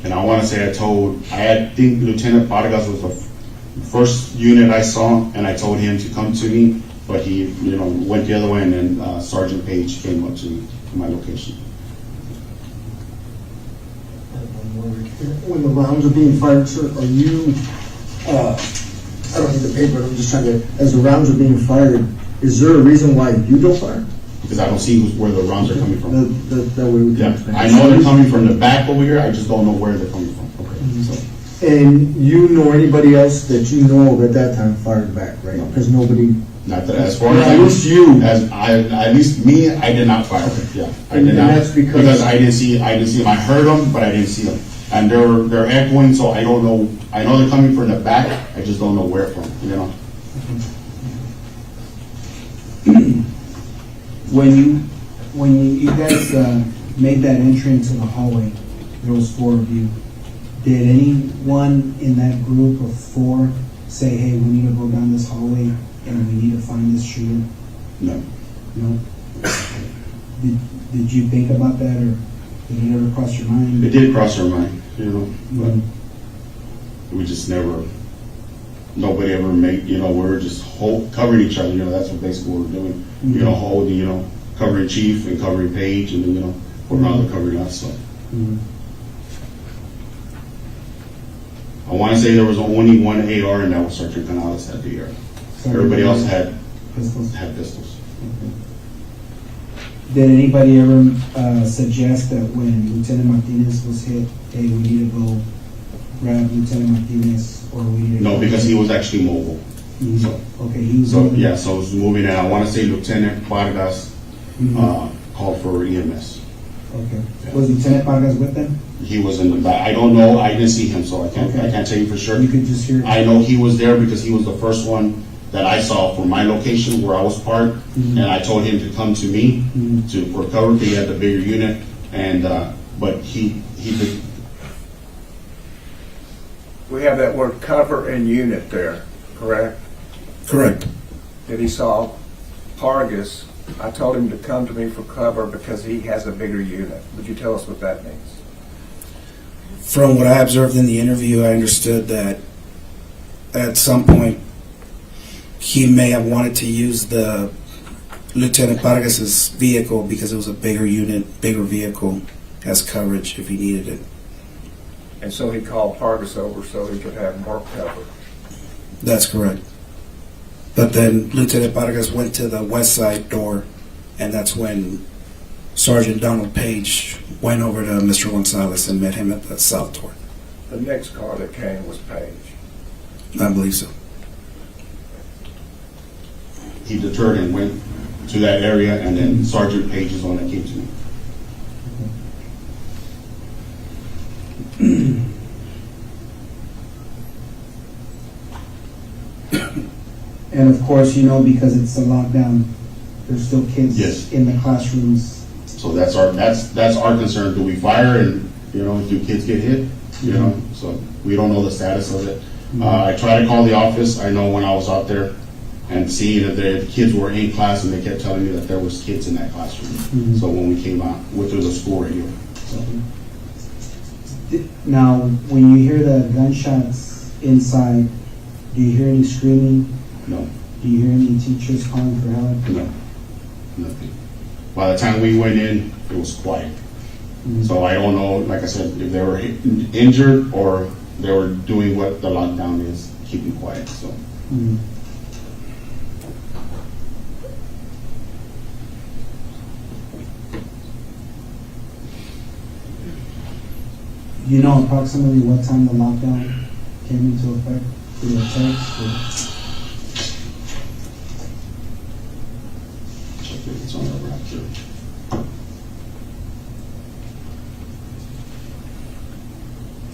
And I want to say I think Lieutenant Vargas was the first unit I saw, and I told him to come to me, but he, went the other way, and then Sergeant Page came up to my location. When the rounds are being fired, sir, are you, I don't need the paper, I'm just trying to, as the rounds are being fired, is there a reason why you don't fire? Because I don't see where the rounds are coming from. That way we can Yeah, explain. I know they're coming from the back over here, I just don't know where they're coming from. And you nor anybody else that you know of at that time fired back, right? Because nobody. Not that, as far as At least you. At least me, I did not fire. Yeah, I And did not. that's because- I didn't see them. I heard them, but I didn't see them. And they're echoing, so I don't know. I know they're coming from the back. I just don't know where from. When you guys made that entry into the hallway, there was 4 of you. Did anyone in that group of 4 say, hey, we need to go down this hallway and we need to find this shooter? No. No? Did you think about that, or did it ever cross your mind? It did cross our mind, but we just never. Nobody ever made. We were just covering each other. That's what basically what we're doing. Holding. Covering Chief and covering Page, and then Ronaldo covering us. So. I want to say there was only one AR, and that was Sergeant Gonzalez had the AR. Everybody else had pistols? Had pistols. Okay. Did anybody ever suggest that when Lieutenant Martinez was hit, hey, we need to go grab Lieutenant Martinez, or we need to No, go because he was actually mobile. So, okay, he was so moving. yeah, so it was moving, and I want to say Lieutenant Vargas Mhm. called for EMS. Okay. Was Lieutenant Vargas with them? He was in the back. I don't know. I didn't see him, so I can't tell you for sure. You could just hear. I know he was there because he was the first one that I saw from my location where I was parked, Mhm. and I told him to come to me Mhm. for cover because he had the bigger unit, and but he did. We have that word cover and unit there, correct? Correct. That he saw Pargas. I told him to come to me for cover because he has a bigger unit. Would you tell us what that means? From what I observed in the interview, I understood that at some point he may have wanted to use the Lieutenant Vargas's vehicle because it was a bigger unit, bigger vehicle as coverage if he needed it. And so he called Pargas over so he could have more cover. That's correct. But then Lieutenant Vargas went to the west side door, and that's when Sergeant Donald Page went over to Mr. Gonzalez and met him at the south door. The next car that came was Page. I believe so. He deterred and went to that area, and then Sergeant Page is the one that came to me. And of course, you know, because it's a lockdown, there's still kids Yes. in the classrooms. So that's our concern. Do we fire, and do kids get hit? So we don't know the status of it. I try to call the office. I know when I was out there and seeing that the kids were in class, and they kept telling me that there was kids in that classroom. Mhm. So when we came out, went through the school radio. So. Now, when you hear the gunshots inside, do you hear any screaming? No. Do you hear any teachers calling for help? No, nothing. By the time we went in, it was quiet. So I don't know, like I said, if they were injured or they were doing what the lockdown is, keeping quiet. So. Mhm. Do you know approximately what time the lockdown came into effect for your text? Check if it's on the rapture.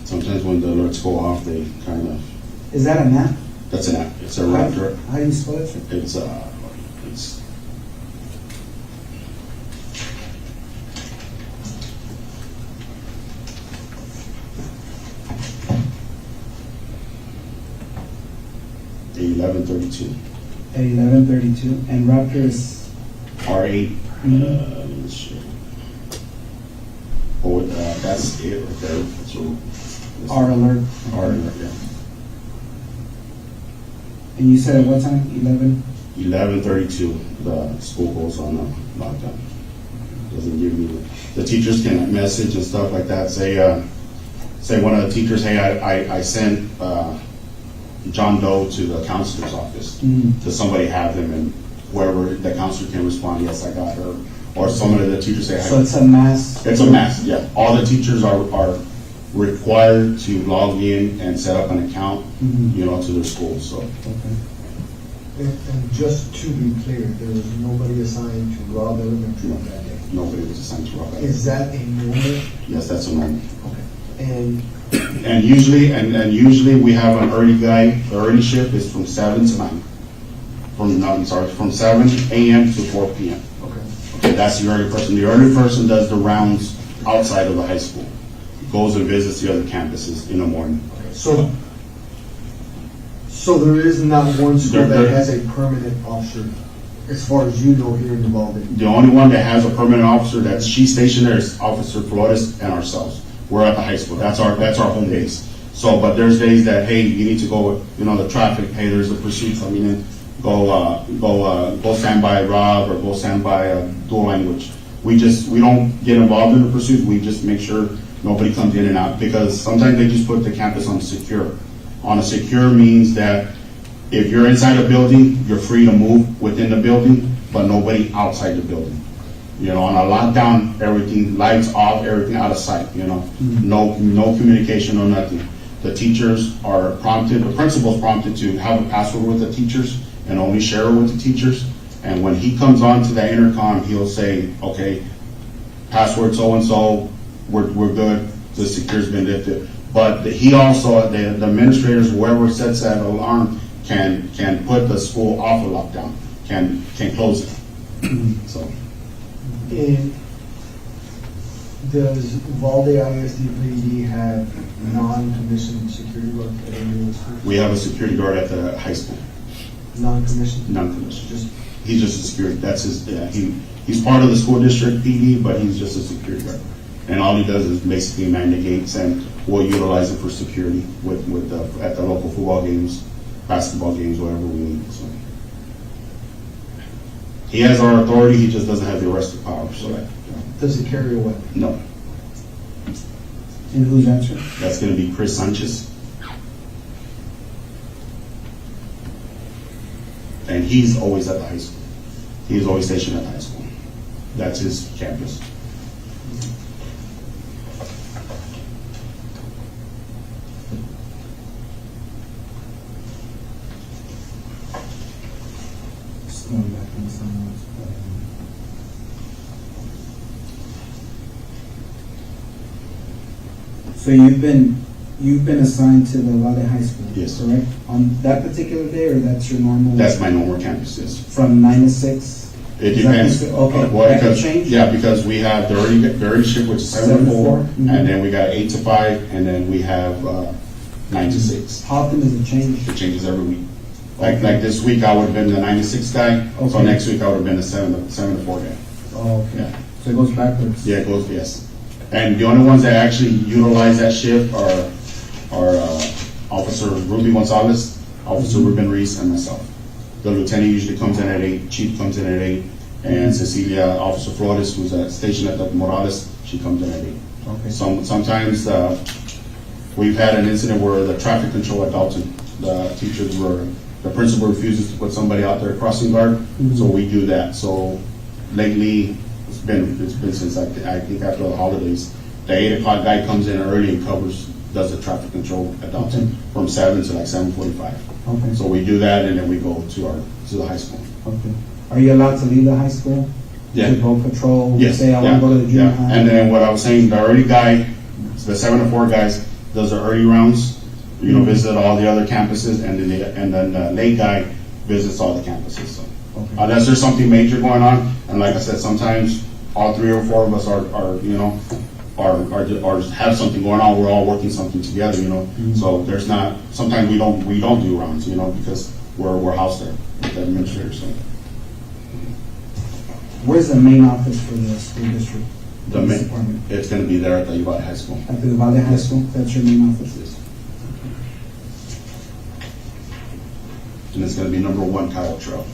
Sometimes when the alerts go off, they kind of. Is that a map? That's an app. It's a raptor. How do you spell it? It's At 11:32, and Raptor is R8. Let's see. Oh, that's it right there. So R alert. R alert, yeah. And you said at what time? 11:32. The school goes on lockdown. Doesn't give me the teachers can message and stuff like that. Say one of the teachers, hey, I sent John Doe to the counselor's office. Does somebody have them? And whoever the counselor can respond, yes, I got her. Or some of the teachers say, so it's a mass. It's a mass, yeah. All the teachers are required to log in and set up an account, to their schools. So. Okay. And just to be clear, there was nobody assigned to Robb Elementary on that day? Nobody was assigned to Robb Elementary. Is that a normal? Yes, that's a normal. Okay. And usually we have an early guy. The early shift is from 7 to 9. From 7 a.m. to 4 p.m. Okay, that's the early person. The early person does the rounds outside of the high school. Goes and visits the other campuses in the morning. So there is not one school that has a permanent officer, as far as you know, here in Uvalde? The only one that has a permanent officer she's stationed there is Officer Flores and ourselves. We're at the high school. That's our home base. So, but there's days that, hey, you need to go, the traffic, hey, there's a pursuit coming in, go stand by Rob or go stand by dual language. We don't get involved in the pursuit. We just make sure nobody comes in and out, because sometimes they just put the campus on secure. On a secure means that if you're inside a building, you're free to move within the building, but nobody outside the building. You know, on a lockdown, everything, lights off, everything out of sight, you know. No communication, no nothing. The teachers are prompted, the principal's prompted to have a password with the teachers and only share it with the teachers. And when he comes on to the intercom, he'll say, okay, password so-and-so, we're good, the secure's been lifted. But he also, the administrators, whoever sets that alarm, can put the school off of lockdown, can close it. So. And does Uvalde ISD have non-commissioned security guard at any of the schools? We have a security guard at the high school. Non-commissioned? Non-commissioned. He's just a security. That's his. He's part of the school district PD, but he's just a security guard. And all he does is basically man the gates, and we'll utilize it for security at the local football games, basketball games, whatever we need. So. He has our authority. He just doesn't have the arresting power. So. Does he carry a weapon? No. And who's answering? That's going to be Chris Sanchez. And he's always at the high school. He's always stationed at the high school. That's his campus. Just going back on someone's. So you've been assigned to the Uvalde High School, Yes. correct? On that particular day, or that's your normal? That's my normal campus, yes. From 9 to 6? It Is that depends. considered- Okay, Well, that could because, change? yeah, because we have the early shift, which is 7 to 4, Mhm. and then we got 8 to 5, and then we have 9 to 6. How often does it change? It changes every week. Like this week, I would have been the 9 to 6 guy. So Okay. next week, I would have been the 7 to 4 guy. Oh, okay. Yeah. So it goes backwards? Yeah, it goes, yes. And the only ones that actually utilize that shift are Officer Ruby Gonzalez, Officer Ruben Reese, and myself. The lieutenant usually comes in at 8, chief comes in at 8, and Cecilia, Officer Flores, who's stationed at the Morales, she comes in at 8. Okay. Sometimes we've had an incident where the traffic control at Dalton, the principal refuses to put somebody out there crossing guard, so we do that. So lately, it's been since I think after the holidays, the 8 o'clock guy comes in early and does the traffic control at Dalton from 7 to like 7:45. Okay. So we do that, and then we go to the high school. Okay. Are you allowed to leave the high school? Yeah. To go patrol? Yes. Say, I want to go to the junior high? And then what I was saying, the early guy, the 7 to 4 guys, does the early rounds, visit all the other campuses, and then the late guy visits all the campuses. So unless there's something major going on, and like I said, sometimes all 3 or 4 of us are have something going on. We're all working something together, So there's not. Sometimes we don't do rounds, because we're housed there with the administrators. So. Where's the main office for the school district? Department? It's going to be there at the Uvalde High School. At the Uvalde High School? That's your main office? Yes. And it's going to be number 1 Kyle Trail.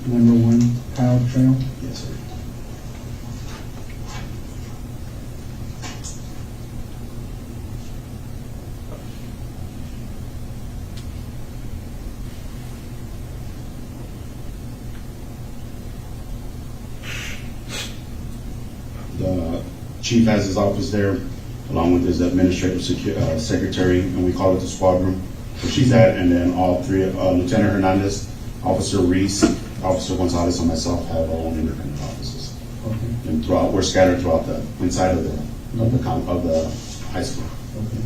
Number 1 Kyle Trail? Yes, sir. The chief has his office there, along with his administrative secretary, and we call it the squad room, where she's at. And then all 3, Lieutenant Hernandez, Officer Reese, Officer Gonzalez, and myself have our own independent offices. Okay. And we're scattered throughout the inside of the high school. Okay.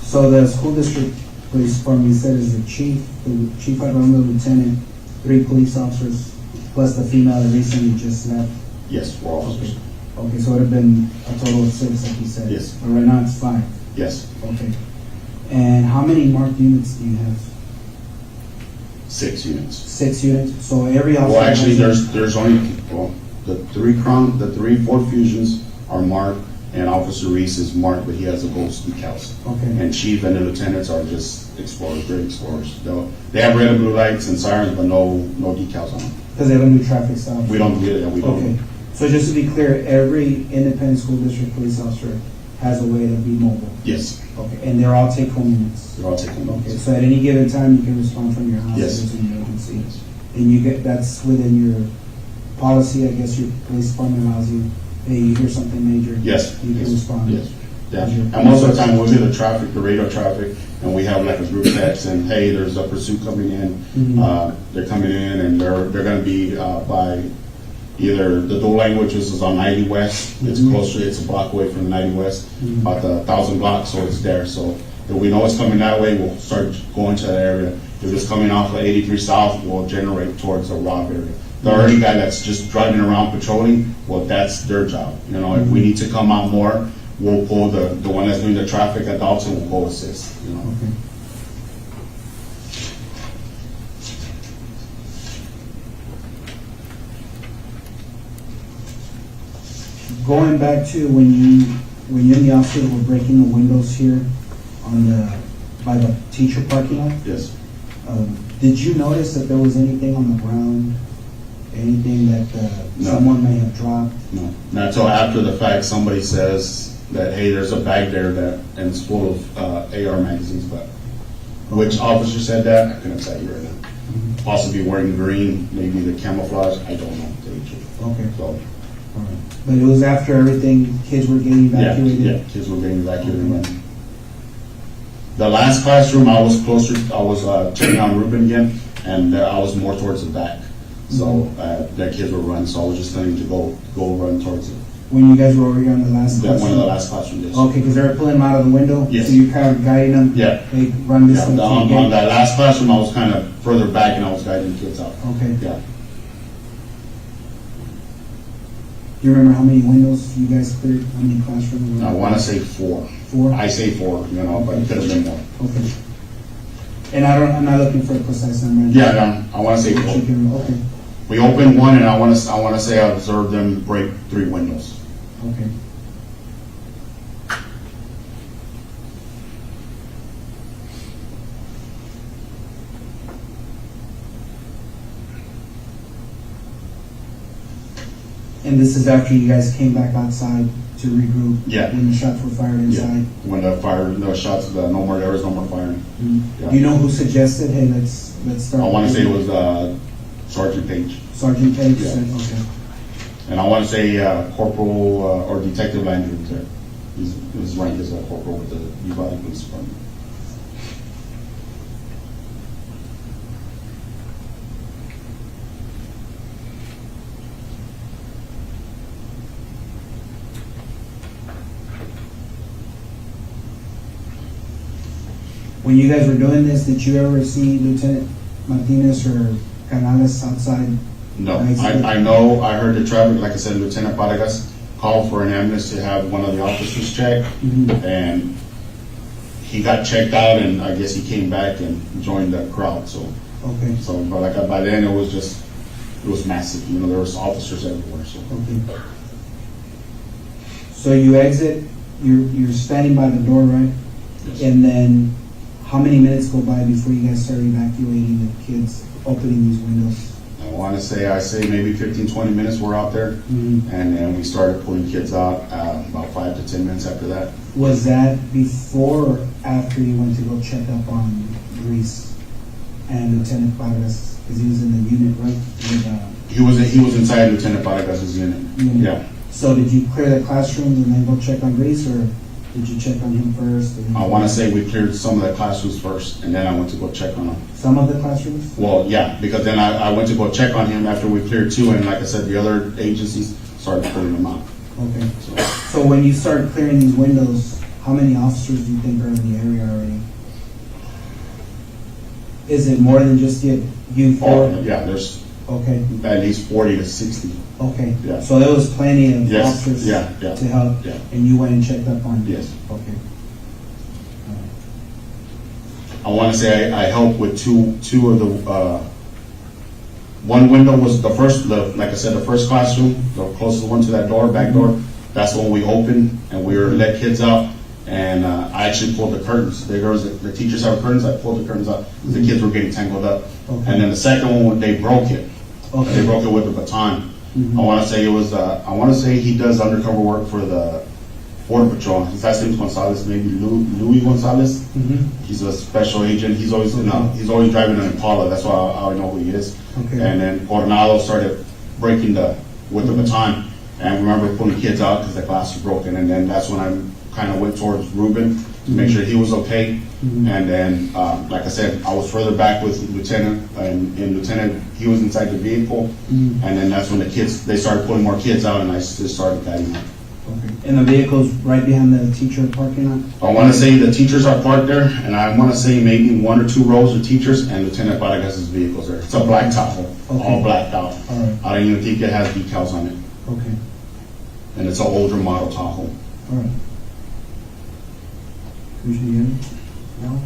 So the school district police department, you said, is the chief Adrian, the lieutenant, 3 police officers, plus the female that recently just left? Yes, 4 officers. Okay, so it would have been a total of 6, like you said? Yes. But right now it's 5? Yes. Okay. And how many marked units do you have? 6 units. 6 units? So every officer... Well, actually, has there's only the 3 Ford Fusions are marked, and Officer Reese is marked, but he has a ghost decals. Okay. And chief and the lieutenants are just explorers, great explorers. They have red and blue lights and sirens, but no decals on them. Because they don't do traffic stops? We don't do it, we don't. Okay. So just to be clear, every independent school district police officer has a way to be mobile. Yes, Okay, and they're all take-home units. they're all taken Okay, notes. so at any given time, you can respond from your house Yes. if there's an emergency. And you get, that's within your policy, I guess your police department allows you, hey, you hear something major. Yes. You can yes, respond. Yes. Yeah. And most of the time, we'll get the traffic, the radar traffic, and we have like a group text and, hey, there's a pursuit coming in. Mhm. They're coming in and they're going to be by either the dual languages is on 90 West. It's Mhm. closer, it's a block away from the 90 West, Mhm. about the 1,000 blocks, so it's there. So if we know it's coming that way, we'll start going to that area. If it's coming off of 83 South, we'll generate towards the Robb area. The early guy that's just driving around patrolling, well, that's their job. You know, if we need to come out more, we'll pull the one that's doing the traffic at Dobson, will go assist, you know. Okay. Going back to when you and the officer were breaking the windows here on by the teacher parking lot, Yes. did you notice that there was anything on the ground, anything that No. someone may have dropped? No, not until after the fact, somebody says that, hey, there's a bag there that, and it's full of AR magazines, but which officer said that? I couldn't tell you right now. Possibly wearing green, maybe the camouflage, I don't know. To tell you the truth. Okay. So, All right. But it was after everything, kids were getting evacuated? yeah, kids were getting evacuated. The last classroom, I was closer, I was checking on Ruben again, and I was more towards the back. So the kids were running, so I was just telling them to go run towards it. When you guys were over here on the last That classroom? one of the last classrooms, yes. Okay, because they were pulling them out of the window? Yes. So you kind of guiding them? Yeah. Hey, run this way. On that last classroom, I was kind of further back and I was guiding the kids out. Okay. Yeah. Do you remember how many windows you guys cleared? How many classrooms? I want to say 4. 4? I say 4, you know, but it could have been more. Okay. And I'm not looking for a precise number. Yeah, no, I want to say 4. Okay, We opened one, and I want to say I observed them break 3 windows. okay. And this is after you guys came back outside to regroup? Yeah. When the shots were fired inside? When the shots, there was no more firing. Yeah. Do you know who suggested, hey, let's start? I want to say it was Sergeant Page. Sergeant Page Yeah. said, okay. And I want to say Corporal or Detective Landry was there. His rank is a corporal with the Uvalde Police Department. When you guys were doing this, did you ever see Lieutenant Martinez or Canales outside? No, I know, I heard the traffic, like I said, Lieutenant Vargas called for an ambulance to have one of the officers check, and he got checked out, and I guess he came back and joined the crowd, so. Okay. So, but like, by then, it was massive, you know, there was officers everywhere, so. Okay. So you exit, you're standing by the door, right? Yes. And then how many minutes go by before you guys start evacuating the kids, opening these windows? I want to say, maybe 15, 20 minutes we're out there, and then we started pulling kids out about 5 to 10 minutes after that. Was that before or after you went to go check up on Grease and Lieutenant Vargas? Because he was in the unit, right? With, He was inside Lieutenant Vargas' unit. Yeah. So did you clear the classrooms and then go check on Grease, or did you check on him first? I want to say we cleared some of the classrooms first, and then I went to go check on him. Some of the classrooms? Well, yeah, because then I went to go check on him after we cleared 2, and like I said, the other agencies started clearing them out. Okay. So when you start clearing these windows, how many officers do you think are in the area already? Is it more than just you four? Oh, yeah, there's Okay. at least 40 to 60. Okay. Yeah. So there was plenty of Yes. officers Yeah. to help, Yeah. and you went and checked up on them? Yes. Okay. I want to say I helped with two of the. One window was like I said, the first classroom, the closest one to that door, back door. That's the one we opened, and we were let kids out. And I actually pulled the curtains. The teachers have curtains. I pulled the curtains out. The kids were getting tangled up. Okay. And then the second one, they broke it. Okay. They broke it with a baton. I want to say it was. I want to say he does undercover work for the Border Patrol. His last name's Gonzalez, maybe Louis Gonzalez. He's a special agent. He's always he's always driving an Impala. That's why I know who he is. Okay. And then Coronado started breaking with the baton, and remember pulling kids out because the glass was broken. And then that's when I kind of went towards Ruben to make sure he was okay. And then, like I said, I was further back with Lieutenant, and Lieutenant, he was inside the vehicle. And then that's when they started pulling more kids out, and I just started guiding them. Okay. And the vehicle's right behind the teacher parking lot? I want to say the teachers are parked there, and I want to say maybe 1 or 2 rows of teachers, and Lieutenant Vargas' vehicle's there. It's a black Tahoe, all blacked out. All right. I don't even think it has decals on it. Okay. And it's an older model Tahoe. All right. Commissioner Young? No?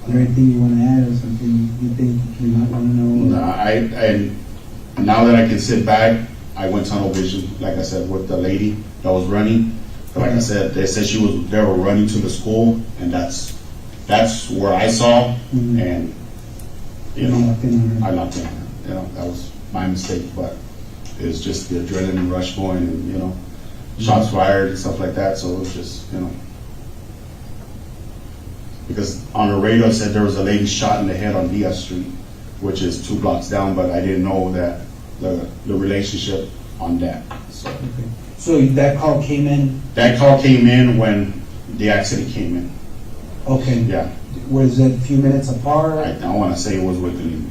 Is there anything you want to add or something you think you might want to know? No, now that I can sit back, I went tunnel vision, like I said, with the lady that was running. Like I said, they said they were running to the school, and that's where I saw, and I locked in on her. That was my mistake, but it was just the adrenaline rush going, and shots fired and stuff like that. So it was just because on the radio it said there was a lady shot in the head on Diaz Street, which is 2 blocks down, but I didn't know that the relationship on that. So that call came in? That call came in when the accident came in. Okay. Yeah. Was it a few minutes apart? I want to say it was within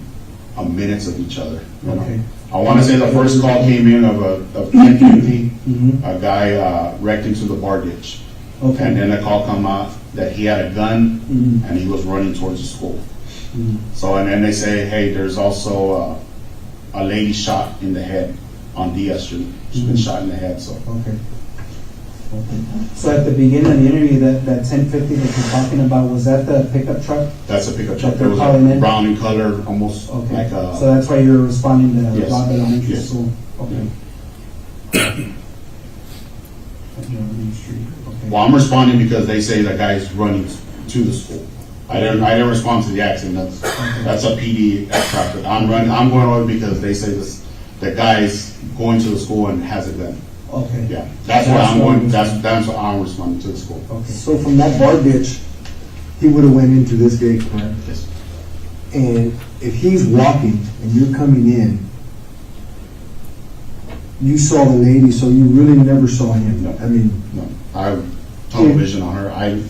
a minutes of each other. Okay. I want to say the first call came in of 10:50. A guy wrecked into the bar ditch. Okay. And then the call come out that he had a gun and he was running towards the school. So, and then they say, hey, there's also a lady shot in the head on Diaz Street. She's been shot in the head. So. Okay. So at the beginning of the interview, that 1050 that you're talking about, was that the pickup truck? That's a pickup truck. That It was in? brown in color, almost like a... So that's why you're responding to Yes. Robb Elementary Yes. School? Okay. Well, I'm responding because they say the guy's running to the school. I didn't respond to the accident. That's a PD traffic. I'm going over because they say the guy's going to the school and has a gun. Okay. Yeah, that's why I'm going. That's why I'm responding to the school. Okay. So from that bar ditch, he would have went into this gate, correct? Yes. And if he's walking and you're coming in, you saw the lady, so you really never saw him. No. I mean, No, I tunnel vision on her. I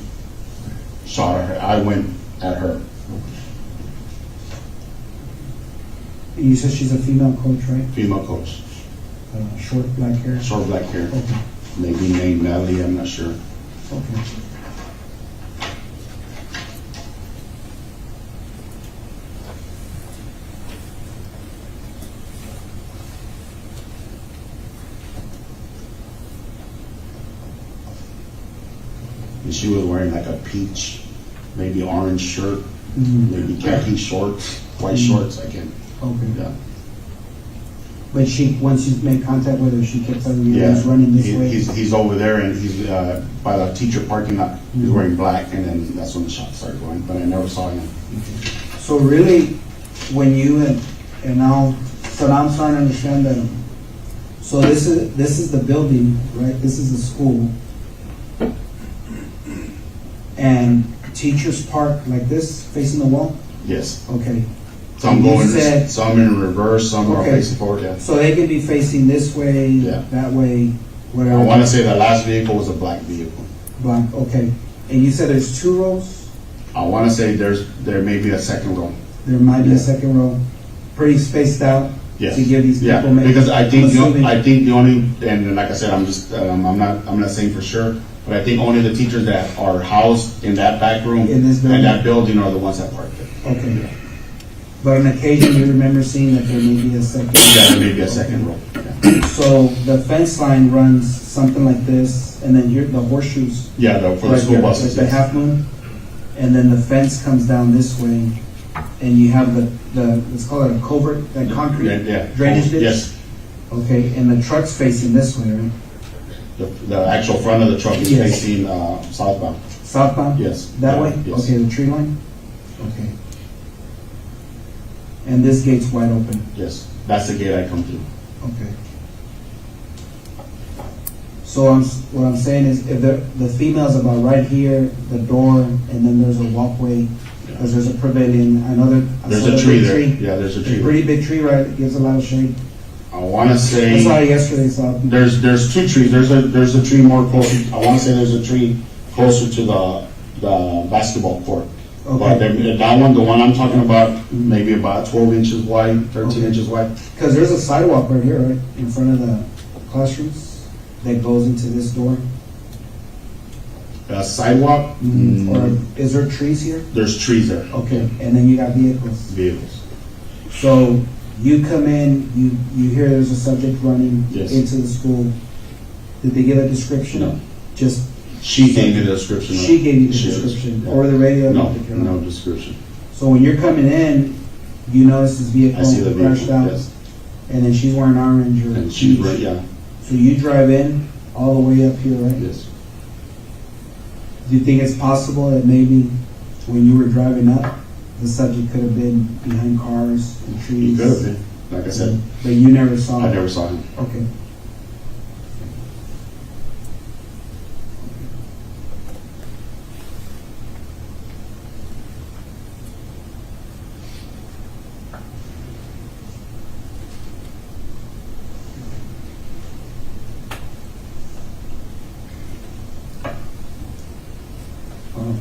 shot at her. I went at her. You said she's a female coach, right? Female coach. Short black hair? Short black hair. Okay. Maybe named Natalie. I'm not sure. Okay. And she was wearing like a peach, maybe orange shirt, maybe khaki shorts, white shorts. I can't. Okay. Yeah. But once you made contact with her, she kept telling you Yeah. he's running this way? He's over there, and he's by the teacher parking lot. He's wearing black, and then that's when the shots started going. But I never saw him. So really, when you and now, so now I'm starting to understand that. So this is the building, right? This is the school, and teachers park like this, facing the wall. Yes. Okay. Some You going, said- some in reverse, some are Okay. facing forward. Yeah. So they could be facing this way, Yeah. that way, whatever. I want to say the last vehicle was a black vehicle. Black. Okay. And you said there's 2 rows. I want to say there may be a second row. There might be Yeah. a second row, pretty spaced out. Yes. To give these Yeah, people. maybe- because I think I'm assuming- the only, and like I said, I'm just I'm not saying for sure, but I think only the teachers that are housed in that back room In this building? and that building are the ones that parked there. Okay. But on occasion, you remember seeing that there may be a second. Yeah, there may be a second row. Yeah. So the fence line runs something like this, and then here the horseshoes. Yeah, for the right school here, buses. like the yes. half moon, and then the fence comes down this way, and you have the let's call it a culvert, that concrete Yeah. drainage ditch. Yes. Okay, and the truck's facing this way, right? The actual front of the truck is Yes. facing southbound. Southbound. Yes. That Yeah, way. yes. Okay, the tree line. Okay. And this gate's wide open. Yes, that's the gate I come through. Okay. So what I'm saying is, if the female's about right here, the door, and then there's a walkway, because there's a pavilion. I know that There's a tree there. Yeah, there's a tree. A pretty big tree, right? It gives a lot of shade. I want to I say saw it yesterday. So there's two trees. There's a tree more closer. I want to say there's a tree closer to the basketball court. Okay. But that one, the one I'm talking about, maybe about 12 inches wide, 13 inches wide. because there's a sidewalk right here, right, in front of the classrooms that goes into this door. A sidewalk. Or is there trees here? There's trees there. Okay, and then you got vehicles. Vehicles. So you come in, you hear there's a subject running Yes. into the school. Did they give a description? No. Just She gave me the description. she gave you the She was- description, yeah. or the radio? No, no description. So when you're coming in, you notice this vehicle I see the crashed vehicle. out, Yes. and then she's wearing orange or And she's beige. right. Yeah. So you drive in all the way up here, right? Yes. Do you think it's possible that maybe when you were driving up, the subject could have been behind cars and He trees? could have been. Like I said, But you never saw I it? never saw him. Okay. Oh.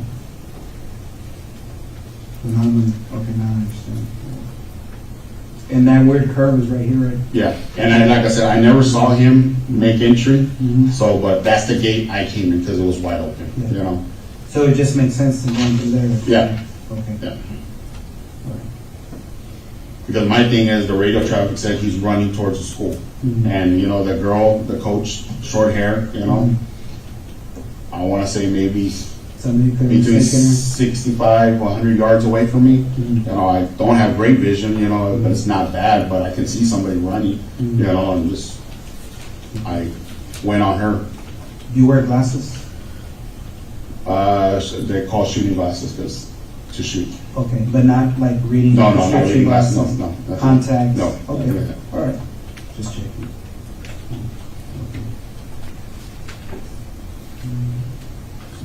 Okay, now I understand. And that weird curve is right here, right? Yeah, and like I said, I never saw him make entry. Mhm. So, but that's the gate I came in because it was wide open. Yeah. You know. So it just makes sense to go through there? Yeah. Okay. Yeah. Because my thing is, the radio traffic said he's running towards the school, Mhm. and you know the girl, the coach, short hair. You know, I want to say maybe Somebody could have between mistaken her? 65, 100 yards away from me. Mhm. You know, I don't have great vision. You know, but it's not bad. But I can see somebody running. Mhm. You know, and just I went on her. Do you wear glasses? They call shooting glasses because to shoot. Okay, but not like reading No, no, not prescription reading glasses. glasses? No, no. Contacts? No. Okay, nothing like that. all right. Just checking.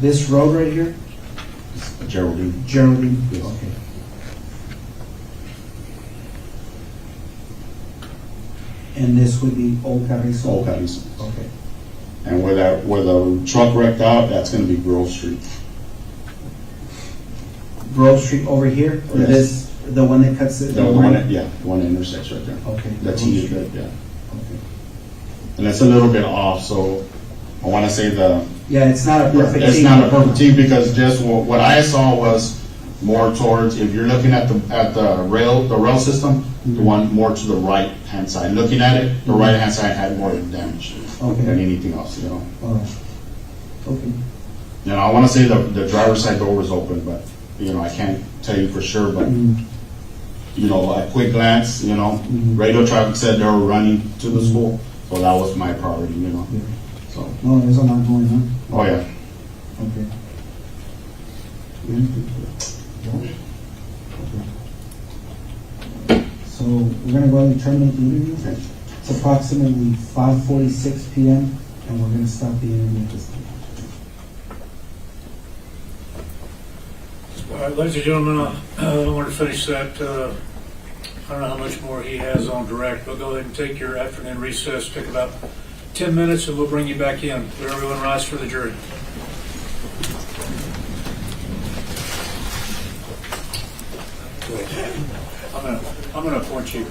This road right here? Geraldine. Geraldine? Yes. Okay. And this would be Old Carrizo? Old Carrizo. Okay. And where the truck wrecked out, that's going to be Grove Street. Grove Street over here? Or Yes. this, the one that cuts it? The one that, yeah, the one that intersects right there. Okay. The Grove T is Street. right there. Okay. And it's a little bit off, so I want to say Yeah, it's not a perfect it's team. not a perfect team because just what I saw was more towards, if you're looking at the rail system, the one more to the right hand side. Looking at it, the right hand side had more damage Okay. than anything else, you know. All right. Okay. You know, I want to say the driver's side door was open, but you know, I can't tell you for sure, but you know, a quick glance, you know, radio traffic said they were running to the school, so that was my priority, you know. Yeah. So, No, there's a lot going on. oh yeah. Okay. So we're gonna go ahead and terminate the interview. Okay. It's approximately 5:46 p.m. and we're gonna stop the interview at this time. All right, ladies and gentlemen, I want to finish that. I don't know how much more he has on direct, but go ahead and take your afternoon recess. Take about 10 minutes and we'll bring you back in. Will everyone rise for the jury? I'm gonna appoint you.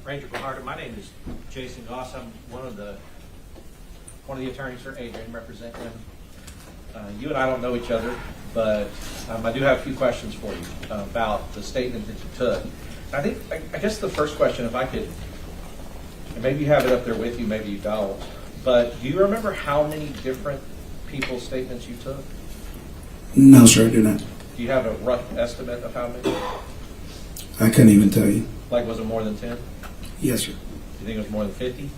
Ranger Guajardo, my name is Jason Goss. I'm one of the attorneys for Adrian, representing him. You and I don't know each other, but I do have a few questions for you about the statement that you took. I guess the first question, if I could, and maybe you have it up there with you, maybe you don't, but do you remember how many different people's statements you took? No, sir, I do not. Do you have a rough estimate of how many? I couldn't even tell you. Like, was it more than 10? Yes, sir. Do you think it was more than 50?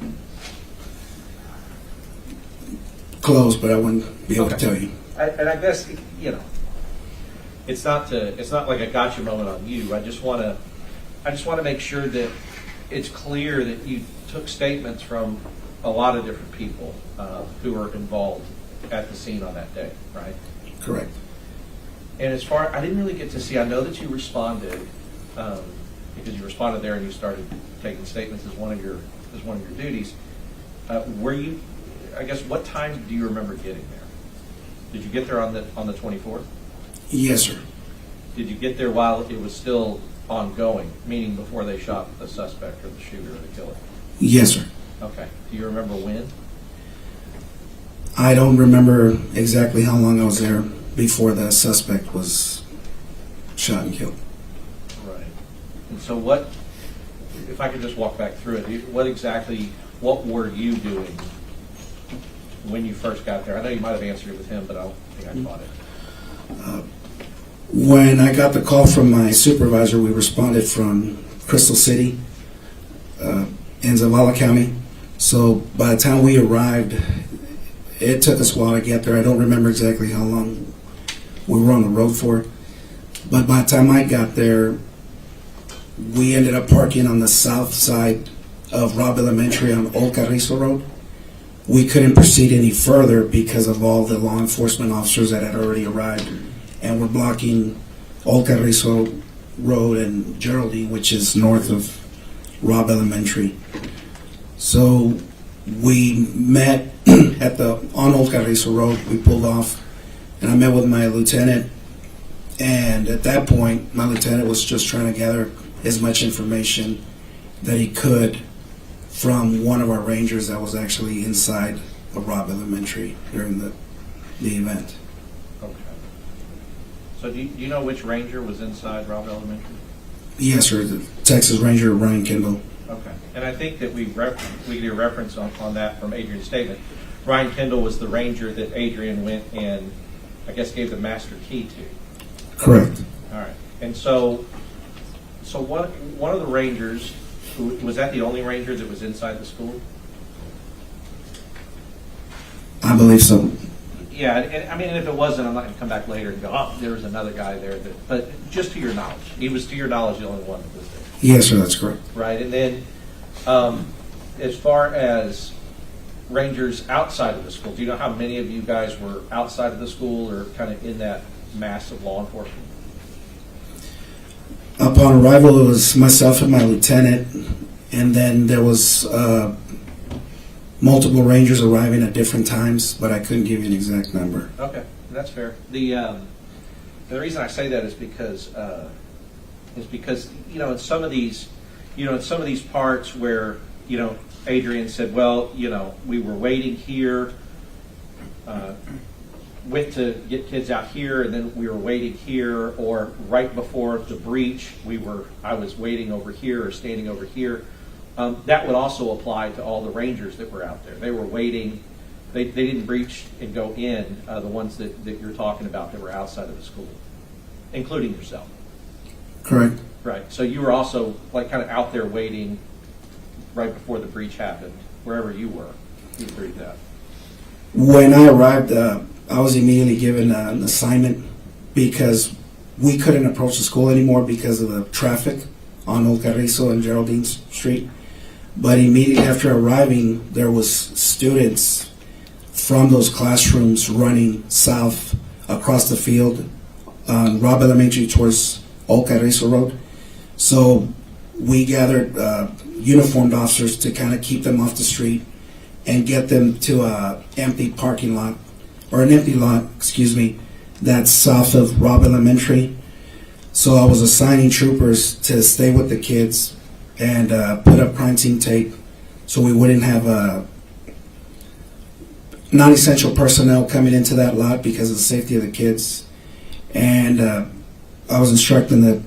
Close, but I wouldn't be able to tell you. And I guess, you know, it's not like a gotcha moment on you. I just want to make sure that it's clear that you took statements from a lot of different people who were involved at the scene on that day, right? Correct. And as far, I didn't really get to see. I know that you responded because you responded there and you started taking statements as one of your duties. Were you? I guess what time do you remember getting there? Did you get there on the 24th? Yes, sir. Did you get there while it was still ongoing, meaning before they shot the suspect or the shooter or the killer? Yes, sir. Okay. Do you remember when? I don't remember exactly how long I was there before the suspect was shot and killed. Right. And so what, if I could just walk back through it, what were you doing when you first got there? I know you might have answered it with him, but I don't think I caught it. When I got the call from my supervisor, we responded from Crystal City in Zavala County. So by the time we arrived, it took us a while to get there. I don't remember exactly how long we were on the road for. But by the time I got there, we ended up parking on the south side of Robb Elementary on Old Carrizo Road. We couldn't proceed any further because of all the law enforcement officers that had already arrived and were blocking Old Carrizo Road and Geraldine, which is north of Robb Elementary. So we met on Old Carrizo Road. We pulled off, and I met with my lieutenant. And at that point, my lieutenant was just trying to gather as much information that he could from one of our rangers that was actually inside of Robb Elementary during the event. Okay. So do you know which ranger was inside Robb Elementary? Yes, sir. The Texas Ranger Ryan Kendall. Okay. And I think that we get a reference on that from Adrian's statement. Ryan Kendall was the ranger that Adrian went and I guess gave the master key to. Correct. All right. And so one of the rangers, was that the only ranger that was inside the school? I believe so. Yeah, and I mean, if it wasn't, I'm not going to come back later and go, oh, there was another guy there. But just to your knowledge, he was, to your knowledge, the only one that was there. Yes, sir, that's correct. Right, and then as far as rangers outside of the school, do you know how many of you guys were outside of the school or kind of in that mass of law enforcement? Upon arrival, it was myself and my lieutenant, and then there was multiple rangers arriving at different times, but I couldn't give you an exact number. Okay, that's fair. The reason I say that is because in some of these parts where Adrian said, well, we were waiting here, went to get kids out here, and then we were waiting here, or right before the breach, I was waiting over here or standing over here. That would also apply to all the rangers that were out there. They were waiting. They didn't breach and go in, the ones that you're talking about that were outside of the school, including yourself. Correct. Right. So you were also kind of out there waiting right before the breach happened, wherever you were. You agree with that? When I arrived, I was immediately given an assignment because we couldn't approach the school anymore because of the traffic on Old Carrizo and Geraldine Street. But immediately after arriving, there was students from those classrooms running south across the field on Robb Elementary towards Old Carrizo Road. So we gathered uniformed officers to kind of keep them off the street and get them to an empty parking lot, or an empty lot, that's south of Robb Elementary. So I was assigning troopers to stay with the kids and put up crime scene tape so we wouldn't have non-essential personnel coming into that lot because of the safety of the kids. And I was instructing the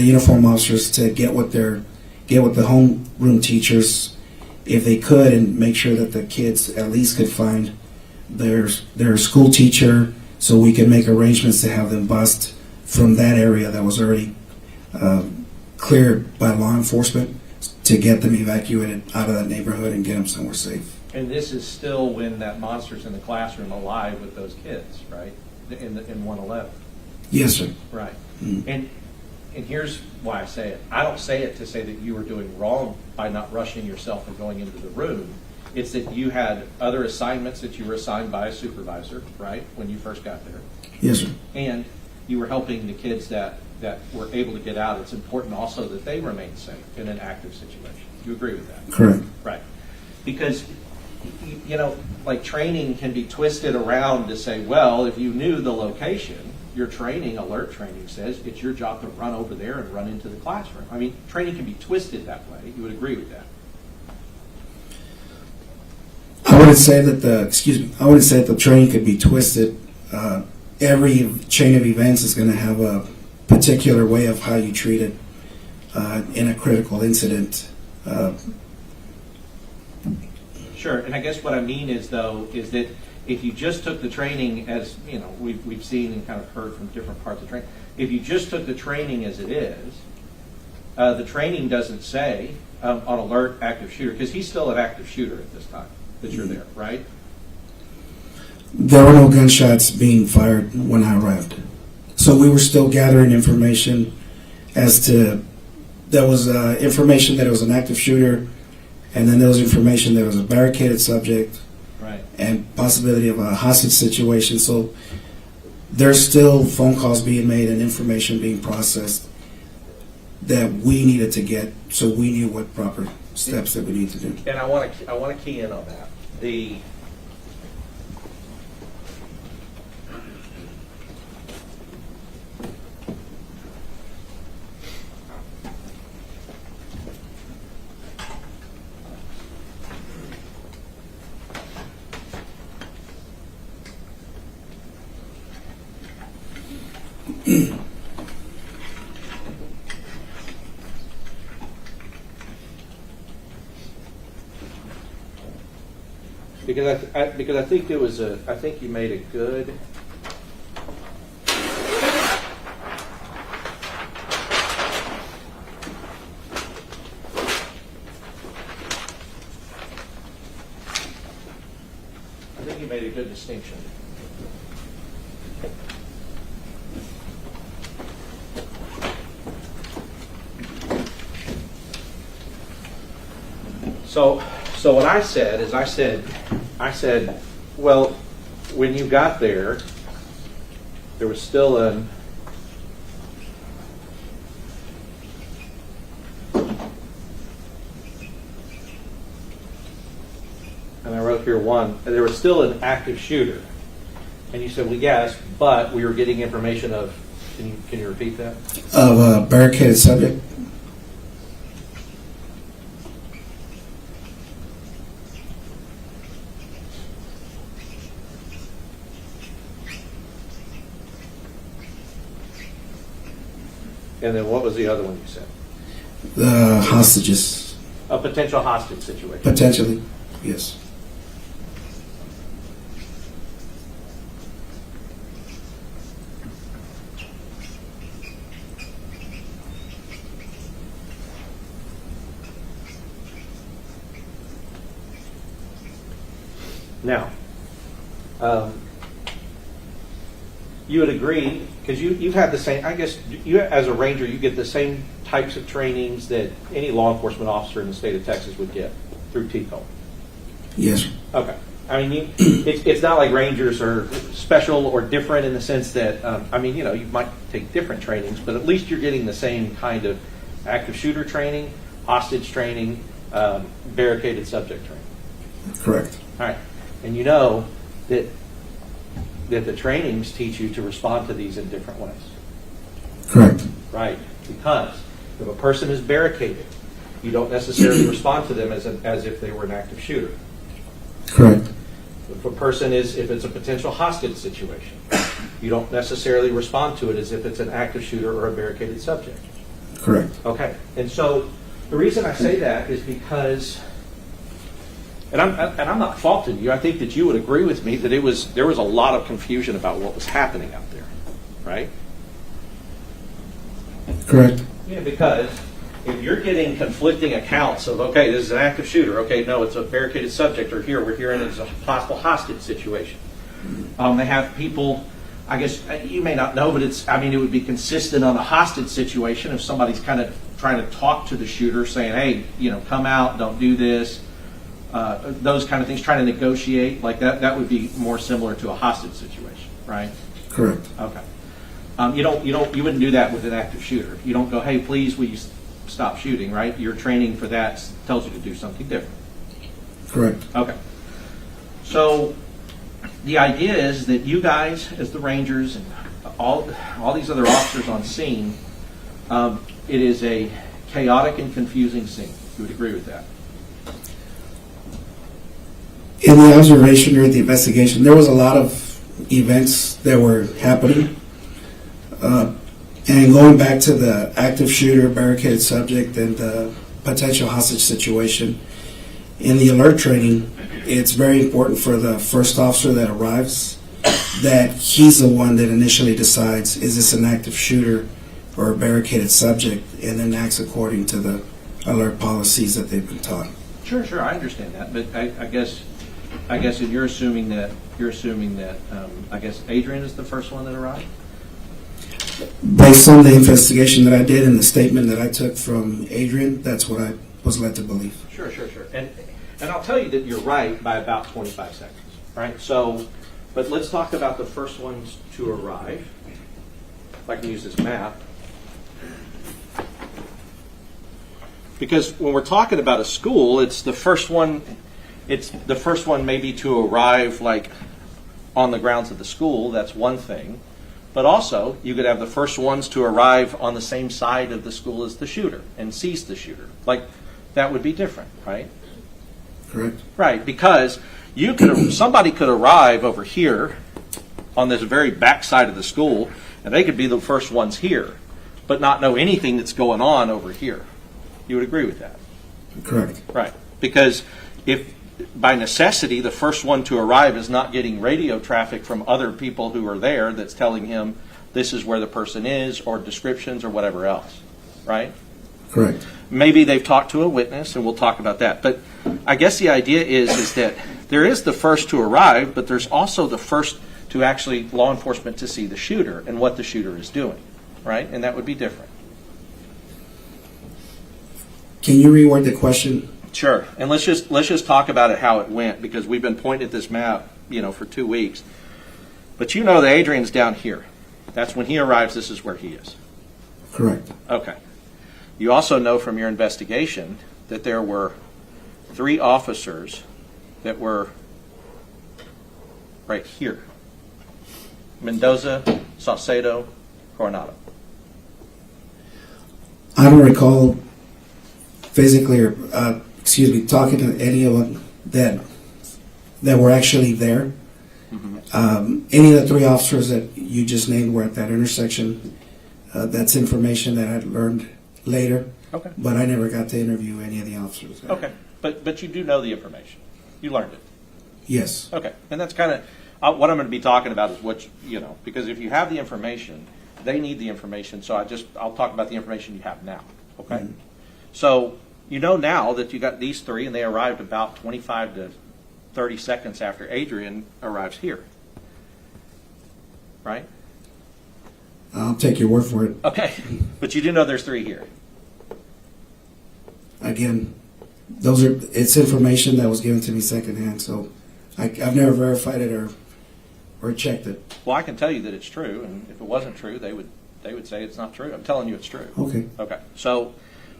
uniform officers to get with the homeroom teachers if they could, and make sure that the kids at least could find their school teacher, so we could make arrangements to have them bused from that area that was already cleared by law enforcement to get them evacuated out of that neighborhood and get them somewhere safe. And this is still when that monster's in the classroom alive with those kids, right? In 111. Yes, sir. Right. And here's why I say it. I don't say it to say that you were doing wrong by not rushing yourself or going into the room. It's that you had other assignments that you were assigned by a supervisor, right, when you first got there. Yes, sir. And you were helping the kids that were able to get out. It's important also that they remain safe in an active situation. Do you agree with that? Correct. Right. Because, you know, like training can be twisted around to say, well, if you knew the location, your training, alert training says it's your job to run over there and run into the classroom. I mean, training can be twisted that way. You would agree with that? I wouldn't say that the training could be twisted. Every chain of events is going to have a particular way of how you treat it in a critical incident. Sure, and I guess what I mean is that if you just took the training as, you know, we've seen and kind of heard from different parts of training, if you just took the training as it is, the training doesn't say on alert active shooter, because he's still an active shooter at this time that you're there, right? There were no gunshots being fired when I arrived. So we were still gathering information as to, there was information that it was an active shooter, and then there was information that it was a barricaded subject, right, and possibility of a hostage situation. So there's still phone calls being made and information being processed that we needed to get, so we knew what proper steps that we need to do. And I want to key in on that. Because I think I think you made a good. I think you made a good distinction. So what I said is I said, well, when you got there was still an and I wrote here there was still an active shooter. And you said, well, yes, but we were getting information of, can you repeat that? Of a barricaded subject. And then what was the other one you said? The hostages. A potential hostage situation. Potentially, yes. Now, you would agree, because you've had the same, I guess, you as a ranger, you get the same types of trainings that any law enforcement officer in the state of Texas would get through TCO. Yes. Okay. I mean, it's not like rangers are special or different in the sense that, I mean, you know, you might take different trainings, but at least you're getting the same kind of active shooter training, hostage training, barricaded subject training. Correct. All right. And you know that the trainings teach you to respond to these in different ways. Correct. Right. Because if a person is barricaded You don't necessarily respond to them as if they were an active shooter. Correct. If a person is, if it's a potential hostage situation, you don't necessarily respond to it as if it's an active shooter or a barricaded subject. Correct. Okay, and so the reason I say that is because, and I'm not faulting you. I think that you would agree with me that there was a lot of confusion about what was happening out there, right? Correct. Yeah, because if you're getting conflicting accounts of, okay, this is an active shooter, okay, no, it's a barricaded subject, or here we're hearing it's a possible hostage situation. They have people, I guess you may not know, but it would be consistent on a hostage situation if somebody's kind of trying to talk to the shooter, saying, hey, come out, don't do this, those kind of things, trying to negotiate, like that would be more similar to a hostage situation, right? Correct. Okay. You wouldn't do that with an active shooter. You don't go, hey, please, will you stop shooting, right? Your training for that tells you to do something different. Correct. Okay. So the idea is that you guys, as the Rangers and all these other officers on scene, it is a chaotic and confusing scene. You would agree with that? In the observation or the investigation, there was a lot of events that were happening. And going back to the active shooter, barricaded subject, and the potential hostage situation, in the alert training, it's very important for the first officer that arrives that he's the one that initially decides, is this an active shooter or a barricaded subject, and then acts according to the alert policies that they've been taught. Sure, I understand that, but I guess if you're assuming that I guess Adrian is the first one that arrived. Based on the investigation that I did and the statement that I took from Adrian, that's what I was led to believe. Sure. And I'll tell you that you're right by about 25 seconds, right? So, but let's talk about the first ones to arrive. If I can use this map. Because when we're talking about a school, it's the first one maybe to arrive like on the grounds of the school. That's one thing. But also, you could have the first ones to arrive on the same side of the school as the shooter and seize the shooter. Like, that would be different, right? Correct. Right, because somebody could arrive over here on this very back side of the school, and they could be the first ones here, but not know anything that's going on over here. You would agree with that? Correct. Right, because if by necessity, the first one to arrive is not getting radio traffic from other people who are there that's telling him this is where the person is, or descriptions or whatever else, right? Correct. Maybe they've talked to a witness, and we'll talk about that. But I guess the idea is that there is the first to arrive, but there's also the first to actually law enforcement to see the shooter and what the shooter is doing, right? And that would be different. Can you reword the question? Sure, and let's just talk about it how it went, because we've been pointing at this map, for 2 weeks. But that Adrian's down here. That's when he arrives. This is where he is. Correct. Okay. You also know from your investigation that there were 3 officers that were right here: Mendoza, Saucedo, Coronado. I don't recall physically or talking to any of them that were actually there. Mm-hmm. Any of the 3 officers that you just named were at that intersection. That's information that I learned later. Okay. But I never got to interview any of the officers there. Okay. But you do know the information. You learned it. Yes. Okay. And that's kind of what I'm going to be talking about is what because if you have the information, they need the information. So I'll talk about the information you have now. Okay. Mm-hmm. So now that you got these 3, and they arrived about 25 to 30 seconds after Adrian arrives here. Right? I'll take your word for it. Okay. But you do know there's 3 here. Again, it's information that was given to me secondhand, so I've never verified it or checked it. Well, I can tell you that it's true, and if it wasn't true, they would say it's not true. I'm telling you it's true. Okay. Okay. So,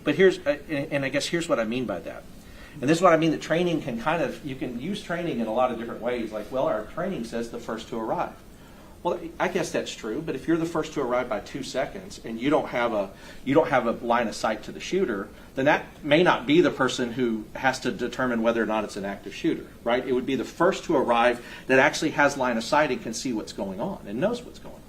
but I guess here's what I mean by that. And this is what I mean that training can you can use training in a lot of different ways. Like, well, our training says the first to arrive. Well, I guess that's true, but if you're the first to arrive by 2 seconds and you don't have a line of sight to the shooter, then that may not be the person who has to determine whether or not it's an active shooter, right? It would be the first to arrive that actually has line of sight and can see what's going on and knows what's going on.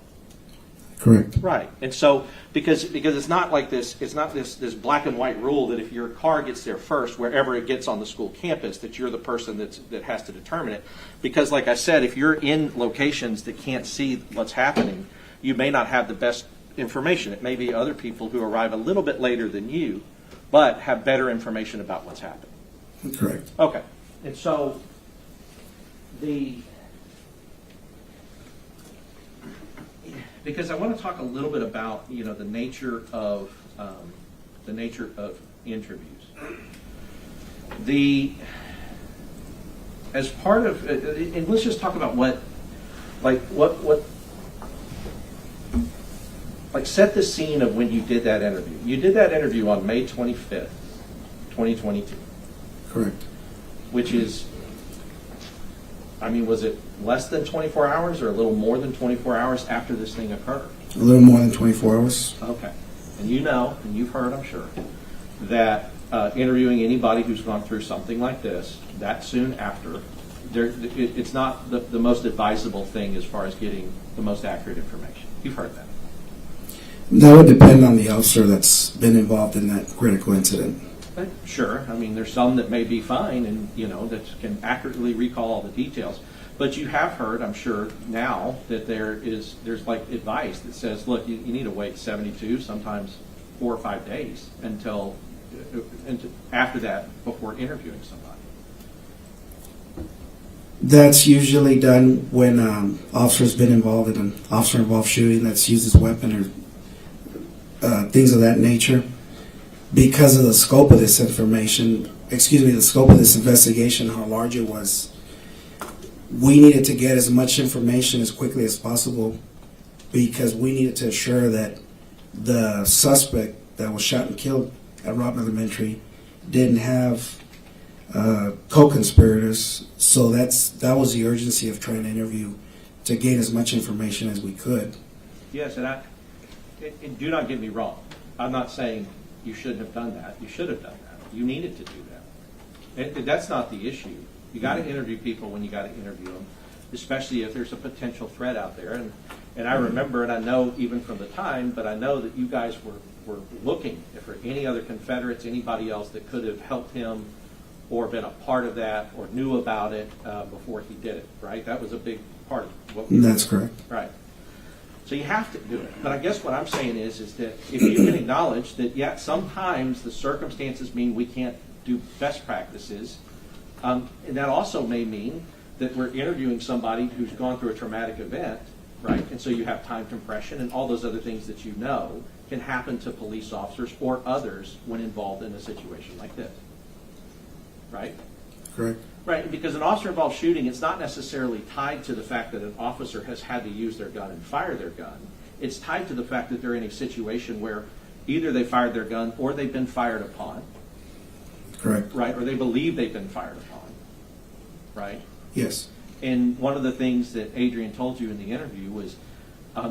Correct. Right. And so because it's not like this, it's not this black and white rule that if your car gets there first, wherever it gets on the school campus, that you're the person that has to determine it. Because like I said, if you're in locations that can't see what's happening, you may not have the best information. It may be other people who arrive a little bit later than you, but have better information about what's happening. Correct. Okay. And so because I want to talk a little bit about the nature of interviews. As part of and let's just talk about what set the scene of when you did that interview. You did that interview on May 25th, 2022. Correct. Which is, was it less than 24 hours or a little more than 24 hours after this thing occurred? A little more than 24 hours. Okay. And and you've heard, I'm sure, that interviewing anybody who's gone through something like this, that soon after, it's not the most advisable thing as far as getting the most accurate information. You've heard that. That would depend on the officer that's been involved in that critical incident. Sure. There's some that may be fine and, that can accurately recall all the details. But you have heard, I'm sure, now that there's like advice that says, look, you need to wait 72, sometimes 4 or 5 days until after that before interviewing somebody. That's usually done when officer's been involved in an officer-involved shooting that's used his weapon or things of that nature. Because of the scope of this the scope of this investigation, how large it was, we needed to get as much information as quickly as possible because we needed to assure that the suspect that was shot and killed at Robb Elementary didn't have co-conspirators. So that was the urgency of trying to interview to gain as much information as we could. Yes, and do not get me wrong. I'm not saying you shouldn't have done that. You should have done that. You needed to do that. And that's not the issue. You got to interview people when you got to interview them, especially if there's a potential threat out there. And I remember, and I know even from the time, but I know that you guys were looking for any other Confederates, anybody else that could have helped him or been a part of that or knew about it before he did it, right? That was a big part of what we were doing. That's correct. Right. So you have to do it. But I guess what I'm saying is that if you can acknowledge that, yeah, sometimes the circumstances mean we can't do best practices, and that also may mean that we're interviewing somebody who's gone through a traumatic event, right? And so you have time compression and all those other things that can happen to police officers or others when involved in a situation like this, right? Correct. Right, because an officer-involved shooting, it's not necessarily tied to the fact that an officer has had to use their gun and fire their gun. It's tied to the fact that they're in a situation where either they fired their gun or they've been fired upon. Correct. Right, or they believe they've been fired upon. Right? Yes. And one of the things that Adrian told you in the interview was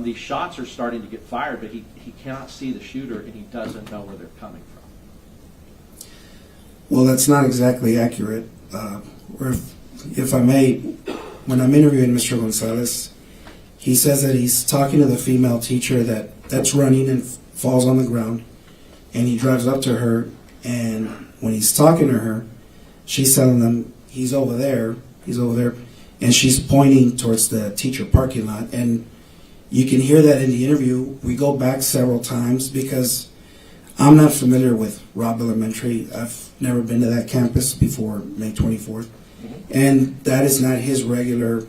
these shots are starting to get fired, but he cannot see the shooter and he doesn't know where they're coming from. Well, that's not exactly accurate. If I may, when I'm interviewing Mr. Gonzalez, he says that he's talking to the female teacher that's running and falls on the ground, and he drives up to her, and when he's talking to her, she's telling him he's over there, and she's pointing towards the teacher parking lot, and you can hear that in the interview. We go back several times because I'm not familiar with Robb Elementary. I've never been to that campus before May 24th. And that is not his regular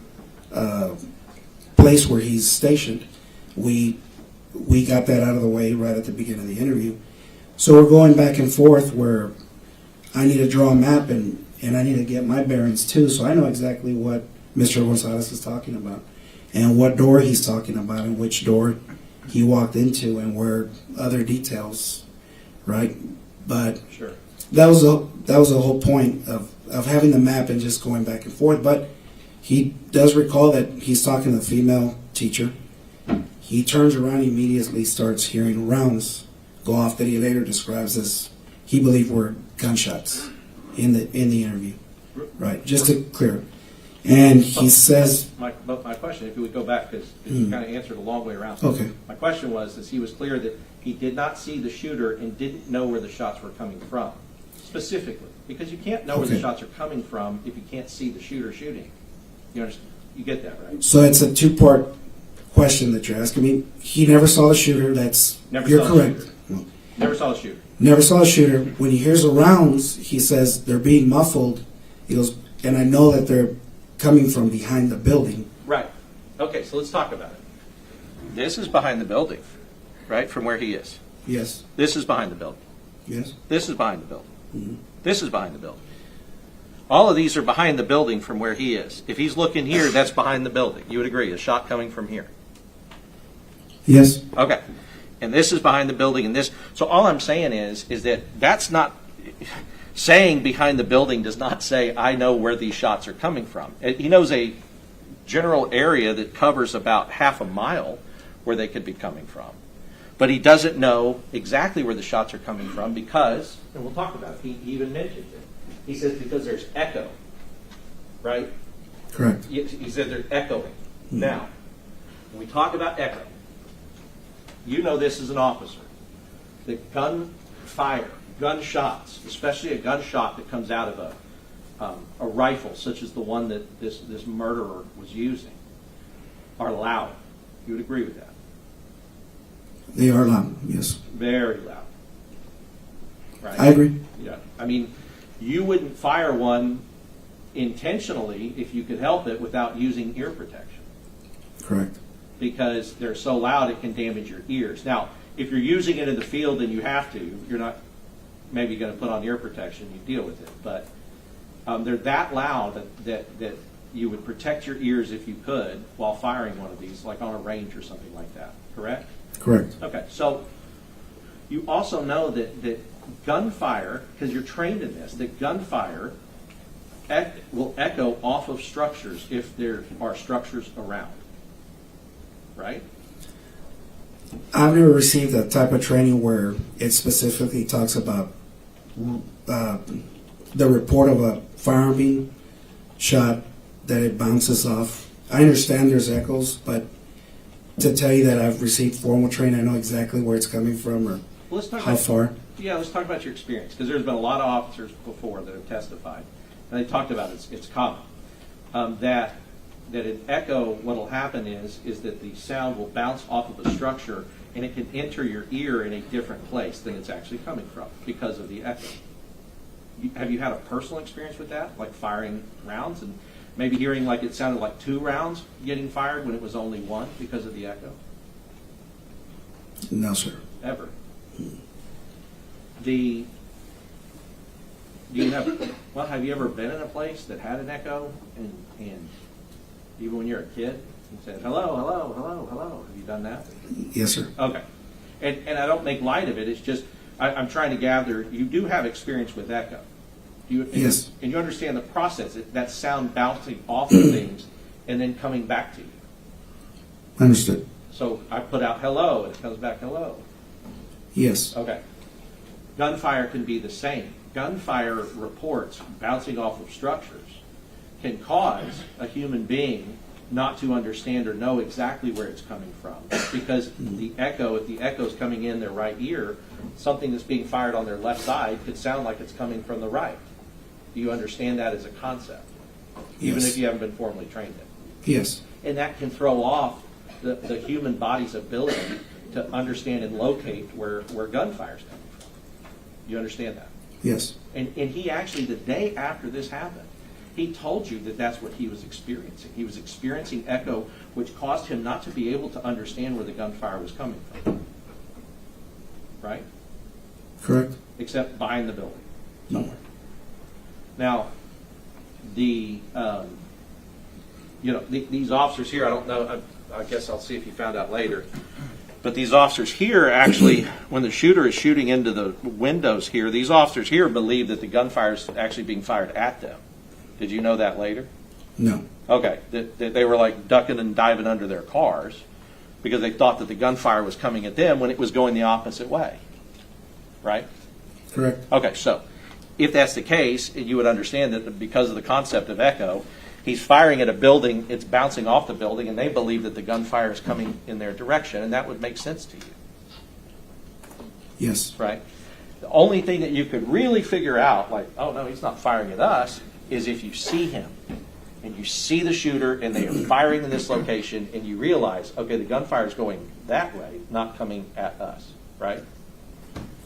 place where he's stationed. We got that out of the way right at the beginning of the interview. So we're going back and forth where I need to draw a map and I need to get my bearings too, so I know exactly what Mr. Gonzalez is talking about and what door he's talking about and which door he walked into and where other details, right? But sure. That was the whole point of having the map and just going back and forth. But he does recall that he's talking to the female teacher. He turns around, immediately starts hearing rounds go off that he later describes as he believed were gunshots in the interview. Right, just to clear it. And he says, But my question, if you would go back, because you kind of answered a long way around. Okay. My question was, he was clear that he did not see the shooter and didn't know where the shots were coming from, specifically. Because you can't know where the Okay. shots are coming from if you can't see the shooter shooting. You understand? You get that, right? so it's a two-part question that you're asking me. He never saw the shooter. You're correct. Never saw the shooter. Never saw a shooter. When he hears the rounds, he says they're being muffled. He goes, and I know that they're coming from behind the building. Right. Okay, so let's talk about it. This is behind the building, right, from where he is. Yes. This is behind the building. Yes. This is behind the building. Mm-hmm. This is behind the building. All of these are behind the building from where he is. If he's looking here, that's behind the building. You would agree, a shot coming from here. Yes. Okay. And this is behind the building, and this. So all I'm saying is that that's not saying behind the building does not say I know where these shots are coming from. He knows a general area that covers about half a mile where they could be coming from. But he doesn't know exactly where the shots are coming from because, and we'll talk about it, he even mentioned it. He says because there's echo, right? Correct. He said they're echoing. Now, when we talk about echo, you know this as an officer. The gunfire, gunshots, especially a gunshot that comes out of a rifle, such as the one that this murderer was using, are loud. You would agree with that? They are loud, yes. Very loud. Right? I agree. Yeah. I mean, you wouldn't fire one intentionally if you could help it without using ear protection. Correct. Because they're so loud it can damage your ears. Now, if you're using it in the field and you have to, you're not maybe going to put on ear protection, you deal with it. But they're that loud that you would protect your ears if you could while firing one of these, like on a range or something like that, correct? Correct. Okay, so you also know that gunfire, because you're trained in this, that gunfire will echo off of structures if there are structures around. Right? I've never received that type of training where it specifically talks about the report of a firearm being shot, that it bounces off. I understand there's echoes, but to tell you that I've received formal training, I know exactly where it's coming from or how far. Yeah, let's talk about your experience, because there's been a lot of officers before that have testified, and they talked about it's common, that an echo, what will happen is that the sound will bounce off of a structure and it can enter your ear in a different place than it's actually coming from because of the echo. Have you had a personal experience with that, like firing rounds and maybe hearing like it sounded like 2 rounds getting fired when it was only 1 because of the echo? No, sir. Ever. Have you ever been in a place that had an echo and even when you're a kid, you said, hello, hello, hello, hello. Have you done that? Yes, sir. Okay. And I don't make light of it. It's just, I'm trying to gather, you do have experience with echo. Yes. And you understand the process, that sound bouncing off of things and then coming back to you. Understood. So I put out hello and it comes back hello. Yes. Okay. Gunfire can be the same. Gunfire reports bouncing off of structures can cause a human being not to understand or know exactly where it's coming from. Because the echo, if the echo's coming in their right ear, something that's being fired on their left side could sound like it's coming from the right. Do you understand that as a concept? Even Yes. if you haven't been formally trained in it. Yes. And that can throw off the human body's ability to understand and locate where gunfire's coming from. You understand that? Yes. And he actually, the day after this happened, he told you that that's what he was experiencing. He was experiencing echo, which caused him not to be able to understand where the gunfire was coming from. Right? Correct. Except behind the building somewhere. Now, these officers here, I don't know, I guess I'll see if you found out later, but these officers here actually, when the shooter is shooting into the windows here, these officers here believe that the gunfire is actually being fired at them. Did you know that later? No. Okay, that they were like ducking and diving under their cars because they thought that the gunfire was coming at them when it was going the opposite way, right? Correct. Okay, so if that's the case, you would understand that because of the concept of echo, he's firing at a building, it's bouncing off the building, and they believe that the gunfire is coming in their direction, and that would make sense to you, Yes. right? The only thing that you could really figure out, like, oh no, he's not firing at us, is if you see him and you see the shooter and they are firing in this location and you realize, okay, the gunfire is going that way, not coming at us, right?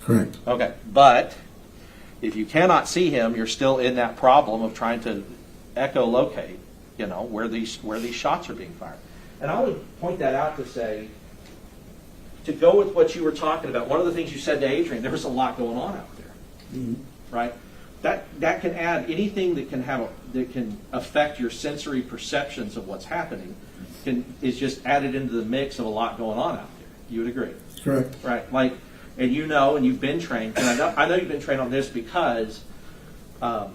Correct. Okay, but if you cannot see him, you're still in that problem of trying to echolocate, where these shots are being fired. And I would point that out to say, to go with what you were talking about, one of the things you said to Adrian, there was a lot going on out there, right? That can add anything that can affect your sensory perceptions of what's happening is just added into the mix of a lot going on out there. You would agree? Correct. Right. Like, and and you've been trained, and I know you've been trained on this because all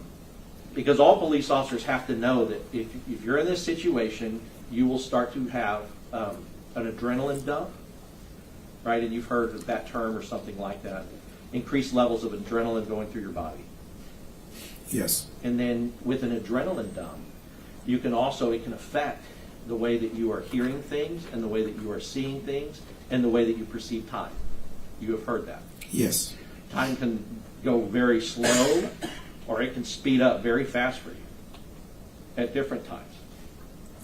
police officers have to know that if you're in this situation, you will start to have an adrenaline dump, right? And you've heard of that term or something like that. Increased levels of adrenaline going through your body. Yes. And then with an adrenaline dump, it can affect the way that you are hearing things and the way that you are seeing things and the way that you perceive time. You have heard that. Yes. Time can go very slow or it can speed up very fast for you at different times.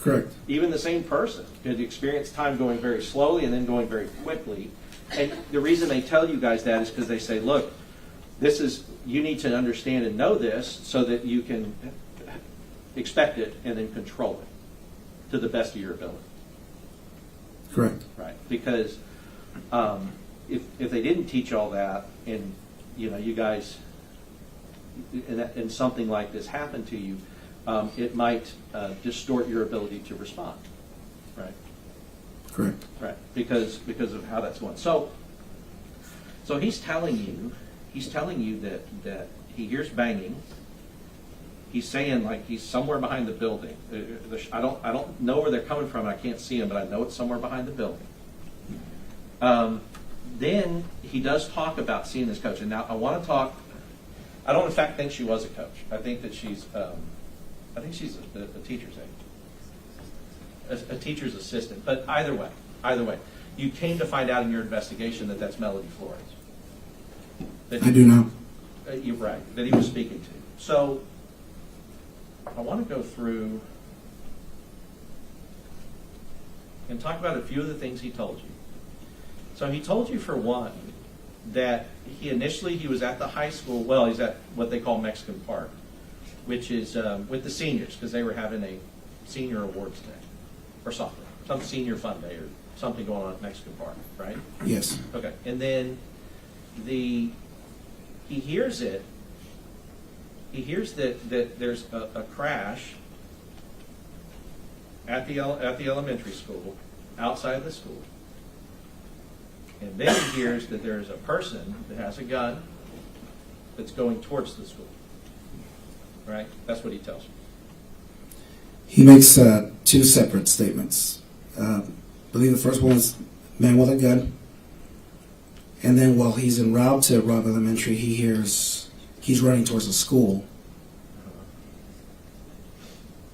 Correct. Even the same person could experience time going very slowly and then going very quickly. And the reason they tell you guys that is because they say, look, you need to understand and know this so that you can expect it and then control it to the best of your ability. Correct. Right. Because if they didn't teach all that and you guys and something like this happened to you, it might distort your ability to respond. Right. Correct. Right. Because of how that's going. So he's telling you that he hears banging. He's saying like he's somewhere behind the building. I don't know where they're coming from. I can't see him, but I know it's somewhere behind the building. Then he does talk about seeing this coach. And now I want to talk. I don't in fact think she was a coach. I think that she's a teacher's aide, a teacher's assistant. But either way, you came to find out in your investigation that that's Melody Flores. I do know. You're right, that he was speaking to. So I want to go through and talk about a few of the things he told you. So he told you, for one, that he was at the high school, well, he's at what they call Mexican Park, which is with the seniors, because they were having a senior awards day, or something, some senior fun day, or something going on at Mexican Park, right? Yes. Okay, and then he hears it. He hears that there's a crash at the elementary school, outside the school. And then he hears that there's a person that has a gun that's going towards the school. Right? That's what he tells you. He makes two separate statements. I believe the first one is man with a gun. And then while he's en route to Robb Elementary, he hears he's running towards the school.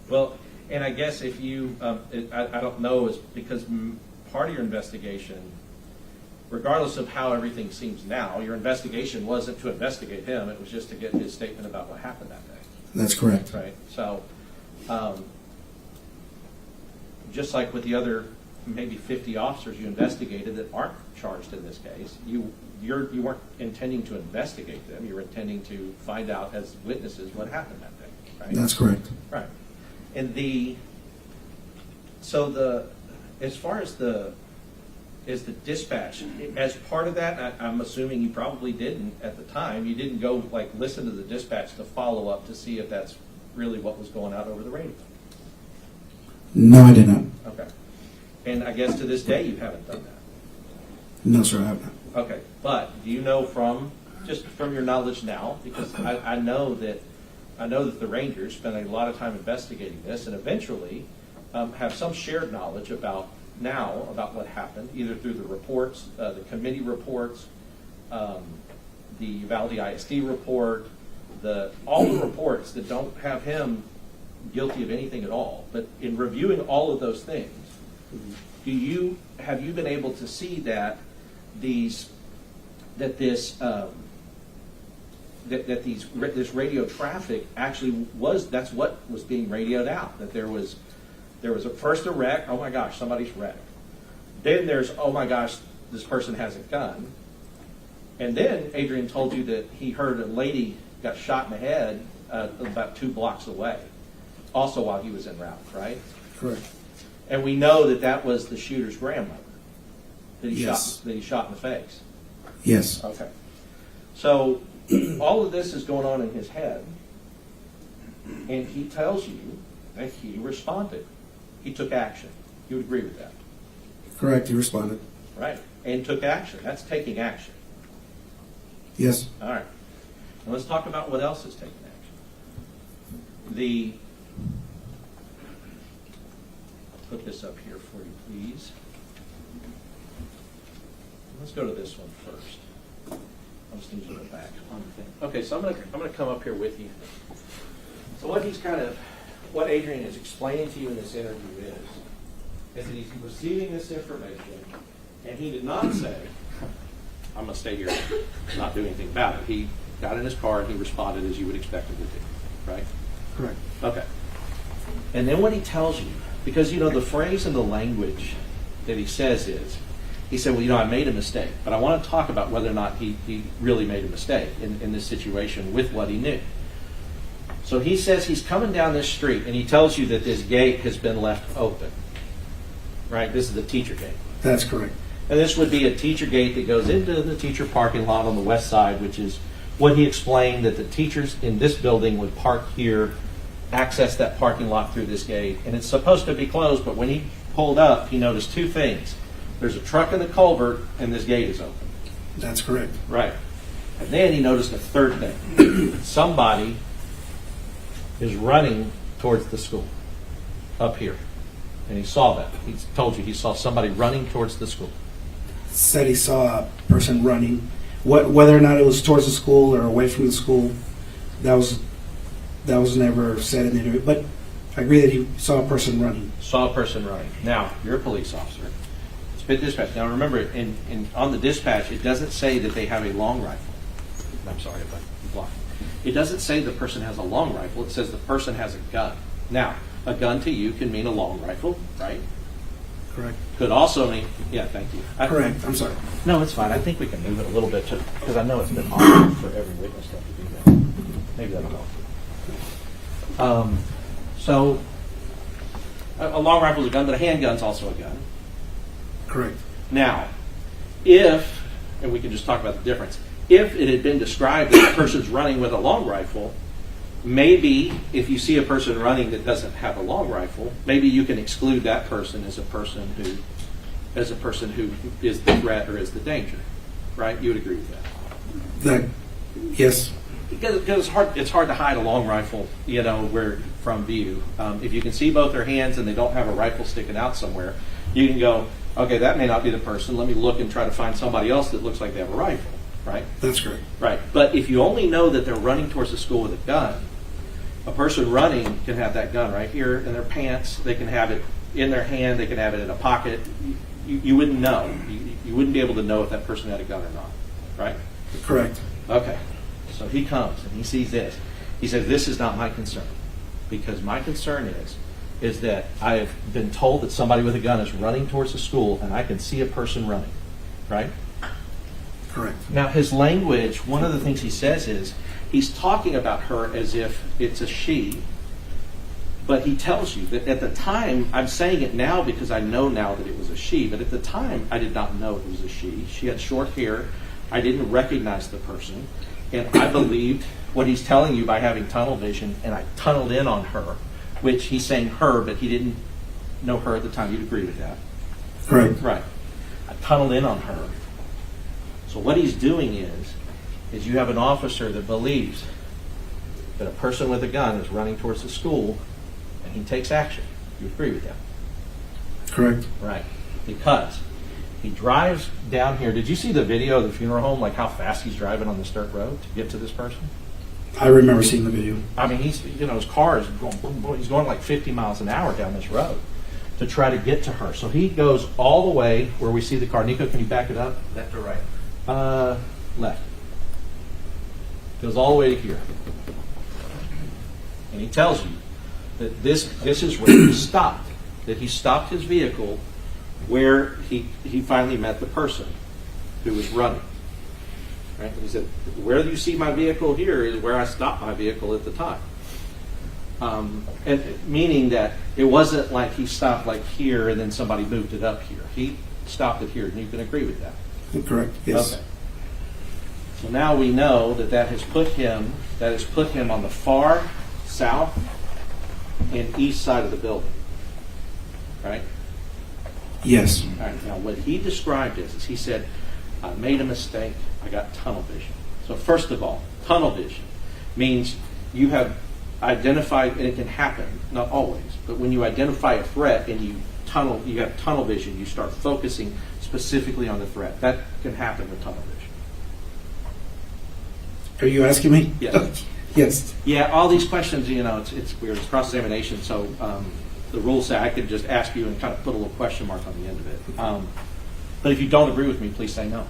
Well, and I guess if you, I don't know, is because part of your investigation, regardless of how everything seems now, your investigation wasn't to investigate him. It was just to get his statement about what happened that day. That's correct. Right. So, just like with the other maybe 50 officers you investigated that aren't charged in this case, you weren't intending to investigate them. You were intending to find out as witnesses what happened that day. Right. That's correct. Right. And as far as the dispatch, as part of that, I'm assuming you probably didn't at the time. You didn't go listen to the dispatch to follow up to see if that's really what was going out over the radio. No, I did not. Okay. And I guess to this day you haven't done that. No, sir, I have not. Okay. But do you know from your knowledge now, because I know that I know that the Rangers spent a lot of time investigating this and eventually have some shared knowledge about what happened, either through the reports, the committee reports, the Uvalde ISD report, all the reports that don't have him guilty of anything at all. But in reviewing all of those things, have you been able to see that this radio traffic actually that's what was being radioed out, that there was first a wreck, oh my gosh, somebody's wrecked. Then there's, oh my gosh, this person has a gun. And then Adrian told you that he heard a lady got shot in the head about 2 blocks away, also while he was en route, right? Correct. And we know that was the shooter's grandmother that he Yes. shot in the face. Yes. Okay. So all of this is going on in his head, and he tells you that he responded. He took action. You would agree with that? Correct. He responded. Right. And took action. That's taking action. Yes. All right. Now let's talk about what else is taking action. I'll put this up here for you, please. Let's go to this one first. I'll just need you to go back on the thing. Okay, so I'm gonna come up here with you. So what Adrian is explaining to you in this interview is that he's receiving this information, and he did not say, I'm going to stay here and not do anything about it. He got in his car and he responded as you would expect him to do, right? Correct. Okay. And then what he tells you, because the phrase and the language that he says is, he said, well, I made a mistake, but I want to talk about whether or not he really made a mistake in this situation with what he knew. So he says he's coming down this street, and he tells you that this gate has been left open, right? This is the teacher gate. That's correct. And this would be a teacher gate that goes into the teacher parking lot on the west side, which is what he explained, that the teachers in this building would park here, access that parking lot through this gate, and it's supposed to be closed, but when he pulled up, he noticed 2 things. There's a truck in the culvert, and this gate is open. That's correct. Right. And then he noticed a third thing. Somebody is running towards the school up here. And he saw that. He told you he saw somebody running towards the school. Said he saw a person running. Whether or not it was towards the school or away from the school, that was never said in the interview. But I agree that he saw a person running. Saw a person running. Now, you're a police officer. It's been dispatched. Now remember, on the dispatch, it doesn't say that they have a long rifle. I'm sorry if I blocked. It doesn't say the person has a long rifle. It says the person has a gun. Now, a gun to you can mean a long rifle, right? Correct. Could also mean, yeah, thank you. Correct. I'm sorry. No, it's fine. I think we can move it a little bit because I know it's been hard for every witness to have to do that. Maybe that'll help. So, a long rifle is a gun, but a handgun's also a gun. Correct. Now, and we can just talk about the difference, if it had been described that a person's running with a long rifle, maybe if you see a person running that doesn't have a long rifle, maybe you can exclude that person as a person who is the threat or is the danger, right? You would agree with that? Yes. Because it's hard to hide a long rifle, from view. If you can see both their hands and they don't have a rifle sticking out somewhere, you can go, okay, that may not be the person. Let me look and try to find somebody else that looks like they have a rifle, right? That's correct. Right. But if you only know that they're running towards the school with a gun, a person running can have that gun right here in their pants. They can have it in their hand. They can have it in a pocket. You wouldn't know. You wouldn't be able to know if that person had a gun or not, right? Correct. Okay. So he comes and he sees this. He says, this is not my concern, because my concern is that I have been told that somebody with a gun is running towards the school and I can see a person running, right? Correct. Now his language, one of the things he says is, he's talking about her as if it's a she, but he tells you that at the time, I'm saying it now because I know now that it was a she, but at the time I did not know it was a she. She had short hair. I didn't recognize the person, and I believed what he's telling you by having tunnel vision, and I tunneled in on her, which he's saying her, but he didn't know her at the time. You'd agree with that? Correct. Right. I tunneled in on her. So what he's doing is you have an officer that believes that a person with a gun is running towards the school and he takes action. You agree with that? Correct. Right. Because he drives down here. Did you see the video of the funeral home, like how fast he's driving on this dirt road to get to this person? I remember seeing the video. I mean, his car is going boom, boom. He's going like 50 miles an hour down this road to try to get to her. So he goes all the way where we see the car. Nico, can you back it up? Left or right? Left. Goes all the way to here. And he tells you that this is where he stopped. That he stopped his vehicle where he finally met the person who was running. Right? He said, where you see my vehicle here is where I stopped my vehicle at the time. And meaning that it wasn't like he stopped like here and then somebody moved it up here. He stopped it here, and you can agree with that. Correct. Yes. Okay. So now we know that has put him on the far south and east side of the building. Right? Yes. All right. Now, what he described is he said, I made a mistake. I got tunnel vision. So first of all, tunnel vision means you have identified, and it can happen, not always, but when you identify a threat and you have tunnel vision, you start focusing specifically on the threat. That can happen with tunnel vision. Are you asking me? Yes. Yes. Yeah, all these questions, it's weird. It's cross-examination, so the rules say I could just ask you and kind of put a little question mark on the end of it. But if you don't agree with me, please say no.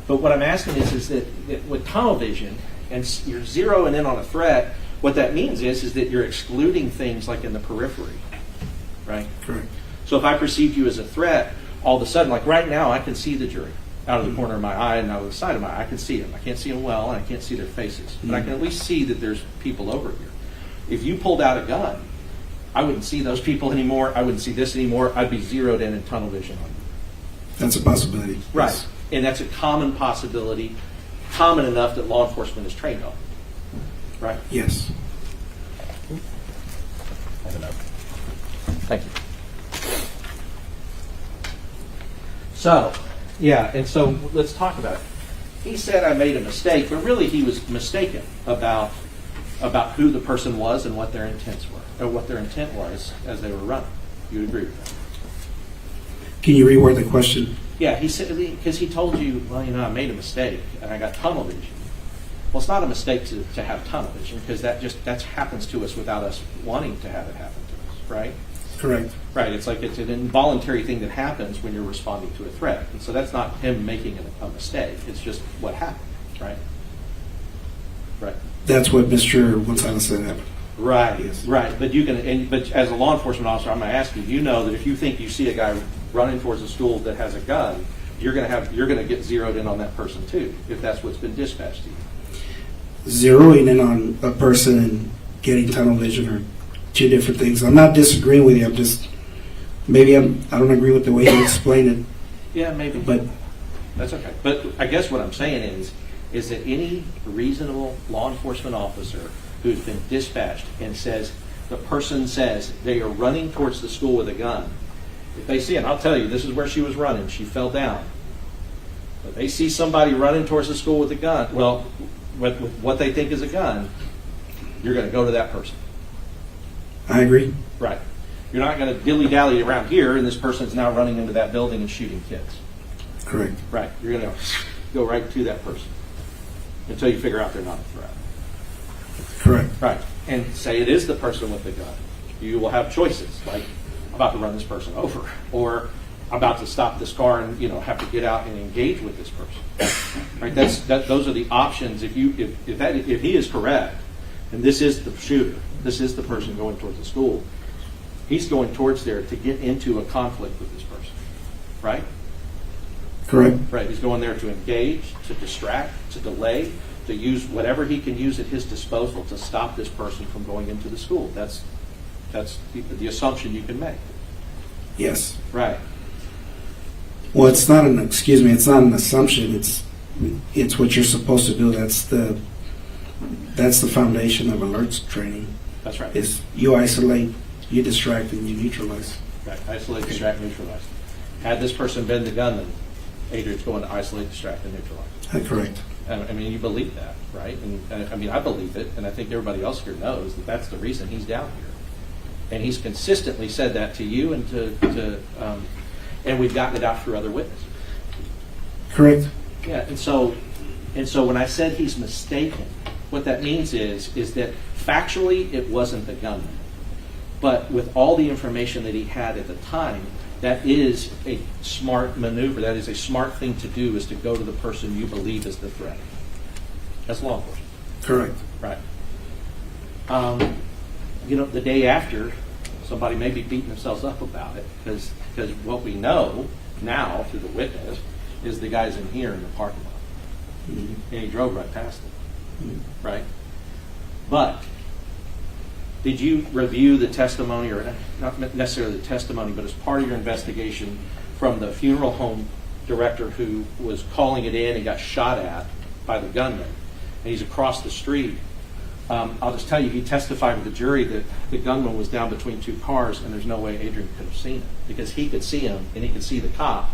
But what I'm asking is that with tunnel vision, and you're zeroing in on a threat, what that means is that you're excluding things like in the periphery, right? Correct. So if I perceive you as a threat, all of a sudden, like right now, I can see the jury out of the corner of my eye and out of the side of my eye. I can see them. I can't see them well, and I can't see their faces. But I can at least see that there's people over here. If you pulled out a gun, I wouldn't see those people anymore. I wouldn't see this anymore. I'd be zeroed in tunnel vision on you. That's a possibility. Right. Yes. And that's a common possibility, common enough that law enforcement is trained on. Right? Yes. I don't know. Thank you. So, yeah, and so let's talk about it. He said I made a mistake, but really he was mistaken about who the person was and what their intents were, or what their intent was as they were running. You would agree with that? Can you reword the question? Yeah, he said, because he told you, well, I made a mistake and I got tunnel vision. Well, it's not a mistake to have tunnel vision, because that happens to us without us wanting to have it happen to us, right? Correct. Right. It's like it's an involuntary thing that happens when you're responding to a threat, and so that's not him making a mistake. It's just what happened, right? Right. That's what Mr. Gonzalez said happened. Right. Yes. Right. But but as a law enforcement officer, I'm going to ask you. You know that if you think you see a guy running towards a school that has a gun, you're going to get zeroed in on that person too, if that's what's been dispatched to you. Zeroing in on a person and getting tunnel vision are two different things. I'm not disagreeing with you. I'm just I don't agree with the way you explain it. Yeah, maybe. But that's okay. But I guess what I'm saying is that any reasonable law enforcement officer who's been dispatched and the person says they are running towards the school with a gun, if they see it, and I'll tell you, this is where she was running. She fell down. But they see somebody running towards the school with a gun, well, with what they think is a gun, you're going to go to that person. I agree. Right. You're not going to dilly-dally around here, and this person's now running into that building and shooting kids. Correct. Right. You're going to go right to that person until you figure out they're not a threat. Correct. Right. And say it is the person with the gun. You will have choices, like I'm about to run this person over, or I'm about to stop this car and have to get out and engage with this person. Right. Those are the options. If he is correct, and this is the shooter, this is the person going towards the school, he's going towards there to get into a conflict with this person. Right? Correct. Right. He's going there to engage, to distract, to delay, to use whatever he can use at his disposal to stop this person from going into the school. That's the assumption you can make. Yes. Right. Well, it's not an assumption. It's what you're supposed to do. That's the foundation of alerts training. That's right. Is you isolate, you distract, and you neutralize. Right. Isolate, distract, neutralize. Had this person been the gunman, Adrian's going to isolate, distract, and neutralize. Correct. I mean, you believe that, right? And I mean, I believe it, and I think everybody else here knows that that's the reason he's down here. And he's consistently said that to you and and we've gotten it out through other witnesses. Correct. Yeah, and so when I said he's mistaken, what that means is that factually it wasn't the gunman. But with all the information that he had at the time, that is a smart maneuver. That is a smart thing to do, is to go to the person you believe is the threat. That's law enforcement. Correct. Right. The day after, somebody may be beating themselves up about it, because what we know now through the witness is the guy's in here in the parking lot. Mm-hmm. And he drove right past it. Mm-hmm. Right? But did you review the testimony, or not necessarily the testimony, but as part of your investigation from the funeral home director who was calling it in and got shot at by the gunman, and he's across the street? I'll just tell you, he testified to the jury that the gunman was down between two cars, and there's no way Adrian could have seen it, because he could see him and he could see the cop,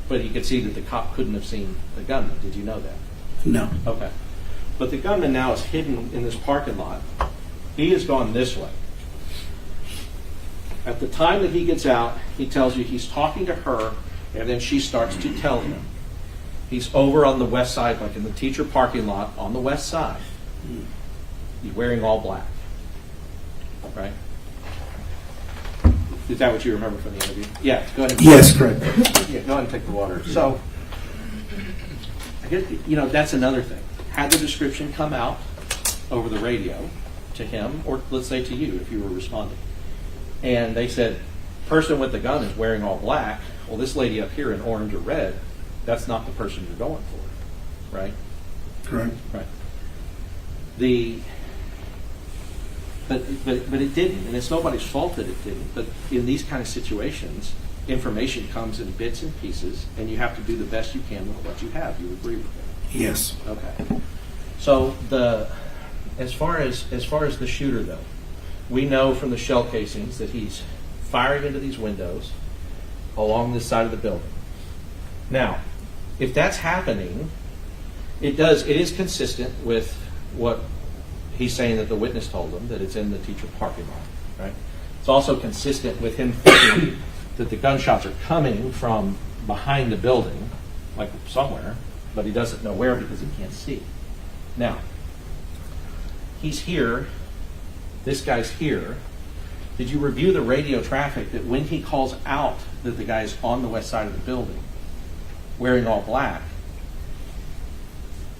but he could see that the cop couldn't have seen the gunman. Did you know that? No. Okay. But the gunman now is hidden in this parking lot. He has gone this way. At the time that he gets out, he tells you he's talking to her, and then she starts to tell him. He's over on the west side, like in the teacher parking lot on the west side. He's wearing all black. Right? Is that what you remember from the interview? Yeah, go ahead. Yes, correct. Yeah, go ahead and take the water. So, I guess, that's another thing. Had the description come out over the radio to him, or let's say to you if you were responding, and they said, person with the gun is wearing all black, well, this lady up here in orange or red, that's not the person you're going for, right? Correct. Right. But it didn't, and it's nobody's fault that it didn't. But in these kind of situations, information comes in bits and pieces, and you have to do the best you can with what you have. You agree with that? Yes. Okay. So as far as the shooter, though, we know from the shell casings that he's firing into these windows along this side of the building. Now, if that's happening, it is consistent with what he's saying that the witness told him, that it's in the teacher parking lot, right? It's also consistent with him thinking that the gunshots are coming from behind the building, like somewhere, but he doesn't know where because he can't see. Now, he's here, this guy's here. Did you review the radio traffic that when he calls out that the guy's on the west side of the building, wearing all black,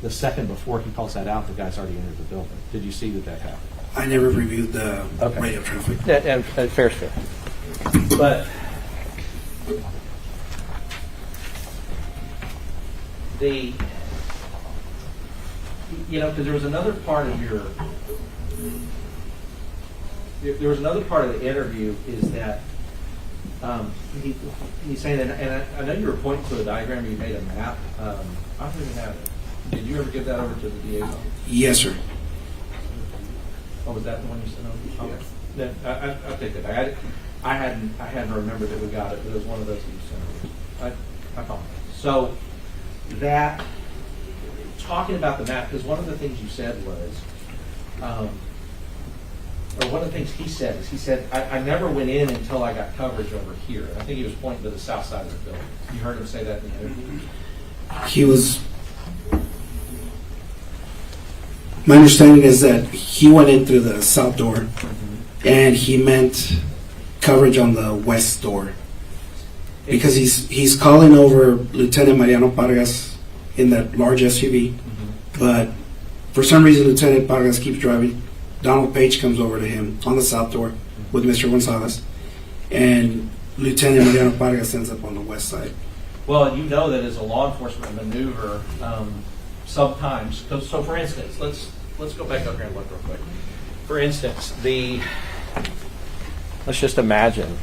the second before he calls that out, the guy's already entered the building? Did you see that happened? I never reviewed the radio traffic. And fair. But because there was another part of the interview is that he's saying, and I know you were pointing to a diagram, you made a map. I don't even have it. Did you ever give that over to the DA's office? Yes, sir. Oh, was that the one you sent over? Okay. Then I'll take it. I hadn't remembered that we got it, but it was one of those that you sent over. I apologize. So that, talking about the map, because one of the things you said was, or one of the things he said is, he said, I never went in until I got coverage over here. And I think he was pointing to the south side of the building. You heard him say that in the interview? He was. My understanding is that he went in through the south door, and he meant coverage on the west door, because he's calling over Lieutenant Mariano Vargas in that large SUV, but for some reason Lieutenant Vargas keeps driving. Donald Page comes over to him on the south door with Mr. Gonzalez, and Lieutenant Mariano Vargas ends up on the west side. Well, you know that as a law enforcement maneuver, sometimes, so for instance, let's go back up here and look real quick. For instance, let's just imagine,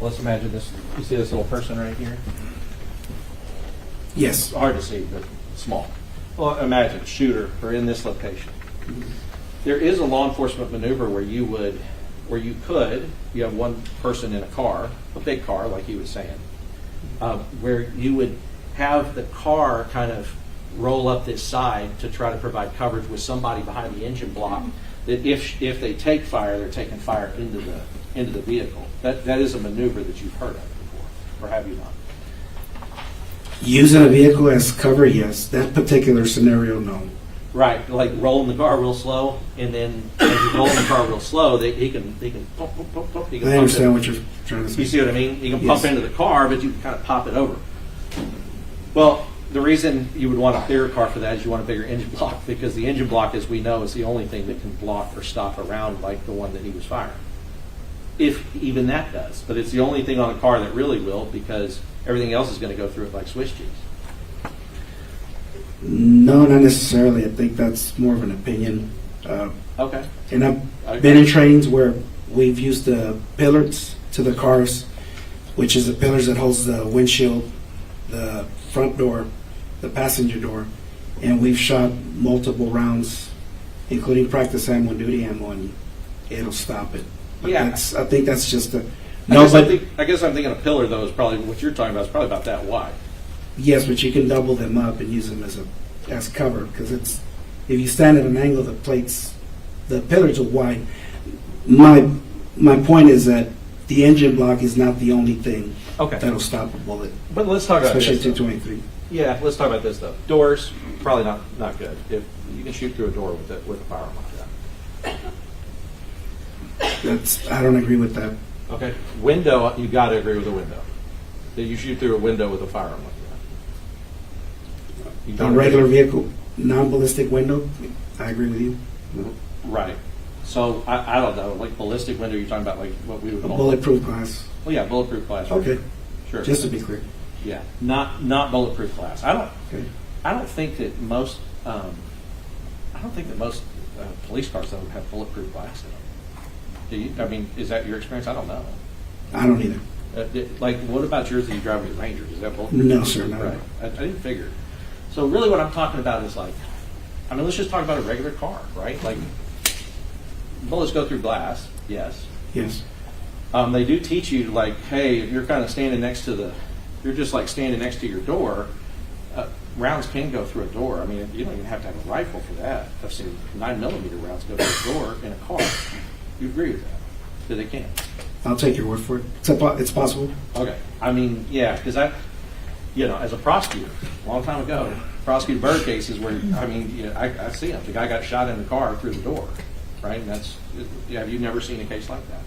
let's imagine this, you see this little person right here? Yes. It's hard to see, but small. Well, imagine a shooter or in this location. There is a law enforcement maneuver where you have one person in a car, a big car, like he was saying, where you would have the car kind of roll up this side to try to provide coverage with somebody behind the engine block, that if they take fire, they're taking fire into the vehicle. That is a maneuver that you've heard of before, or have you not? Using a vehicle as cover, yes. That particular scenario, no. Right, like rolling the car real slow, and then as you're rolling the car real slow, he can pump, pump, pump. He can I pump understand it. what you're trying to say. You see what I mean? You can Yes. pump into the car, but you can kind of pop it over. Well, the reason you would want a bigger car for that is you want a bigger engine block, because the engine block, as we know, is the only thing that can block or stop a round like the one that he was firing. If even that does. But it's the only thing on a car that really will, because everything else is going to go through it like Swiss cheese. No, not necessarily. I think that's more of an opinion. Okay. And I've been in trainings where we've used the pillars to the cars, which is the pillars that holds the windshield, the front door, the passenger door, and we've shot multiple rounds, including practice ammo and duty ammo, and it'll stop it. But Yeah. I think that's just a... I guess I'm thinking a pillar, though, is probably what you're talking about. Is probably about that wide. Yes, but you can double them up and use them as cover, because it's, if you stand at an angle, the pillars are wide. My point is that the engine block is not the only thing that'll stop a bullet. But let's talk about especially this, 223. Yeah, let's talk about this though. Doors, probably not good. If you can shoot through a door with a firearm like that. I don't agree with that. Okay. Window, you got to agree with a window. That you shoot through a window with a firearm like that. You A don't regular agree? vehicle, non-ballistic window, I agree with you. No. Right. So I don't know, like ballistic window. You're talking about like what we would call Bulletproof glass. Well, yeah, bulletproof glass. Okay. Sure. Just to be clear. Yeah, not bulletproof glass. I don't think that most police cars though have bulletproof glass in them. Do you? I mean, is that your experience? I don't know. I don't either. Like, what about yours that you drive with your Rangers? Is that bulletproof? No, sir, not at Right. I didn't figure. So really, what I'm talking about is like, I mean, let's just talk about a regular car, right? Like, bullets go through glass. Yes. Yes. They do teach you, like, hey, if you're kind of standing next to you're just like standing next to your door, rounds can go through a door. I mean, you don't even have to have a rifle for that. I've seen 9mm rounds go through a door in a car. You agree with that? That they can? I'll take your word for it. It's possible. Okay. I mean, yeah, because as a prosecutor, a long time ago, prosecuted murder cases where, I mean, I see them. The guy got shot in the car through the door, right? And have you never seen a case like that?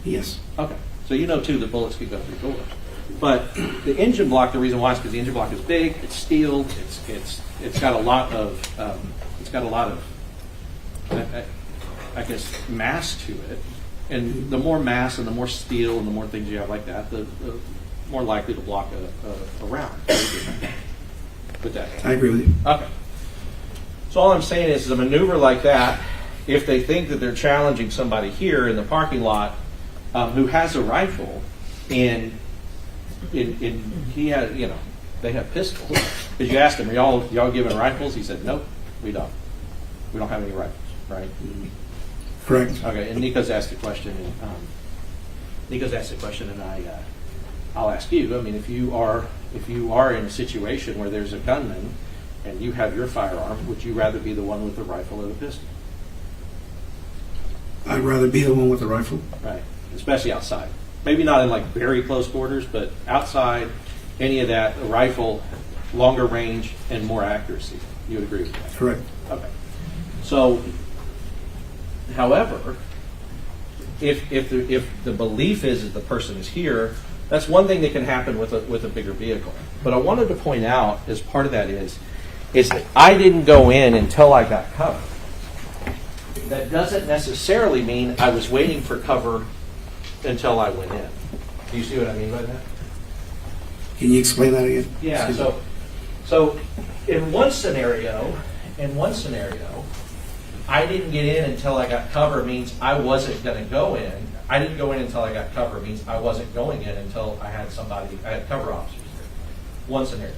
Yes. Okay. So you know, too, that bullets could go through doors. But the engine block, the reason why is because the engine block is big, it's steel, it's got a lot of, I guess, mass to it. And the more mass and the more steel and the more things you have like that, the more likely to block a round. With that. I agree with you. Okay. So all I'm saying is a maneuver like that, if they think that they're challenging somebody here in the parking lot who has a rifle, and he has, they have pistols. Because you asked him, are y'all giving rifles? He said, nope, we don't. We don't have any rifles, right? Correct. Okay, and Nico's asked a question, and I'll ask you. I mean, if you are in a situation where there's a gunman and you have your firearm, would you rather be the one with the rifle or the pistol? I'd rather be the one with the rifle. Right, especially outside. Maybe not in like very close quarters, but outside, any of that, a rifle, longer range and more accuracy. You would agree with that? Correct. Okay. So, however, if the belief is that the person is here, that's one thing that can happen with a bigger vehicle. But I wanted to point out, as part of that is that I didn't go in until I got cover. That doesn't necessarily mean I was waiting for cover until I went in. Do you see what I mean by that? Can you explain that again? Yeah. So in one scenario, I didn't get in until I got cover means I wasn't going to go in. I didn't go in until I got cover means I wasn't going in until I had cover officers there. One scenario.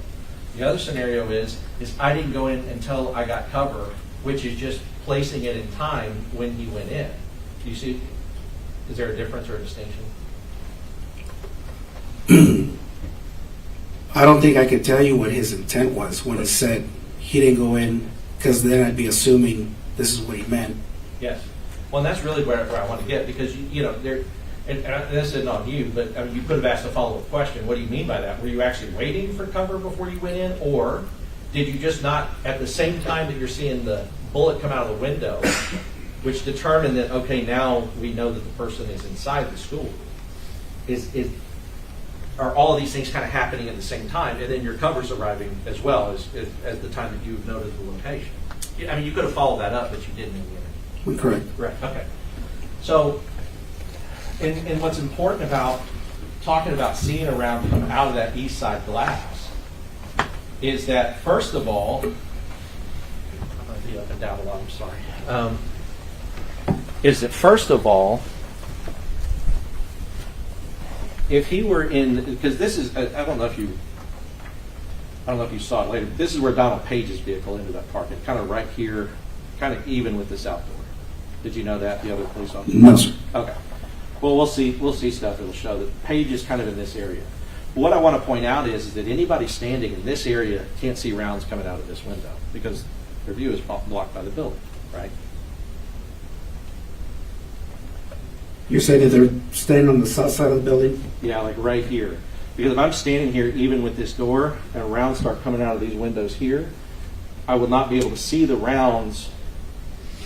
The other scenario is I didn't go in until I got cover, which is just placing it in time when he went in. Do you see? Is there a difference or a distinction? I don't think I could tell you what his intent was when he said he didn't go in, because then I'd be assuming this is what he meant. Yes. Well, and that's really where I want to get, because, you know, there, and this isn't on you, but I mean, you could have asked a follow-up question. What do you mean by that? Were you actually waiting for cover before you went in, or did you just not, at the same time that you're seeing the bullet come out of the window, which determined that, okay, now we know that the person is inside the school, are all of these things kind of happening at the same time, and then your cover's arriving as well as the time that you've noted the location? I mean, you could have followed that up, but you didn't in the interview. Correct. Right, okay. So, and what's important about talking about seeing a round come out of that east side glass is that, first of all, I'm going to be up and down a lot, I'm sorry, is that first of all, if he were in, because this is, I don't know if you saw it later, but this is where Donald Page's vehicle ended up parking, kind of right here, kind of even with the south door. Did you know that, the other police officer? No, sir. Okay. Well, we'll see stuff that'll show that Page is kind of in this area. But what I want to point out is that anybody standing in this area can't see rounds coming out of this window because their view is blocked by the building, right? You're saying that they're standing on the south side of the building? Yeah, like right here. Because if I'm standing here, even with this door, and rounds start coming out of these windows here, I would not be able to see the rounds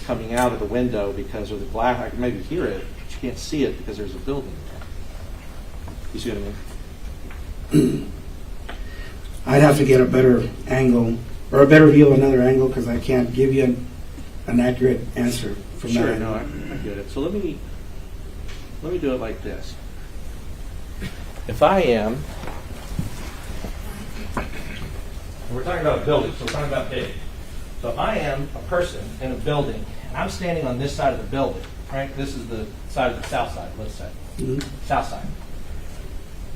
coming out of the window because of the glass. I can maybe hear it, but you can't see it because there's a building there. You see what I mean? I'd have to get a better angle, or a better view of another angle, because I can't give you an accurate answer from that Sure, angle. no, I get it. So let me do it like this. If I am, we're talking about a building, so we're talking about big. So if I am a person in a building, and I'm standing on this side of the building, right? This is the side of the south side, let's say. South side.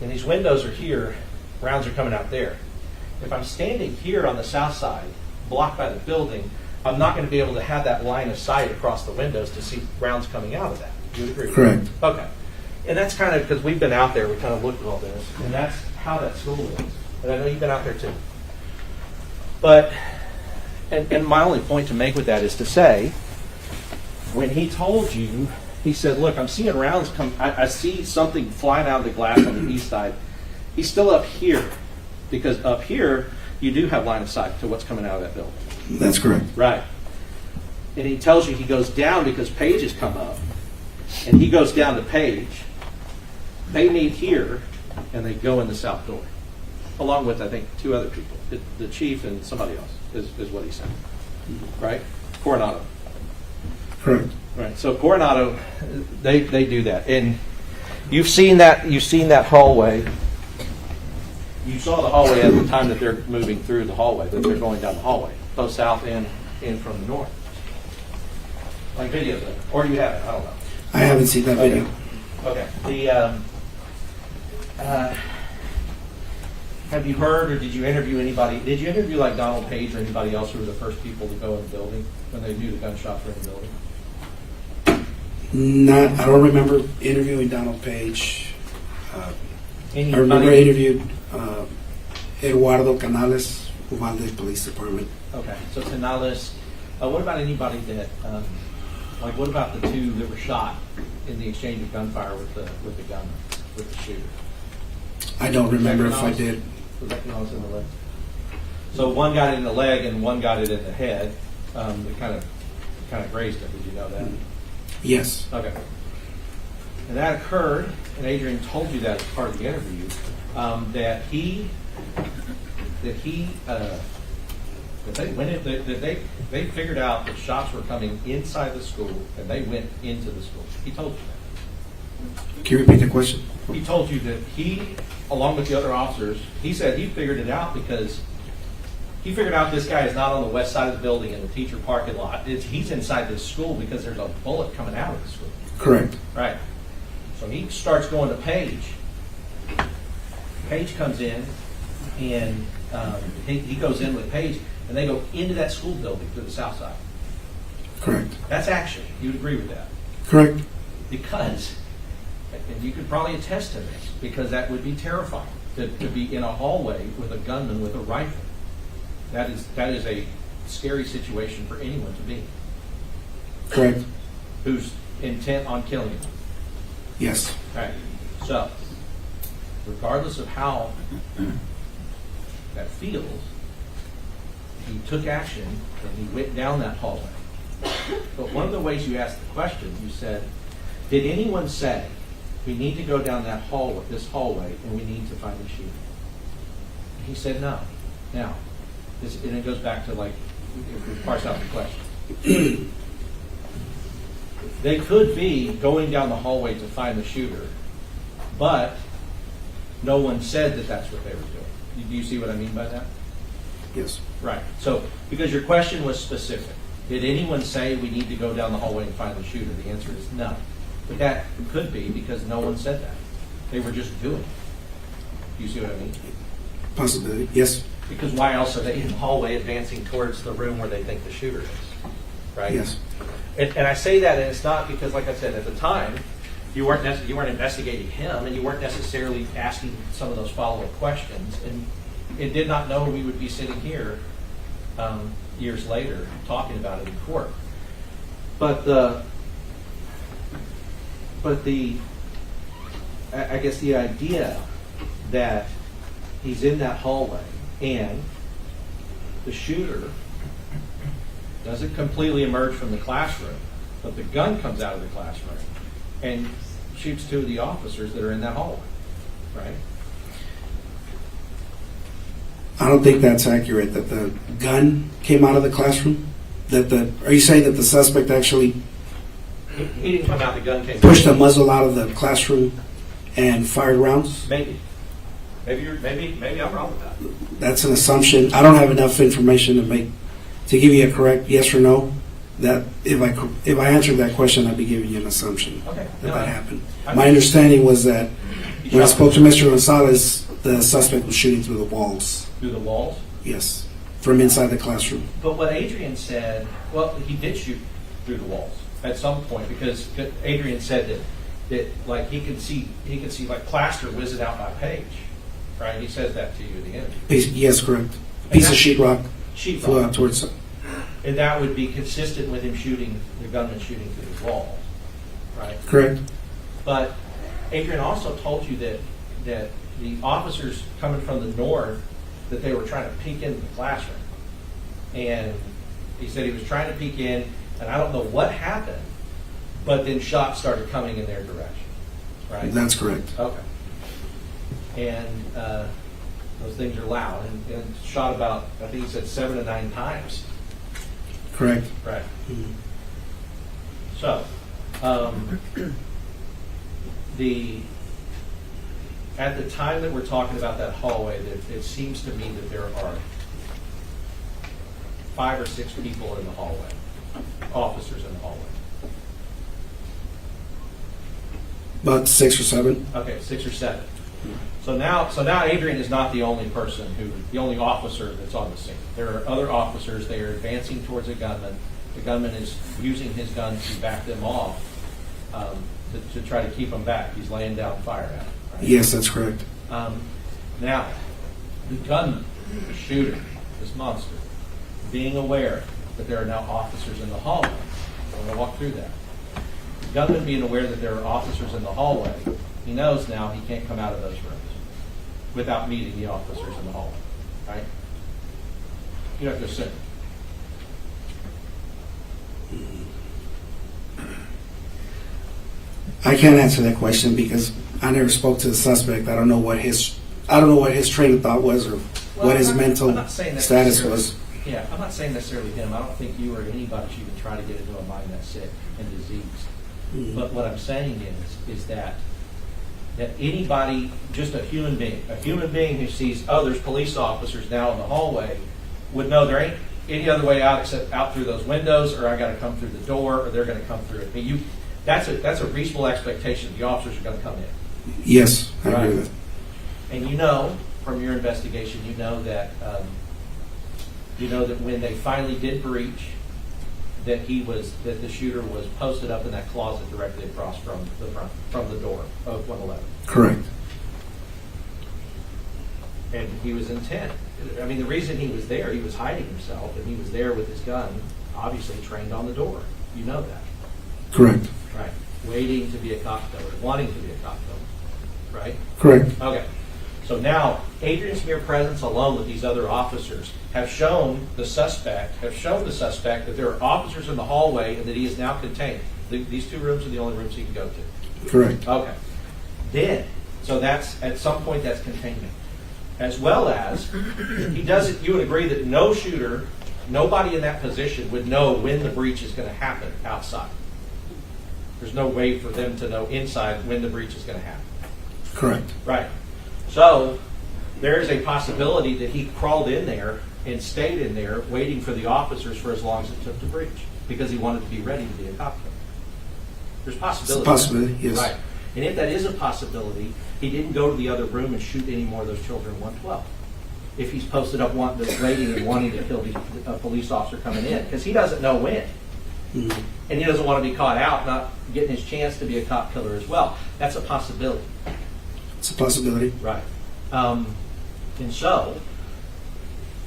And these windows are here, rounds are coming out there. If I'm standing here on the south side, blocked by the building, I'm not going to be able to have that line of sight across the windows to see rounds coming out of that. Do you agree? Correct. Okay. And that's kind of, because we've been out there, we kind of looked at all this, and that's how that school is. And I know you've been out there too. But, and my only point to make with that is to say, when he told you, he said, look, I'm seeing rounds come, I see something flying out of the glass on the east side. He's still up here, because up here, you do have line of sight to what's coming out of that building. That's correct. Right. And he tells you he goes down because Page has come up, and he goes down to Page. They meet here, and they go in the south door, along with, I think, two other people, the chief and somebody else, is what he said. Right? Coronado. Correct. Right. So Coronado, they do that, and you've seen that hallway. You saw the hallway at the time that they're moving through the hallway, that they're going down the hallway, both south and in from the north. Like videos of it, or you haven't? I don't know. I haven't seen that video. Okay. Have you heard, or did you interview anybody? Did you interview like Donald Page or anybody else who were the first people to go in the building when they knew the gunshots were in the building? I don't remember interviewing Donald Page. I Anybody? remember I interviewed Eduardo Canales, Uvalde Police Department. Okay, so Canales. What about anybody that, like, what about the two that were shot in the exchange of gunfire with the gunman, with the shooter? I don't remember if I did. Was that Canales in the leg? So one got it in the leg and one got it in the head. It kind of grazed him. Did you know that? Yes. Okay. And that occurred, and Adrian told you that as part of the interview, that they figured out that shots were coming inside the school, and they went into the school. He told you that. Can you repeat the question? He told you that he, along with the other officers, he said he figured it out because he figured out this guy is not on the west side of the building in the teacher parking lot. He's inside this school because there's a bullet coming out of the school. Correct. Right. So he starts going to Page. Page comes in, and he goes in with Page, and they go into that school building to the south side. Correct. That's action. You'd agree with that? Correct. Because, and you could probably attest to this, because that would be terrifying to be in a hallway with a gunman with a rifle. That is a scary situation for anyone to be in, Correct. who's intent on killing you. Yes. Right. So, regardless of how that feels, he took action and he went down that hallway. But one of the ways you asked the question, you said, did anyone say, we need to go down that hallway, this hallway, and we need to find the shooter? He said no. Now, and it goes back to, like, if we parse out the question. They could be going down the hallway to find the shooter, but no one said that that's what they were doing. Do you see what I mean by that? Yes. Right. So, because your question was specific. Did anyone say we need to go down the hallway and find the shooter? The answer is no. But that could be because no one said that. They were just doing it. Do you see what I mean? Possibility. Yes. Because why else are they in the hallway advancing towards the room where they think the shooter is? Right? Yes. And I say that, and it's not because, like I said, at the time, you weren't investigating him, and you weren't necessarily asking some of those follow-up questions, and it did not know we would be sitting here years later talking about it in court. But I guess the idea that he's in that hallway and the shooter doesn't completely emerge from the classroom, but the gun comes out of the classroom and shoots two of the officers that are in that hallway, right? I don't think that's accurate, that the gun came out of the classroom? Are you saying that the suspect actually He didn't come out, the gun came pushed the muzzle out of the classroom and fired rounds? Maybe. Maybe I'm wrong with that. That's an assumption. I don't have enough information to give you a correct yes or no. That if I answered that question, I'd be giving you an assumption that happened. My understanding was that when I spoke to Mr. Gonzalez, the suspect was shooting through the walls. Through the walls? Yes, from inside the classroom. But what Adrian said, well, he did shoot through the walls at some point, because Adrian said that like he could see like plaster whizzing out my page, right? He says that to you at the end. Yes, correct. Piece of sheetrock flew out towards. And that would be consistent with him shooting, the gunman shooting through the wall, right? Correct. But Adrian also told you that the officers coming from the north, that they were trying to peek into the classroom. And he said he was trying to peek in, and I don't know what happened, but then shots started coming in their direction, right? That's correct. Okay. And those things are loud, and shot about, I think he said 7 to 9 times. Correct. Right. Mm-hmm. So, at the time that we're talking about that hallway, it seems to me that there are 5 or 6 people in the hallway, officers in the hallway. About 6 or 7. Okay, 6 or 7. So now Adrian is not the only officer that's on the scene. There are other officers. They are advancing towards a gunman. The gunman is using his gun to back them off, to try to keep them back. He's laying down fire at them. Right? Yes, that's correct. Now, the gunman, the shooter, this monster, being aware that there are now officers in the hallway. I'm going to walk through that. The gunman being aware that there are officers in the hallway, he knows now he can't come out of those rooms without meeting the officers in the hallway, right? You have to assume. I can't answer that question because I never spoke to the suspect. I don't know what his train of thought was or what his mental status was. Yeah, I'm not saying necessarily him. I don't think you or anybody should even try to get into a mind that's sick and diseased. Mm-hmm. But what I'm saying is that anybody, just a human being who sees, oh, there's police officers now in the hallway, would know there ain't any other way out except out through those windows, or I got to come through the door, or they're going to come through it. I mean, that's a reasonable expectation. The officers are going to come in. Yes, I agree with that. And you know from your investigation, you know that when they finally did breach, that the shooter was posted up in that closet directly across from the door of 111. Correct. And he was intent. I mean, the reason he was there, he was hiding himself, and he was there with his gun, obviously trained on the door. You know that. Correct. Right. Waiting to be a cop killer, wanting to be a cop killer. Right? Correct. Okay. So now, Adrian's mere presence alone with these other officers have shown the suspect that there are officers in the hallway and that he is now contained. These two rooms are the only rooms he can go to. Correct. Okay. Then, so that's, at some point, that's containment. As well as, he doesn't, you would agree that no shooter, nobody in that position would know when the breach is going to happen outside. There's no way for them to know inside when the breach is going to happen. Correct. Right. So there's a possibility that he crawled in there and stayed in there waiting for the officers for as long as it took to breach because he wanted to be ready to be a cop killer. There's possibility. It's a possibility, yes. Right. And if that is a possibility, he didn't go to the other room and shoot any more of those children in 112. If he's posted up waiting and wanting to kill a police officer coming in, because he doesn't know when. Mm-hmm. And he doesn't want to be caught out, not getting his chance to be a cop killer as well. That's a possibility. It's a possibility. Right. And so,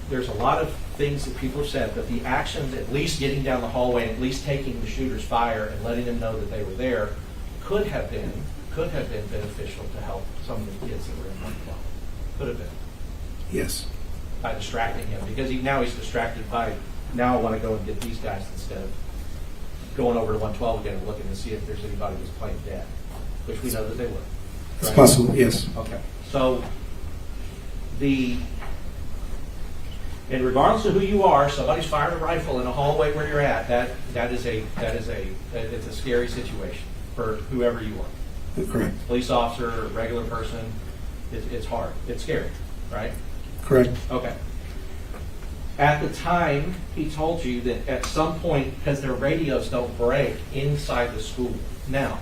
there's a lot of things that people have said, but the actions, at least getting down the hallway and at least taking the shooter's fire and letting them know that they were there, could have been beneficial to help some of the kids that were in 112. Could have been. Yes. By distracting him, because now he's distracted by, now I want to go and get these guys instead of going over to 112 again and looking to see if there's anybody who's playing dead, which we know that they were. It's Right? possible, yes. Okay. So, and regardless of who you are, somebody's firing a rifle in a hallway where you're at. It's a scary situation for whoever you are. Correct. Police officer, regular person. It's hard. It's scary, right? Correct. Okay. At the time, he told you that at some point, because their radios don't break inside the school. Now,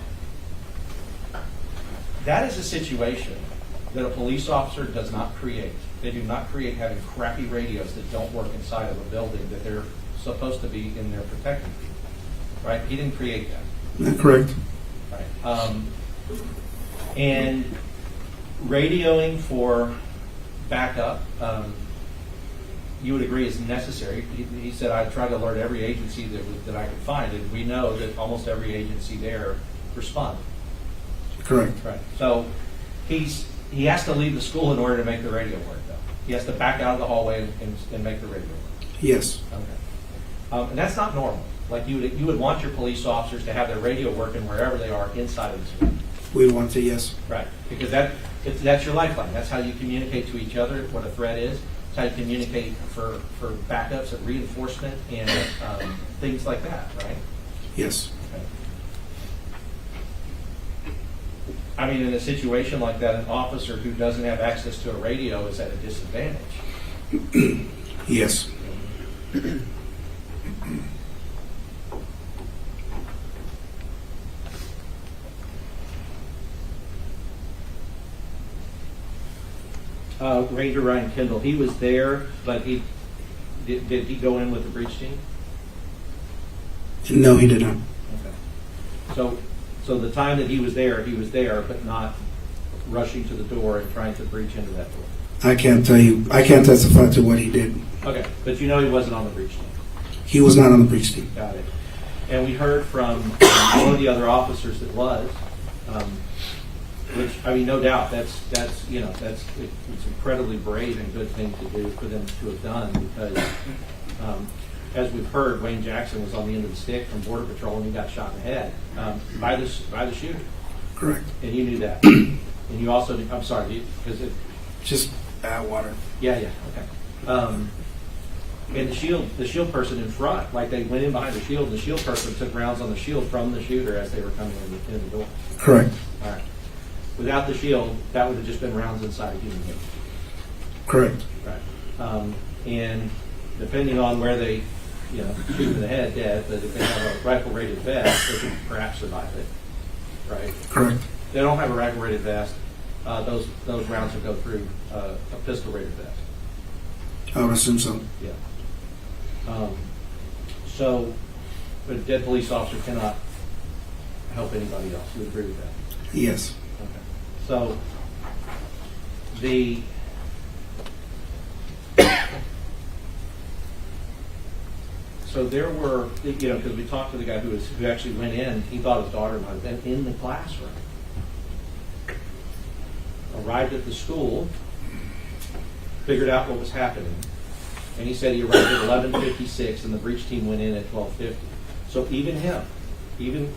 that is a situation that a police officer does not create. They do not create having crappy radios that don't work inside of a building that they're supposed to be in there protecting. Right? He didn't create that. Correct. Right. And radioing for backup, you would agree is necessary. He said, I tried to alert every agency that I could find, and we know that almost every agency there responded. Correct. Right. So he has to leave the school in order to make the radio work, though. He has to back out of the hallway and make the radio work. Yes. Okay. And that's not normal. Like you would want your police officers to have their radio working wherever they are inside of the school. We want to, yes. Right. Because that's your lifeline. That's how you communicate to each other what a threat is. It's how you communicate for backups and reinforcement and things like that, right? Yes. Okay. I mean, in a situation like that, an officer who doesn't have access to a radio is at a disadvantage. Yes. Ranger Ryan Kendall, he was there, but did he go in with the breach team? No, he did not. Okay. So the time that he was there, but not rushing to the door and trying to breach into that door. I can't tell you. I can't testify to what he did. Okay, but you know he wasn't on the breach team. He was not on the breach team. Got it. And we heard from one of the other officers that was, which I mean, no doubt it's incredibly brave and good thing to do for them to have done because, as we've heard, Wayne Jackson was on the end of the stick from Border Patrol and he got shot in the head by the shooter. Correct. And you knew that. And you also knew, I'm sorry, because it just bad water. Yeah. Okay. And the shield person in front, like they went in behind the shield, and the shield person took rounds on the shield from the shooter as they were coming in the door. Correct. All right. Without the shield, that would have just been rounds inside a human being. Correct. Right. And depending on where they, shoot in the head, dead, but if they have a rifle-rated vest, they could perhaps survive it. Right. Correct. If they don't have a rifle-rated vest, those rounds will go through a pistol-rated vest. I would assume so. Yeah. So, but a dead police officer cannot help anybody else. You would agree with that? Yes. Okay. So, So there were, because we talked to the guy who actually went in, he thought his daughter might have been in the classroom. Arrived at the school, figured out what was happening, and he said he arrived at 11:56 and the breach team went in at 12:50. So even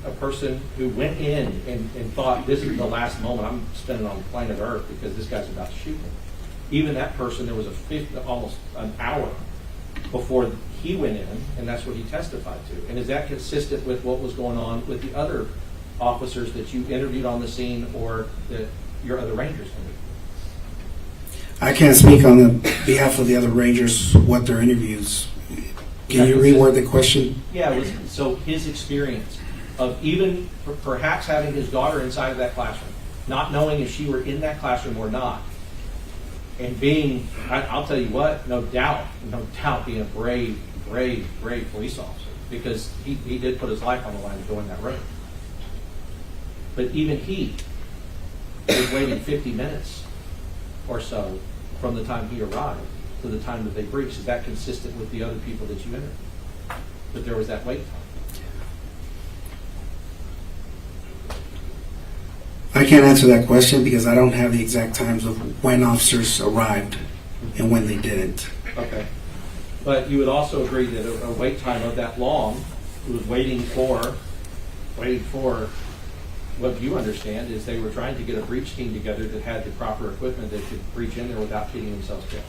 a person who went in and thought this is the last moment I'm spending on planet Earth because this guy's about to shoot me. Even that person, there was almost an hour before he went in, and that's what he testified to. And is that consistent with what was going on with the other officers that you interviewed on the scene or that your other Rangers interviewed? I can't speak on the behalf of the other Rangers what their interviews. Can you reword the question? Yeah, so his experience of even perhaps having his daughter inside of that classroom, not knowing if she were in that classroom or not, and being, I'll tell you what, no doubt being a brave police officer, because he did put his life on the line to go in that room. But even he was waiting 50 minutes or so from the time he arrived to the time that they breached. Is that consistent with the other people that you interviewed? That there was that wait time? I can't answer that question because I don't have the exact times of when officers arrived and when they didn't. Okay. But you would also agree that a wait time of that long, it was waiting for what you understand is they were trying to get a breach team together that had the proper equipment that could breach in there without getting themselves killed.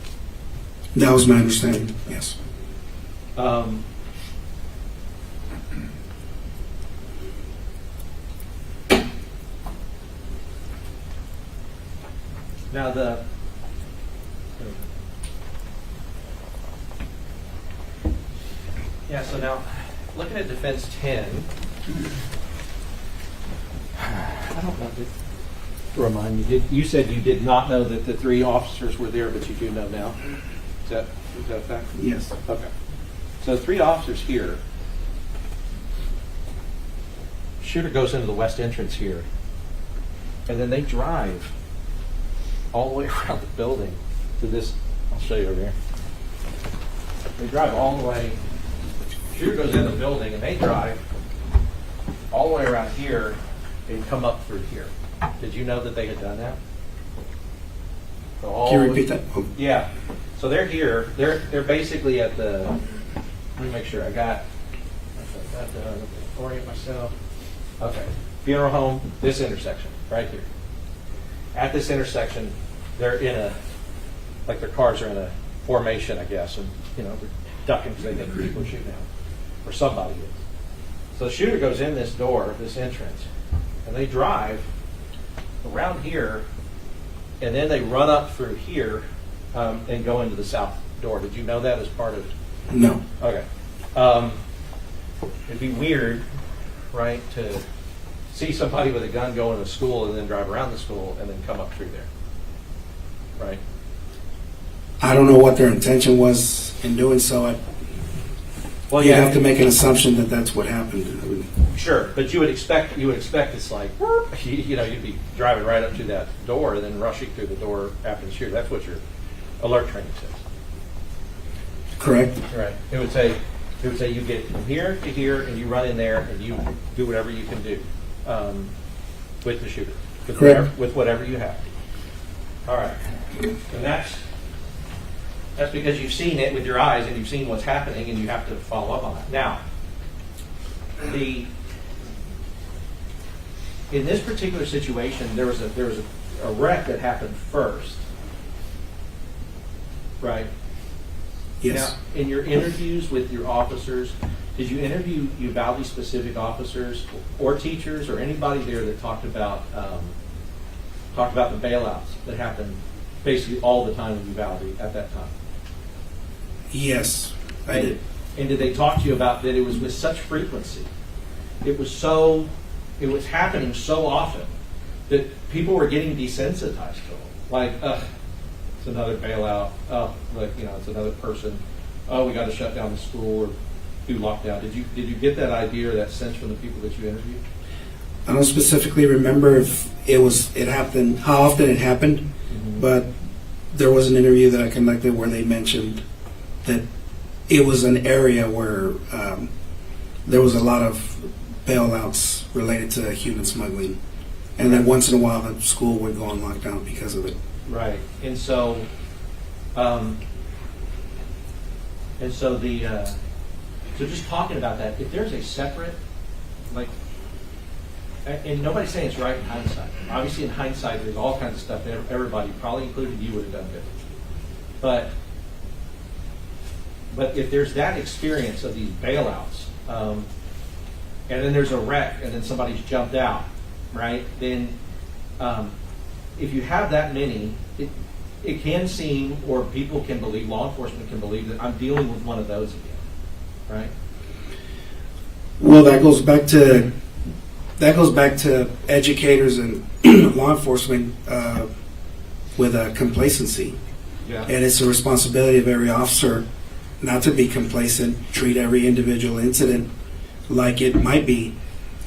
That was my understanding, yes. Now so now looking at defense 10, I don't know. Remind me, you said you did not know that the 3 officers were there, but you do know now? Is that a fact? Yes. Okay. So 3 officers here. Shooter goes into the west entrance here, and then they drive all the way around the building to this. I'll show you over here. They drive all the way. Shooter goes in the building, and they drive all the way around here and come up through here. Did you know that they had done that? So Can you repeat that? Yeah. So they're here. They're basically at the. Let me make sure I got that. Orient myself. Okay. Funeral home. This intersection right here. At this intersection, they're in their cars are in a formation, I guess, and they're ducking because they think people are shooting at them, or somebody is. So the shooter goes in this door, this entrance, and they drive around here, and then they run up through here and go into the south door. Did you know that as part of? No. Okay. It'd be weird, right, to see somebody with a gun go into school and then drive around the school and then come up through there, right? I don't know what their intention was in doing so. You have to make an assumption that that's what happened. Sure, but you would expect it's like you'd be driving right up to that door and then rushing through the door after the shooter. That's what your alert training says. Correct. Right. It would say you get from here to here and you run in there and you do whatever you can do with the shooter, with whatever you have. All right, and that's because you've seen it with your eyes and you've seen what's happening and you have to follow up on it. Now, in this particular situation, there was a wreck that happened first, right? Yes. Now, in your interviews with your officers, did you interview Uvalde specific officers or teachers or anybody there that talked about the bailouts that happened basically all the time in Uvalde at that time? Yes, I did. And did they talk to you about that it was with such frequency? It was happening so often that people were getting desensitized to them. Like, it's another bailout. Oh, look, it's another person. Oh, we got to shut down the school or do lockdown. Did you get that idea or that sense from the people that you interviewed? I don't specifically remember if it happened, how often it happened, but there was an interview that I conducted where they mentioned that it was an area where there was a lot of bailouts related to human smuggling. And then once in a while, the school would go on lockdown because of it. Right. And so, so just talking about that, if there's a separate, like, and nobody's saying it's right in hindsight. Obviously, in hindsight, there's all kinds of stuff that everybody, probably including you, would have done different. But if there's that experience of these bailouts, and then there's a wreck, and then somebody's jumped out, right? Then, if you have that many, it can seem, or people can believe, law enforcement can believe that I'm dealing with one of those again, right? Well, that goes back to educators and law enforcement with complacency. Yeah. And it's a responsibility of every officer not to be complacent, treat every individual incident like it might be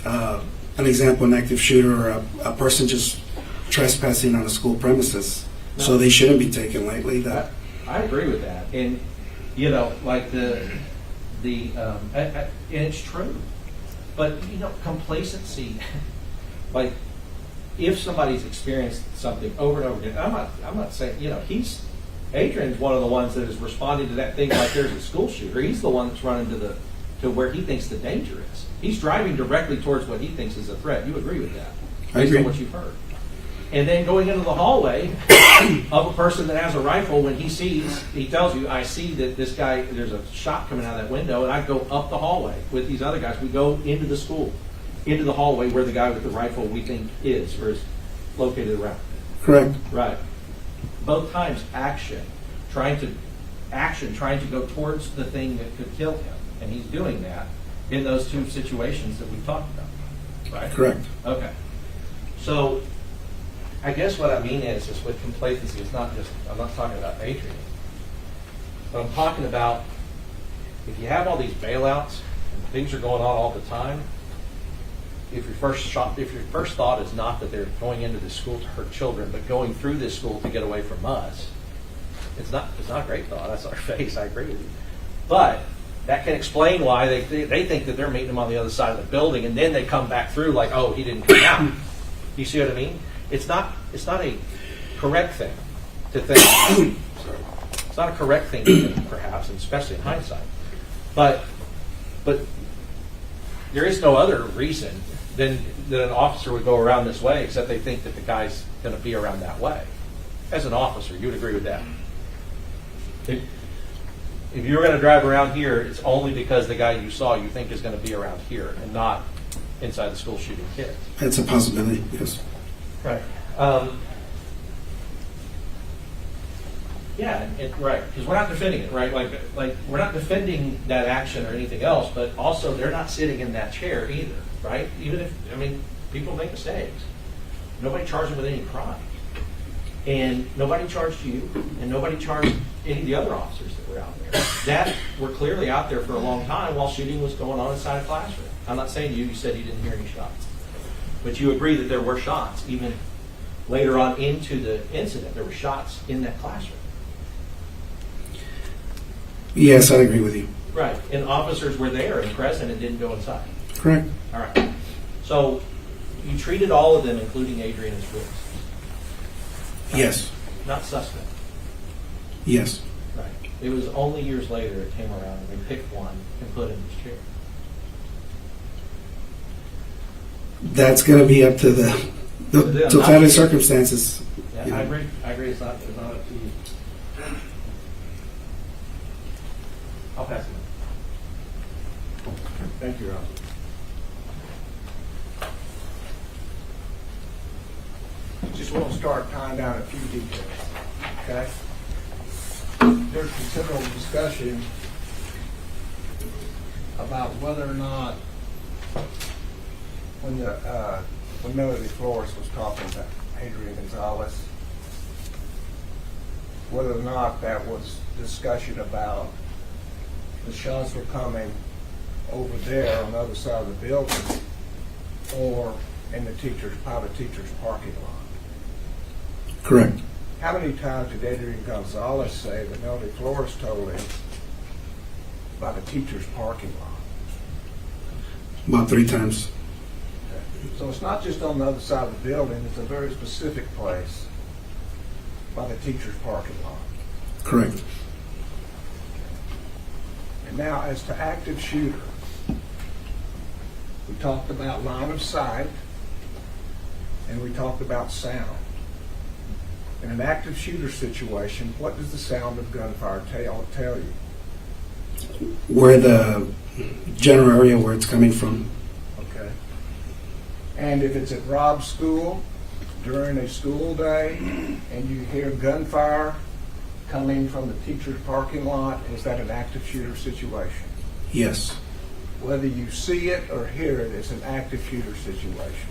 an example, an active shooter or a person just trespassing on a school premises. No. So they shouldn't be taken lightly. I agree with that. And, like and it's true. But, complacency, like, if somebody's experienced something over and over again, I'm not saying, Adrian's one of the ones that is responding to that thing like there's a school shooter. He's the one that's running to where he thinks the danger is. He's driving directly towards what he thinks is a threat. You agree with that? I agree. Based on what you've heard. And then going into the hallway of a person that has a rifle, when he tells you, I see that this guy, there's a shot coming out of that window, and I go up the hallway with these other guys. We go into the school, into the hallway where the guy with the rifle we think is located around. Correct. Right. Both times trying to go towards the thing that could kill him. And he's doing that in those two situations that we talked about. Right? Correct. Okay. So I guess what I mean is with complacency, I'm not talking about Adrian, but I'm talking about if you have all these bailouts and things are going on all the time, if your first thought is not that they're going into this school to hurt children, but going through this school to get away from us, it's not a great thought. That's our face. I agree with you. But that can explain why they think that they're meeting him on the other side of the building, and then they come back through like, oh, he didn't come out. You see what I mean? It's not a correct thing to think. It's not a correct thing to think, perhaps, and especially in hindsight. But there is no other reason than that an officer would go around this way, except they think that the guy's going to be around that way. As an officer, you would agree with that? If you were going to drive around here, it's only because the guy you saw you think is going to be around here and not inside the school shooting kids. It's a possibility, yes. Right. Yeah, right. Because we're not defending it, right? Like we're not defending that action or anything else, but also they're not sitting in that chair either, right? Even if, people make mistakes. Nobody charged them with any crime. And nobody charged you, and nobody charged any of the other officers that were out there. That were clearly out there for a long time while shooting was going on inside a classroom. I'm not saying you said you didn't hear any shots. But you agree that there were shots, even later on into the incident, there were shots in that classroom. Yes, I agree with you. Right, and officers were there and present and didn't go inside. Correct. All right. So you treated all of them, including Adrian, as witnesses. Yes. Not suspect. Yes. Right. It was only years later it came around and they picked one and put in his chair. That's going to be up to the totality of circumstances. Yeah, I agree. It's not up to you. I'll pass it on. Thank you, Rob. Just want to start tying down a few details, okay? There's considerable discussion about whether or not when Melody Flores was talking to Adrian Gonzalez, whether or not that was discussion about the shots were coming over there on the other side of the building or in the private teacher's parking lot. Correct. How many times did Adrian Gonzalez say that Melody Flores told him by the teacher's parking lot? About 3 times. So it's not just on the other side of the building, it's a very specific place by the teacher's parking lot. Correct. And now, as to active shooter, we talked about line of sight, and we talked about sound. In an active shooter situation, what does the sound of gunfire tell you? Where the general area where it's coming from. Okay. And if it's at Robb's school during a school day and you hear gunfire coming from the teacher's parking lot, is that an active shooter situation? Yes. Whether you see it or hear it, it's an active shooter situation.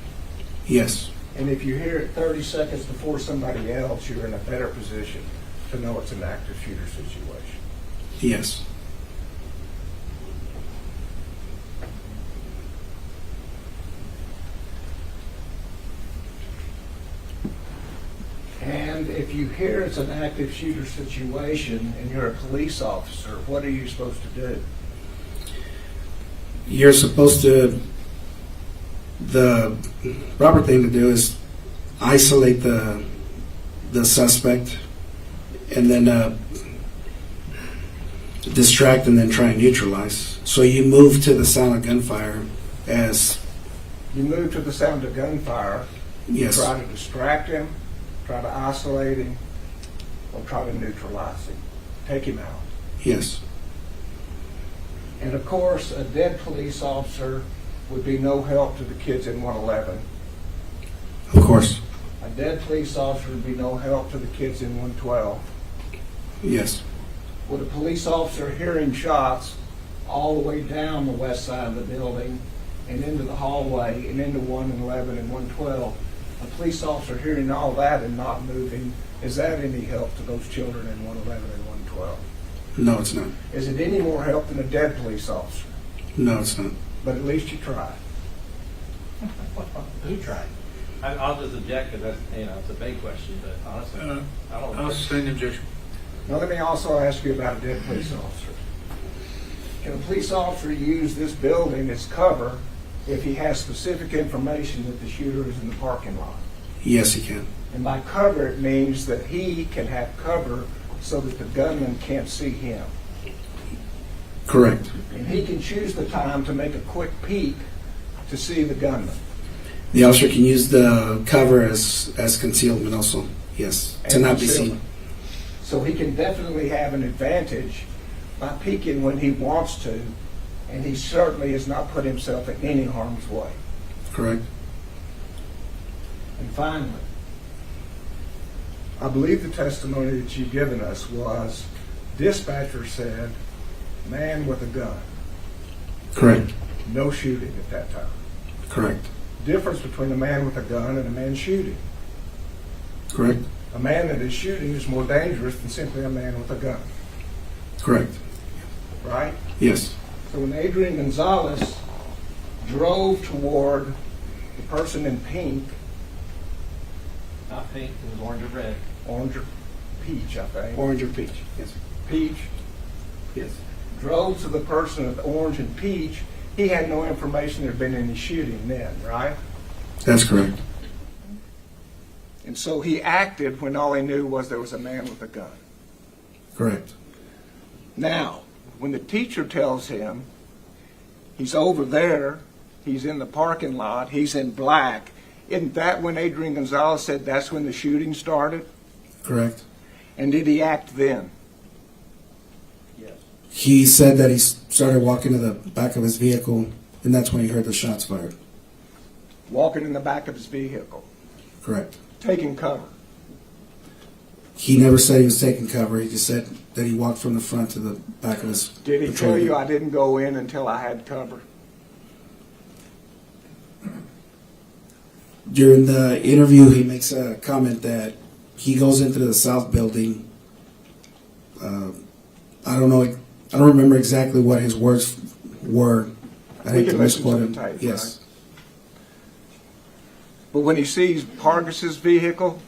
Yes. And if you hear it 30 seconds before somebody else, you're in a better position to know it's an active shooter situation. Yes. And if you hear it's an active shooter situation and you're a police officer, what are you supposed to do? You're supposed to, the proper thing to do is isolate the suspect and then distract and then try and neutralize. So you move to the sound of gunfire as... You move to the sound of gunfire, Yes. try to distract him, try to isolate him, or try to neutralize him, take him out. Yes. And of course, a dead police officer would be no help to the kids in 111. Of course. A dead police officer would be no help to the kids in 112. Yes. With a police officer hearing shots all the way down the west side of the building and into the hallway and into 111 and 112, a police officer hearing all that and not moving, is that any help to those children in 111 and 112? No, it's not. Is it any more help than a dead police officer? No, it's not. But at least you tried. Who tried? I'll just object because that's, it's a big question, but honestly, I don't. I'll sustain the objection. Now let me also ask you about a dead police officer. Can a police officer use this building as cover if he has specific information that the shooter is in the parking lot? Yes, he can. And by cover, it means that he can have cover so that the gunman can't see him. Correct. And he can choose the time to make a quick peek to see the gunman. The officer can use the cover as concealment also. Yes. To And not be concealment. seen. So he can definitely have an advantage by peeking when he wants to, and he certainly has not put himself in any harm's way. Correct. And finally, I believe the testimony that you've given us was dispatcher said, man with a gun. Correct. No shooting at that time. Correct. Difference between a man with a gun and a man shooting. Correct. A man that is shooting is more dangerous than simply a man with a gun. Correct. Right? Yes. So when Adrian Gonzalez drove toward the person in pink, Not pink, it was orange or red. orange or peach, I think. Orange or peach. Yes. Peach. Yes. Drove to the person with orange and peach. He had no information there'd been any shooting then, right? That's correct. And so he acted when all he knew was there was a man with a gun. Correct. Now, when the teacher tells him he's over there, he's in the parking lot, he's in black, isn't that when Adrian Gonzalez said that's when the shooting started? Correct. And did he act then? Yes. He said that he started walking to the back of his vehicle, and that's when he heard the shots fired. Walking in the back of his vehicle, Correct. taking cover. He never said he was taking cover. He just said that he walked from the front to the back of his Did he patrol tell you vehicle. I didn't go in until I had cover? During the interview, he makes a comment that he goes into the south building. I don't know. I don't remember exactly what his words were. I We hate to can listen misquote to him. the tape, Yes. But when he sees Pargus's vehicle,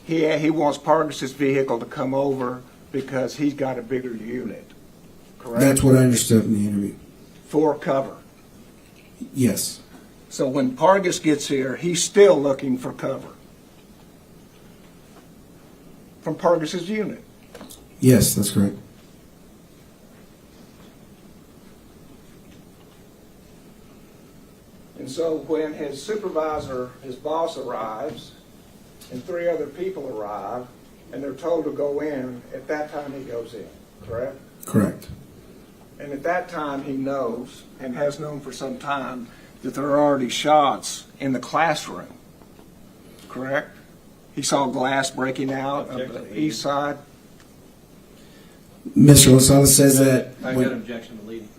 he wants Pargus's vehicle to come over because he's got a bigger unit. correct? That's what I understood in the interview. For cover. Yes. So when Pargas gets here, he's still looking for cover from Pargas's unit. Yes, that's correct. And so when his supervisor, his boss arrives, and 3 other people arrive, and they're told to go in, at that time he goes in, correct? Correct. And at that time he knows, and has known for some time, that there are already shots in the classroom, correct? He saw glass breaking out of the east side. Mr. Gonzalez says that I got an objection to leading.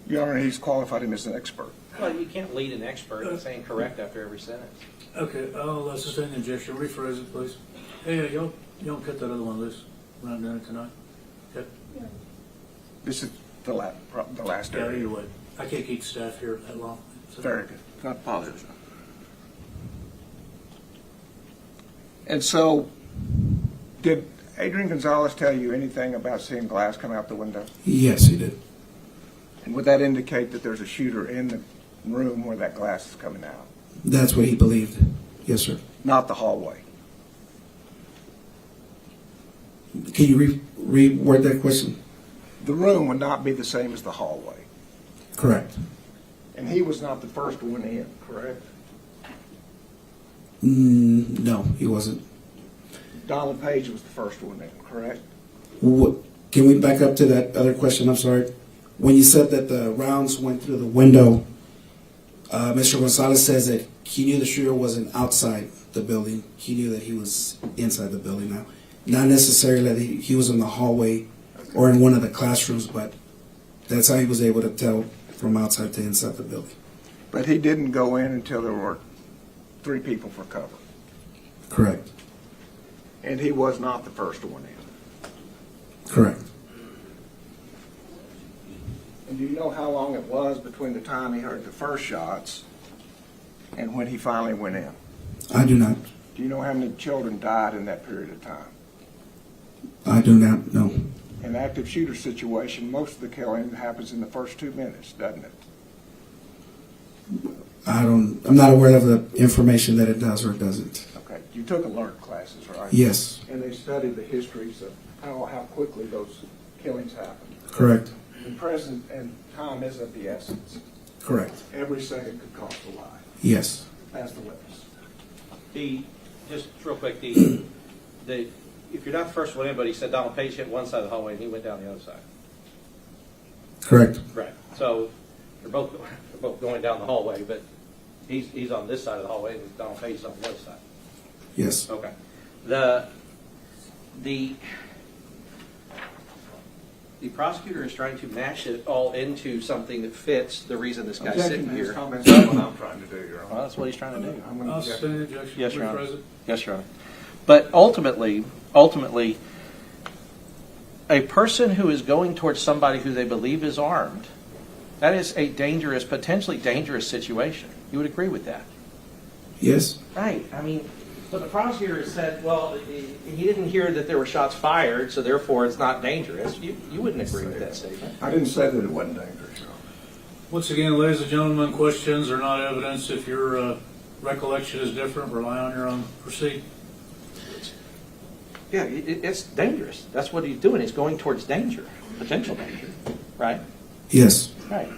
Your Honor, he's qualified him as an expert. Well, you can't lead an expert in saying correct after every sentence. Okay, I'll sustain the objection. Rephrase it, please. Hey, y'all cut that other one loose. We're not doing it tonight. Okay. This is the last Yeah, area. either way. I can't keep staff here that long. So. Very good. I apologize. And so, did Adrian Gonzalez tell you anything about seeing glass come out the window? Yes, he did. And would that indicate that there's a shooter in the room where that glass is coming out? That's what he believed. Yes, sir. Not the hallway. Can you reword that question? The room would not be the same as the hallway. Correct. And he was not the first one in, correct? No, he wasn't. Donald Page was the first one in, correct? Can we back up to that other question? I'm sorry. When you said that the rounds went through the window, Mr. Gonzalez says that he knew the shooter wasn't outside the building. He knew that he was inside the building now. Not necessarily that he was in the hallway or in one of the classrooms, but that's how he was able to tell from outside to inside the building. But he didn't go in until there were 3 people for cover. Correct. And he was not the first one in. Correct. And do you know how long it was between the time he heard the first shots and when he finally went in? I do not. Do you know how many children died in that period of time? I do not know. In an active shooter situation, most of the killing happens in the first 2 minutes, doesn't it? I'm not aware of the information that it does or it doesn't. Okay. You took alert classes, right? Yes. And they studied the histories of how quickly those killings happen. Correct. And present and time is of the essence. Correct. Every second could cost a life. Yes. As the witness. Just real quick, if you're not the first one in, but he said Donald Page hit one side of the hallway and he went down the other side. Correct. Right. So they're both going down the hallway, but he's on this side of the hallway and Donald Page is on the other side. Yes. Okay. The prosecutor is trying to mash it all into something that fits the reason this guy's sitting here. Comments on what I'm trying to do, Your Honor. Well, that's what he's trying to do. I'll sustain the objection. Yes, Your Honor. Rephrase it. Yes, Your Honor. But ultimately, a person who is going towards somebody who they believe is armed, that is a dangerous, potentially dangerous situation. You would agree with that? Yes. Right. I mean, but the prosecutor said, well, he didn't hear that there were shots fired, so therefore it's not dangerous. You wouldn't agree with that statement. I didn't say that it wasn't dangerous, Your Honor. Once again, ladies and gentlemen, questions are not evidence. If your recollection is different, rely on your own. Proceed. Yeah, it's dangerous. That's what he's doing. He's going towards danger, potential danger, right? Yes. Right.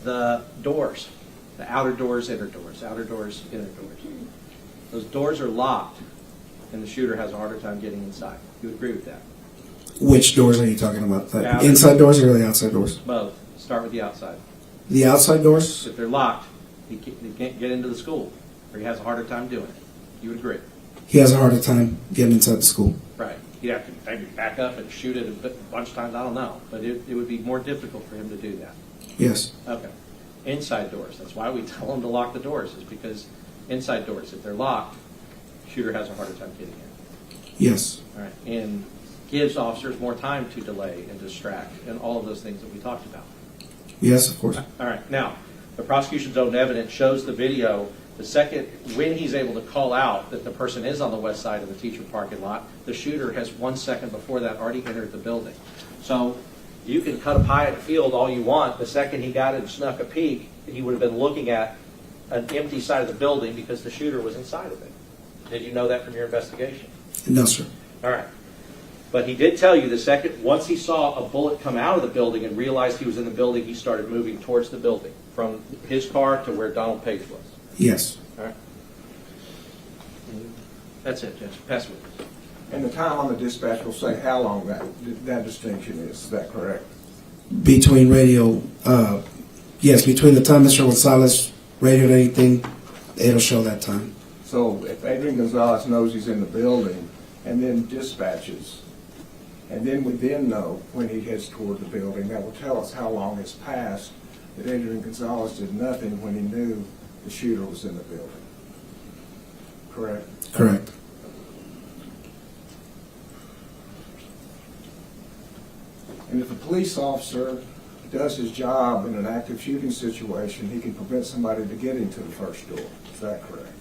The doors, the outer doors, inner doors, outer doors, inner doors. Those doors are locked, and the shooter has a harder time getting inside. You would agree with that? Which doors are you talking about? The Outer. inside doors or the outside doors? Both. Start with the outside. The outside doors? If they're locked, he can't get into the school, or he has a harder time doing it. You would agree? He has a harder time getting inside the school. Right. He'd have to maybe back up and shoot it a bunch of times. I don't know, but it would be more difficult for him to do that. Yes. Okay. Inside doors. That's why we tell them to lock the doors, is because inside doors, if they're locked, shooter has a harder time getting in. Yes. All right, and gives officers more time to delay and distract and all of those things that we talked about. Yes, of course. All right, now, the prosecution's own evidence shows the video. The second, when he's able to call out that the person is on the west side of the teacher parking lot, the shooter has 1 second before that already entered the building. So you can cut a pie at the field all you want. The second he got it and snuck a peek, he would have been looking at an empty side of the building because the shooter was inside of it. Did you know that from your investigation? No, sir. All right. But he did tell you the second, once he saw a bullet come out of the building and realized he was in the building, he started moving towards the building from his car to where Donald Page was. Yes. All right. That's it, Judge. Pass with us. And the time on the dispatch will say how long that distinction is that correct? Between radio, yes, between the time Mr. Gonzalez radioed anything, it'll show that time. So if Adrian Gonzalez knows he's in the building and then dispatches, and then we then know when he heads toward the building, that will tell us how long has passed that Adrian Gonzalez did nothing when he knew the shooter was in the building. Correct? Correct. And if a police officer does his job in an active shooting situation, he can prevent somebody to get into the first door. Is that correct?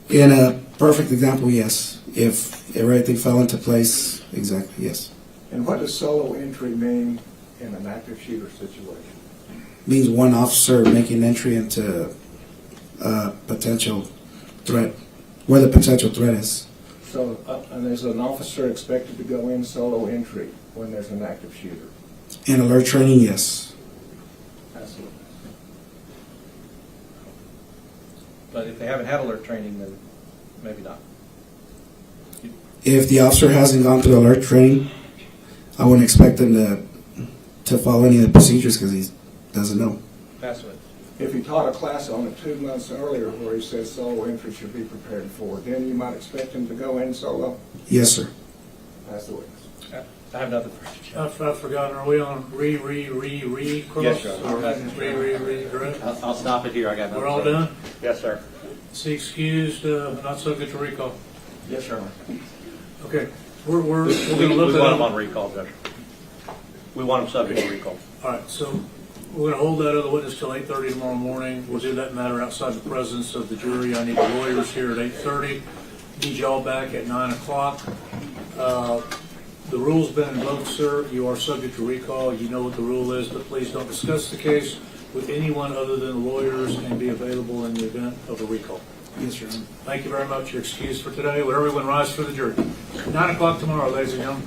In a perfect example, yes. If everything fell into place, exactly, yes. And what does solo entry mean in an active shooter situation? Means one officer making entry into a potential threat, where the potential threat is. So, and is an officer expected to go in solo entry when there's an active shooter? In alert training, yes. Absolutely. But if they haven't had alert training, then maybe not. If the officer hasn't gone through alert training, I wouldn't expect him to follow any of the procedures because he doesn't know. Pass with. If he taught a class on it 2 months earlier where he says solo entry should be prepared for, then you might expect him to go in solo? Yes, sir. That's the witness. I have nothing for you, Judge. I've forgotten, are we on cross? Yes, sir. Direct? I'll stop it here. I got nothing. We're all for you. done? Yes, sir. Is he excused, not subject to recall? Yes, sir. Okay, we're going to We look want at him on recall, Judge. We want him subject to recall. All right, so we're going to hold that other witness till 8:30 tomorrow morning. We'll do that matter outside the presence of the jury. I need the lawyers here at 8:30. Need y'all back at 9 o'clock. The rule's been invoked, sir. You are subject to recall. You know what the rule is, but please don't discuss the case with anyone other than lawyers and be available in the event of a recall. Yes, sir. Thank you very much. You're excused for today. Would everyone rise for the jury? 9 o'clock tomorrow, ladies and gentlemen.